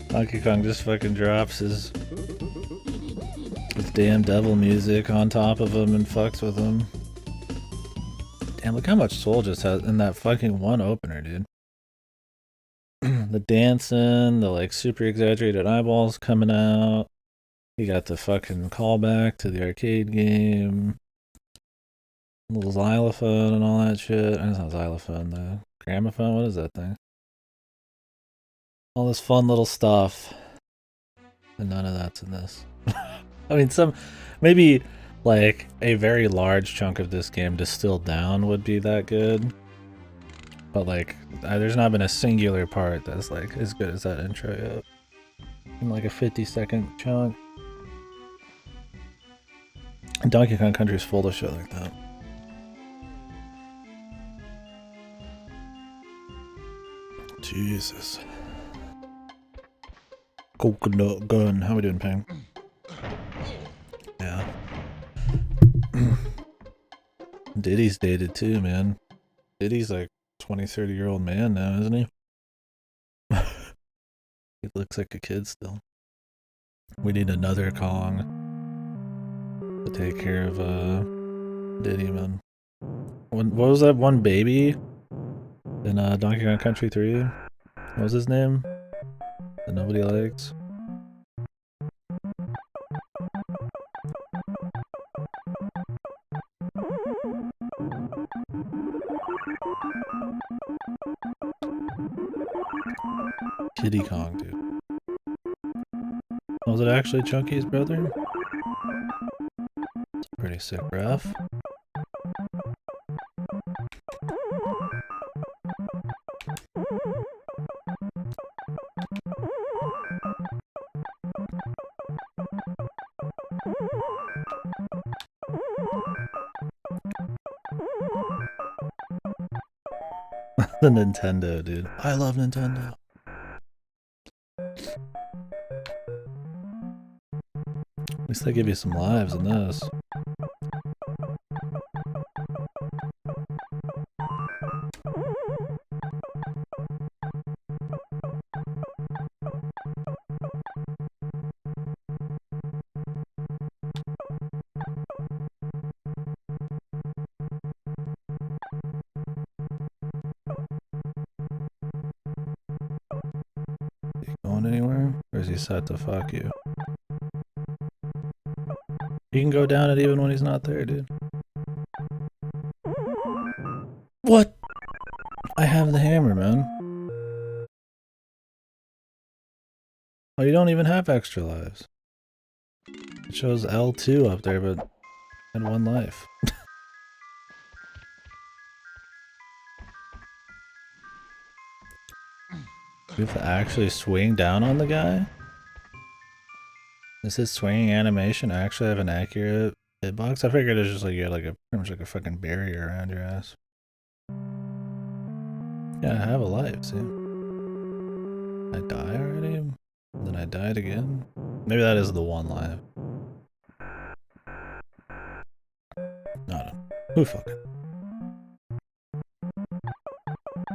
Donkey Kong just fucking drops his damn devil music on top of him and fucks with him. Damn, look how much Soul just has in that fucking one opener, dude. The dancing, the like super exaggerated eyeballs coming out. You got the fucking callback to the arcade game. Little xylophone and all that shit. It's not xylophone, the gramophone. What is that thing? All this fun little stuff. And none of that's in this. I mean, maybe like a very large chunk of this game distilled down would be that good. But like, there's not been a singular part that's like as good as that intro yet. In like a 50-second chunk. And Donkey Kong Country's full of shit like that. Jesus. Coconut gun. How we doing, Ping? Yeah. Diddy's dated too, man. Diddy's like 20-30-year-old man now, isn't he? He looks like a kid still. We need another Kong to take care of Diddy, man. What was that one baby in Donkey Kong Country 3? What was his name? That nobody likes? Kiddy Kong, dude. Was it actually Chunky's brother? It's a pretty sick ref. The Nintendo, dude. I love Nintendo. At least they give you some lives in this. Is he going anywhere? Or is he set to fuck you? You can go down it even when he's not there, dude. What? I have the hammer, man. Oh, you don't even have extra lives. It shows L2 up there, but had 1 life. You have to actually swing down on the guy? Does his swinging animation actually have an accurate hitbox? I figured it's just like you had like pretty much like a fucking barrier around your ass. Yeah, I have a life, see? I die already? Then I died again? Maybe that is the 1 life. No. Who fucking?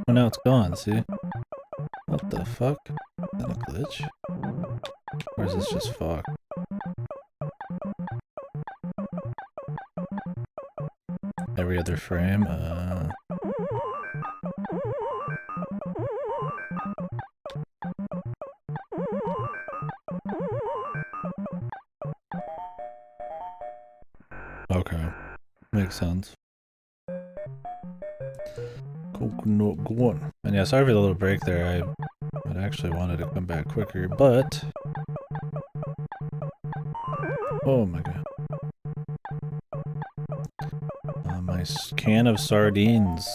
Oh, now it's gone, see? What the fuck? Is that a glitch? Or is this just fuck? Every other frame? Okay. Makes sense. Coconut one. And yeah, sorry for the little break there. I actually wanted to come back quicker, but... Oh my god. My can of sardines.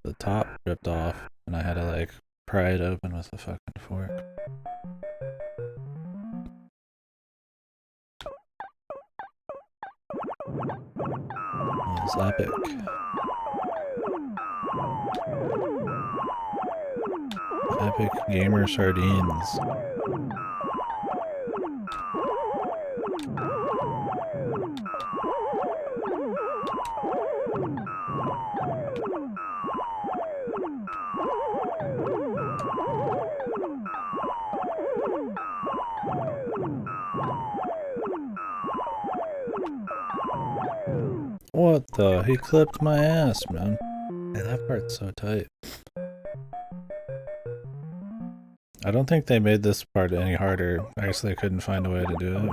The top ripped off, and I had to like pry it open with a fucking fork. That was epic. Epic gamer sardines. What the? He clipped my ass, man. Yeah, that part's so tight. I don't think they made this part any harder. I guess they couldn't find a way to do it.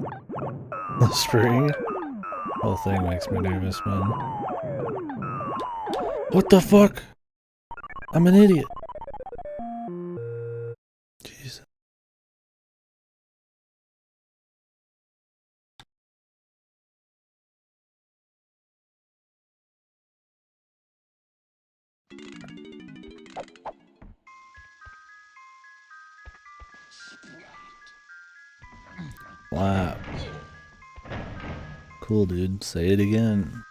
The string? The whole thing makes me nervous, man. What the fuck? I'm an idiot. Jesus. Wow. Cool, dude. Say it again.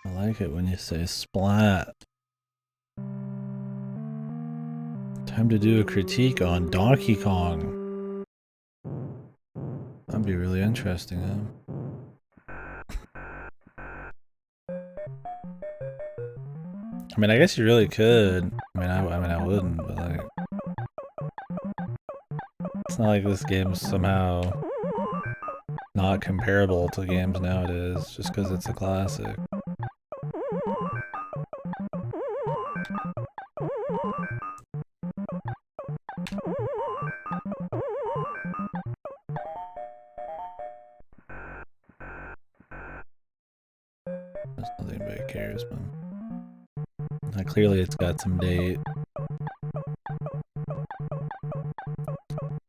I like it when you say splat. Time to do a critique on Donkey Kong. That'd be really interesting, huh? I mean, I guess you really could. I wouldn't, but like, it's not like this game's somehow not comparable to games nowadays just because it's a classic. There's nothing anybody cares, man. Now, clearly it's got some date.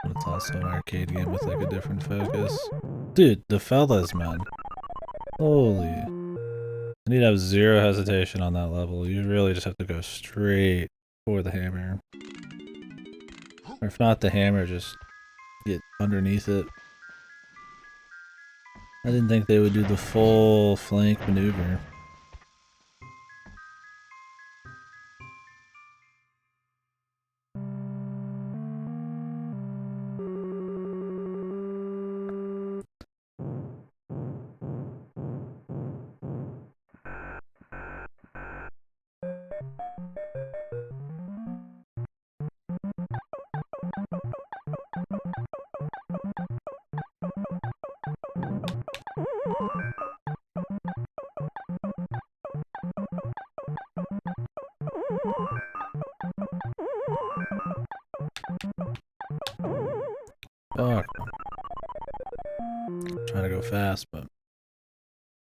But it's also an arcade game with like a different focus. Dude, the fellas, man. Holy. I need to have zero hesitation on that level. You really just have to go straight for the hammer. Or if not the hammer, just get underneath it. I didn't think they would do the full flank maneuver. Fuck. I'm trying to go fast, but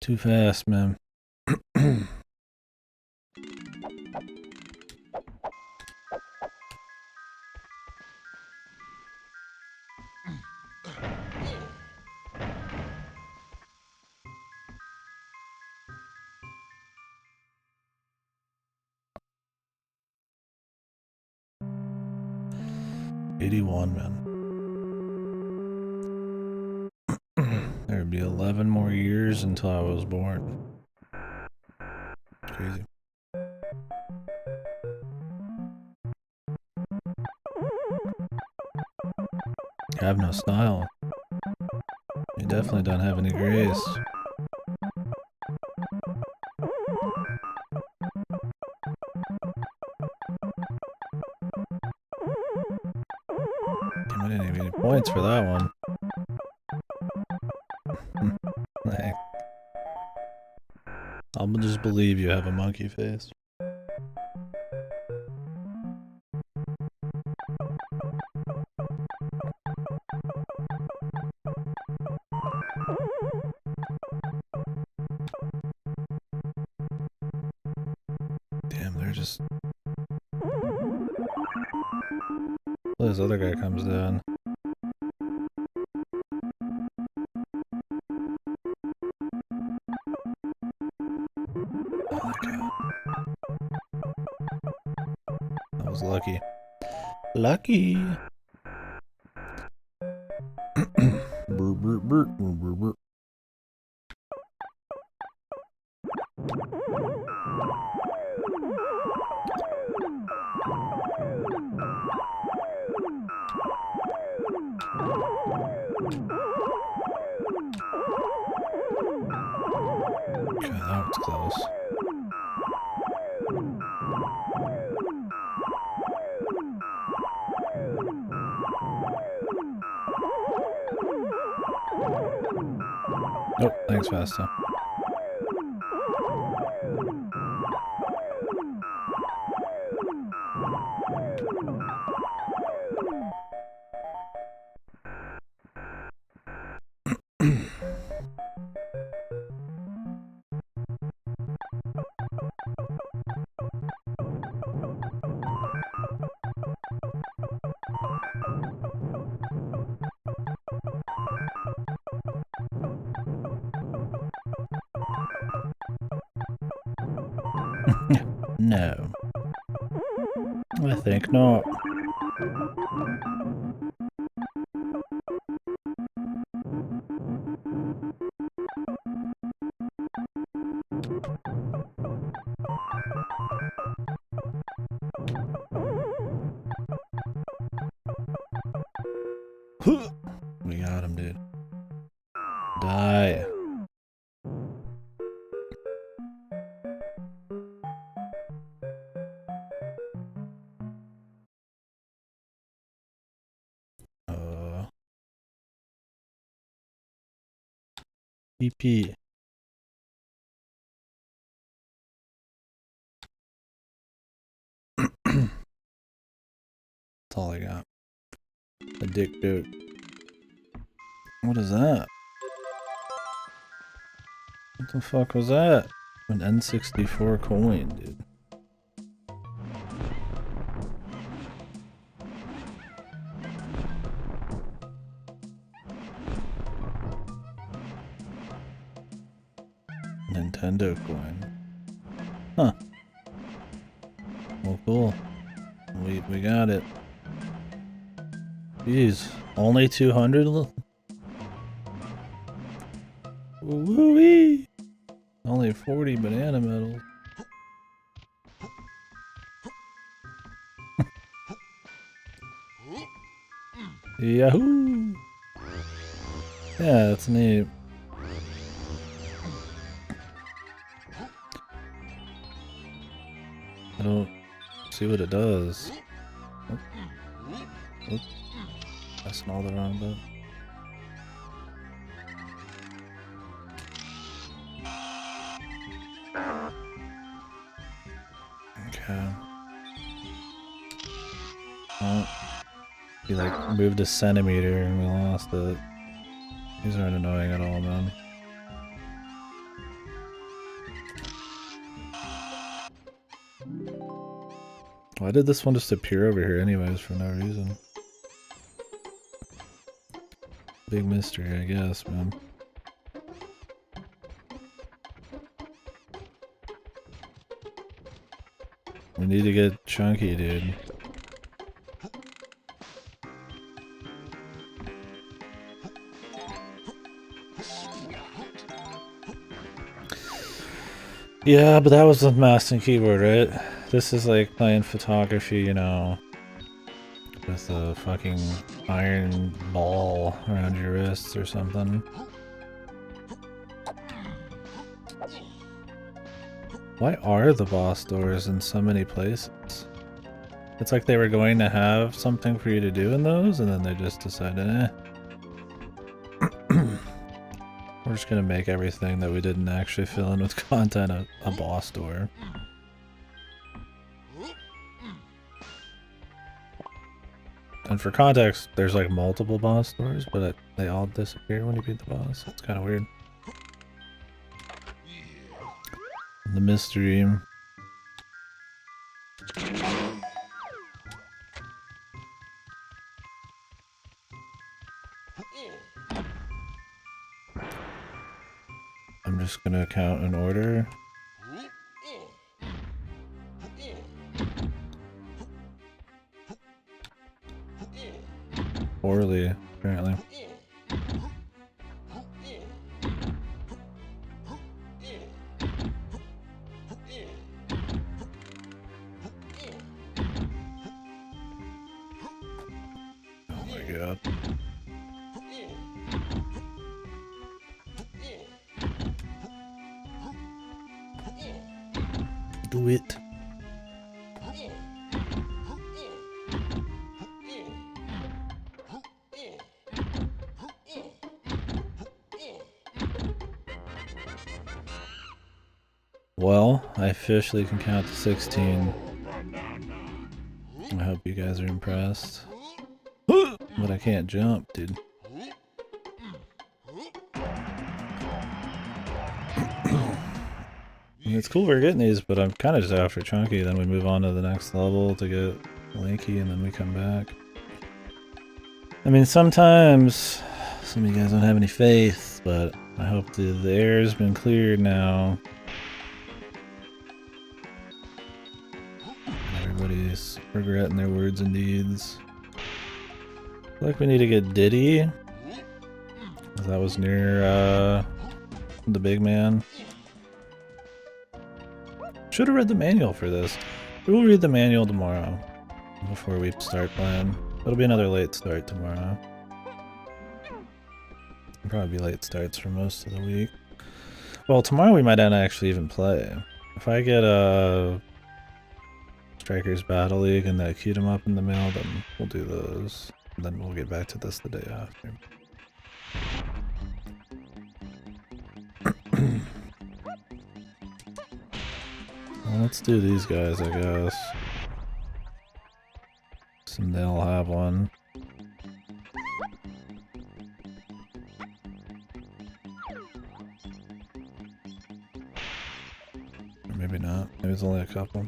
too fast, man. 81, man. There'd be 11 more years until I was born. Crazy. You have no style. You definitely don't have any grace. I didn't even get any points for that one. Like, I'll just believe you have a monkey face. They're just... Well, this other guy comes down. Oh, that was lucky. Lucky! Brr, brr, brr, brr, brr, brr. Okay, that was close. Oh, thanks, Fasta. No. I think not. We got him, dude. Die. PP. That's all I got. A dick dude. What is that? What the fuck was that? An N64 coin, dude. Nintendo coin. Huh. Well, cool. We got it. Jeez, only 200? Woo-wee! Only 40 banana medals. Yahoo! Yeah, that's neat. I don't see what it does. Oh. Oh. Pressing all the wrong button. Okay. Oh. He like moved a centimeter and we lost it. These aren't annoying at all, man. Why did this one just appear over here anyways for no reason? Big mystery, I guess, man. We need to get chunky, dude. Yeah, but that was the mouse and keyboard, right? This is like playing photography, you know, with a fucking iron ball around your wrists or something. Why are the boss doors in so many places? It's like they were going to have something for you to do in those, and then they just decided, eh. We're just gonna make everything that we didn't actually fill in with content a boss door. And for context, there's like multiple boss doors, but they all disappear when you beat the boss. It's kind of weird. The mystery. I'm just gonna count in order. Poorly, apparently. Oh my god. Do it. Well, I officially can count to 16. I hope you guys are impressed. But I can't jump, dude. It's cool we're getting these, but I'm kind of just after Chunky. Then we move on to the next level to get Lanky, and then we come back. I mean, sometimes some of you guys don't have any faith, but I hope the air's been cleared now. Everybody's regretting their words and deeds. I feel like we need to get Diddy. That was near the big man. Should have read the manual for this. We will read the manual tomorrow before we start playing. It'll be another late start tomorrow. Probably late starts for most of the week. Well, tomorrow we might not actually even play. If I get a Strikers Battle League and the queued them up in the mail, then we'll do those. And then we'll get back to this the day after. Well, let's do these guys, I guess. Someday I'll have one. Or maybe not. Maybe it's only a couple.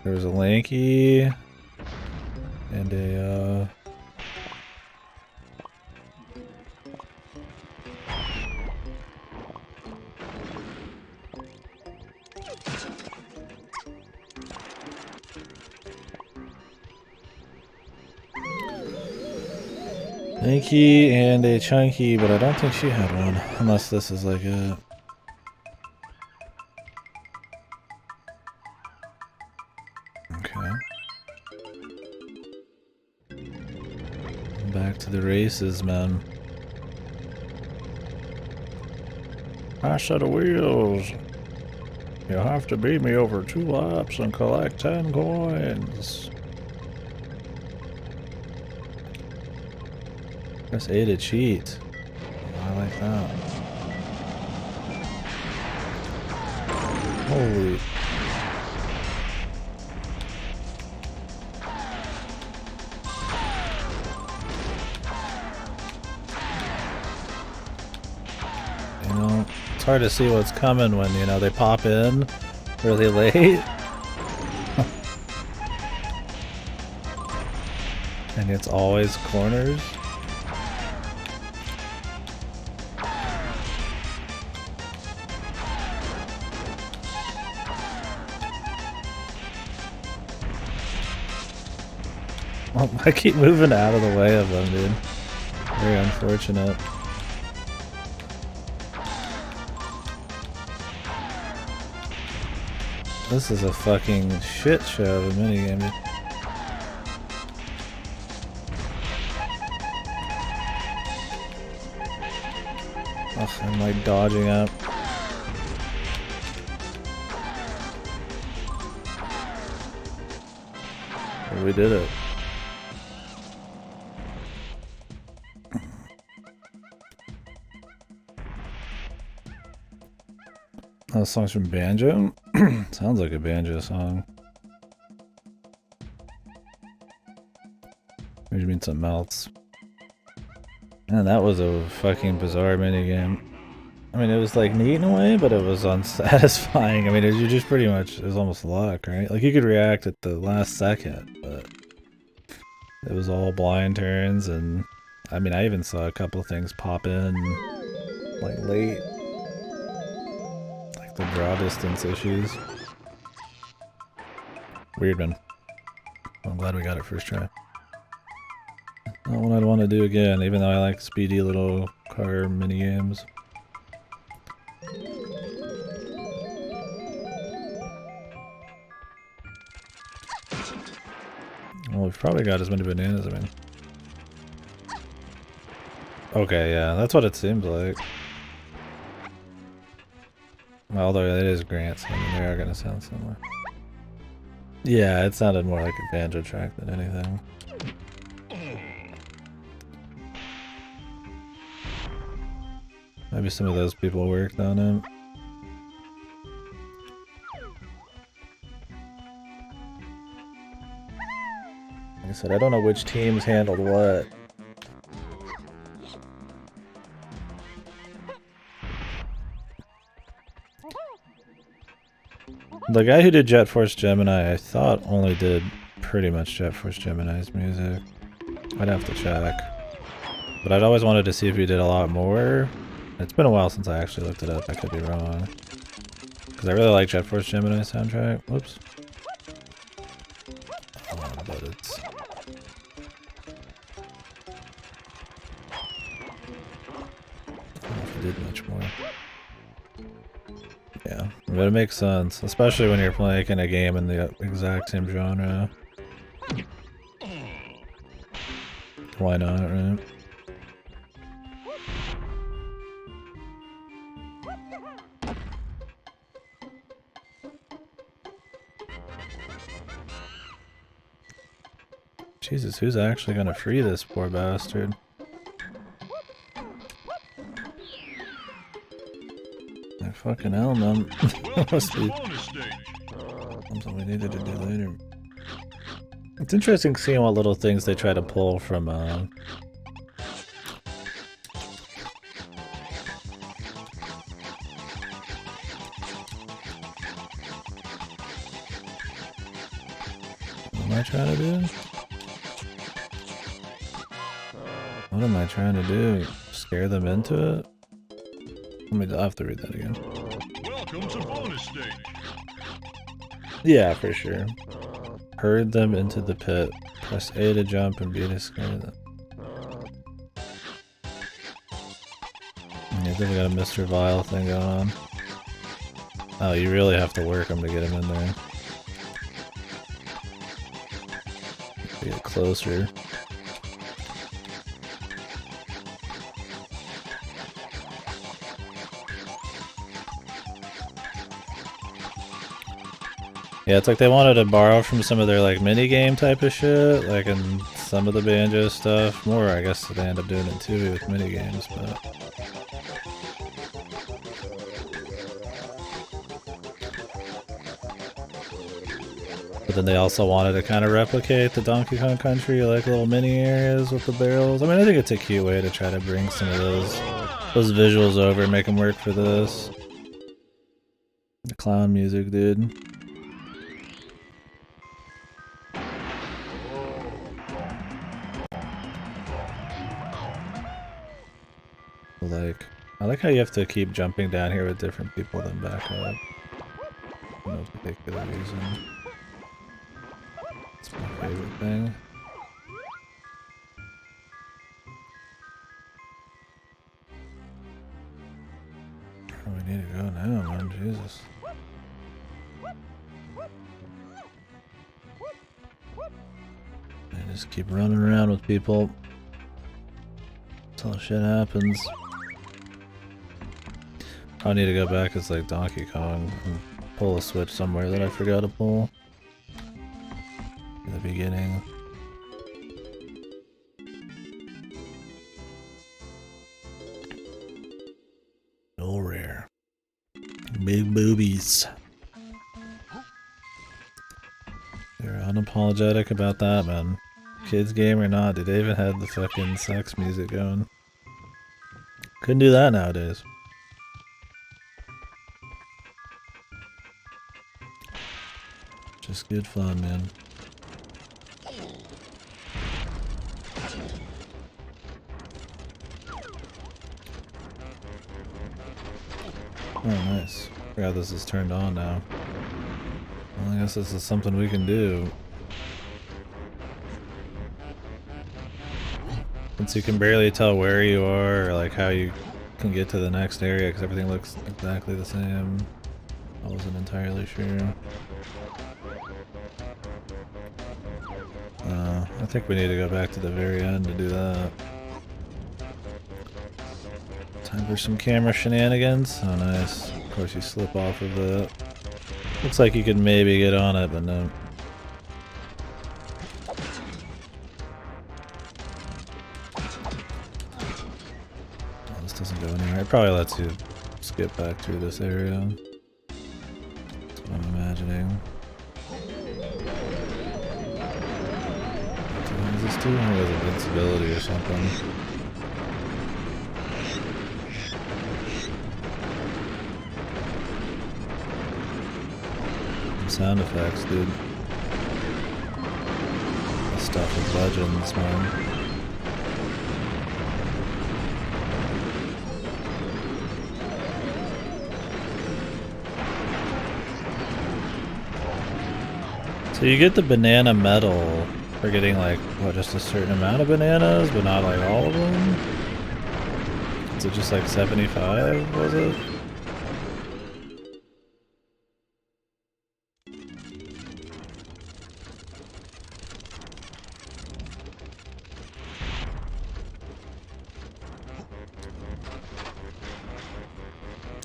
There's a Lanky and a Lanky and a Chunky, but I don't think she had one, unless this is like it. Okay. Back to the races, man. I set of wheels. You have to beat me over 2 laps and collect 10 coins. Press A to cheat. I like that. Holy. You know, it's hard to see what's coming when, you know, they pop in really late. And it's always corners. Well, I keep moving out of the way of them, dude. Very unfortunate. This is a fucking shit show of a minigame, dude. Ugh, I'm like dodging up. But we did it. Oh, this song's from Banjo? Sounds like a Banjo song. Or you mean something else? Man, that was a fucking bizarre minigame. I mean, it was like neat in a way, but it was unsatisfying. I mean, you just pretty much, it was almost luck, right? Like you could react at the last second, but It was all blind turns, and I mean, I even saw a couple things pop in like late, like the draw distance issues. Weird, man. I'm glad we got it first try. Not what I'd want to do again, even though I like speedy little car mini games. Well, we've probably got as many bananas, I mean. Okay, yeah, that's what it seems like. Although it is grants, I mean, they are gonna sound similar. Yeah, it sounded more like a banjo track than anything. Maybe some of those people worked on it. Like I said, I don't know which teams handled what. The guy who did Jet Force Gemini, I thought only did pretty much Jet Force Gemini's music. I'd have to check. But I'd always wanted to see if he did a lot more. It's been a while since I actually looked it up, I could be wrong. Because I really like Jet Force Gemini's soundtrack. Whoops. But it's... I don't know if he did much more. Yeah, but it makes sense, especially when you're playing a game in the exact same genre. Why not, right? Jesus, who's actually gonna free this poor bastard? Like fucking hell, man. Must be something we needed to do later. It's interesting seeing what little things they try to pull from, Am I trying to do? What am I trying to do? Scare them into it? I'll have to read that again. Welcome to bonus stage. Yeah, for sure. Herd them into the pit. Press A to jump and B to scare them. Yeah, I think we got a Mr. Vile thing going on. Oh, you really have to work them to get him in there. Get closer. Yeah, it's like they wanted to borrow from some of their like mini game type of shit, like in some of the banjo stuff. More, I guess they end up doing it too with mini games, but then they also wanted to kind of replicate the Donkey Kong Country, like little mini areas with the barrels. I mean, I think it's a cute way to try to bring some of those visuals over and make them work for this. The clown music, dude. Like, I like how you have to keep jumping down here with different people then back up. For no particular reason. It's my favorite thing. Where do we need to go now, man? Jesus. I just keep running around with people until shit happens. I need to go back as like Donkey Kong and pull a switch somewhere that I forgot to pull in the beginning. No rare. Big boobies. They're unapologetic about that, man. Kids game or not, dude, they even had the fucking sex music going. Couldn't do that nowadays. Just good fun, man. Oh, nice. Forgot this is turned on now. Well, I guess this is something we can do. Since you can barely tell where you are or like how you can get to the next area because everything looks exactly the same. I wasn't entirely sure. I think we need to go back to the very end to do that. Time for some camera shenanigans. Oh, nice. Of course, you slip off of it. Looks like you could maybe get on it, but no. Oh, this doesn't go anywhere. It probably lets you skip back through this area. That's what I'm imagining. What does this do? Oh, it has invincibility or something. Sound effects, dude. This stuff is legends, man. So you get the banana medal for getting like, what, just a certain amount of bananas, but not like all of them? Is it just like 75, was it?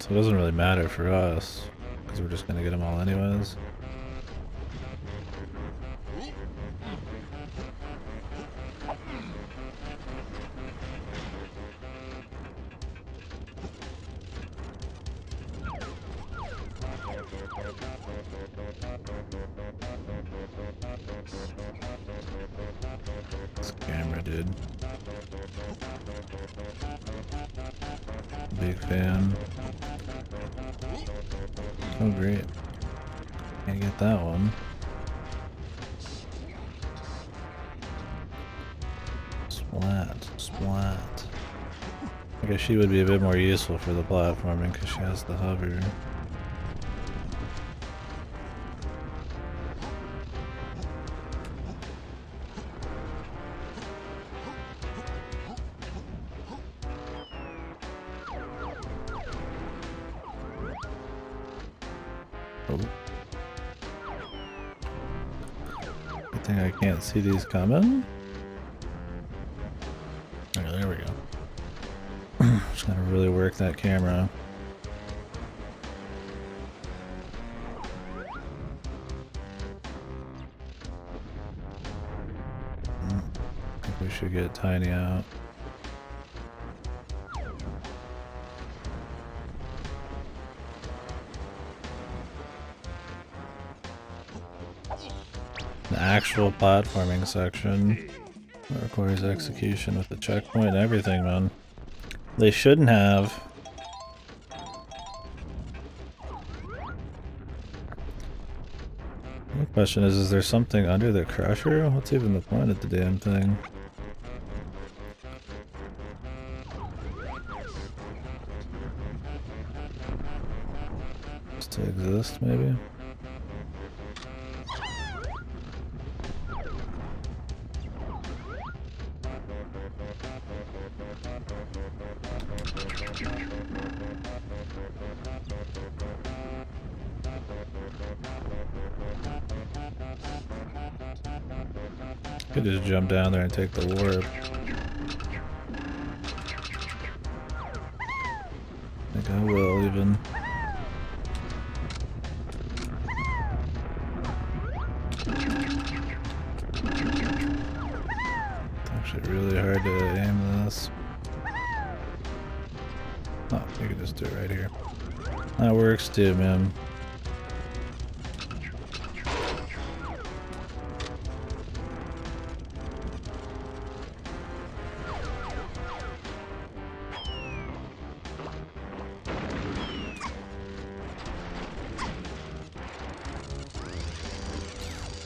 So it doesn't really matter for us, because we're just gonna get them all anyways. This camera, dude. Big fan. Oh, great. Can't get that one. Splat, splat. I guess she would be a bit more useful for the platforming because she has the hover. Good thing I can't see these coming. Okay, there we go. Just gotta really work that camera. I think we should get Tiny out. An actual platforming section that requires execution with the checkpoint and everything, man. They shouldn't have. The question is there something under the crusher? What's even the point of the damn thing? Just to exist, maybe? Could just jump down there and take the warp. I think I will even. It's actually really hard to aim this. Oh, you can just do it right here. That works too, man.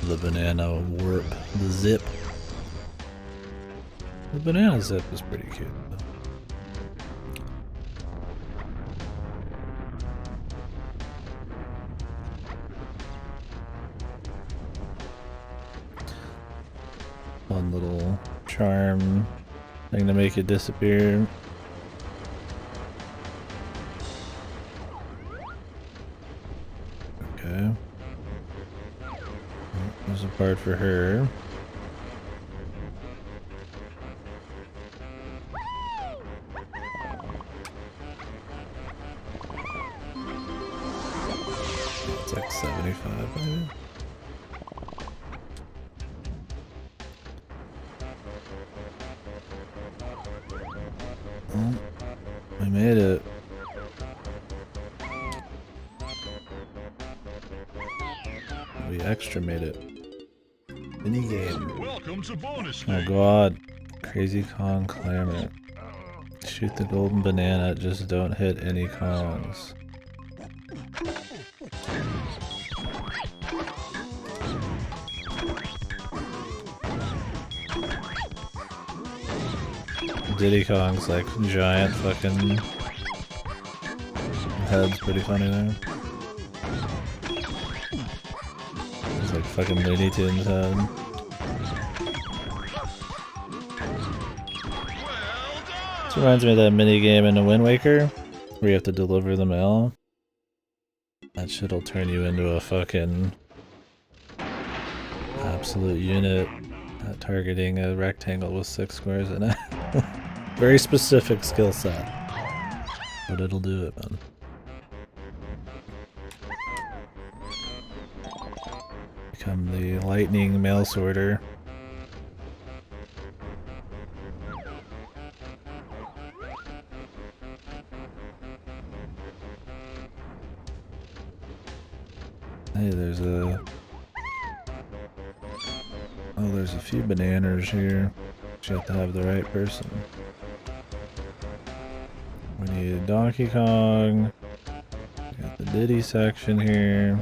The banana warp, the zip. The banana zip is pretty cute though. charm thing to make it disappear. Okay. There's a part for her. It's like 75 maybe. Oh, we made it. We extra made it. Mini game. Welcome to bonus Oh stage. god. Crazy Kong clamor. Shoot the golden banana, just don't hit any Kongs. Diddy Kong's like giant fucking head's pretty funny there. It's like fucking Looney Tunes head. This reminds me of that mini game in the Wind Waker where you have to deliver the mail. That shit'll turn you into a fucking absolute unit at targeting a rectangle with 6 squares in it. Very specific skill set. But it'll do it, man. Become the lightning mail sorter. Hey, there's a... Oh, there's a few bananas here. You have to have the right person. We need Donkey Kong. We got the Diddy section here.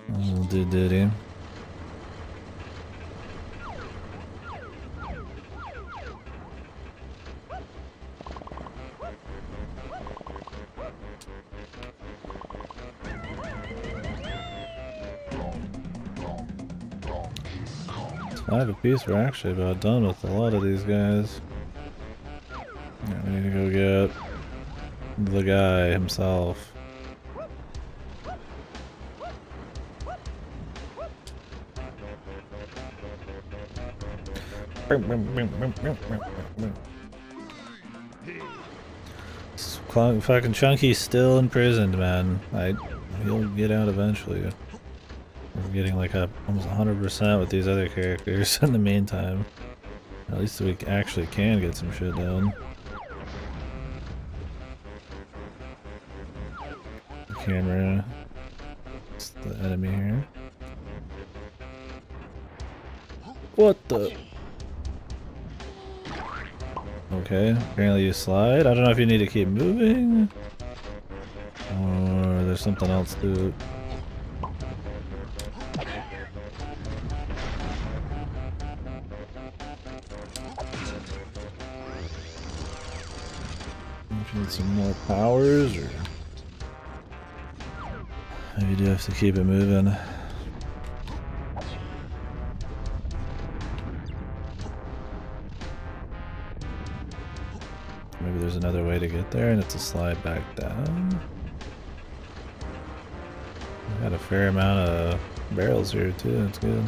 We'll do Diddy. Five apiece, we're actually about done with a lot of these guys. Yeah, we need to go get the guy himself. Fucking Chunky's still imprisoned, man. He'll get out eventually. We're getting like almost 100% with these other characters in the meantime. At least we actually can get some shit done. The camera. It's the enemy here. What the? Okay, apparently you slide. I don't know if you need to keep moving. Or there's something else to it. Need some more powers, or maybe you do have to keep it moving. Maybe there's another way to get there, and it's a slide back down. We got a fair amount of barrels here too. That's good.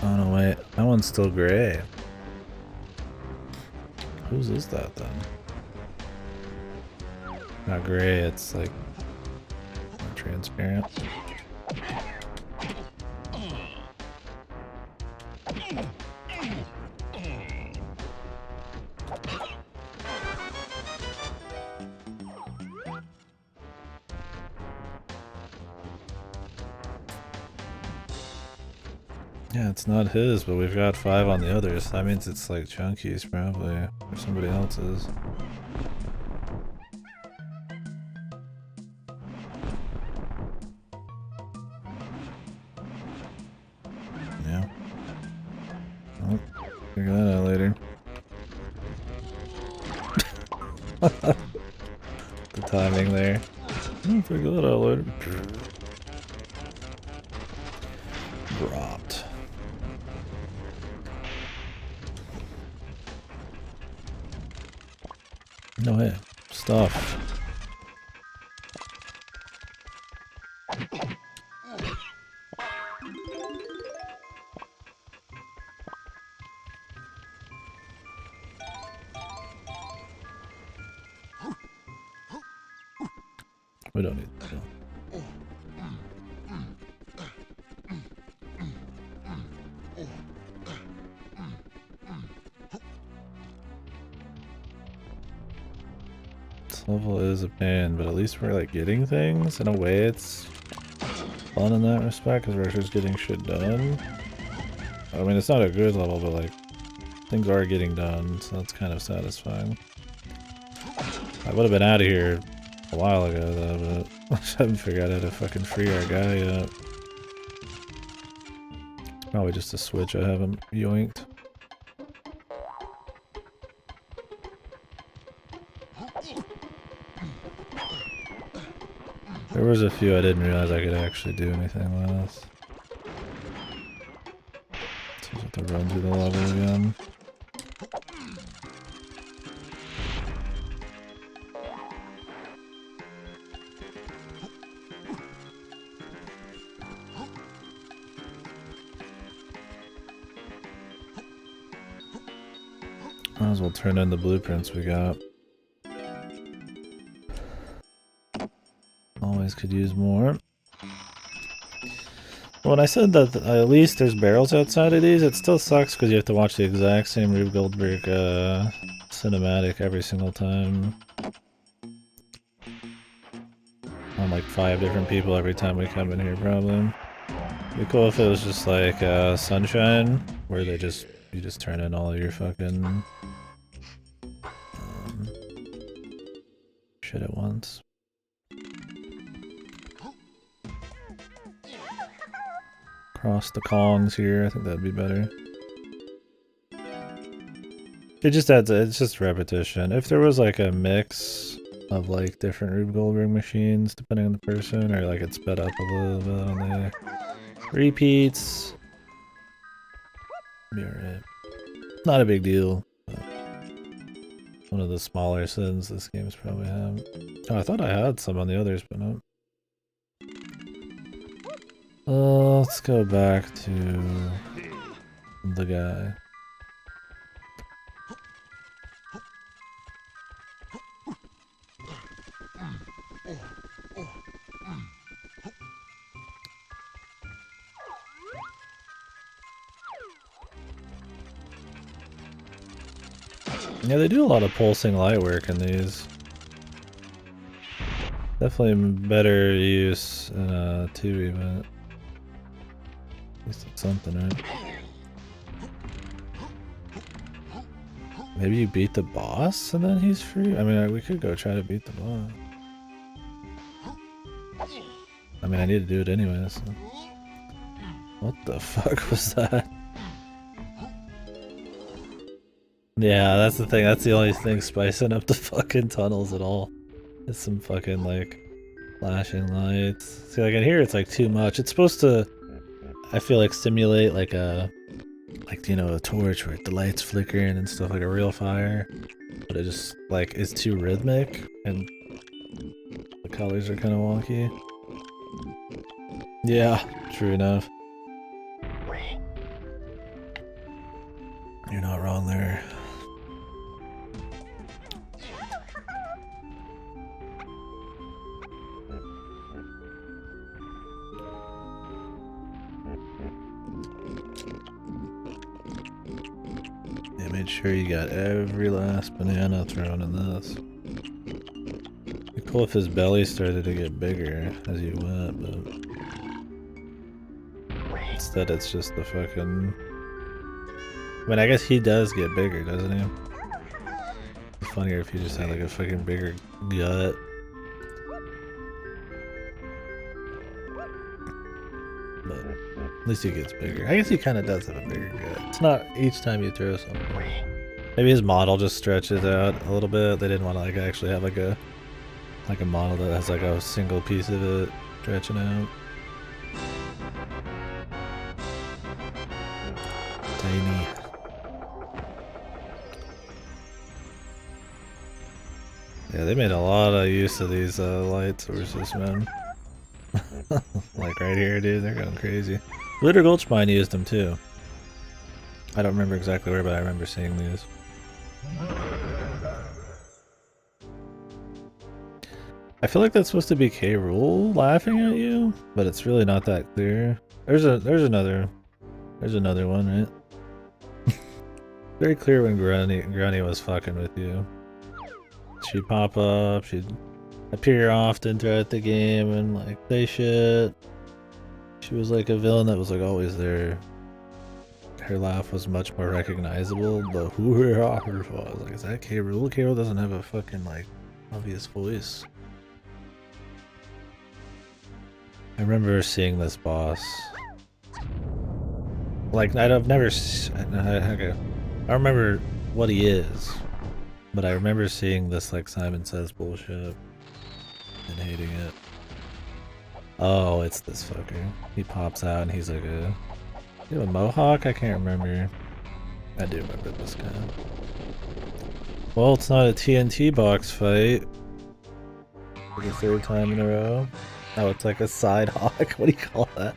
Oh no, wait. That one's still gray. Whose is that then? Not gray, it's like transparent. Yeah, it's not his, but we've got 5 on the others. That means it's like Chunky's probably, or somebody else's. Figure that out later. The timing there. I'll figure that out later. Dropped. No way. Stuff. We don't need to know. This level is a pain, but at least we're like getting things. In a way, it's fun in that respect because we're just getting shit done. I mean, it's not a good level, but like things are getting done, so that's kind of satisfying. I would have been out of here a while ago though, but I haven't figured out how to fucking free our guy yet. Probably just a switch I haven't yoinked. There was a few I didn't realize I could actually do anything with. So I have to run through the level again. Might as well turn in the blueprints we got. Always could use more. When I said that at least there's barrels outside of these, it still sucks because you have to watch the exact same Rube Goldberg cinematic every single time. On like 5 different people every time we come in here, probably. It'd be cool if it was just like Sunshine, where you just turn in all your fucking shit at once. Cross the Kongs here, I think that'd be better. It just adds, it's just repetition. If there was like a mix of like different Rube Goldberg machines, depending on the person, or like it sped up a little bit on the repeats, be alright. Not a big deal. One of the smaller sins this game's probably have. Oh, I thought I had some on the others, but no. Let's go back to the guy. Yeah, they do a lot of pulsing light work in these. Definitely better use in a 2 event. At least it's something, right? Maybe you beat the boss and then he's free? I mean, we could go try to beat the boss. I mean, I need to do it anyway, so... What the fuck was that? Yeah, that's the thing. That's the only thing spicing up the fucking tunnels at all. It's some fucking, like, flashing lights. See, like, in here it's, like, too much. It's supposed to, I feel like, simulate, like, a... Like, you know, a torch where the lights flickering and stuff, like a real fire. But it just, like, is too rhythmic, and the colors are kind of wonky. Yeah, true enough. You're not wrong there. Yeah, made sure you got every last banana thrown in this. It'd be cool if his belly started to get bigger as you went, but instead it's just the fucking... I mean, I guess he does get bigger, doesn't he? It'd be funnier if he just had like a fucking bigger gut. But At least he gets bigger. I guess he kind of does have a bigger gut. It's not each time you throw something. Maybe his model just stretches out a little bit. They didn't want to like actually have like a model that has like a single piece of it stretching out. Tiny. Yeah, they made a lot of use of these light sources, man. Like right here, dude, they're going crazy. Glitter Gulch Mine used them too. I don't remember exactly where, but I remember seeing these. I feel like that's supposed to be K. Rool laughing at you, but it's really not that clear. There's another one, right? Very clear when Granny was fucking with you. She'd pop up, she'd appear often throughout the game and like say shit. She was like a villain that was like always there. Her laugh was much more recognizable, but who her was like, is that K. Rool? K. Rool doesn't have a fucking like obvious voice. I remember seeing this boss. Like I've never. Okay, I remember what he is, but I remember seeing this like Simon Says bullshit and hating it. Oh, it's this fucker. He pops out and he's like a. You have a mohawk? I can't remember. I do remember this guy. Well, it's not a TNT box fight. For the third time in a row. Oh, it's like a side hawk. What do you call that?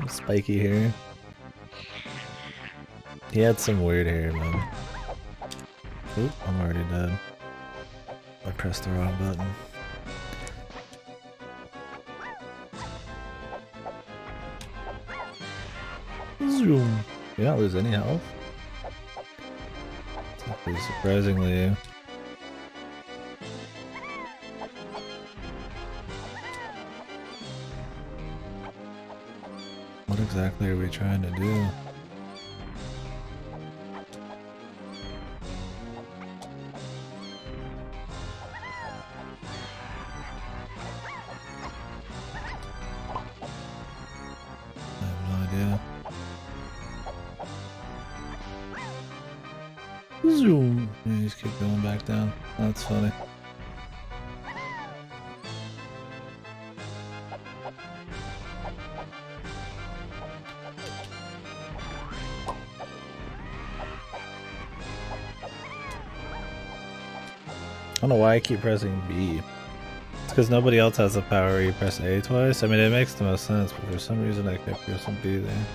Spiky hair. He had some weird hair, man. Oop, I'm already dead. I pressed the wrong button. Zoom. You don't lose any health? It's actually surprisingly. What exactly are we trying to do? I have no idea. Zoom! Yeah, just keep going back down. That's funny. I don't know why I keep pressing B. It's because nobody else has the power where you press A twice. I mean, it makes the most sense, but for some reason I kept pressing B there.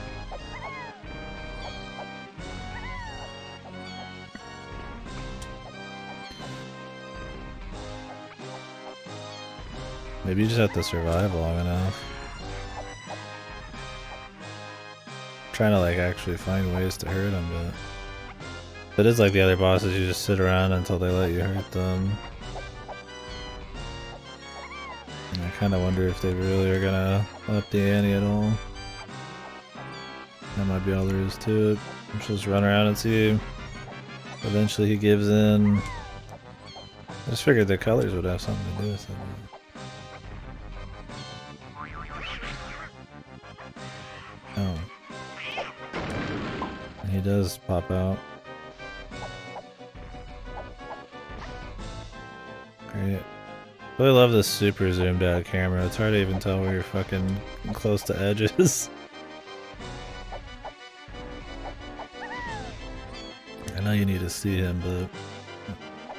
Maybe you just have to survive long enough. I'm trying to like actually find ways to hurt him, but if it is like the other bosses, you just sit around until they let you hurt them. And I kind of wonder if they really are gonna up the ante at all. That might be all there is to it. I'm just run around and see. Eventually he gives in. I just figured the colors would have something to do with it. Oh. He does pop out. Great. I really love this super zoomed out camera. It's hard to even tell where you're fucking close to edges. I know you need to see him, but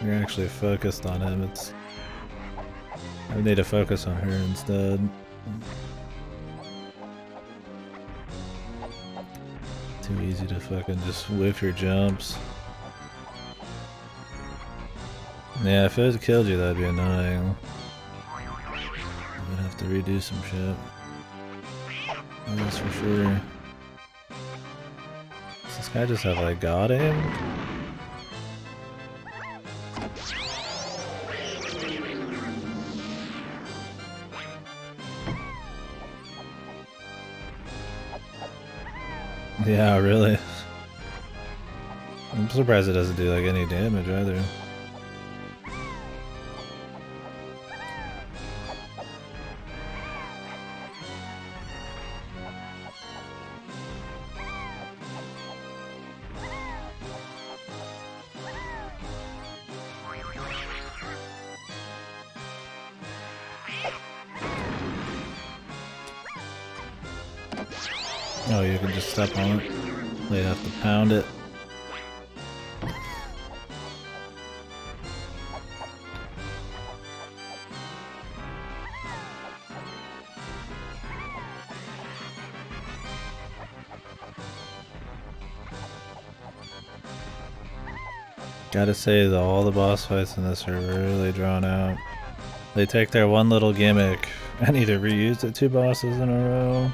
you're actually focused on him. I need to focus on her instead. Too easy to fucking just whiff your jumps. Yeah, if it killed you, that'd be annoying. You'd have to redo some shit. That's for sure. Does this guy just have like god aim? Yeah, really. I'm surprised it doesn't do like any damage either. Oh, you can just step on it. They have to pound it. Gotta say though, all the boss fights in this are really drawn out. They take their one little gimmick and either reuse it 2 bosses in a row,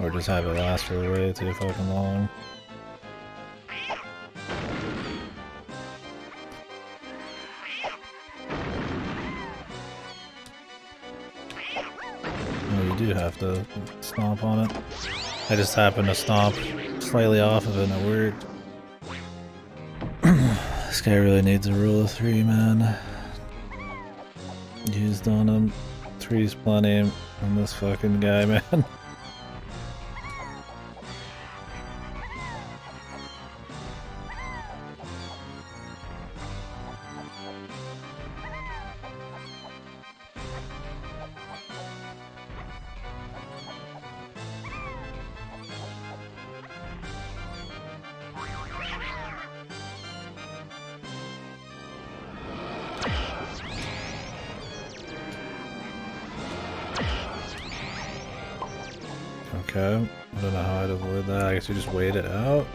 or just have it last for way too fucking long. Oh, you do have to stomp on it. I just happened to stomp slightly off of it and it worked. This guy really needs a rule of 3, man. Used on him. 3's plenty on this fucking guy, man. Okay, I don't know how I'd avoid that. I guess you just wait it out.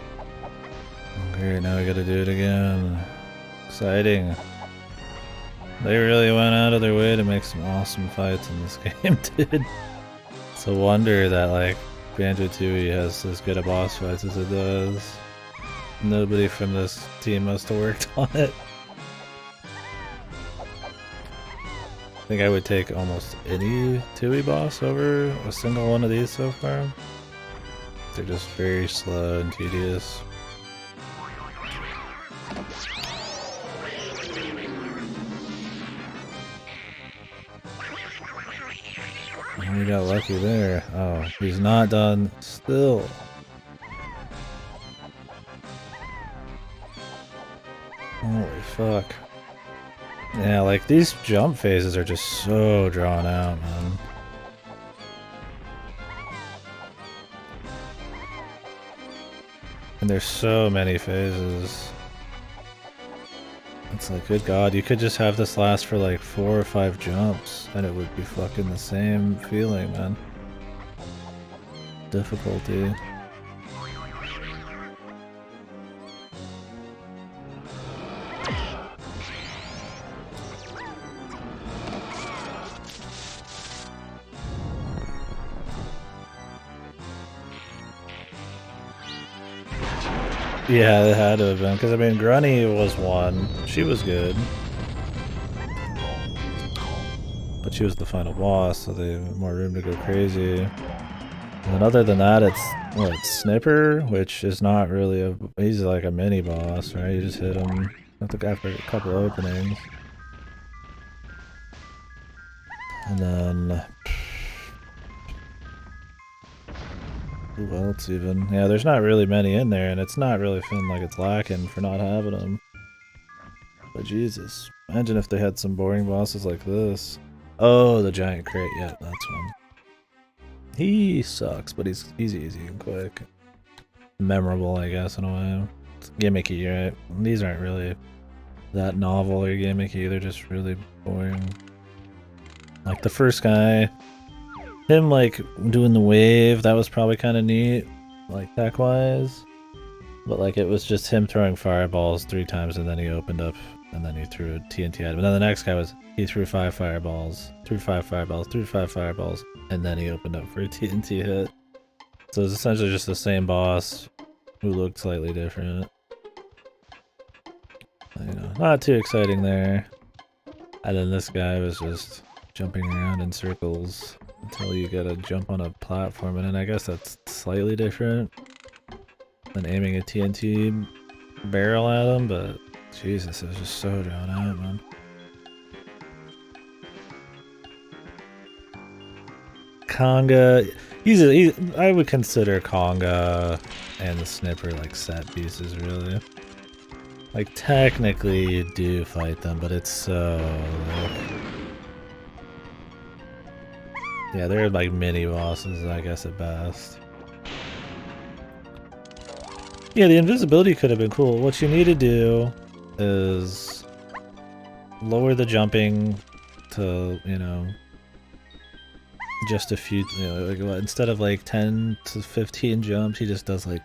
Okay, now we gotta do it again. Exciting. They really went out of their way to make some awesome fights in this game, dude. It's a wonder that, like, Banjo-Tooie has as good a boss fights as it does. Nobody from this team must have worked on it. I think I would take almost any Tooie boss over a single one of these so far. They're just very slow and tedious. We got lucky there. Oh, he's not done still. Holy fuck. Yeah, like these jump phases are just so drawn out, man. And there's so many phases. It's like, good god, you could just have this last for like 4 or 5 jumps and it would be fucking the same feeling, man. Difficulty. Yeah, it had to have been, because I mean, Grunny was one. She was good. But she was the final boss, so they have more room to go crazy. And then other than that, it's, what, Snipper, which is not really a... He's like a mini boss, right? You just hit him after a couple openings. And then... Who else even? Yeah, there's not really many in there, and it's not really feeling like it's lacking for not having them. But Jesus, imagine if they had some boring bosses like this. Oh, the giant crate, yeah, that's one. He sucks, but he's easy and quick. Memorable, I guess, in a way. It's gimmicky, right? These aren't really that novel or gimmicky, they're just really boring. Like the first guy... Him, like, doing the wave, that was probably kind of neat, like, tech-wise. But, like, it was just him throwing fireballs 3 times, and then he opened up, and then he threw a TNT at him. And then the next guy was, he threw 5 fireballs, threw 5 fireballs, threw 5 fireballs, and then he opened up for a TNT hit. So it was essentially just the same boss, who looked slightly different. You know, not too exciting there. And then this guy was just jumping around in circles. Until you gotta jump on a platform, and then I guess that's slightly different than aiming a TNT barrel at him, but Jesus, it was just so drawn out, man. Conga, I would consider Conga and the Snipper like set pieces, really. Like, technically you do fight them, but it's so... Yeah, they're like mini bosses, I guess, at best. Yeah, the invisibility could have been cool. What you need to do is lower the jumping to, you know, just a few, you know, like, instead of like 10 to 15 jumps, he just does like,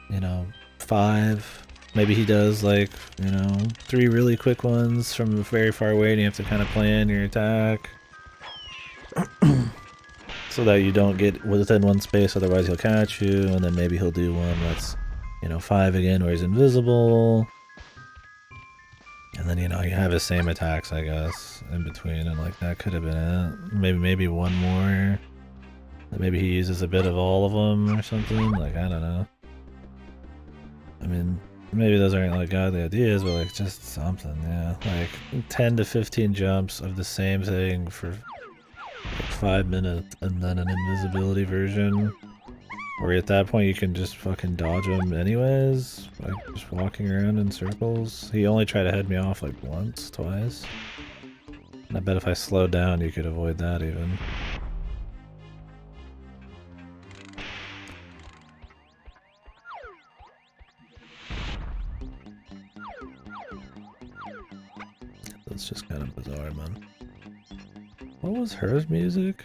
you know, 5. Maybe he does like, you know, 3 really quick ones from very far away and you have to kind of plan your attack. So that you don't get within one space, otherwise he'll catch you, and then maybe he'll do one that's, you know, 5 again where he's invisible. And then, you know, you have his same attacks, I guess, in between, and like that could have been it. Maybe one more. Maybe he uses a bit of all of them or something, like, I don't know. I mean, maybe those aren't like godly ideas, but like just something, yeah. Like 10 to 15 jumps of the same thing for like 5 minutes, and then an invisibility version. Or at that point you can just fucking dodge him anyways, like just walking around in circles. He only tried to head me off like once, twice. And I bet if I slowed down you could avoid that even. That's just kind of bizarre, man. What was hers music?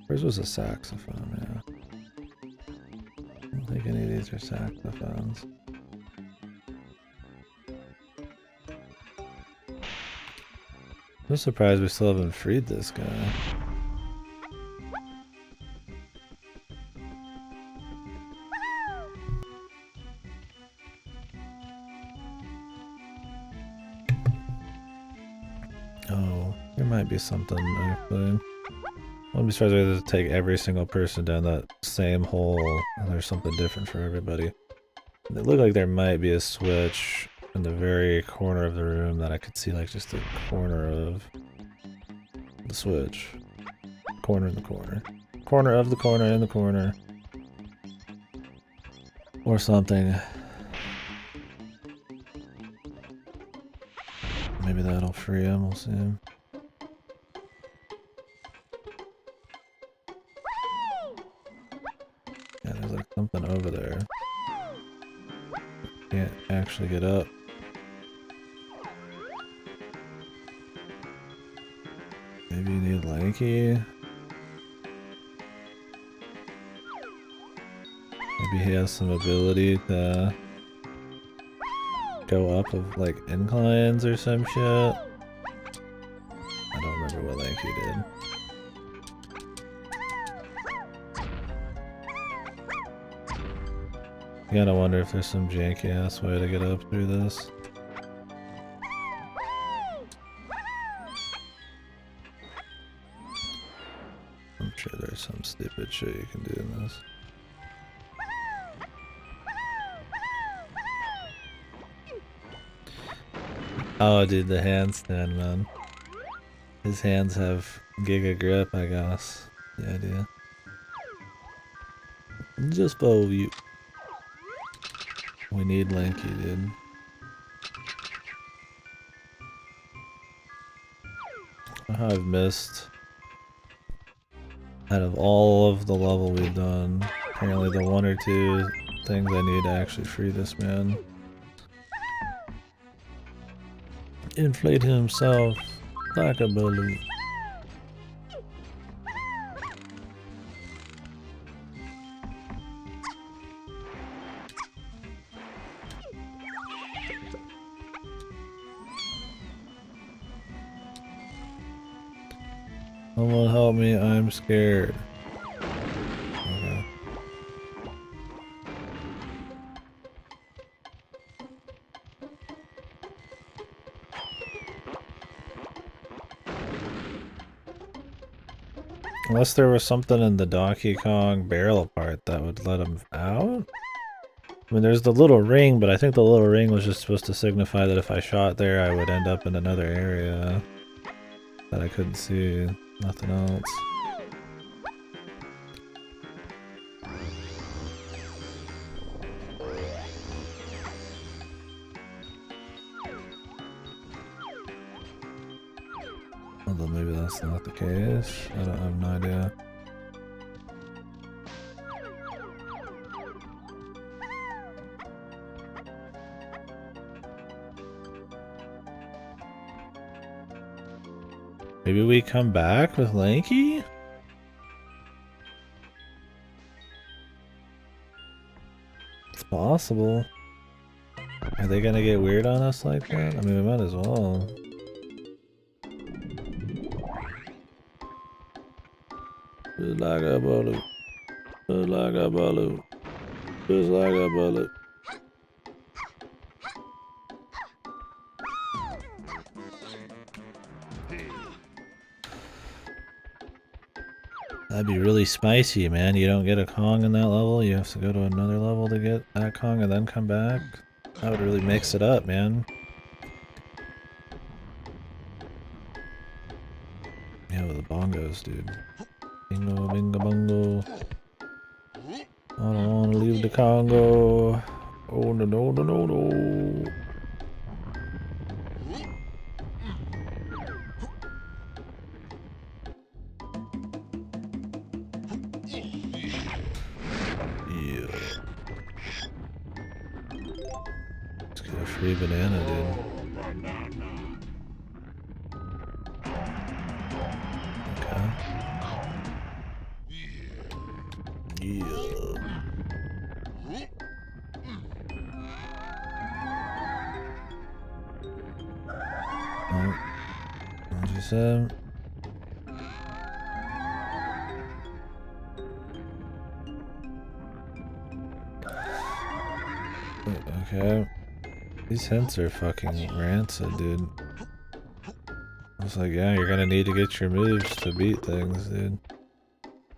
Hers was a saxophone, yeah. I don't think any of these are saxophones. I'm surprised we still haven't freed this guy. Oh, there might be something actually. I wouldn't be surprised if we had to take every single person down that same hole and there's something different for everybody. It looked like there might be a switch in the very corner of the room that I could see, like just the corner of the switch. Corner in the corner. Corner of the corner in the corner. Or something. Maybe that'll free him, we'll see. Yeah, there's like something over there. Can't actually get up. Maybe you need Lanky. Maybe he has some ability to go up of like inclines or some shit. I don't remember what Lanky did. I gotta wonder if there's some janky ass way to get up through this. I'm sure there's some stupid shit you can do in this. Oh dude, the handstand, man. His hands have giga grip, I guess. The idea. Just for you. We need Lanky, dude. I've missed out of all of the level we've done, apparently the 1 or 2 things I need to actually free this man. Inflate himself like a balloon. Someone help me, I'm scared. Okay. Unless there was something in the Donkey Kong barrel part that would let him out? I mean, there's the little ring, but I think the little ring was just supposed to signify that if I shot there, I would end up in another area that I couldn't see. Nothing else. Although maybe that's not the case. I have no idea. Maybe we come back with Lanky? It's possible. Are they gonna get weird on us like that? I mean, we might as well. Just like a bullet. Just like a bullet. Just like a bullet. That'd be really spicy, man. You don't get a Kong in that level. You have to go to another level to get that Kong and then come back. That would really mix it up, man. Yeah, with the bongos, dude. Bingo, bingo, bongo. I don't want to leave the Congo. Oh, no, no, no, no, no. Yeah. Let's get a free banana, dude. Okay. Yeah. Oh. What'd you say? Okay. These hints are fucking rancid, dude. I was like, yeah, you're gonna need to get your moves to beat things, dude.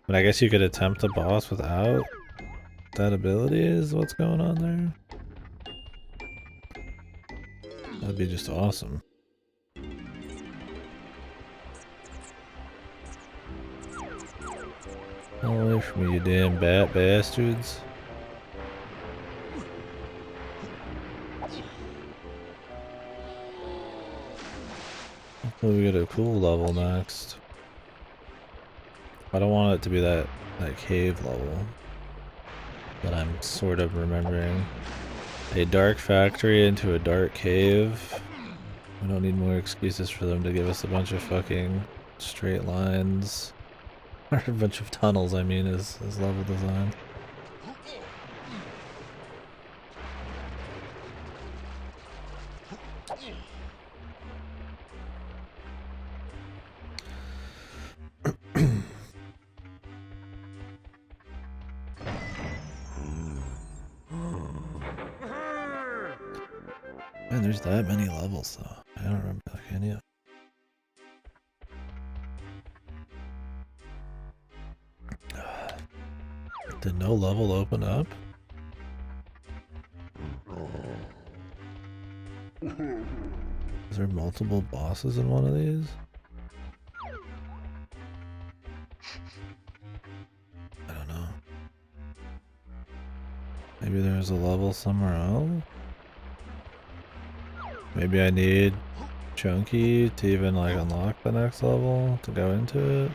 But I guess you could attempt a boss without that ability is what's going on there. That'd be just awesome. Get away from me, you damn bat bastards. Hopefully we get a cool level next. I don't want it to be that cave level that I'm sort of remembering. A dark factory into a dark cave. We don't need more excuses for them to give us a bunch of fucking straight lines. Or a bunch of tunnels, I mean, is level design. Man, there's that many levels though. I don't remember like any of them. Did no level open up? Is there multiple bosses in one of these? I don't know. Maybe there's a level somewhere else? Maybe I need Chunky to even like unlock the next level to go into it?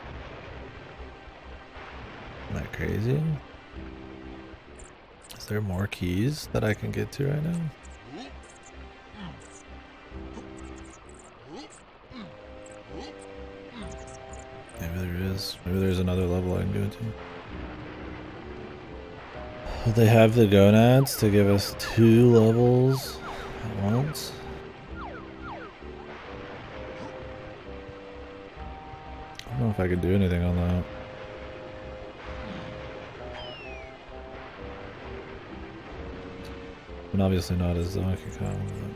Am I crazy? Is there more keys that I can get to right now? Maybe there is. Maybe there's another level I can go to. Will they have the gonads to give us 2 levels at once? I don't know if I could do anything on that. And obviously not as Donkey Kong, but...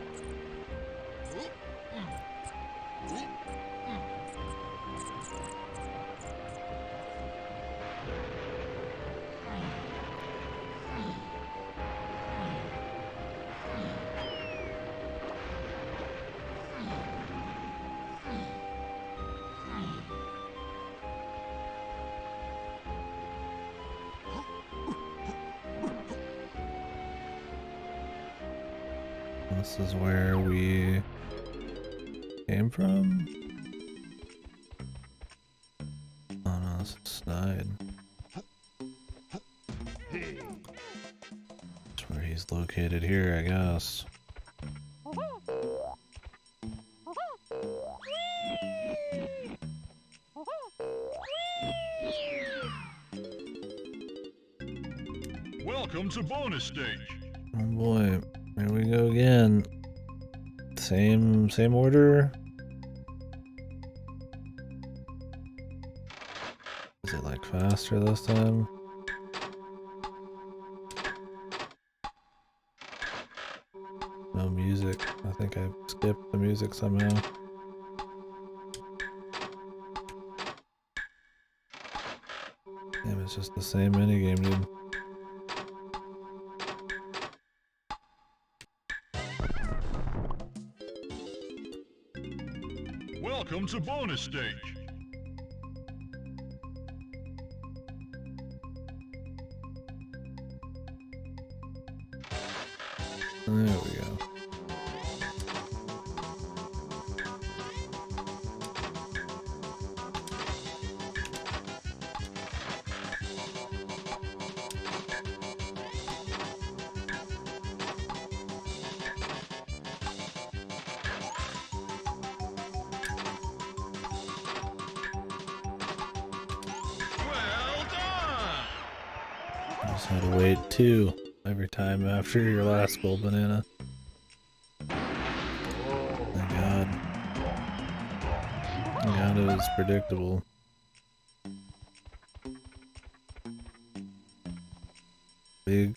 This is where we came from. died. That's where he's located here, I guess. Welcome to bonus stage. Oh boy, here we go again. Same order. Is it like faster this time? No music. I think I skipped the music somehow. Damn, it's just the same minigame, dude. Welcome to bonus stage. There we go. Well done. Just had to wait 2 every time after your last gold banana. Thank God. Thank God it was predictable. Big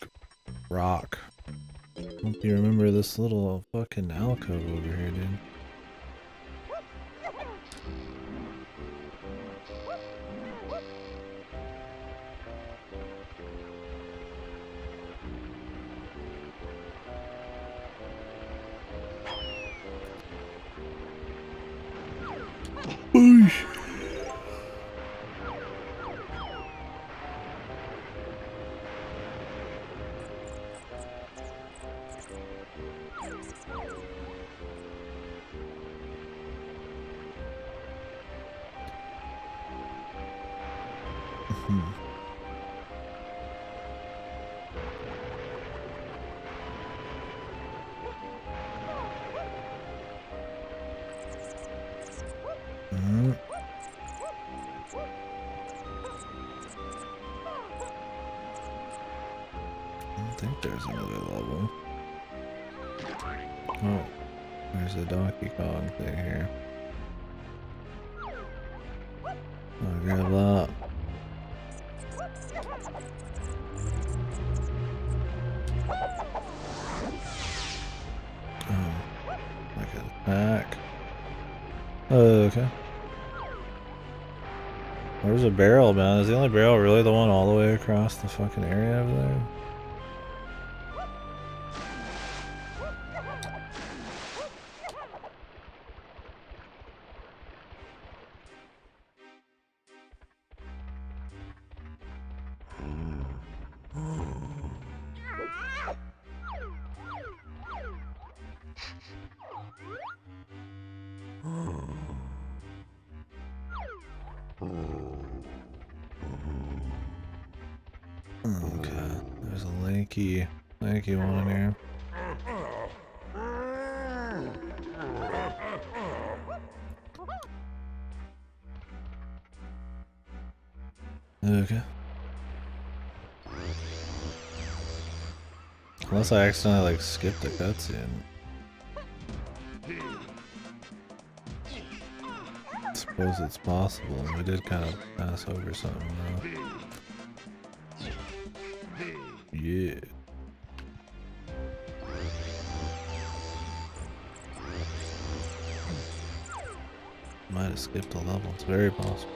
rock. Hope you remember this little fucking alcove over here, dude. Boosh. I think there's another level. Oh, there's a Donkey Kong thing here. I'll grab that. Oh, like an attack. Okay. Where's a barrel, man? Is the only barrel really the one all the way across the fucking area over there? Okay, there's a lanky one in here. Okay. Unless I accidentally like skipped a cutscene. Suppose it's possible. We did kind of pass over something though. Yeah. Might have skipped a level. It's very possible.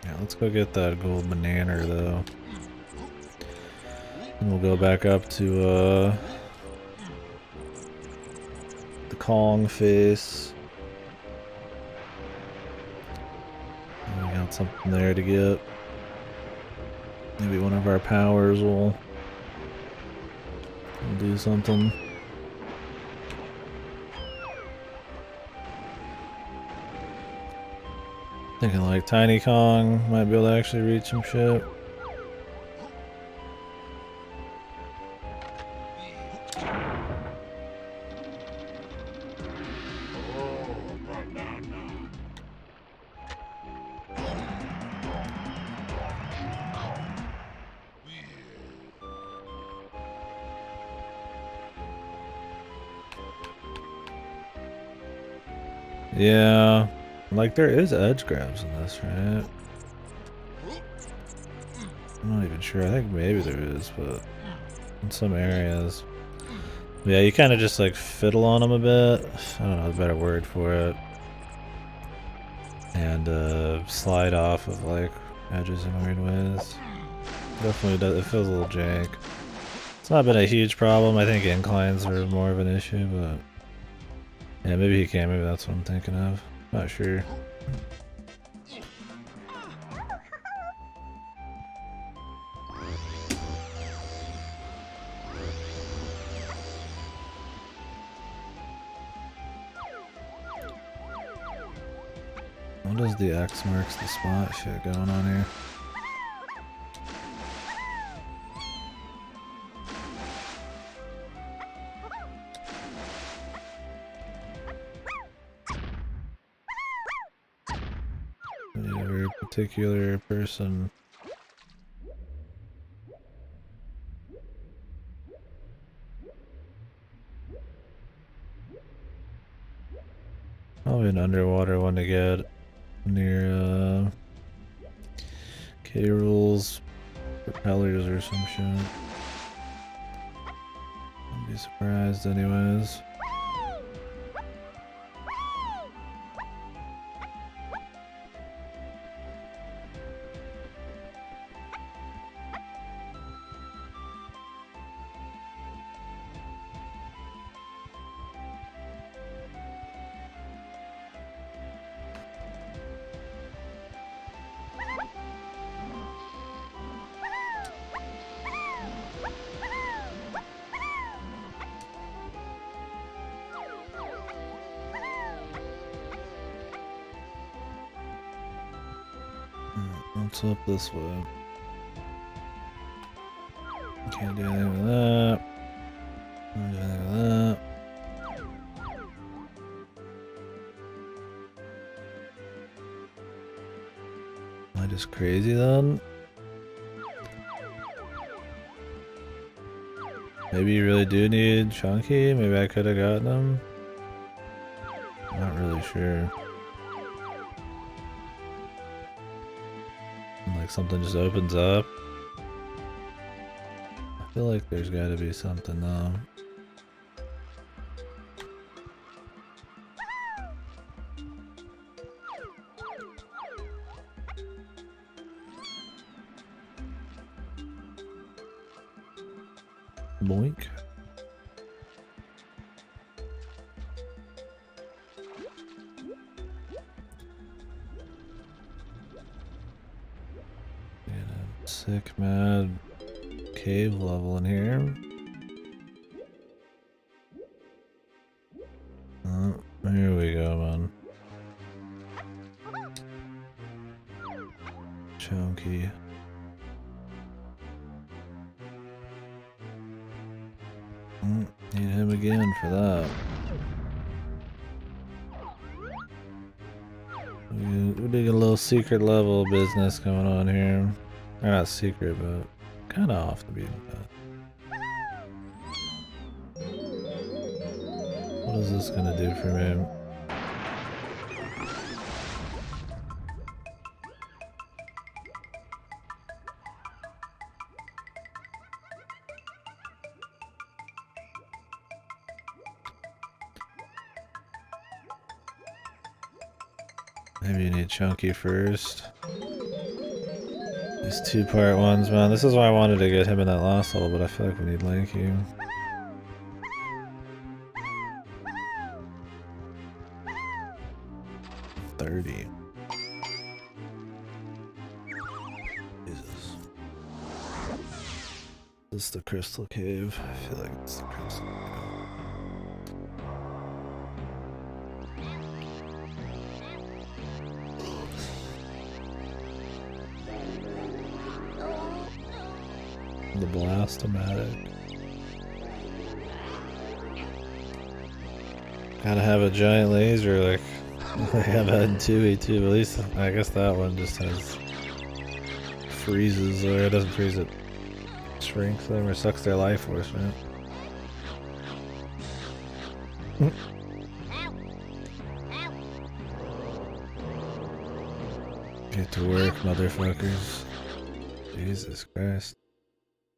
Yeah, let's go get that gold banana though. And we'll go back up to the Kong face. And we got something there to get. Maybe one of our powers will do something. Thinking like Tiny Kong might be able to actually reach some shit. Yeah, like there is edge grabs in this, right? I'm not even sure. I think maybe there is, but in some areas. Yeah, you kind of just like fiddle on them a bit. I don't know a better word for it. And slide off of like edges in weird ways. Definitely does. It feels a little jank. It's not been a huge problem. I think inclines are more of an issue, but yeah, maybe he can. Maybe that's what I'm thinking of. Not sure. What does the X marks the spot shit going on here? A very particular person. Probably an underwater one to get near K-Rules propellers or some shit. I'd be surprised anyways. What's up this way? Can't do anything with that. Can't do anything with that. Am I just crazy then? Maybe you really do need Chunky? Maybe I could have gotten him? Not really sure. Like something just opens up. I feel like there's gotta be something though. Boink. Sick mad cave level in here. Oh, here we go, man. Chunky. Need him again for that. We're doing a little secret level business going on here. Or not secret, but kind of off the beaten path. What is this gonna do for me? Maybe you need Chunky first. These two-part ones, man. This is why I wanted to get him in that last level, but I feel like we need Lanky. $30. Jesus. This is the Crystal Cave. I feel like it's the Crystal Cave. The Blast-O-Matic. Gotta have a giant laser like they have had in 2v2. At least I guess that one just has freezes, or it doesn't freeze it. Shrinks them or sucks their life force, right? Get to work, motherfuckers. Jesus Christ.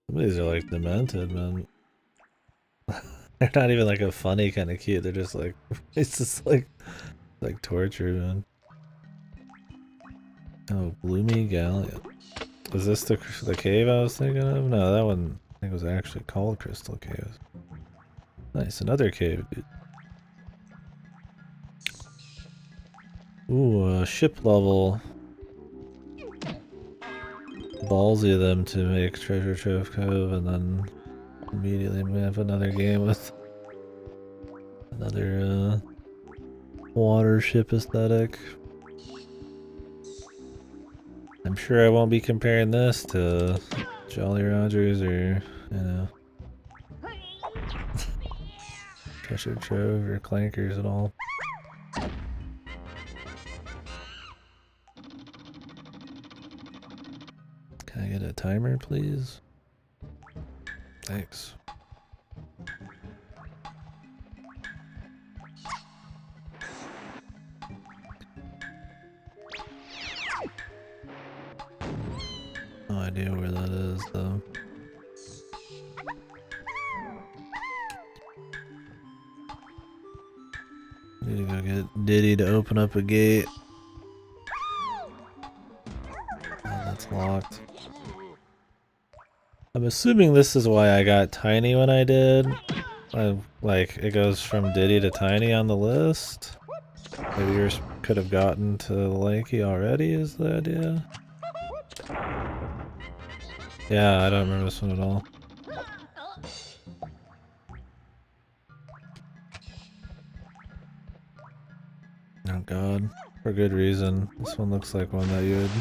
Some of these are like demented, man. They're not even like a funny kind of cute, they're just like, it's just like torture, man. Oh, Gloomy Galleon. Was this the cave I was thinking of? No, that one I think was actually called Crystal Caves. Nice, another cave, dude. Ooh, ship level. Ballsy of them to make Treasure Trove Cove and then immediately have another game with another water ship aesthetic. I'm sure I won't be comparing this to Jolly Rogers or, you know, Treasure Trove or Clankers at all. Can I get a timer, please? Thanks. No idea where that is, though. Need to go get Diddy to open up a gate. Oh, that's locked. I'm assuming this is why I got Tiny when I did. Like, it goes from Diddy to Tiny on the list. Maybe yours could have gotten to Lanky already, is the idea? Yeah, I don't remember this one at all. Oh god, for good reason. This one looks like one that you would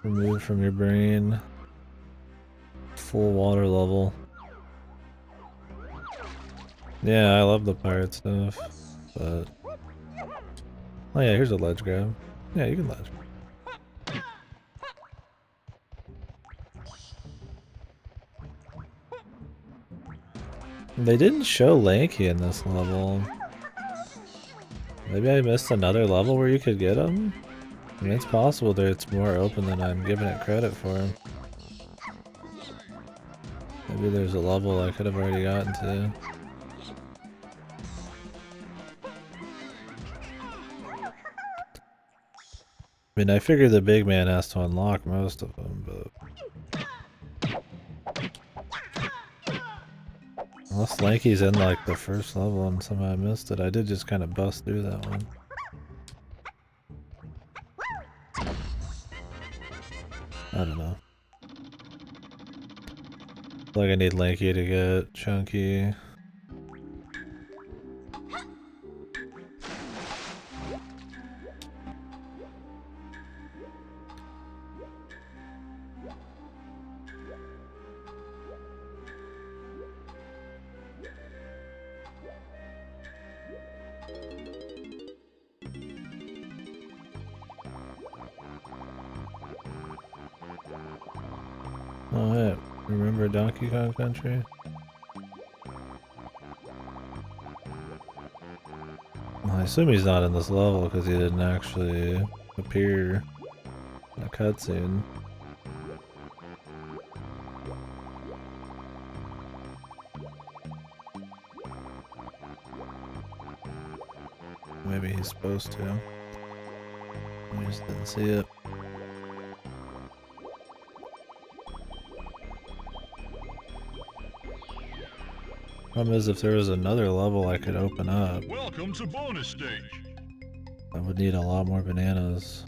remove from your brain. Full water level. Yeah, I love the pirate stuff, but... Oh yeah, here's a ledge grab. Yeah, you can ledge. They didn't show Lanky in this level. Maybe I missed another level where you could get him? I mean, it's possible that it's more open than I'm giving it credit for. Maybe there's a level I could have already gotten to. I mean, I figure the big man has to unlock most of them, but... Unless Lanky's in like the first level and somehow I missed it, I did just kind of bust through that one. I don't know. I feel like I need Lanky to get Chunky. Oh yeah, remember Donkey Kong Country? Well, I assume he's not in this level because he didn't actually appear in a cutscene. Maybe he's supposed to. I just didn't see it. Problem is, if there was another level I could open up, Welcome to bonus stage. I would need a lot more bananas.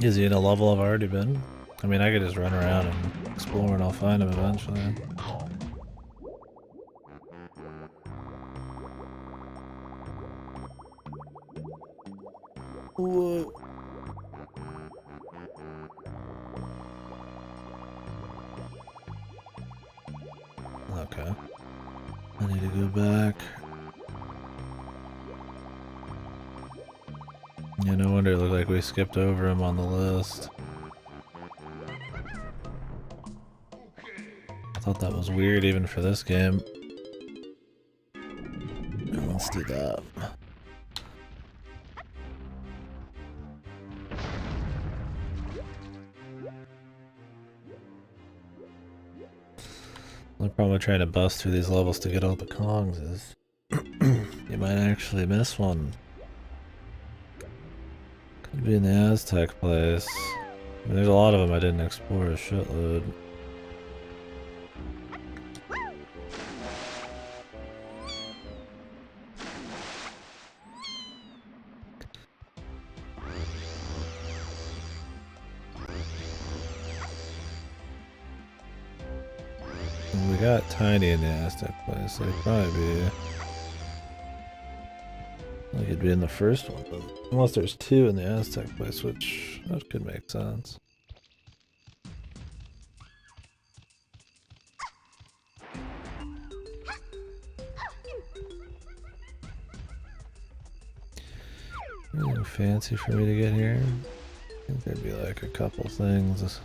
Is he in a level I've already been? I mean, I could just run around and explore and I'll find him eventually. Whoa. Okay. I need to go back. Yeah, no wonder it looked like we skipped over him on the list. I thought that was weird even for this game. Let's do that. The problem with trying to bust through these levels to get all the Kongs is you might actually miss one. Could be in the Aztec place. I mean, there's a lot of them I didn't explore a shitload. We got Tiny in the Aztec place, so it'd probably be... like it'd be in the first one, but unless there's two in the Aztec place, which that could make sense. Anything fancy for me to get here? I think there'd be like a couple things.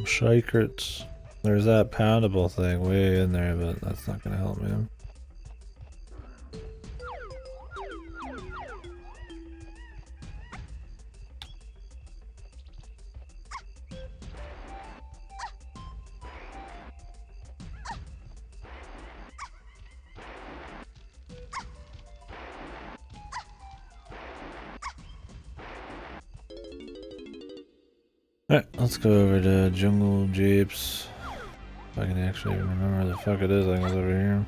Secrets. There's that poundable thing way in there, but that's not gonna help me. Alright, let's go over to Jungle Jeeps. If I can actually remember where the fuck it is, I think it's over here.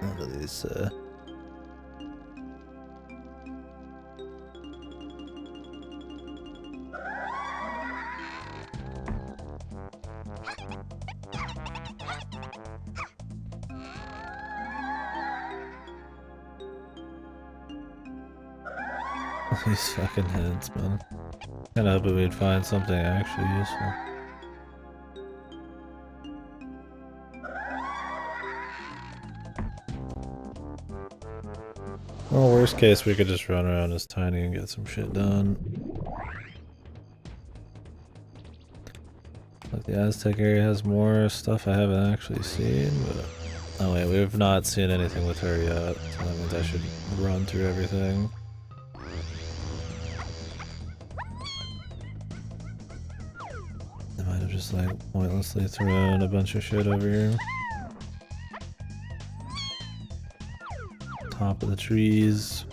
What do these say? These fucking heads, man. Kinda hoping we'd find something actually useful. Well, worst case, we could just run around as Tiny and get some shit done. Like the Aztec area has more stuff I haven't actually seen, but... oh wait, we've not seen anything with her yet, so that means I should run through everything. I might have just like pointlessly thrown a bunch of shit over here. Top of the trees.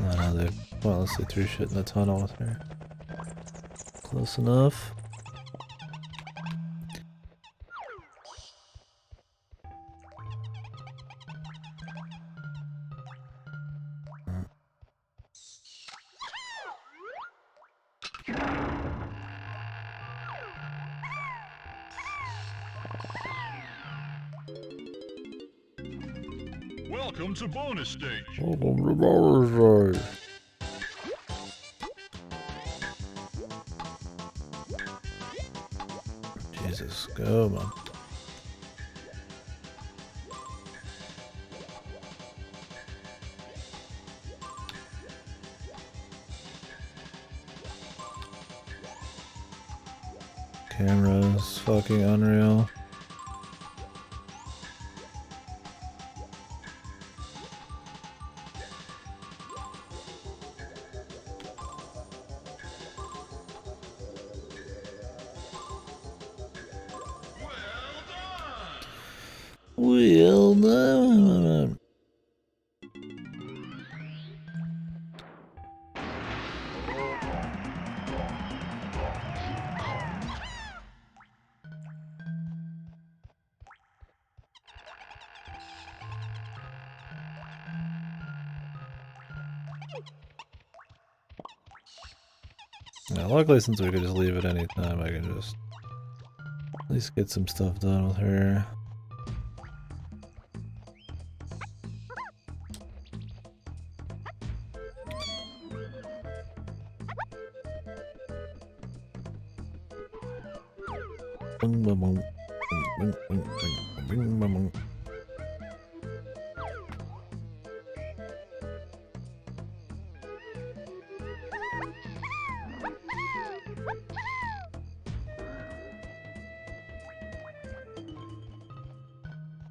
Oh no, they pointlessly threw shit in the tunnel with her. Close enough. Welcome to bonus stage. Welcome to bonus stage. Jesus, go man. Camera's fucking unreal. We'll know. Yeah, luckily since we could just leave at any time, I can just at least get some stuff done with her.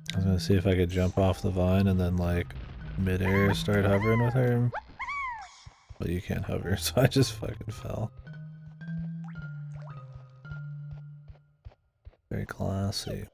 I was gonna see if I could jump off the vine and then like mid-air start hovering with her. But you can't hover, so I just fucking fell. Very classy.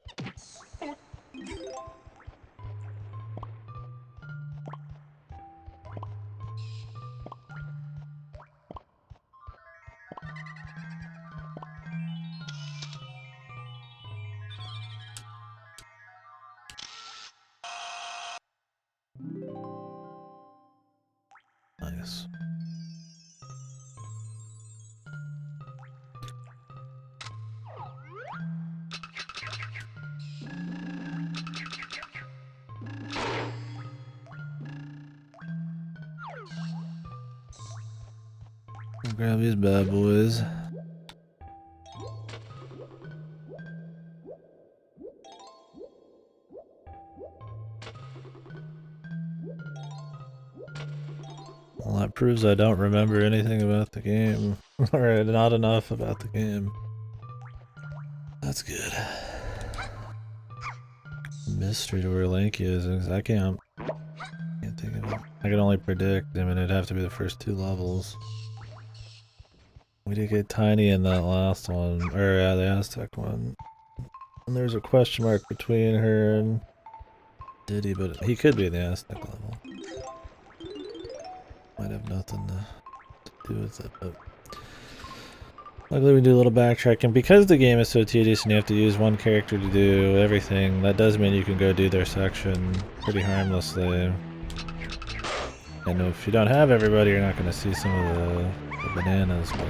Nice. I'll grab these bad boys. Well, that proves I don't remember anything about the game. Or not enough about the game. That's good. Mystery to where Lanky is, because I can't think of it. I can only predict. I mean, it'd have to be the first 2 levels. We did get Tiny in that last one, or yeah, the Aztec one. And there's a question mark between her and Diddy, but he could be in the Aztec level. Might have nothing to do with it, but luckily we do a little backtracking. Because the game is so tedious and you have to use one character to do everything, that does mean you can go do their section pretty harmlessly. And if you don't have everybody, you're not going to see some of the bananas, but...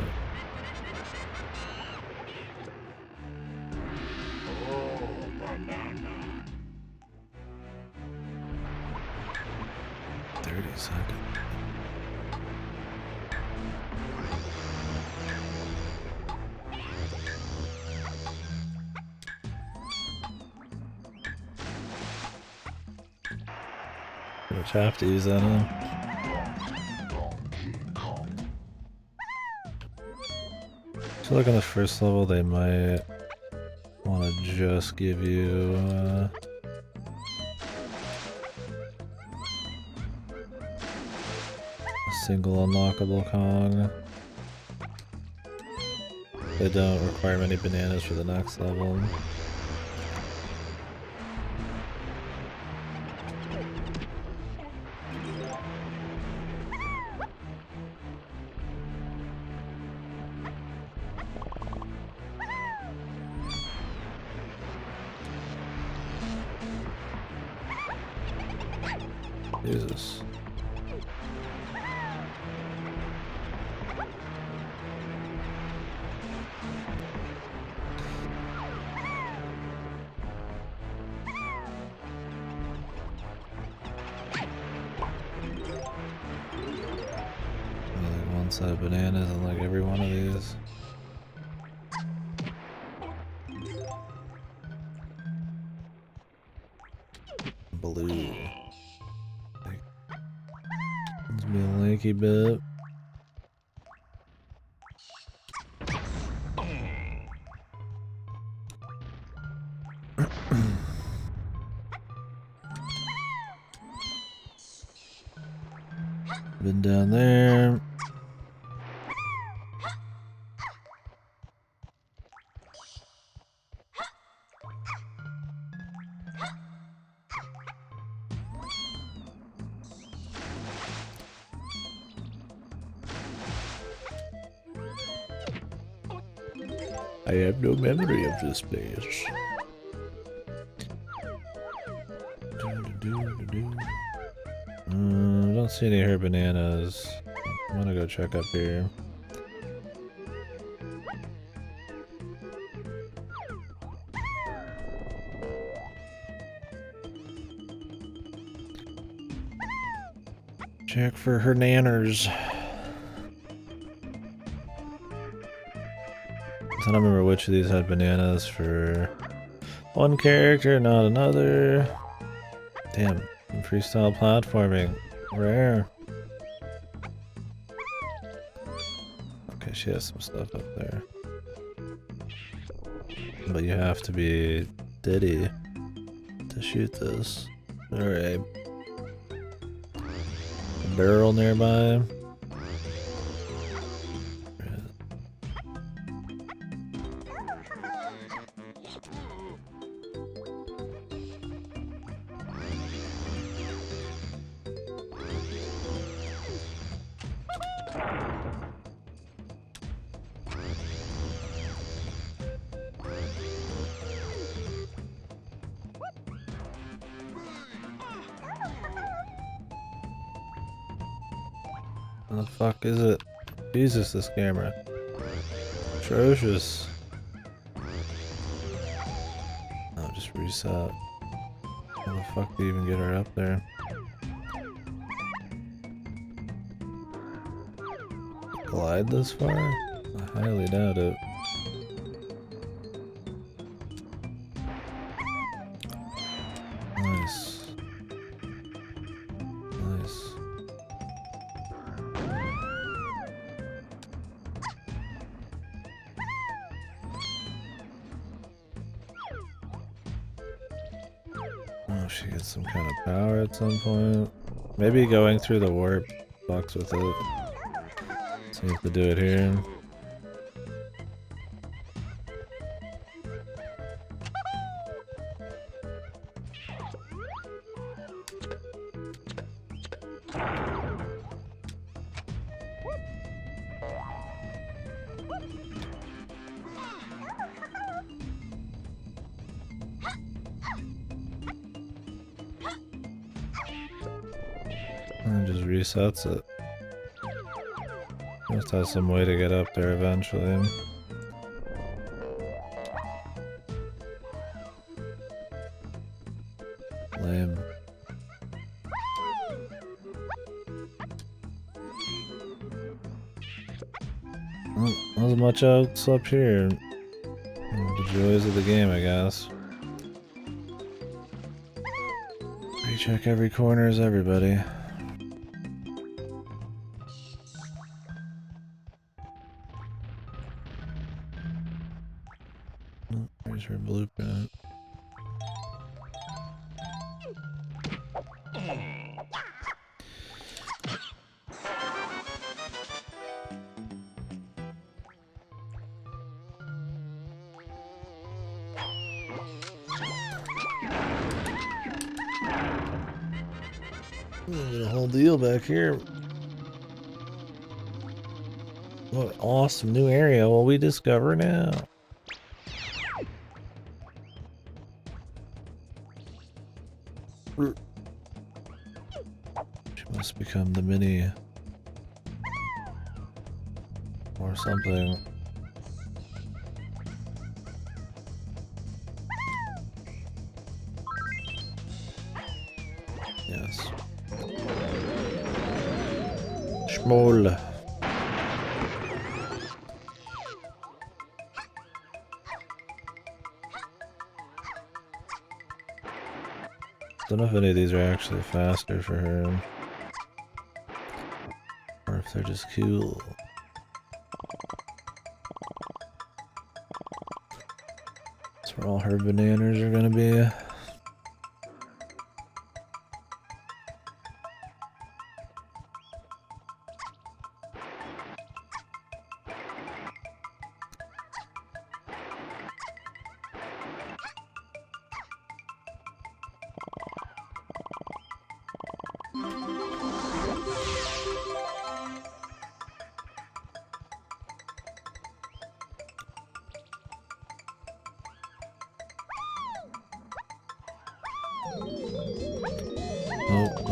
Pretty much have to use that in. So like on the first level they might want to just give you a single unlockable Kong. They don't require many bananas for the next level. Jesus. Like one set of bananas and like every one of these. Blue. Let's be a lanky bit. Been down there. I have no memory of this place. I don't see any herb bananas. I'm gonna go check up here. Check for her nanners. I don't remember which of these had bananas for one character, not another. Damn, freestyle platforming. Rare. Okay, she has some stuff up there. But you have to be Diddy to shoot this. Alright. A barrel nearby. What the fuck is it? Jesus, this camera. Atrocious. Oh, just reset. How the fuck do you even get her up there? Glide this far? I highly doubt it. Nice. Nice. Oh, she gets some kind of power at some point. Maybe going through the warp fucks with it. So you have to do it here. And just resets it. Just has some way to get up there eventually. Lame. Well, not as much else up here. The joys of the game, I guess. Recheck every corner as everybody. There's her blueprint. The whole deal back here. What an awesome new area will we discover now? She must become the mini or something. Yes. Schmoll. Don't know if any of these are actually faster for her. Or if they're just cool. That's where all her bananas are gonna be.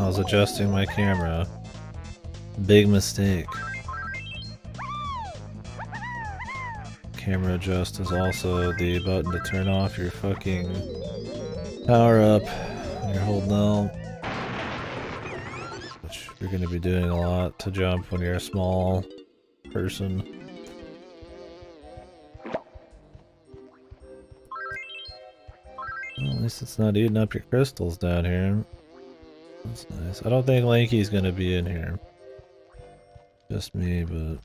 was adjusting my camera. Big mistake. Camera adjust is also the button to turn off your fucking power up when you're holding L. Which you're going to be doing a lot to jump when you're a small person. Well, at least it's not eating up your crystals down here. That's nice. I don't think Lanky's gonna be in here. Just me, but...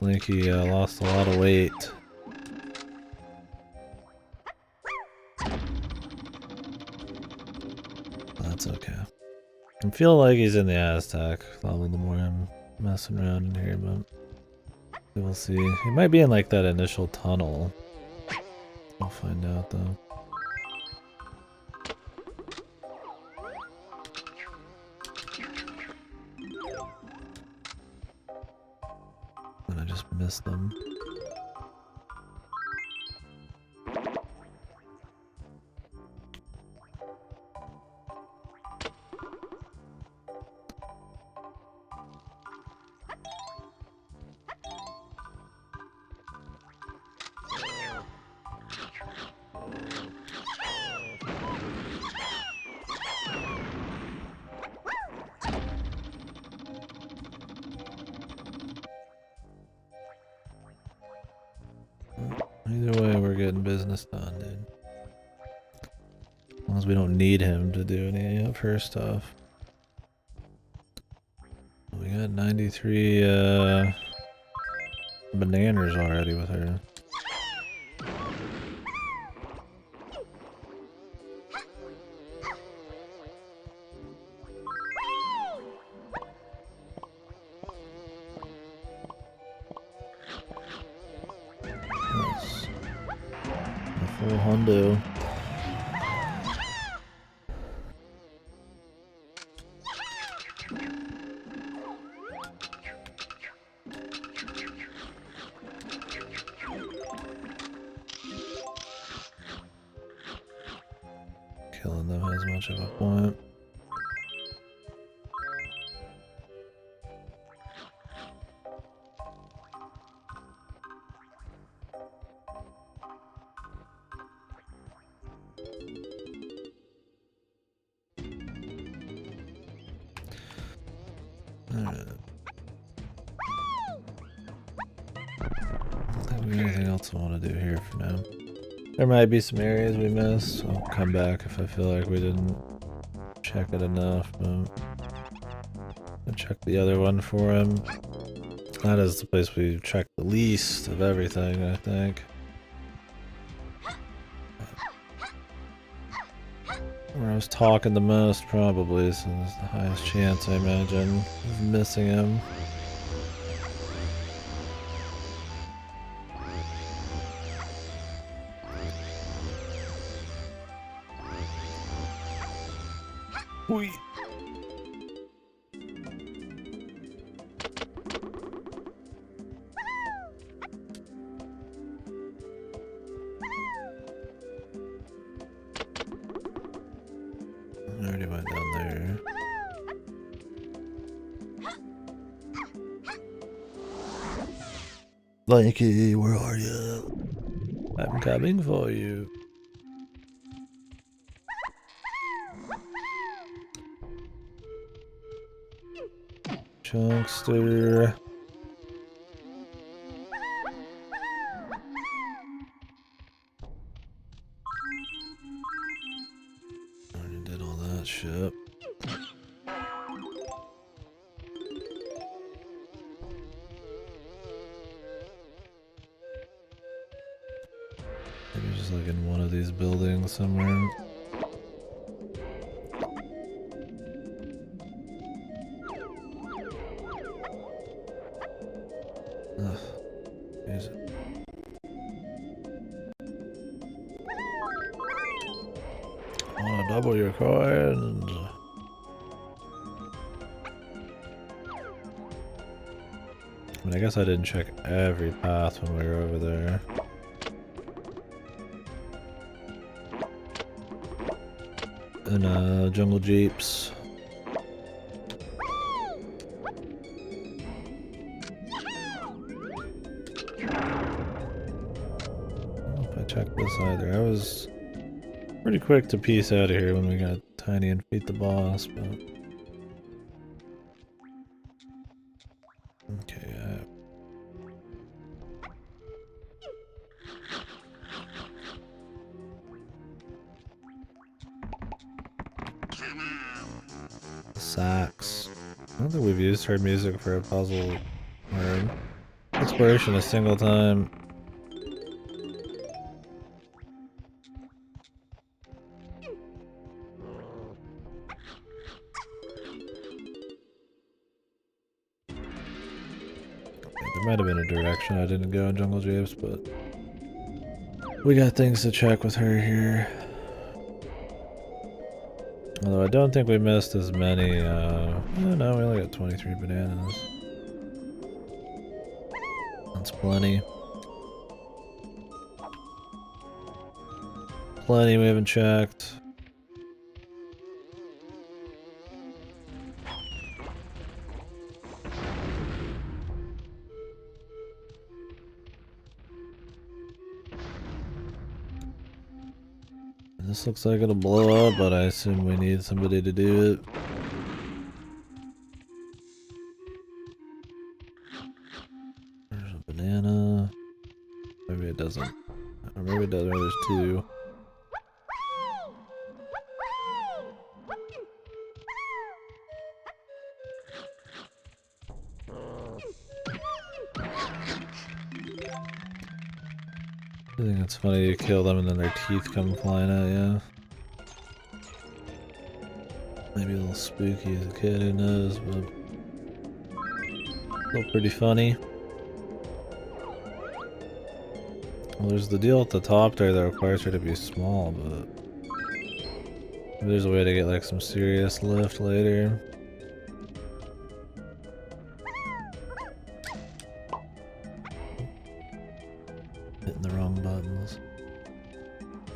Lanky lost a lot of weight. That's okay. I feel like he's in the Aztec level the more I'm messing around in here, but we'll see. He might be in like that initial tunnel. I'll find out though. And I just missed them. Either way, we're getting business done, dude. As long as we don't need him to do any of her stuff. We got 93 bananas already with her. Nice. A full hundo. Killing them has much of a point. Alright. Anything else I want to do here for now? There might be some areas we missed. I'll come back if I feel like we didn't check it enough, but I'll check the other one for him. That is the place we checked the least of everything, I think. Where I was talking the most, probably, so there's the highest chance, I imagine, of missing him. Whee! I already went down there. Lanky, where are you? I'm coming for you. Chunkster. Already did all that shit. Maybe just like in one of these buildings somewhere. Ugh. Use it. I want a Double your coins. I mean, I guess I didn't check every path when we were over there. And jungle jeeps. If I checked this either, I was pretty quick to piece out of here when we got tiny and beat the boss, but okay. Sax. I don't think we've used her music for a puzzle or exploration a single time. There might have been a direction I didn't go in Jungle Japes, but we got things to check with her here. Although I don't think we missed as many, oh no, we only got 23 bananas. That's plenty. Plenty we haven't checked. This looks like it'll blow up, but I assume we need somebody to do it. There's a banana. Maybe it doesn't. Or maybe it does. Maybe there's two. I think it's funny you kill them and then their teeth come flying at you. Maybe a little spooky as a kid, who knows, but still pretty funny. Well, there's the deal at the top there that requires her to be small, but maybe there's a way to get like some serious lift later. Hitting the wrong buttons.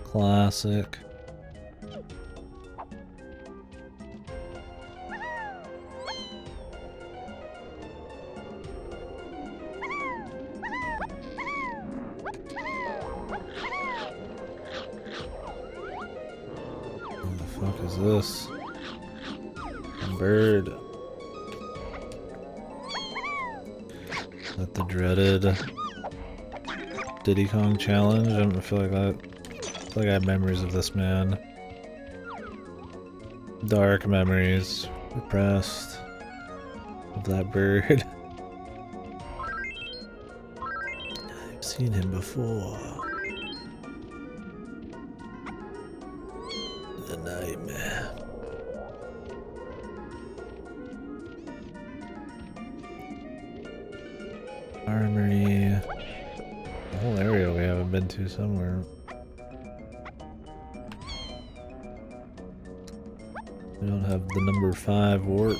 Classic. What the fuck is this? A bird. Is that the dreaded Diddy Kong challenge? I don't feel like that. I feel like I have memories of this man. Dark memories. Repressed. Of that bird. I've seen him before. The nightmare. Armory. The whole area we haven't been to somewhere. We don't have the number 5 warp.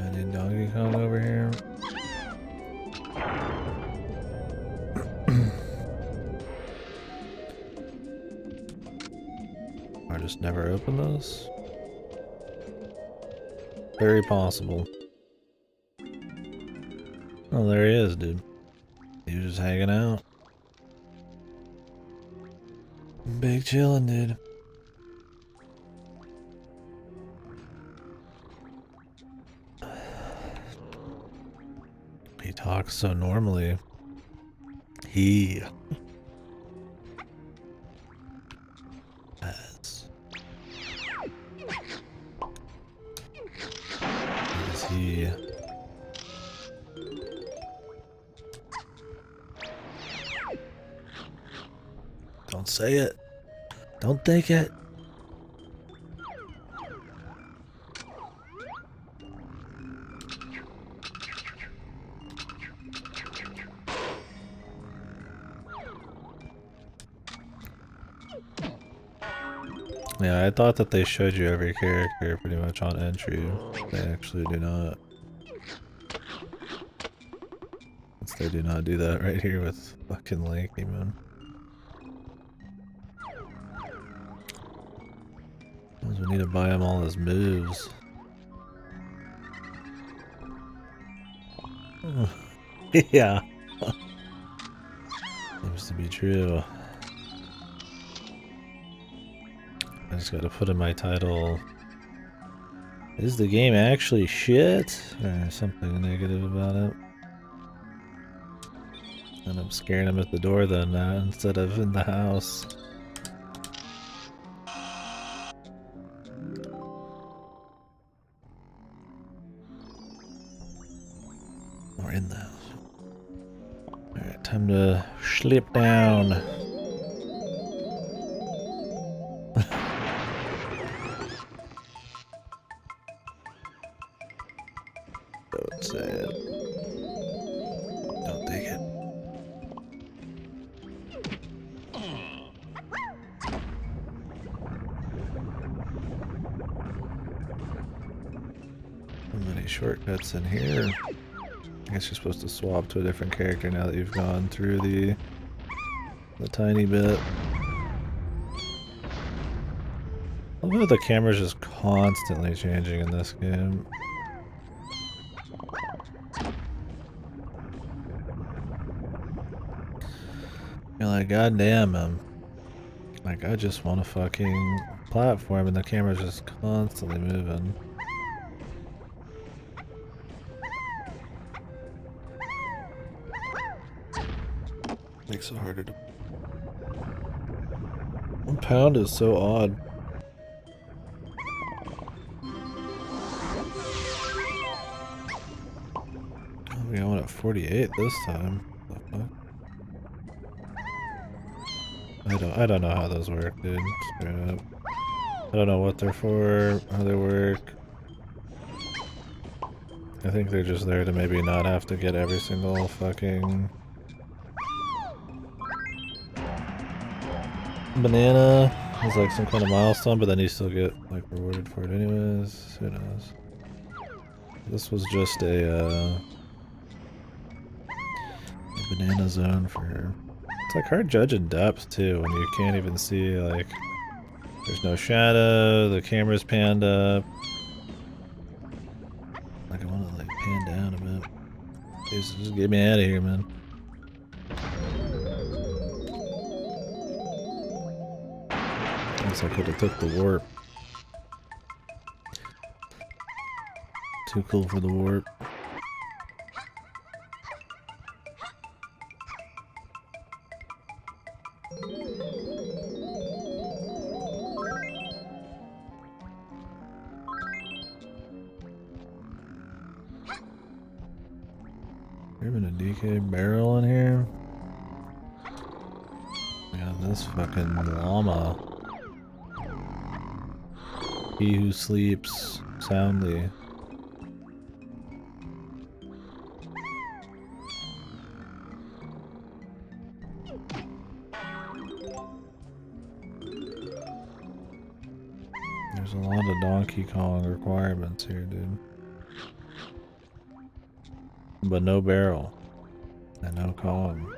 Any Donkey Kong over here? I just never opened this? Very possible. Oh, there he is, dude. He was just hanging out. Big chillin', dude. He talks so normally. He has. Is he? Don't say it. Don't think it. Yeah, I thought that they showed you every character pretty much on entry. They actually do not. Since they do not do that right here with fucking Lanky, man. We need to buy him all his moves. Yeah. Seems to be true. I just gotta put in my title. Is the game actually shit? Or something negative about it. And I'm scaring him at the door then instead of in the house. Or in the house. Alright, time to slip down. Don't say it. Don't take it. So many shortcuts in here. I guess you're supposed to swap to a different character now that you've gone through the tiny bit. Although the camera's just constantly changing in this game. You're like, goddamn, like I just want a fucking platform and the camera's just constantly moving. Makes it harder to... 1 pound is so odd. Oh, we got one at 48 this time. What the fuck? I don't know how those work, dude. Straight up. I don't know what they're for, how they work. I think they're just there to maybe not have to get every single fucking banana as like some kind of milestone, but then you still get like rewarded for it anyways. Who knows? This was just a banana zone for her. It's like hard judging depth too when you can't even see, like, there's no shadow, the camera's panned up. Like I want to like pan down a bit. Just get me out of here, man. Guess I could have took the warp. Too cool for the warp. There been a DK barrel in here? Yeah, this fucking llama. He who sleeps soundly. There's a lot of Donkey Kong requirements here, dude. But no barrel. And no Kong.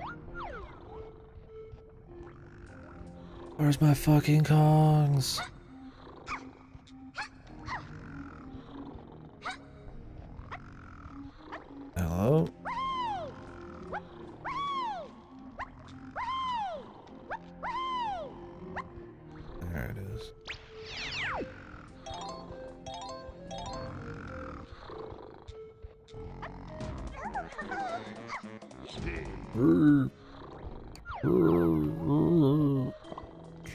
Where's my fucking Kongs? Hello? There it is.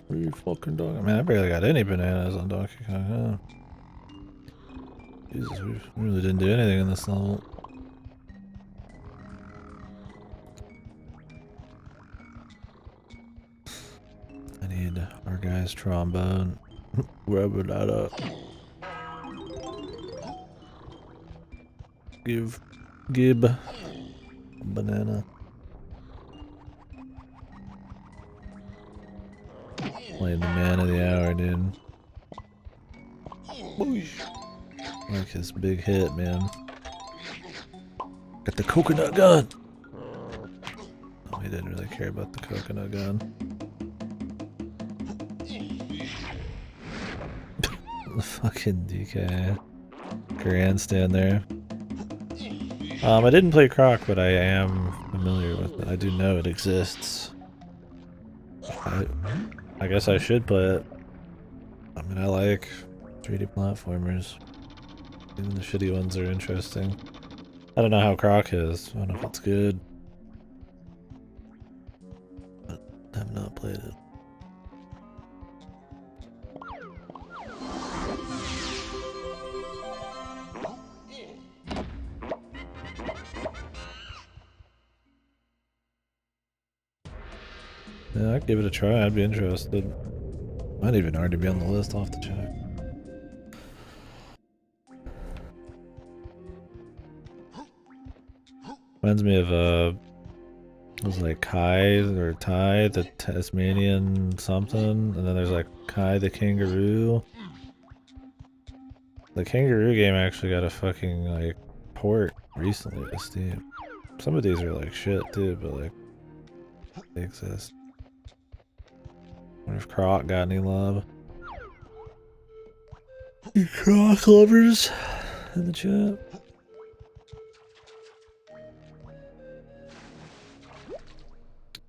You fucking dog. I mean, I barely got any bananas on Donkey Kong, huh? Jesus, we really didn't do anything in this level. I need our guy's trombone. Rub that up. Give Gib a banana. Playing the man of the hour, dude. Boosh. Like his big hit, man. Got the coconut gun! Oh, he didn't really care about the coconut gun. The fucking DK grandstand there. I didn't play Croc, but I am familiar with it. I do know it exists. I guess I should play it. I mean, I like 3D platformers. Even the shitty ones are interesting. I don't know how Croc is. I don't know if it's good. But I have not played it. Yeah, I'd give it a try. I'd be interested. Might even already be on the list. I'll have to check. Reminds me of it was like Kai or Ty, the Tasmanian something, and then there's like Kai the kangaroo. The kangaroo game actually got a fucking like port recently to Steam. Some of these are like shit too, but like they exist. Wonder if Croc got any love. You Croc lovers in the chat.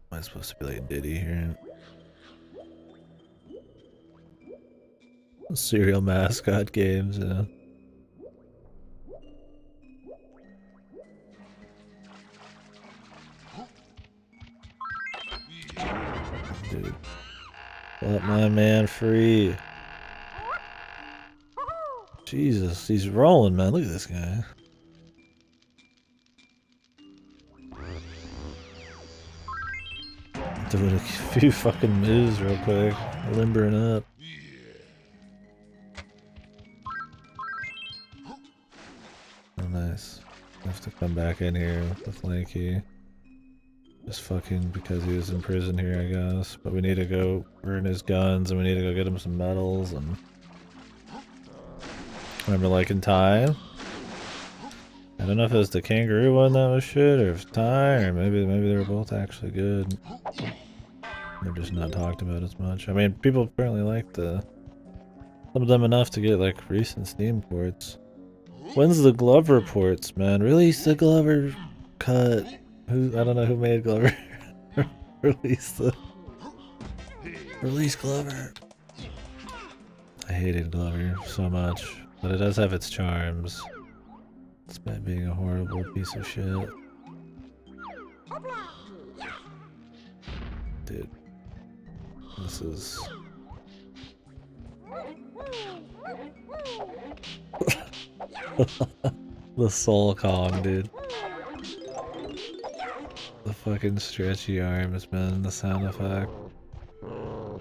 Am I supposed to be like Diddy here? Serial mascot games, yeah. Dude. Let my man free. Jesus, he's rolling, man. Look at this guy. Doing a few fucking moves real quick. Limbering up. Oh, nice. I have to come back in here with Lanky. Just fucking because he was in prison here, I guess. But we need to go earn his guns and we need to go get him some medals and... Remember like in Ty? I don't know if it was the kangaroo one that was shit or if Ty or maybe they were both actually good. They're just not talked about as much. I mean, people apparently like some of them enough to get like recent Steam ports. When's the Glover ports, man? Release the Glover cut. I don't know who made Glover. Release Glover. I hated Glover so much, but it does have its charms. Despite being a horrible piece of shit. Dude. This is... the Soul Kong, dude. The fucking stretchy arms, man. The sound effect.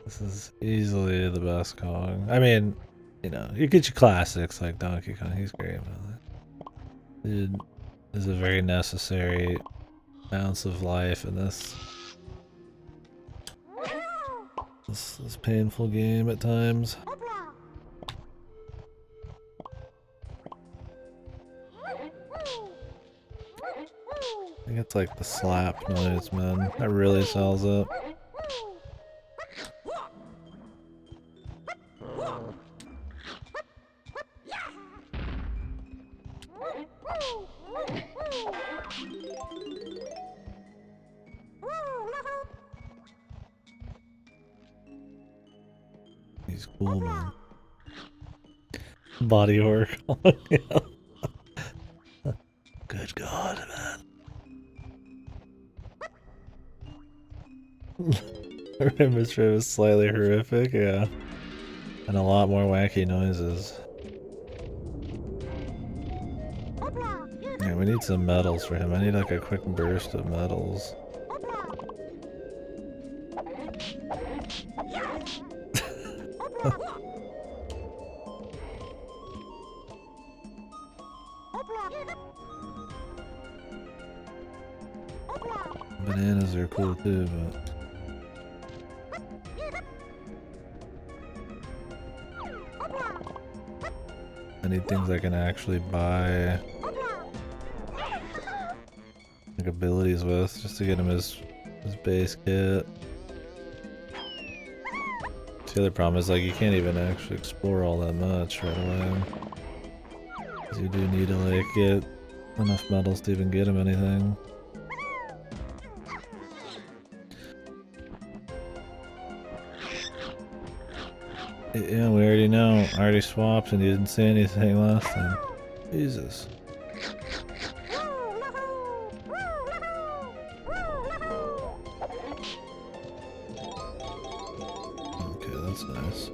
This is easily the best Kong. I mean, you know, you get your classics like Donkey Kong. He's great, man. Dude, is a very necessary ounce of life in this painful game at times. I think it's like the slap noise, man. That really sells it. He's cool, man. Body horror. Good God, man. This room is slightly horrific, yeah. And a lot more wacky noises. Yeah, we need some medals for him. I need like a quick burst of medals. Bananas are cool too, but... I need things I can actually buy like abilities with, just to get him his base kit. The other problem is like you can't even actually explore all that much right away. 'Cause you do need to like get enough medals to even get him anything. Yeah, we already know. I already swapped and you didn't say anything last time. Jesus. Okay, that's nice.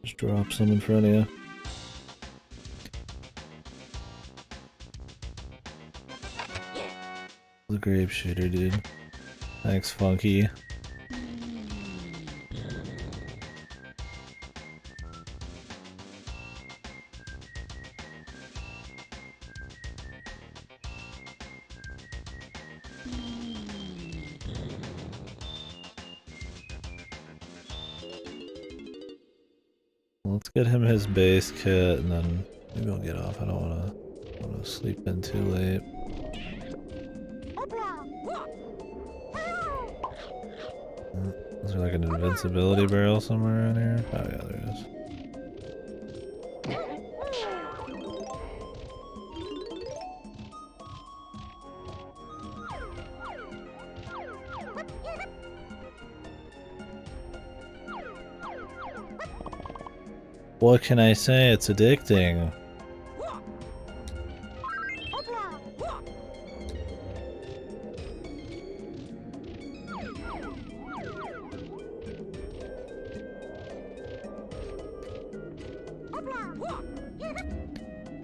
Just drop some in front of you. The grape shooter, dude. Thanks, Funky. Let's get him his base kit and then maybe I'll get off. I don't wanna sleep in too late. Is there like an invincibility barrel somewhere around here? Oh yeah, there is. What can I say? It's addicting.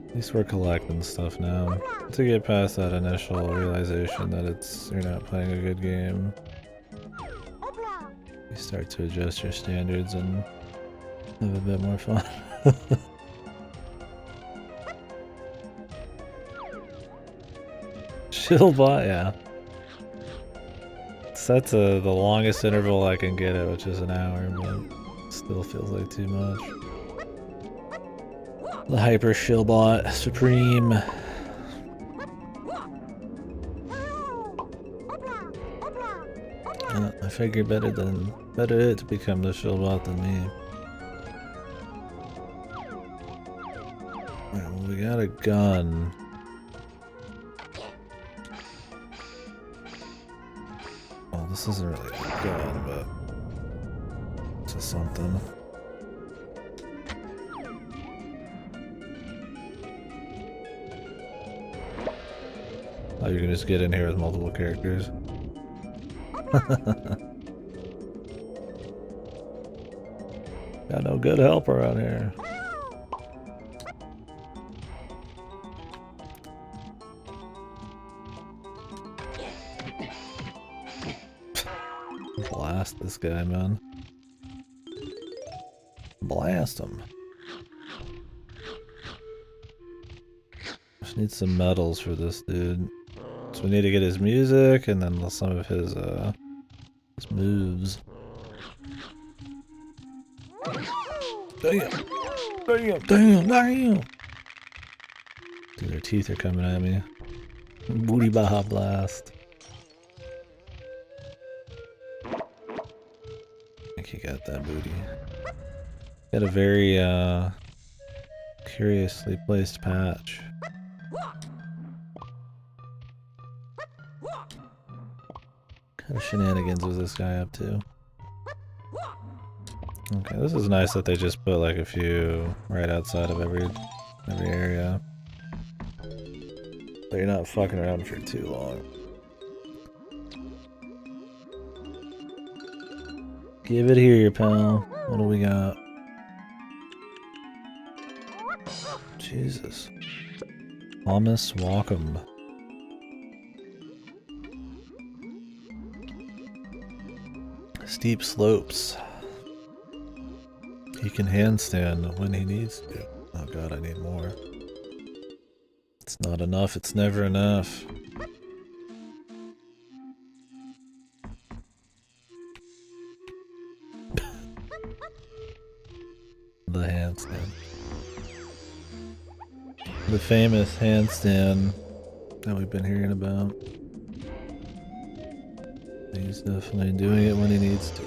At least we're collecting stuff now. To get past that initial realization that you're not playing a good game. You start to adjust your standards and have a bit more fun. Shieldbot, yeah. Set to the longest interval I can get it, which is an hour, but still feels like too much. The Hyper Shieldbot Supreme. I figured better it to become the Shieldbot than me. Alright, well, we got a gun. Well, this isn't really a gun, but it's just something. Oh, you can just get in here with multiple characters. Got no good help around here. Blast this guy, man. Blast him. Just need some medals for this dude. So we need to get his music and then some of his moves. Damn! Damn! Damn! Damn! Dude, their teeth are coming at me. Booty Baja Blast. I think he got that booty. Got a very curiously placed patch. What kind of shenanigans was this guy up to? Okay, this is nice that they just put like a few right outside of every area. So you're not fucking around for too long. Give it here, pal. What do we got? Jesus. Thomas Walkham. Steep slopes. He can handstand when he needs to. Oh god, I need more. It's not enough, it's never enough. The handstand. The famous handstand that we've been hearing about. He's definitely doing it when he needs to.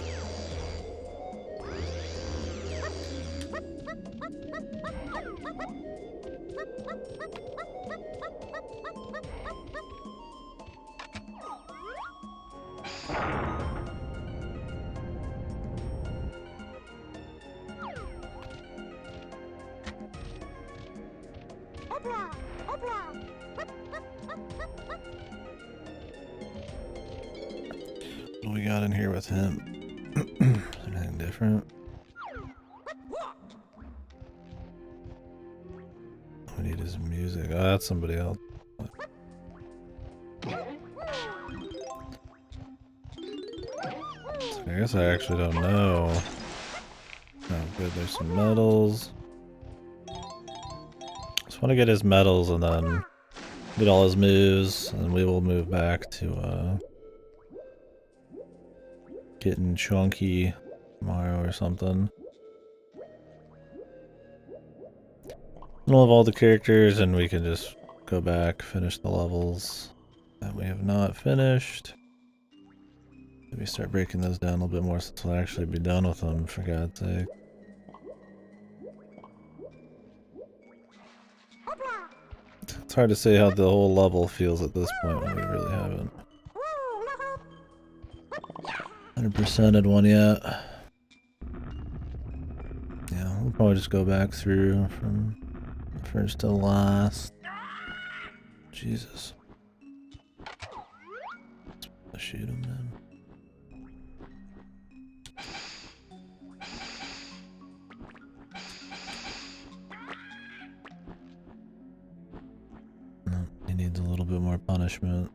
What do we got in here with him? Anything different? We need his music. Oh, that's somebody else. So I guess I actually don't know. Oh, good. There's some medals. Just want to get his medals and then get all his moves, and we will move back to getting chunky tomorrow or something. We'll have all the characters and we can just go back, finish the levels that we have not finished. Maybe start breaking those down a little bit more since we'll actually be done with them, for God's sake. It's hard to say how the whole level feels at this point when we really haven't 100%ed one yet. Yeah, we'll probably just go back through from first to last. Jesus. Let's shoot him then. No, he needs a little bit more punishment.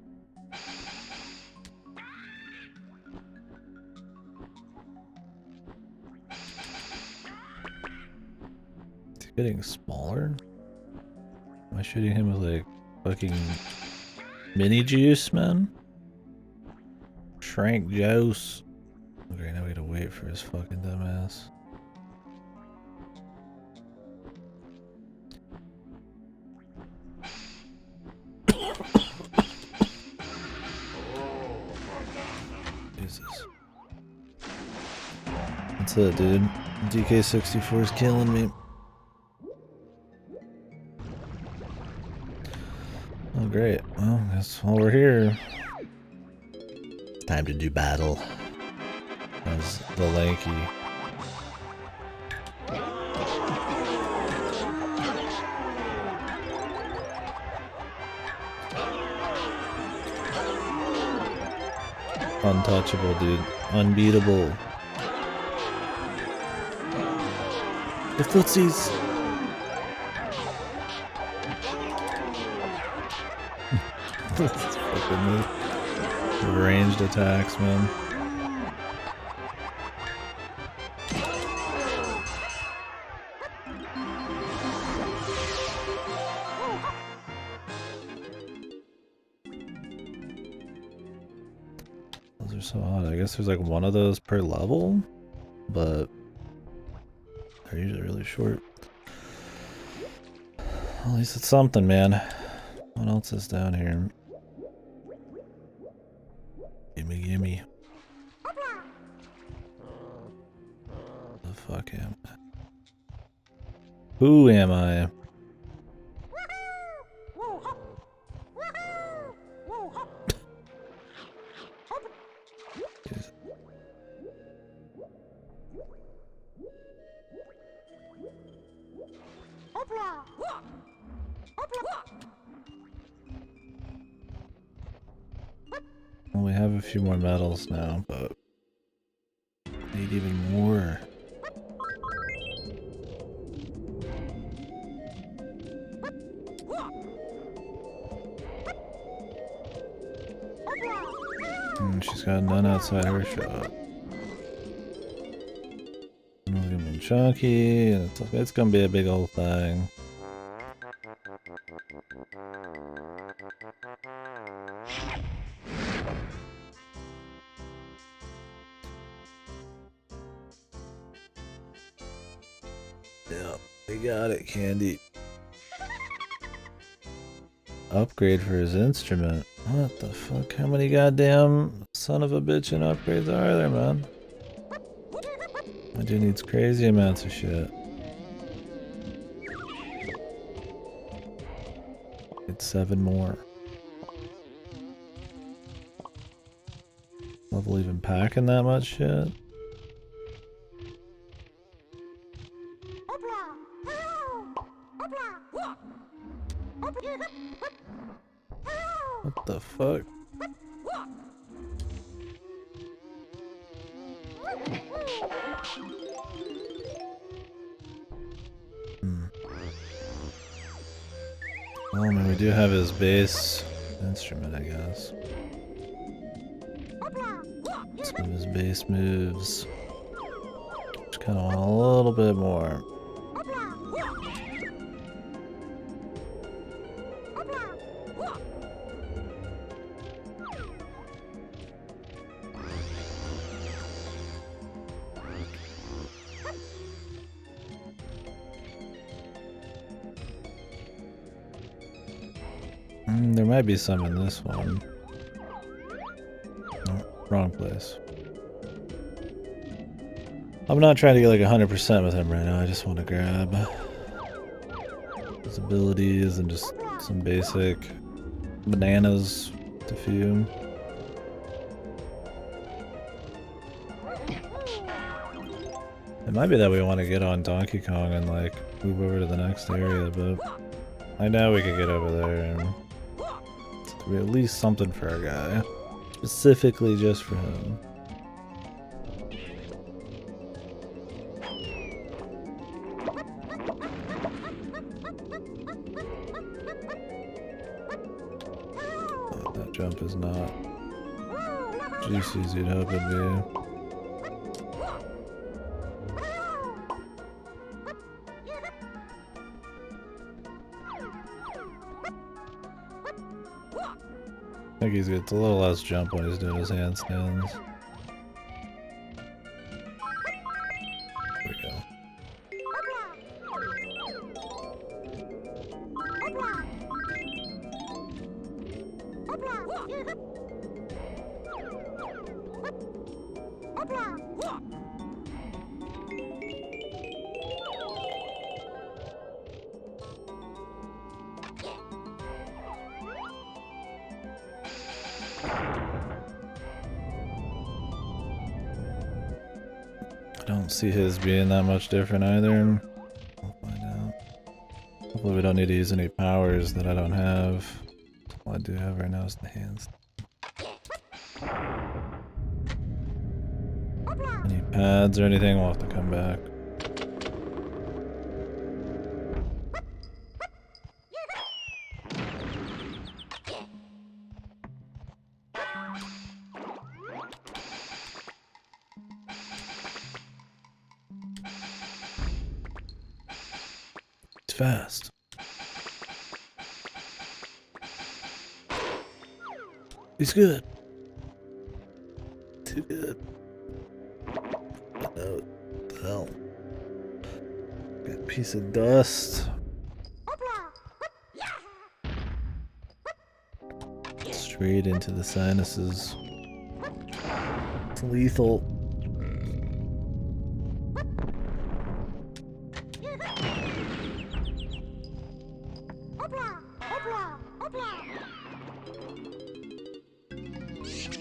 Is he getting smaller? Am I shooting him with like fucking mini juice, man? Shrank juice. Okay, now we gotta wait for his fucking dumbass. Jesus. That's it, dude. DK64 is killing me. Oh, great. Well, that's while we're here. Time to do battle. As the lanky. Untouchable, dude. Unbeatable. The footsies. That's fucking move. Ranged attacks, man. Those are so odd. I guess there's like one of those per level, but they're usually really short. At least it's something, man. What else is down here? Gimme, gimme. The fuck am I? Who am I? Well, we have a few more medals now, but need even more. She's got none outside her shot. We'll give him chunky, and it's gonna be a big old thing. Yeah, we got it, Candy. upgrade for his instrument. What the fuck? How many goddamn son of a bitch in upgrades are there, man? My dude needs crazy amounts of shit. It's 7 more. Level even packing that much shit? What the fuck? Well, I mean, we do have his bass instrument, I guess. Some of his bass moves. Just kind of want a little bit more. There might be some in this one. No, wrong place. I'm not trying to get like 100% with him right now, I just want to grab his abilities and just some basic bananas to few. It might be that we want to get on Donkey Kong and like move over to the next area, but I know we could get over there and at least something for our guy. Specifically just for him. Oh, that jump is not juicy as you'd hope it'd be. I think he's gets a little less jump when he's doing his handstands. There we go. I don't see his being that much different either. We'll find out. Hopefully we don't need to use any powers that I don't have. All I do have right now is the hands. Any pads or anything, we'll have to come back. Fast. He's good. Too good. No, what the hell? Got a piece of dust. Straight into the sinuses. It's lethal.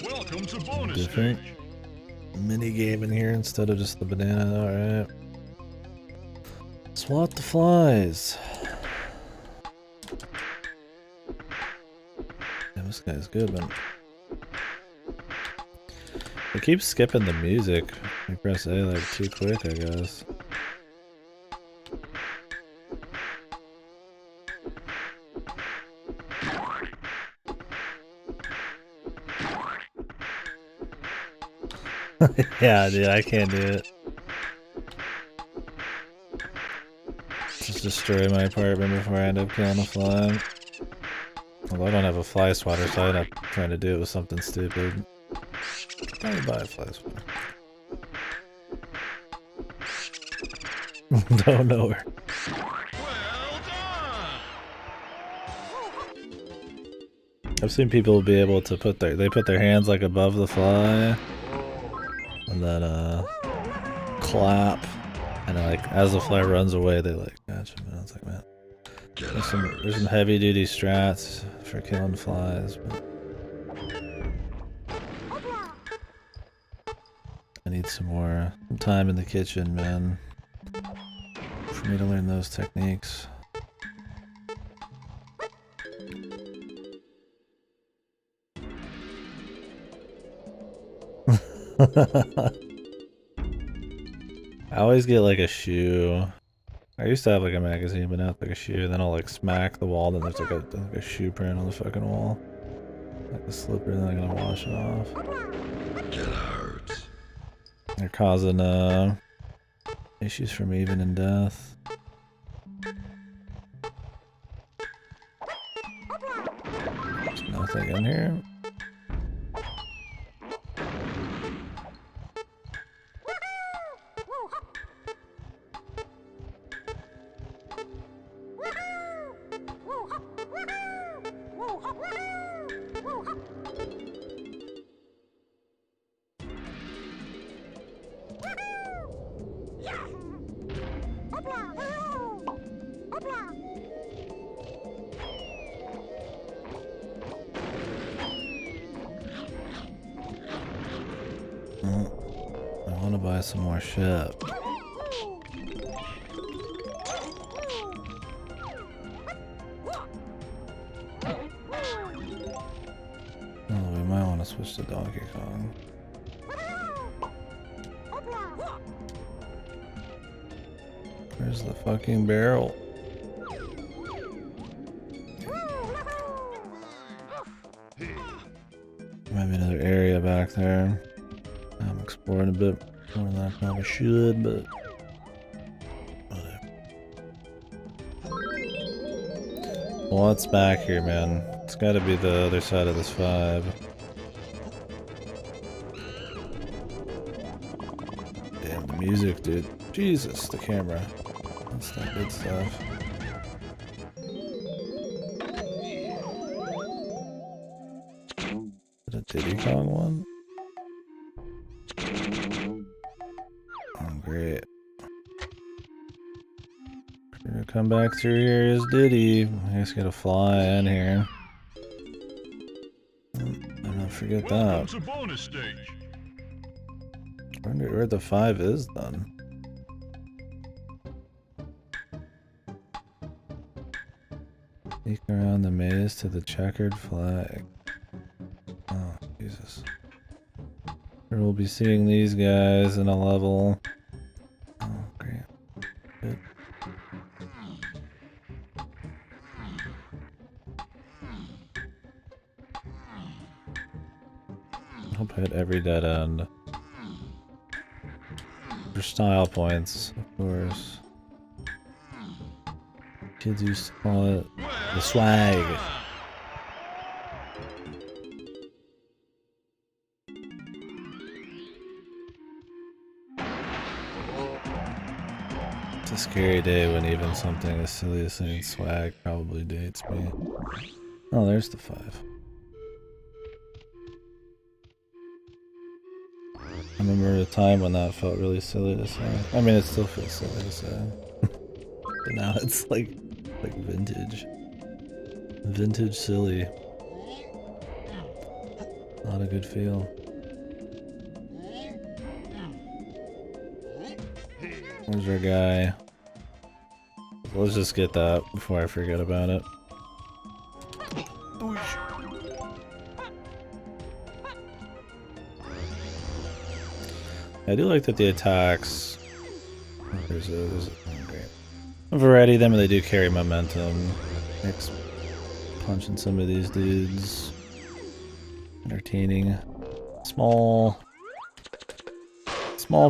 Welcome to bonus Different stage. mini game in here instead of just the banana. Alright. Swat the flies. Damn, this guy's good, man. I keep skipping the music. I press A like too quick, I guess. Yeah, dude, I can't do it. Just destroy my apartment before I end up killing a fly. Although I don't have a fly swatter, so I'm not trying to do it with something stupid. Probably buy a fly swatter. Don't know her. Well done! I've seen people be able to put their hands like above the fly and then clap, and like as the fly runs away they like catch him. And I was like, man, there's some heavy duty strats for killing flies, but I need some more time in the kitchen, man, for me to learn those techniques. I always get like a shoe. I used to have like a magazine, but not like a shoe. Then I'll like smack the wall, then there's like a shoe print on the fucking wall. Like a slipper, then I'm gonna wash it off. They're causing issues for me even in death. There's nothing in here. I want to buy some more shit. Oh, we might want to switch to Donkey Kong. Where's the fucking barrel? Might be another area back there. I'm exploring a bit more than I probably should, but whatever. What's back here, man? It's gotta be the other side of this 5. Damn, the music, dude. Jesus, the camera. That's not good stuff. Is it a Diddy Kong one? Oh, great. We're gonna come back through here is Diddy. I just gotta fly in here. And not forget Welcome that. to bonus stage. I wonder where the 5 is then. Sneak around the maze to the checkered flag. Oh, Jesus. We'll be seeing these guys in a level. Oh, great. Good. I hope I hit every dead end. For style points, of course. Kids used to call it the swag. It's a scary day when even something as silly as saying swag probably dates me. Oh, there's the 5. I remember a time when that felt really silly to say. I mean, it still feels silly to say. But now it's like vintage. Vintage silly. Not a good feel. There's our guy. Let's just get that before I forget about it. I do like that the attacks. There's a great variety of them, and they do carry momentum. Makes punching some of these dudes entertaining. Small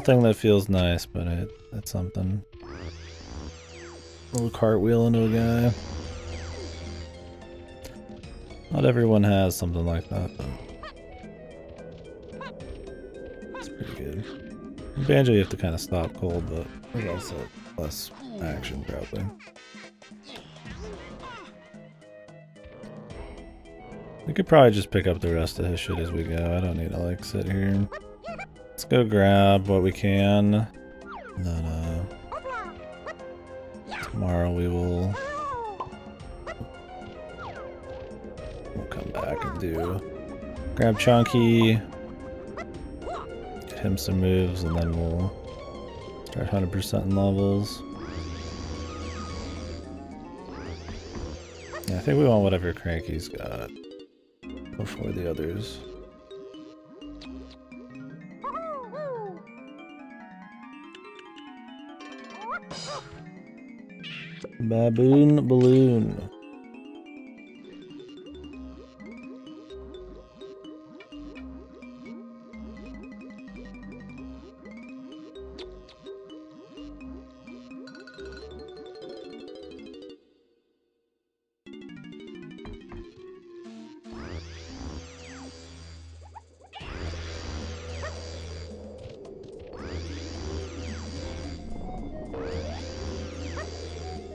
thing that feels nice, but it's something. A little cartwheel into a guy. Not everyone has something like that, though. It's pretty good. In Banjo, you have to kind of stop cold, but there's also less action, probably. We could probably just pick up the rest of his shit as we go. I don't need to like sit here. Let's go grab what we can. And then tomorrow we'll come back and do grab Chunky, get him some moves, and then we'll start 100% in levels. Yeah, I think we want whatever Cranky's got before the others. Baboon balloon.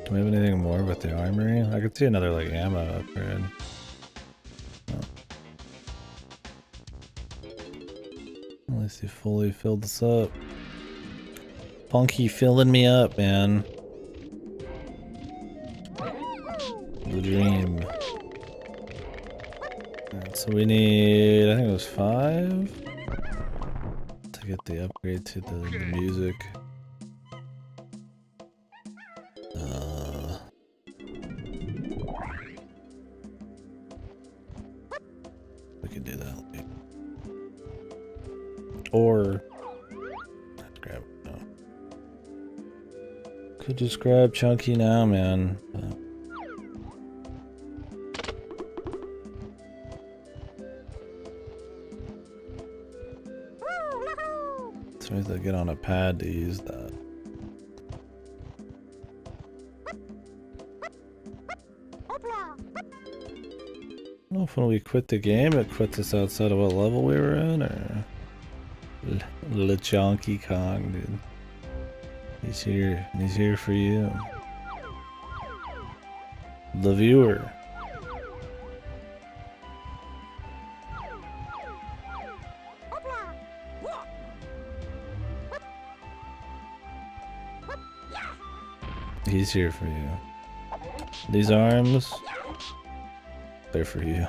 Do we have anything more with the armory? I could see another like ammo upgrade. Oh. At least he fully filled this up. Funky filling me up, man. The dream. Alright, so we need, I think it was 5 to get the upgrade to the music. We can do that. Or let's grab no. Could just grab Chunky now, man. So we have to get on a pad to use that. I don't know if when we quit the game, it quits us outside of what level we were in, or Le Chunky Kong, dude. He's here, and he's here for you. The viewer. He's here for you. These arms, they're for you.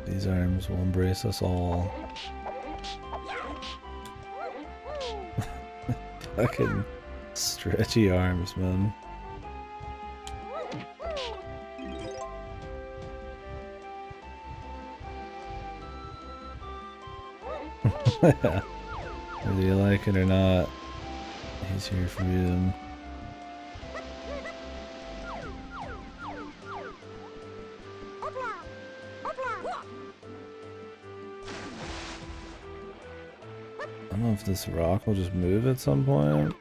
These arms will embrace us all. Fucking stretchy arms, man. Whether you like it or not, he's here for you. I don't know if this rock will just move at some point.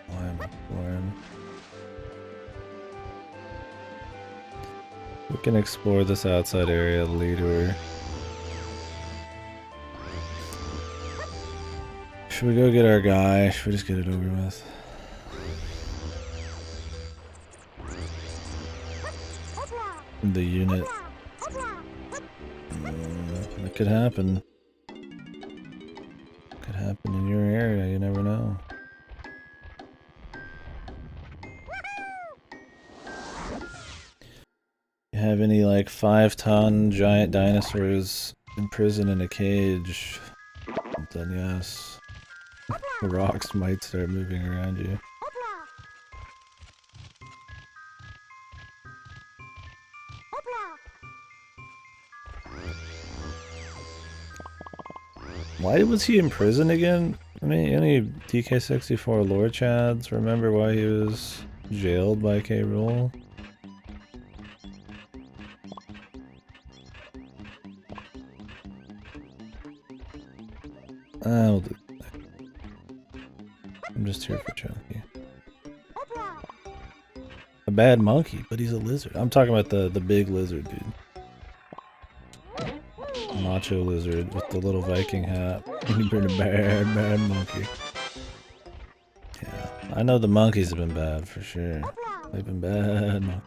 Why am I exploring? We can explore this outside area later. Should we go get our guy? Should we just get it over with? The unit. That could happen. Could happen in your area, you never know. You have any like 5-ton giant dinosaurs imprisoned in a cage? Then yes. The rocks might start moving around you. Why was he in prison again? I mean, any DK64 lore chads remember why he was jailed by K. Rool? I'm just here for Chunky. A bad monkey, but he's a lizard. I'm talking about the big lizard, dude. Macho lizard with the little Viking hat. He's been a bad monkey. Yeah, I know the monkeys have been bad for sure. They've been bad.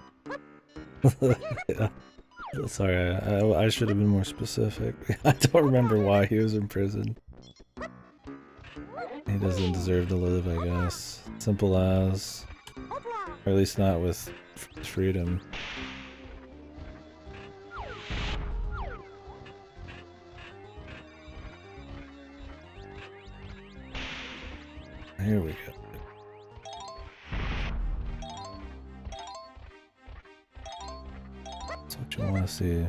Yeah. Sorry, I should have been more specific. I don't remember why he was in prison. He doesn't deserve to live, I guess. Simple as. Or at least not with freedom. Here we go. That's what you want to see.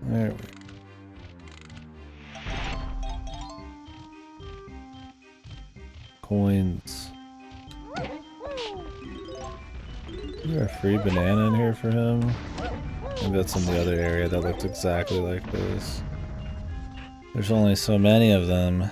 There we go. Coins. Is there a free banana in here for him? Maybe that's in the other area that looked exactly like this. There's only so many of them.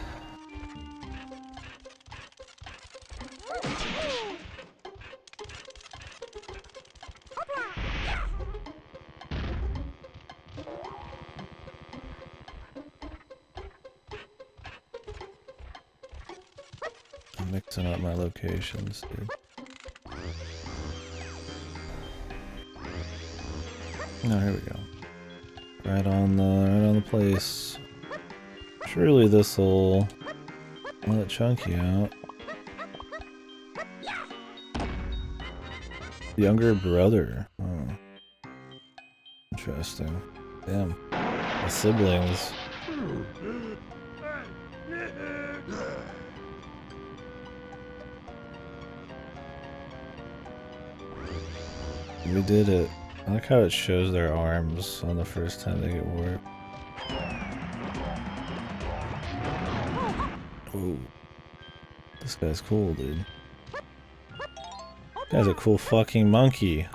I'm mixing up my locations, dude. Oh, here we go. Right on the place. Surely this'll let Chunky out. Younger brother. Oh. Interesting. Damn. The siblings. We did it. I like how it shows their arms on the first time they get warped. Ooh. This guy's cool, dude. This guy's a cool fucking monkey.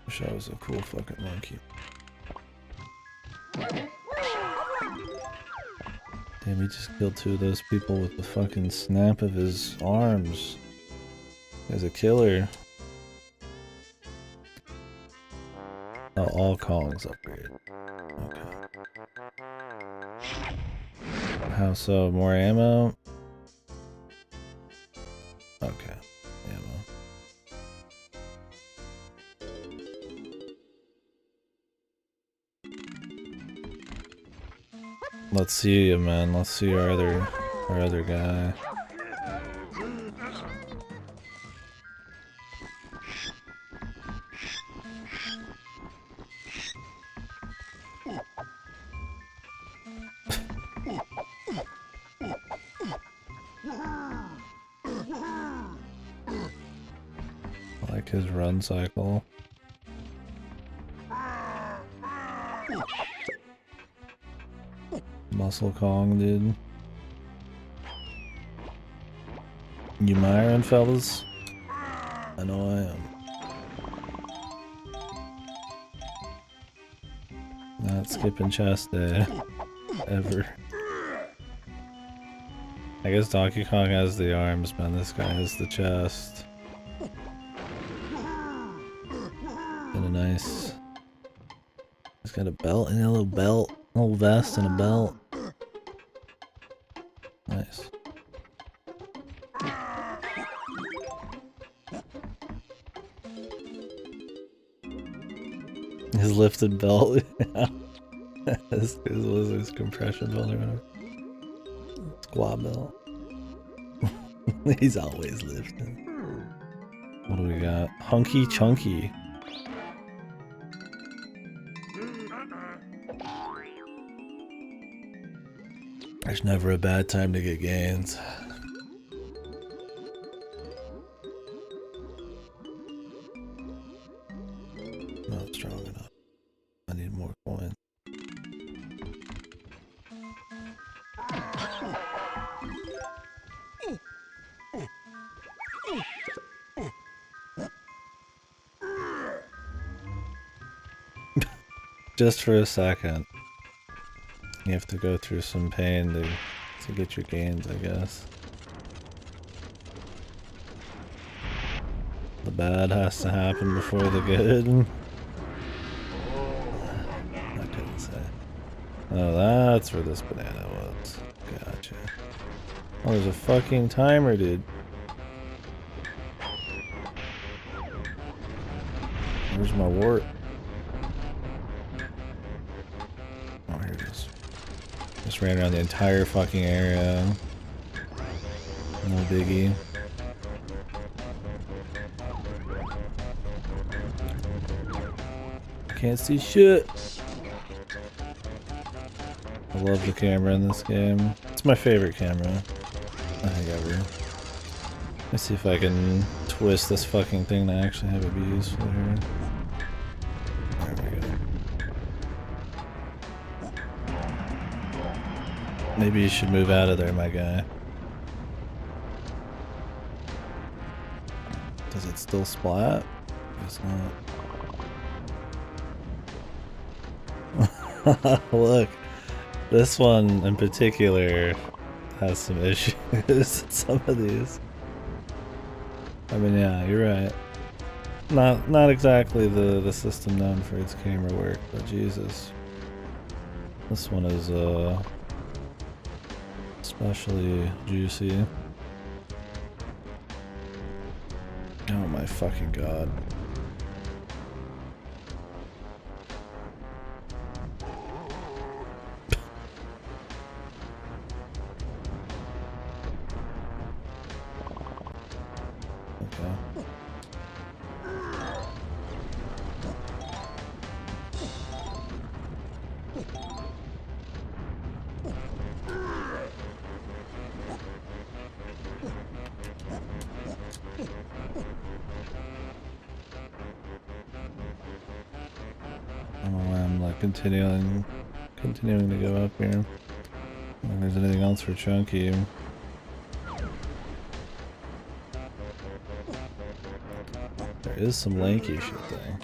Wish I was a cool fucking monkey. Damn, he just killed 2 of those people with the fucking snap of his arms. He's a killer. Oh, all callings upgrade. Okay. How so? More ammo? Okay. Ammo. Let's see you, man. Let's see our other guy. I like his run cycle. Muscle Kong, dude. You miring, fellas? I know I am. Not skipping chest day. Ever. I guess Donkey Kong has the arms, man. This guy has the chest. Kinda nice. He's got a belt and a little belt. A little vest and a belt. Nice. His lifted belt. This was his compression belt or whatever. Squat belt. He's always lifting. What do we got? Hunky Chunky. There's never a bad time to get gains. Not strong enough. I need more coins. Just for a second. You have to go through some pain to get your gains, I guess. The bad has to happen before the good. Oh, that's where this banana was. Gotcha. Oh, there's a fucking timer, dude. Where's my wart? Oh, here it is. Just ran around the entire fucking area. No biggie. Can't see shit. I love the camera in this game. It's my favorite camera, I think, ever. Let's see if I can twist this fucking thing to actually have it be useful here. There we go. Maybe you should move out of there, my guy. Does it still splat? Guess not. Look, this one in particular has some issues. Some of these. I mean, yeah, you're right. Not exactly the system known for its camera work, but Jesus, this one is especially juicy. Oh my fucking god. Okay. I don't know why I'm like continuing to go up here. I don't think there's anything else for Chunky. There is some lanky shit there.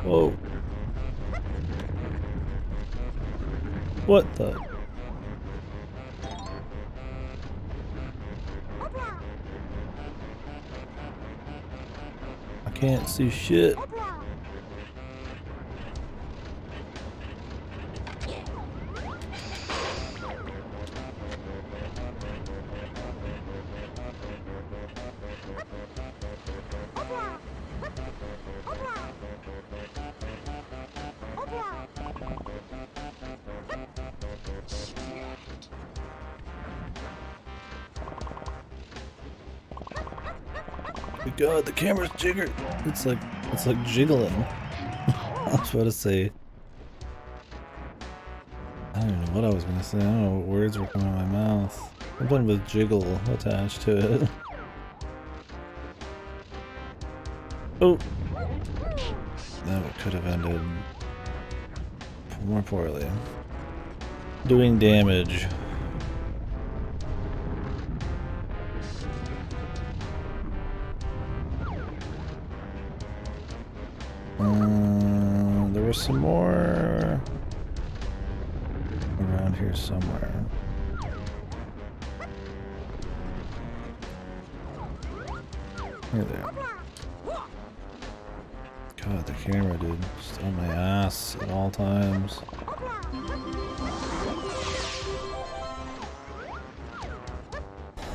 Whoa. What the? I can't see shit. God, the camera's jiggered. It's like jiggling. I was about to say. I don't know what I was gonna say. I don't know what words were coming out of my mouth. Something with jiggle attached to it. Oh, that could have ended more poorly. Doing damage. There was some more around here somewhere. Here they are. God, the camera, dude. Just on my ass at all times.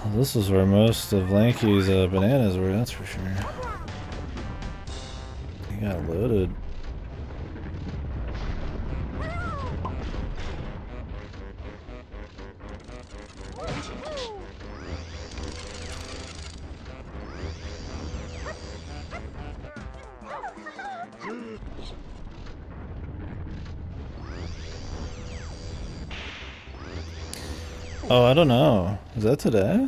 Well, this is where most of Lanky's bananas were, that's for sure. He got loaded. Oh, I don't know. Is that today?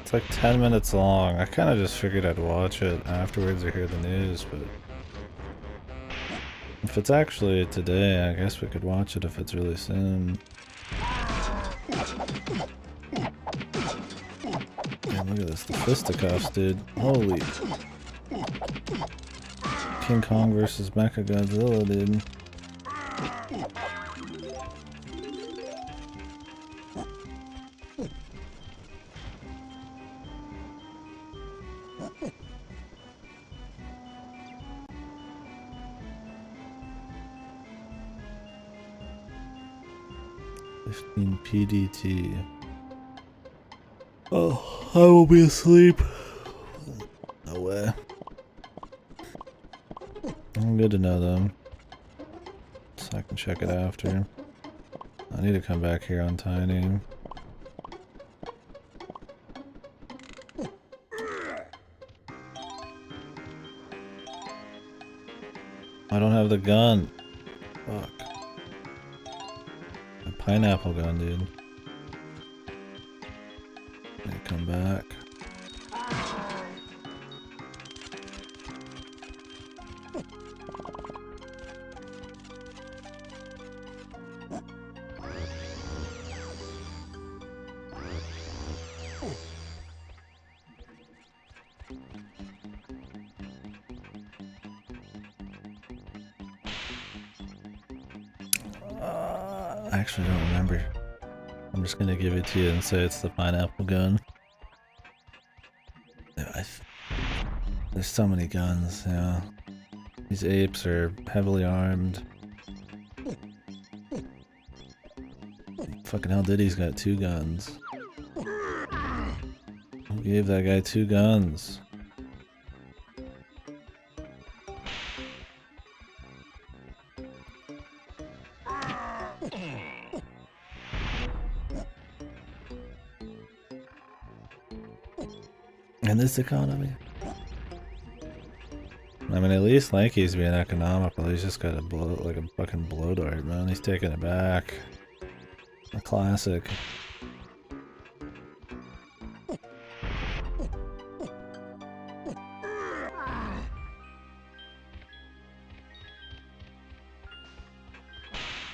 It's like 10 minutes long. I kind of just figured I'd watch it afterwards or hear the news, but if it's actually today, I guess we could watch it if it's really soon. Man, look at this. The fisticuffs, dude. Holy. King Kong versus Mechagodzilla, dude. 15 PDT. Oh, I will be asleep. No way. Good to know though. So I can check it after. I need to come back here on Tiny. I don't have the gun. Fuck. A pineapple gun, dude. I need to come back. I actually don't remember. I'm just gonna give it to you and say it's the pineapple gun. There's so many guns, yeah. These apes are heavily armed. Fucking hell, Diddy's got 2 guns. Who gave that guy 2 guns? In this economy? I mean, at least Lanky's being economical. He's just got a like a fucking blow dart, man. He's taking it back. A classic.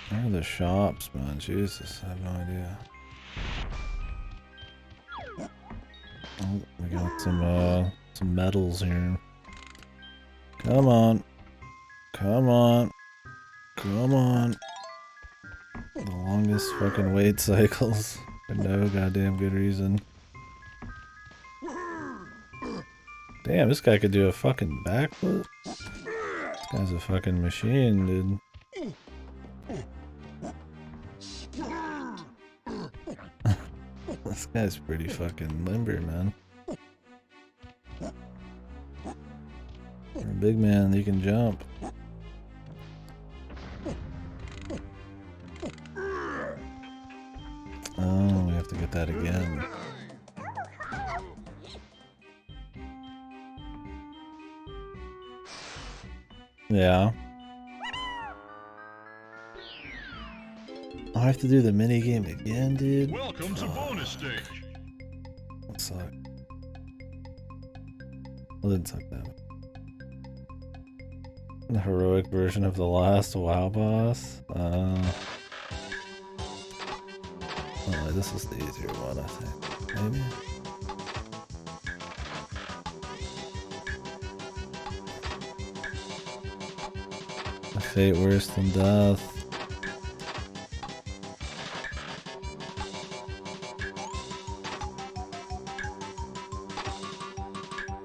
Where are the shops, man? Jesus, I have no idea. Oh, we got some medals here. Come on. Come on. Come on. The longest fucking wait cycles for no goddamn good reason. Damn, this guy could do a fucking backflip. This guy's a fucking machine, dude. This guy's pretty fucking limber, man. For a big man, he can jump. Oh, we have to get that again. Yeah. I have to do the minigame again, dude. Welcome to bonus stage. That sucked. Well, it didn't suck that much. The heroic version of the last WoW boss. Oh, this is the easier one, I think. Maybe? A fate worse than death.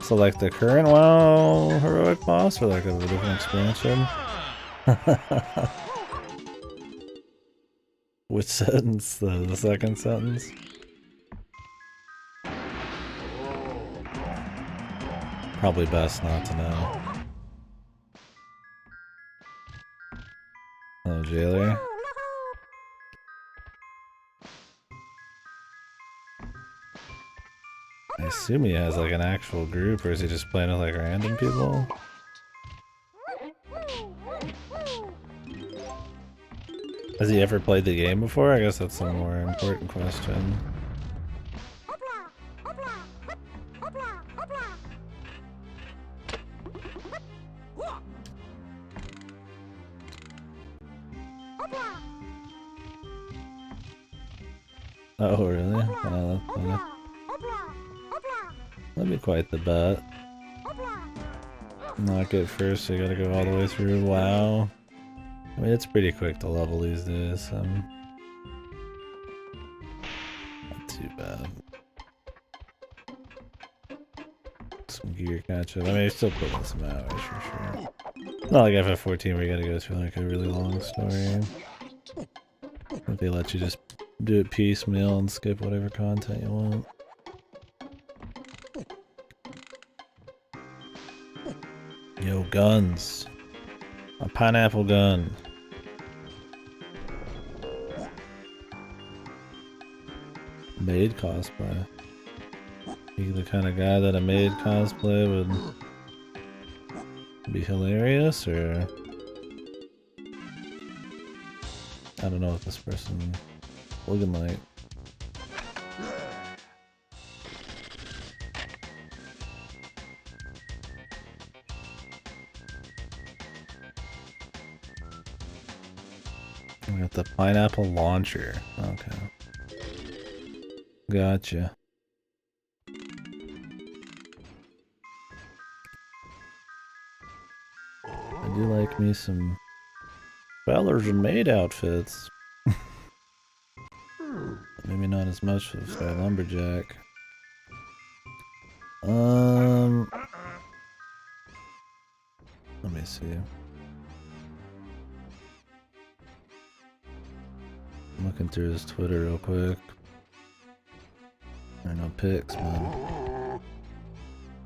So like the current WoW heroic boss or like a different expansion? Which sentence? The second sentence? Probably best not to know. Oh, jailer? I assume he has like an actual group, or is he just playing with like random people? Has he ever played the game before? I guess that's a more important question. Oh, really? Oh, that's funny. That'd be quite the bet. Knock it first, so you gotta go all the way through. Wow. I mean, it's pretty quick to level these days, so... Not too bad. Some gear catch up. I mean, you're still putting some hours for sure. Not like FF14 where you gotta go through like a really long story. If they let you just Do it piecemeal and skip whatever content you want. Yo, guns. A pineapple gun. Maid cosplay. You the kind of guy that a maid cosplay would be hilarious, or I don't know what this person looking like. We got the pineapple launcher. Okay. Gotcha. I do like me some fellers in maid outfits. Maybe not as much as a lumberjack. Let me see. I'm looking through his Twitter real quick. There are no pics, man.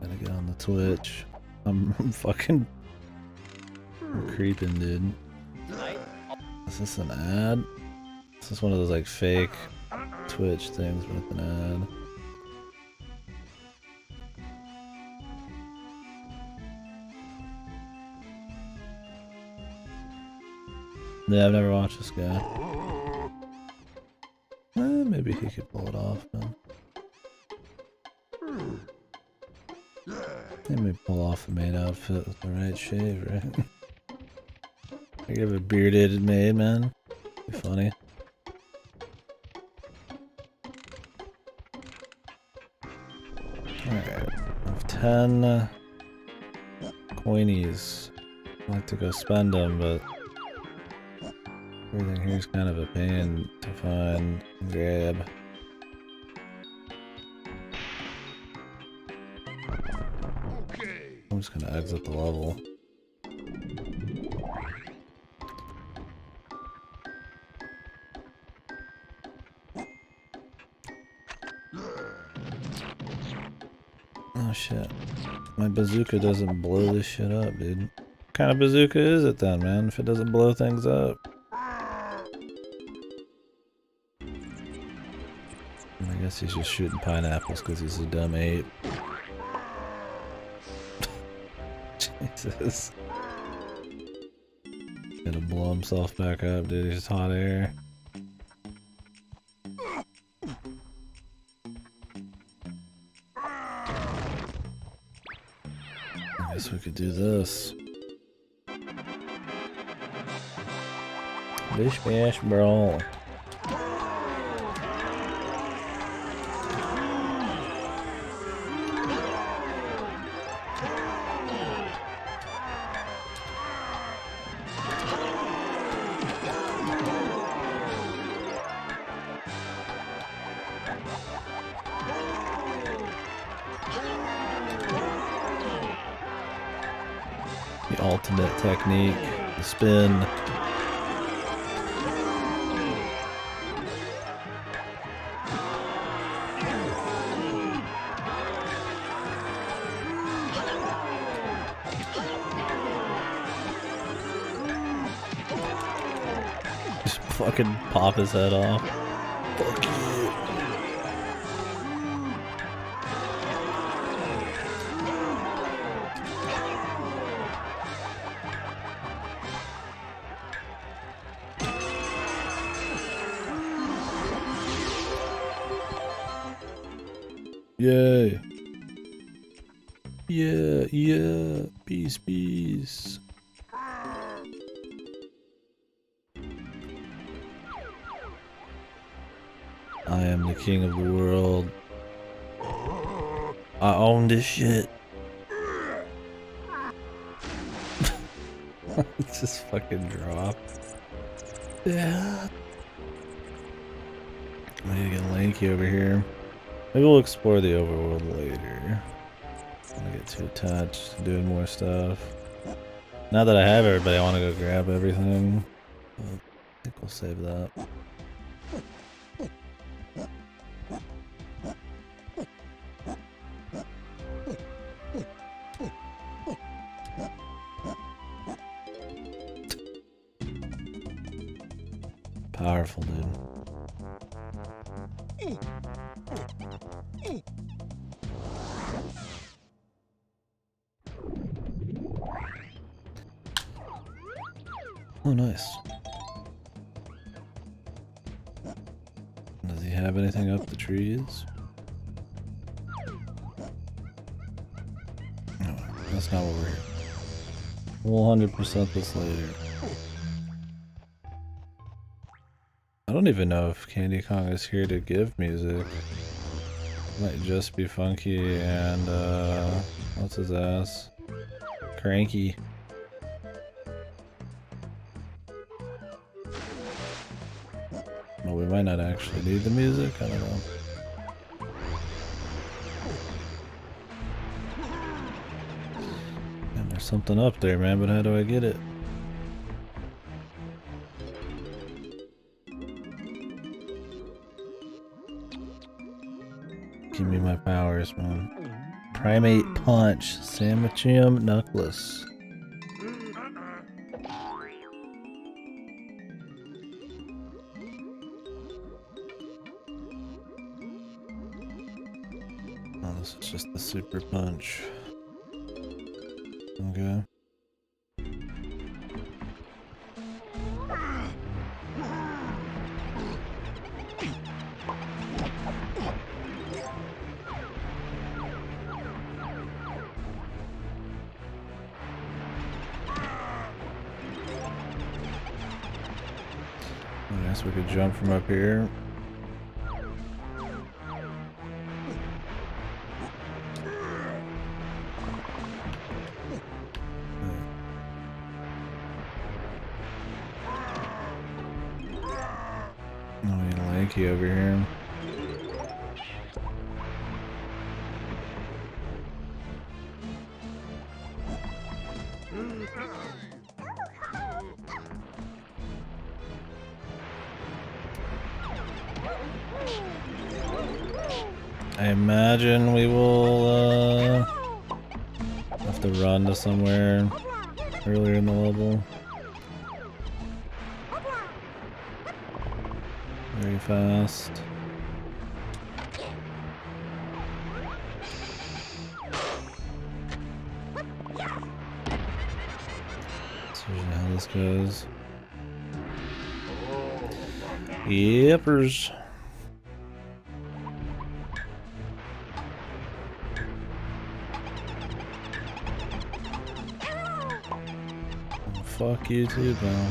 Gotta get on the Twitch. I'm fucking creeping, dude. Is this an ad? Is this one of those like fake Twitch things with an ad? Yeah, I've never watched this guy. Maybe he could pull it off, man. Maybe pull off a maid outfit with the right shave, right? I give a bearded maid, man. Be funny. Alright. I have 10 coinies. I'd like to go spend them, but everything here's kind of a pain to find and grab. I'm just gonna exit the level. Oh shit. My bazooka doesn't blow this shit up, dude. What kind of bazooka is it then, man, if it doesn't blow things up? I guess he's just shooting pineapples because he's a dumb ape. Jesus. Gonna blow himself back up, dude. He's just hot air. I guess we could do this. Bish bash brawl. The ultimate technique, the spin. Just fucking pop his head off. Fuck you. Yay. Yeah, yeah. Peace, peace. I am the king of the world. I own this shit. It's just fucking dropped. Yeah. I need to get lanky over here. Maybe we'll explore the overworld later. I don't want to get too attached to doing more stuff. Now that I have everybody, I want to go grab everything. But I think we'll save that. Powerful, dude. Oh, nice. Does he have anything up the trees? No, that's not what we're here. We'll 100% this later. I don't even know if Candy Kong is here to give music. Might just be Funky and, what's his ass? Cranky. Well, we might not actually need the music, I don't know. And there's something up there, man, but how do I get it? Give me my powers, man. Primate Punch, Sandwichium Knuckles. Oh, this is just the Super Punch. Okay. I guess we could jump from up here. Oh, we got a lanky over here. I imagine we will have to run to somewhere earlier in the level. Very fast. That's usually how this goes. Yippers. Fuck you too, pal.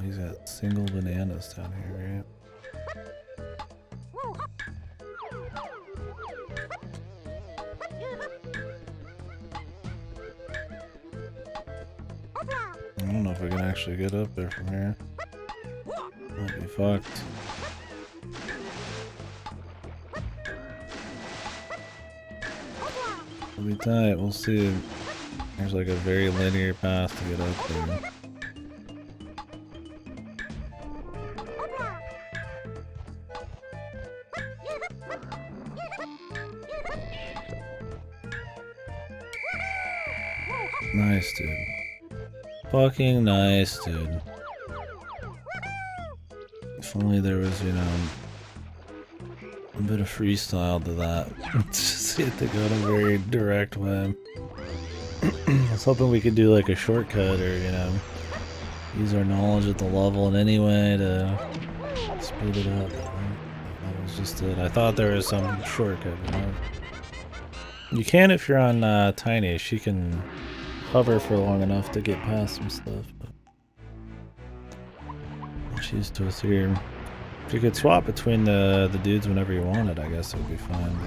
He's got single bananas down here, right? I don't know if we can actually get up there from here. Might be fucked. It'll be tight, we'll see. There's like a very linear path to get up there. Nice, dude. Fucking nice, dude. If only there was, you know, a bit of freestyle to that. Just get to go in a very direct way. I was hoping we could do like a shortcut or, you know, use our knowledge of the level in any way to speed it up. That was just it. I thought there was some shortcut, you know. You can if you're on Tiny. She can hover for long enough to get past some stuff. But she's to us here. If you could swap between the dudes whenever you wanted, I guess it would be fine.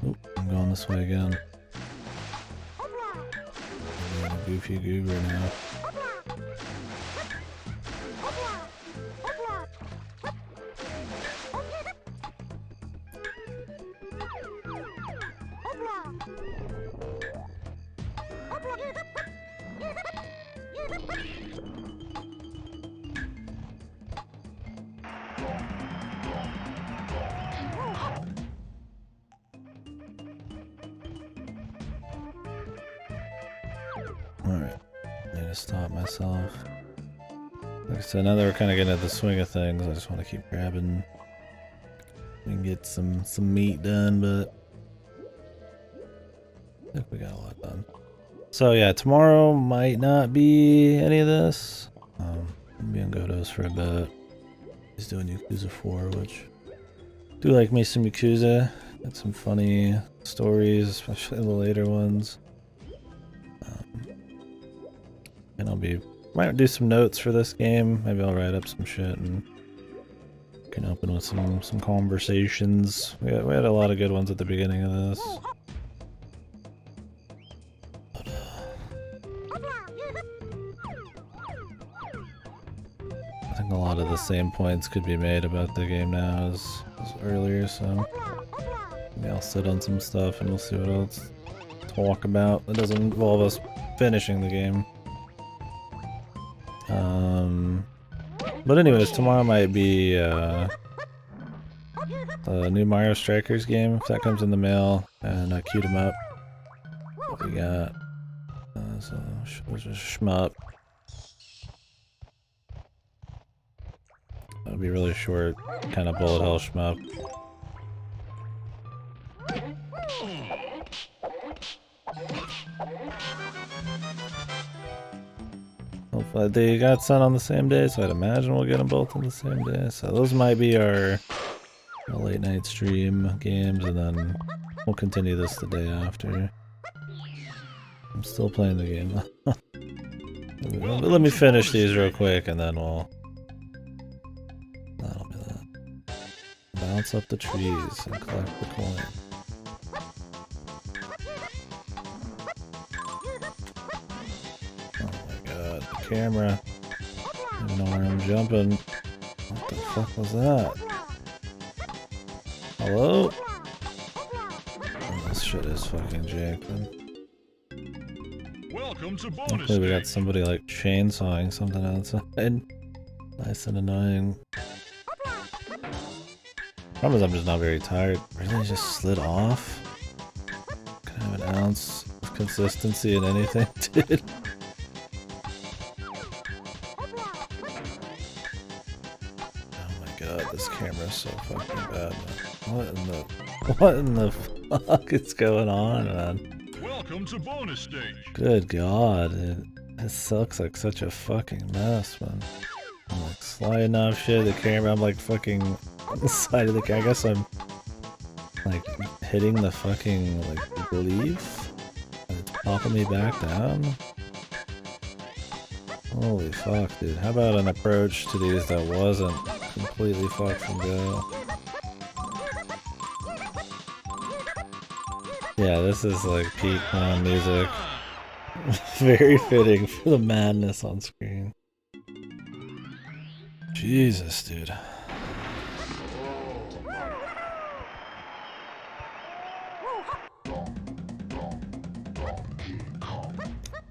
Oop, I'm going this way again. I'm a goofy goober now. Alright, need to stop myself. Like I said, now that we're kind of getting at the swing of things, I just want to keep grabbing and get some meat done, but I think we got a lot done. So yeah, tomorrow might not be any of this. I'll be on Godos for a bit. He's doing Yakuza 4, which I do like me some Yakuza. Got some funny stories, especially the later ones. And might do some notes for this game. Maybe I'll write up some shit and can open with some conversations. We had a lot of good ones at the beginning of this. But, I think a lot of the same points could be made about the game now as earlier, so maybe I'll sit on some stuff and we'll see what else to talk about that doesn't involve us finishing the game. But anyways, tomorrow might be the new Mario Strikers game, if that comes in the mail, and I queued them up. What we got? So, there's a shmup. That'll be really short, kind of bullet hell shmup. Hopefully they got sent on the same day, so I'd imagine we'll get them both on the same day. So those might be our late night stream games, and then we'll continue this the day after. I'm still playing the game. Let me finish these real quick, and then that'll be that. Bounce up the trees and collect the coin. Camera. I don't know where I'm jumping. What the fuck was that? Hello? Oh, this shit is fucking jacked, man. Welcome to bonus Hopefully we got stage. somebody like chainsawing something outside. Nice and annoying. Problem is I'm just not very tired. Really just slid off? Can I have an ounce of consistency in anything, dude? This camera's so fucking bad, man. What in the fuck is going on, man? Welcome to bonus stage. Good god, it looks like such a fucking mess, man. I'm like sliding off shit, the camera, I'm like fucking on the side of the camera. I guess I'm like hitting the fucking like leaf and it's popping me back down. Holy fuck, dude. How about an approach to these that wasn't completely fucked from go? Yeah, this is like peak clown music. Very fitting for the madness on screen. Jesus, dude.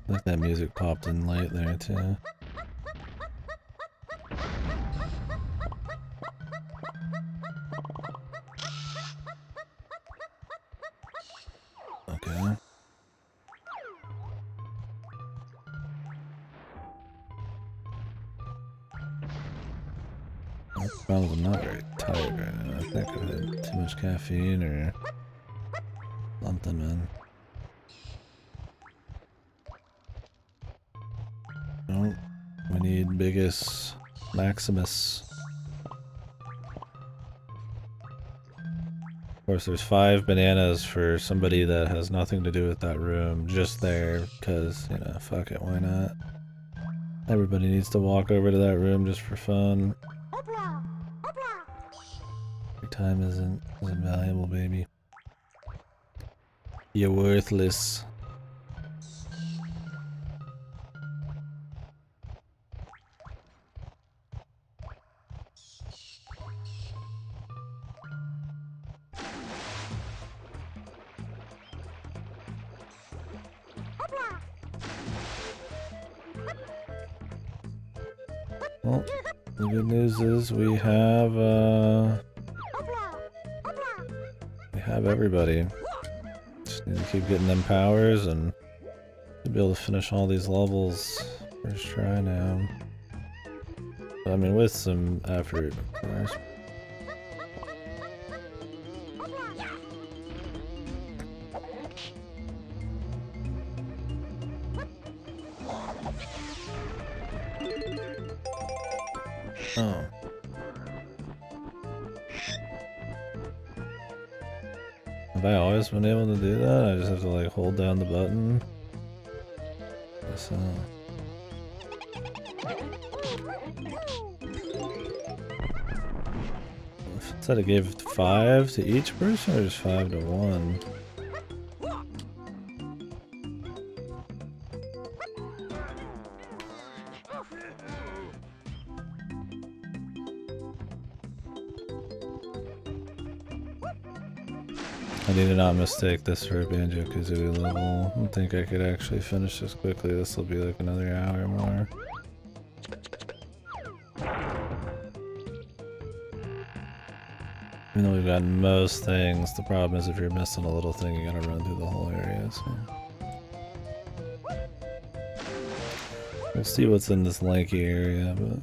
Like that music popped in late there too. Okay. The problem is I'm not very tired right now. I think I've had too much caffeine or something, man. No, we need Biggest Maximus. Of course, there's 5 bananas for somebody that has nothing to do with that room, just there, because, you know, fuck it, why not? Everybody needs to walk over to that room just for fun. Your time isn't valuable, baby. You're worthless. Well, the good news is we have everybody. Just need to keep getting them powers and be able to finish all these levels first try now. I mean, with some effort, of course. Oh. Have I always been able to do that? I just have to like hold down the button? So. It said it gave 5 to each person or just 5 to 1? I need to not mistake this for a Banjo-Kazooie level. I don't think I could actually finish this quickly. This will be like another hour or more. Even though we've got most things, the problem is if you're missing a little thing, you gotta run through the whole area, so. We'll see what's in this lanky area, but...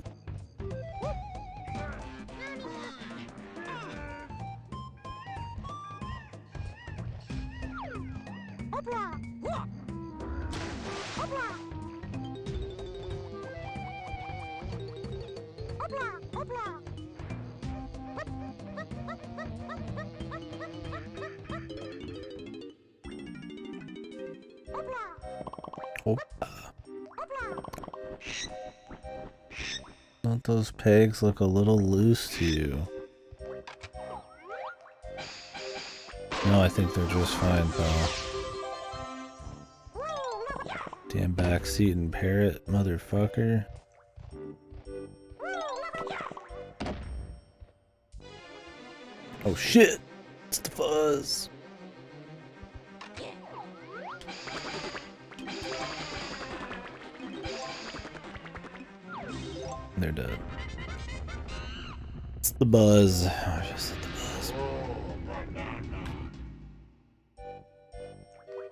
Don't those pegs look a little loose to you? No, I think they're just fine, pal. Damn backseat and parrot, motherfucker. Oh shit! It's the fuzz! They're dead. It's the buzz. I just said the buzz.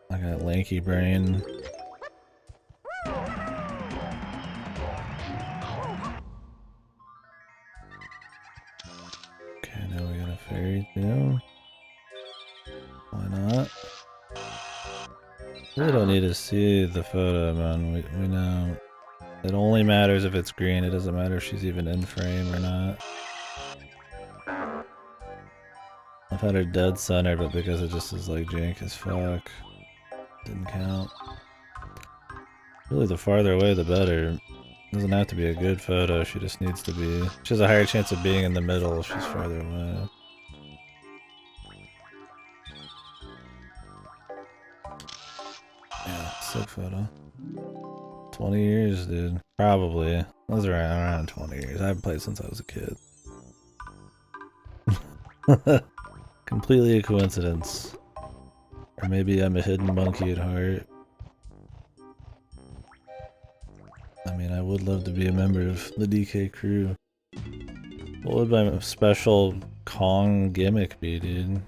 I got lanky brain. Okay, now we got a fairy too. Why not? We don't need to see the photo, man. We know. It only matters if it's green, it doesn't matter if she's even in frame or not. I've had her dead center, but because it just is like jank as fuck, didn't count. Really, the farther away the better. Doesn't have to be a good photo, she just needs to be... She has a higher chance of being in the middle if she's farther away. Yeah, sick photo. 20 years, dude. Probably. I was around 20 years. I haven't played since I was a kid. Completely a coincidence. Or maybe I'm a hidden monkey at heart. I mean, I would love to be a member of the DK crew. What would my special Kong gimmick be, dude?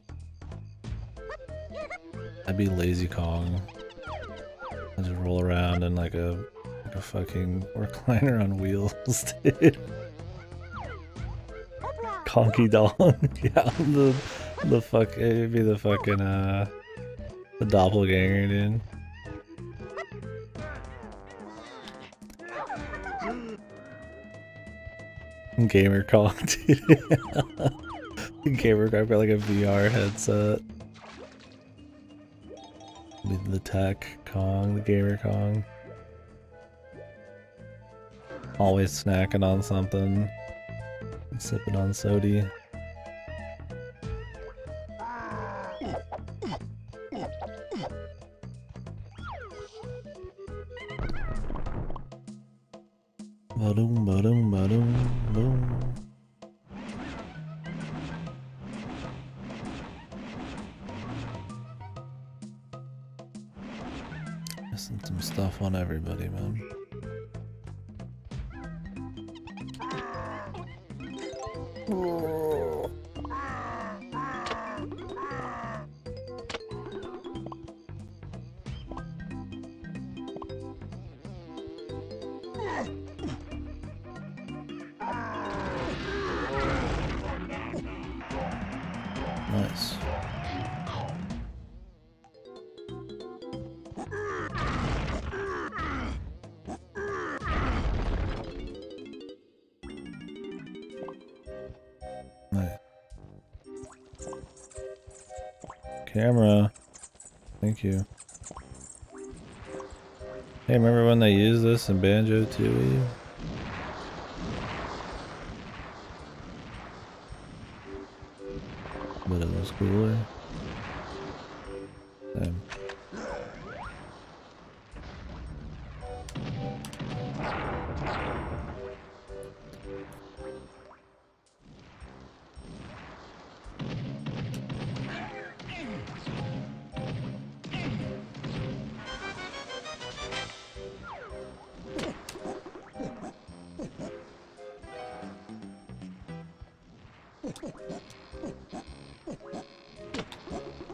I'd be Lazy Kong. I'd just roll around in like a fucking recliner on wheels, dude. Conky Dong. Yeah, the fuck, it'd be the fucking, the doppelganger, dude. Gamer Kong, dude. Gamer Kong got like a VR headset. The tech Kong, the Gamer Kong. Always snacking on something. Sipping on sody. Ba-doom, ba-doom, ba-doom, boom. Missing some stuff on everybody, man. camera. Thank you. Hey, remember when they used this in Banjo-Tooie? But it was cooler. Damn.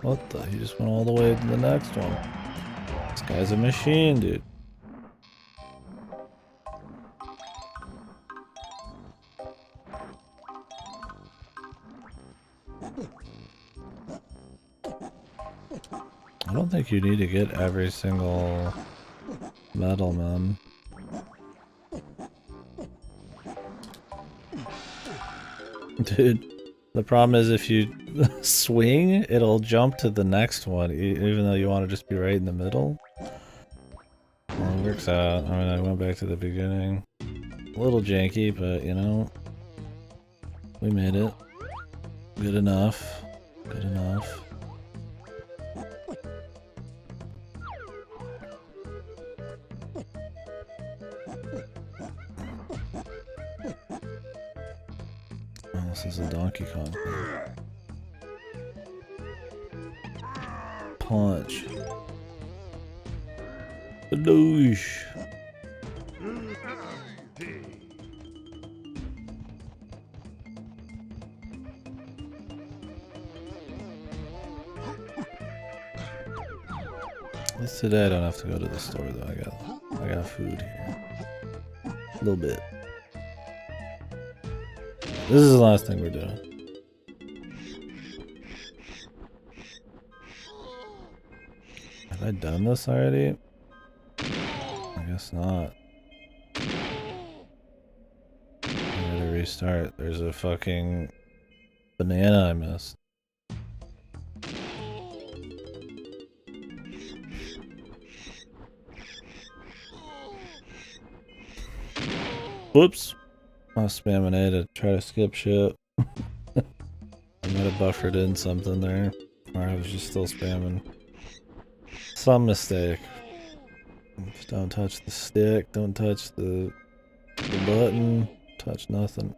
What the? He just went all the way to the next one. This guy's a machine, dude. I don't think you need to get every single medal, man. Dude, the problem is if you swing, it'll jump to the next one, even though you want to just be right in the middle. Well, it works out. I mean, I went back to the beginning. A little janky, but you know, we made it. Good enough. Good enough. Oh, this is a Donkey Kong thing. Punch. Badoosh. At least today I don't have to go to the store though. I got food here. A little bit. This is the last thing we're doing. Have I done this already? I guess not. I gotta restart. There's a fucking banana I missed. Whoops. I was spamming A to try to skip shit. I might have buffered in something there. Or I was just still spamming. Some mistake. Just don't touch the stick, don't touch the button, touch nothing.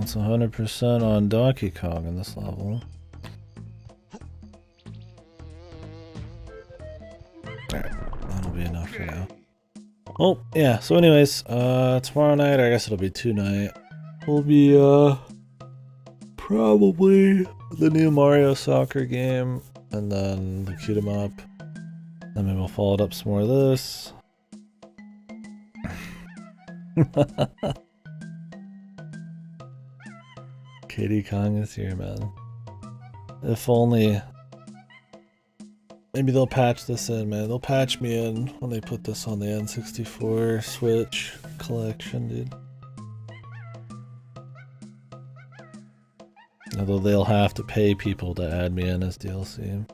It's 100% on Donkey Kong in this level. Alright, that'll be enough for now. Oh, yeah, so anyways, tomorrow night, or I guess it'll be tonight, will be, probably the new Mario Soccer game, and then the Cute 'em Up. And then we'll follow it up some more of this. KDkill is here, man. If only. Maybe they'll patch this in, man. They'll patch me in when they put this on the N64 Switch collection, dude. Although they'll have to pay people to add me in as DLC.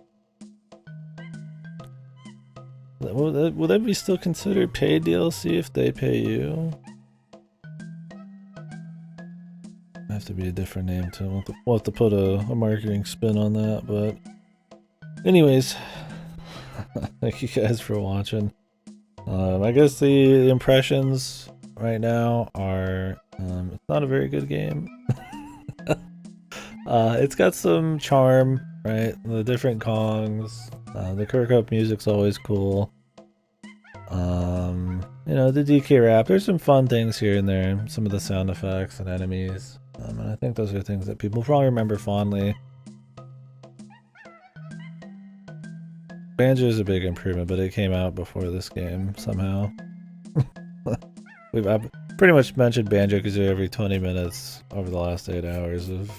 Will that be still considered paid DLC if they pay you? Have to be a different name too. We'll have to put a marketing spin on that, but anyways, thank you guys for watching. I guess the impressions right now are it's not a very good game. It's got some charm, right? The different Kongs, the Kirkup music's always cool. You know, the DK rap, there's some fun things here and there, some of the sound effects and enemies. And I think those are things that people probably remember fondly. Banjo is a big improvement, but it came out before this game somehow. pretty much mentioned Banjo-Kazooie every 20 minutes over the last 8 hours of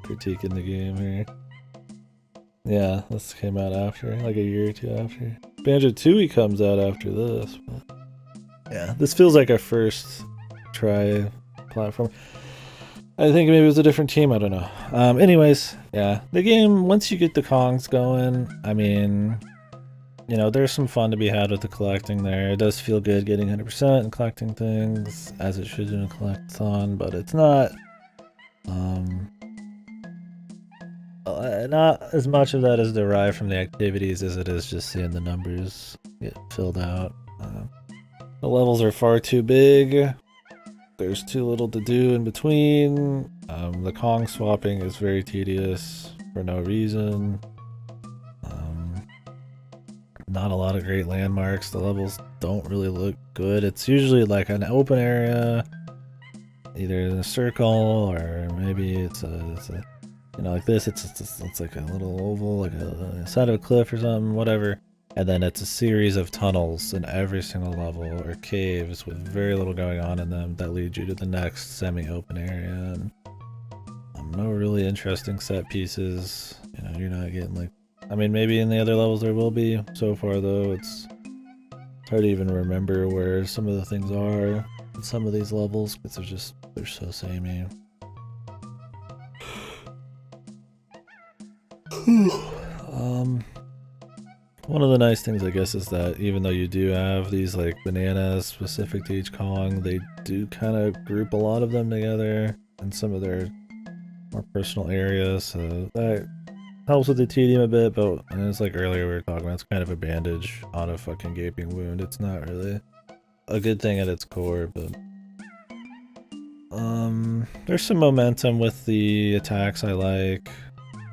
critiquing the game here. Yeah, this came out after, like a year or two after. Banjo-Tooie comes out after this, but yeah, this feels like our first try platform. I think maybe it was a different team, I don't know. Anyways, yeah, the game, once you get the Kongs going, I mean, you know, there's some fun to be had with the collecting there. It does feel good getting 100% and collecting things, as it should in a collectathon, but it's not, not as much of that is derived from the activities as it is just seeing the numbers get filled out. The levels are far too big. There's too little to do in between. The Kong swapping is very tedious for no reason. Not a lot of great landmarks. The levels don't really look good. It's usually like an open area, either in a circle or maybe it's a you know, like this. It's like a little oval, like a side of a cliff or something, whatever. And then it's a series of tunnels in every single level, or caves with very little going on in them that lead you to the next semi-open area. And no really interesting set pieces. You know, you're not getting like, I mean, maybe in the other levels there will be. So far though, it's hard to even remember where some of the things are in some of these levels because they're so samey. One of the nice things, I guess, is that even though you do have these like bananas specific to each Kong, they do kind of group a lot of them together in some of their more personal areas, so that helps with the tedium a bit. But it's like earlier we were talking about, it's kind of a bandage on a fucking gaping wound. It's not really a good thing at its core, but there's some momentum with the attacks I like.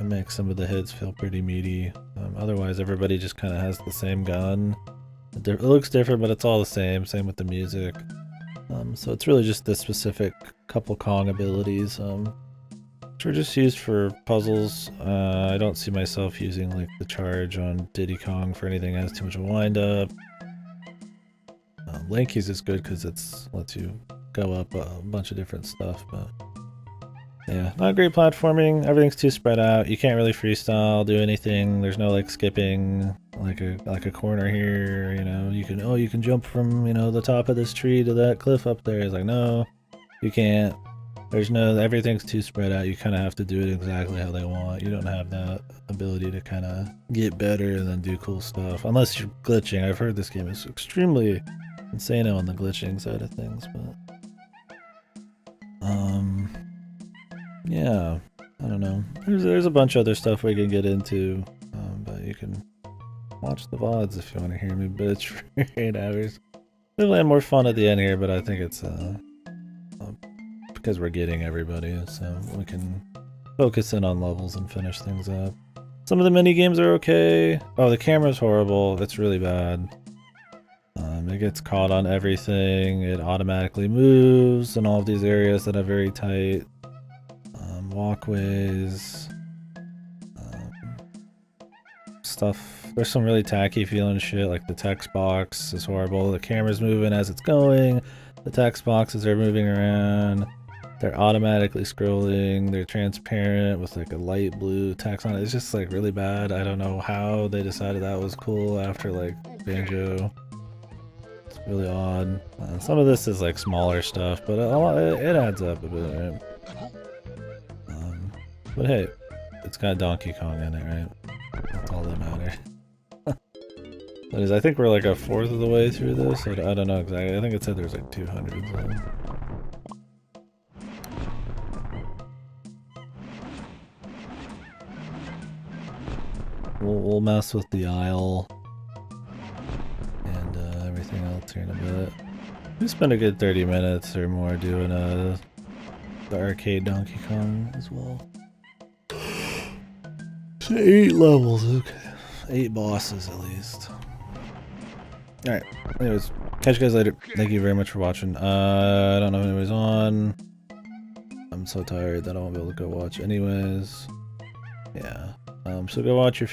It makes some of the hits feel pretty meaty. Otherwise, everybody just kind of has the same gun. It looks different, but it's all the same. Same with the music. So it's really just the specific couple Kong abilities, which are just used for puzzles. I don't see myself using like the charge on Diddy Kong for anything that has too much of a wind up. Lanky's is good because it lets you go up a bunch of different stuff, but yeah, not great platforming. Everything's too spread out. You can't really freestyle, do anything. There's no like skipping like a corner here, you know. You can jump from, you know, the top of this tree to that cliff up there. It's like, no, you can't. Everything's too spread out. You kind of have to do it exactly how they want. You don't have that ability to kind of get better and then do cool stuff unless you're glitching. I've heard this game is extremely insane on the glitching side of things, but yeah, I don't know. There's a bunch of other stuff we can get into, but you can watch the VODs if you want to hear me bitch for 8 hours. We'll have more fun at the end here, but I think it's because we're getting everybody, so we can focus in on levels and finish things up. Some of the mini games are okay. Oh, the camera's horrible. It's really bad. It gets caught on everything. It automatically moves in all of these areas that are very tight. Walkways. Stuff. There's some really tacky feeling shit, like the text box is horrible. The camera's moving as it's going. The text boxes are moving around. They're automatically scrolling. They're transparent with like a light blue text on it. It's just like really bad. I don't know how they decided that was cool after like Banjo. It's really odd. Some of this is like smaller stuff, but it adds up a bit, right? But hey, it's got Donkey Kong in it, right? That's all that matters. That is, I think we're like a fourth of the way through this. I don't know exactly. I think it said there's like 200. So. We'll mess with the aisle and everything else here in a bit. We spent a good 30 minutes or more doing the arcade Donkey Kong as well. 8 levels, okay. 8 bosses at least. Alright, anyways, catch you guys later. Thank you very much for watching. I don't know if anybody's on. I'm so tired that I won't be able to go watch anyways. Yeah. So go watch your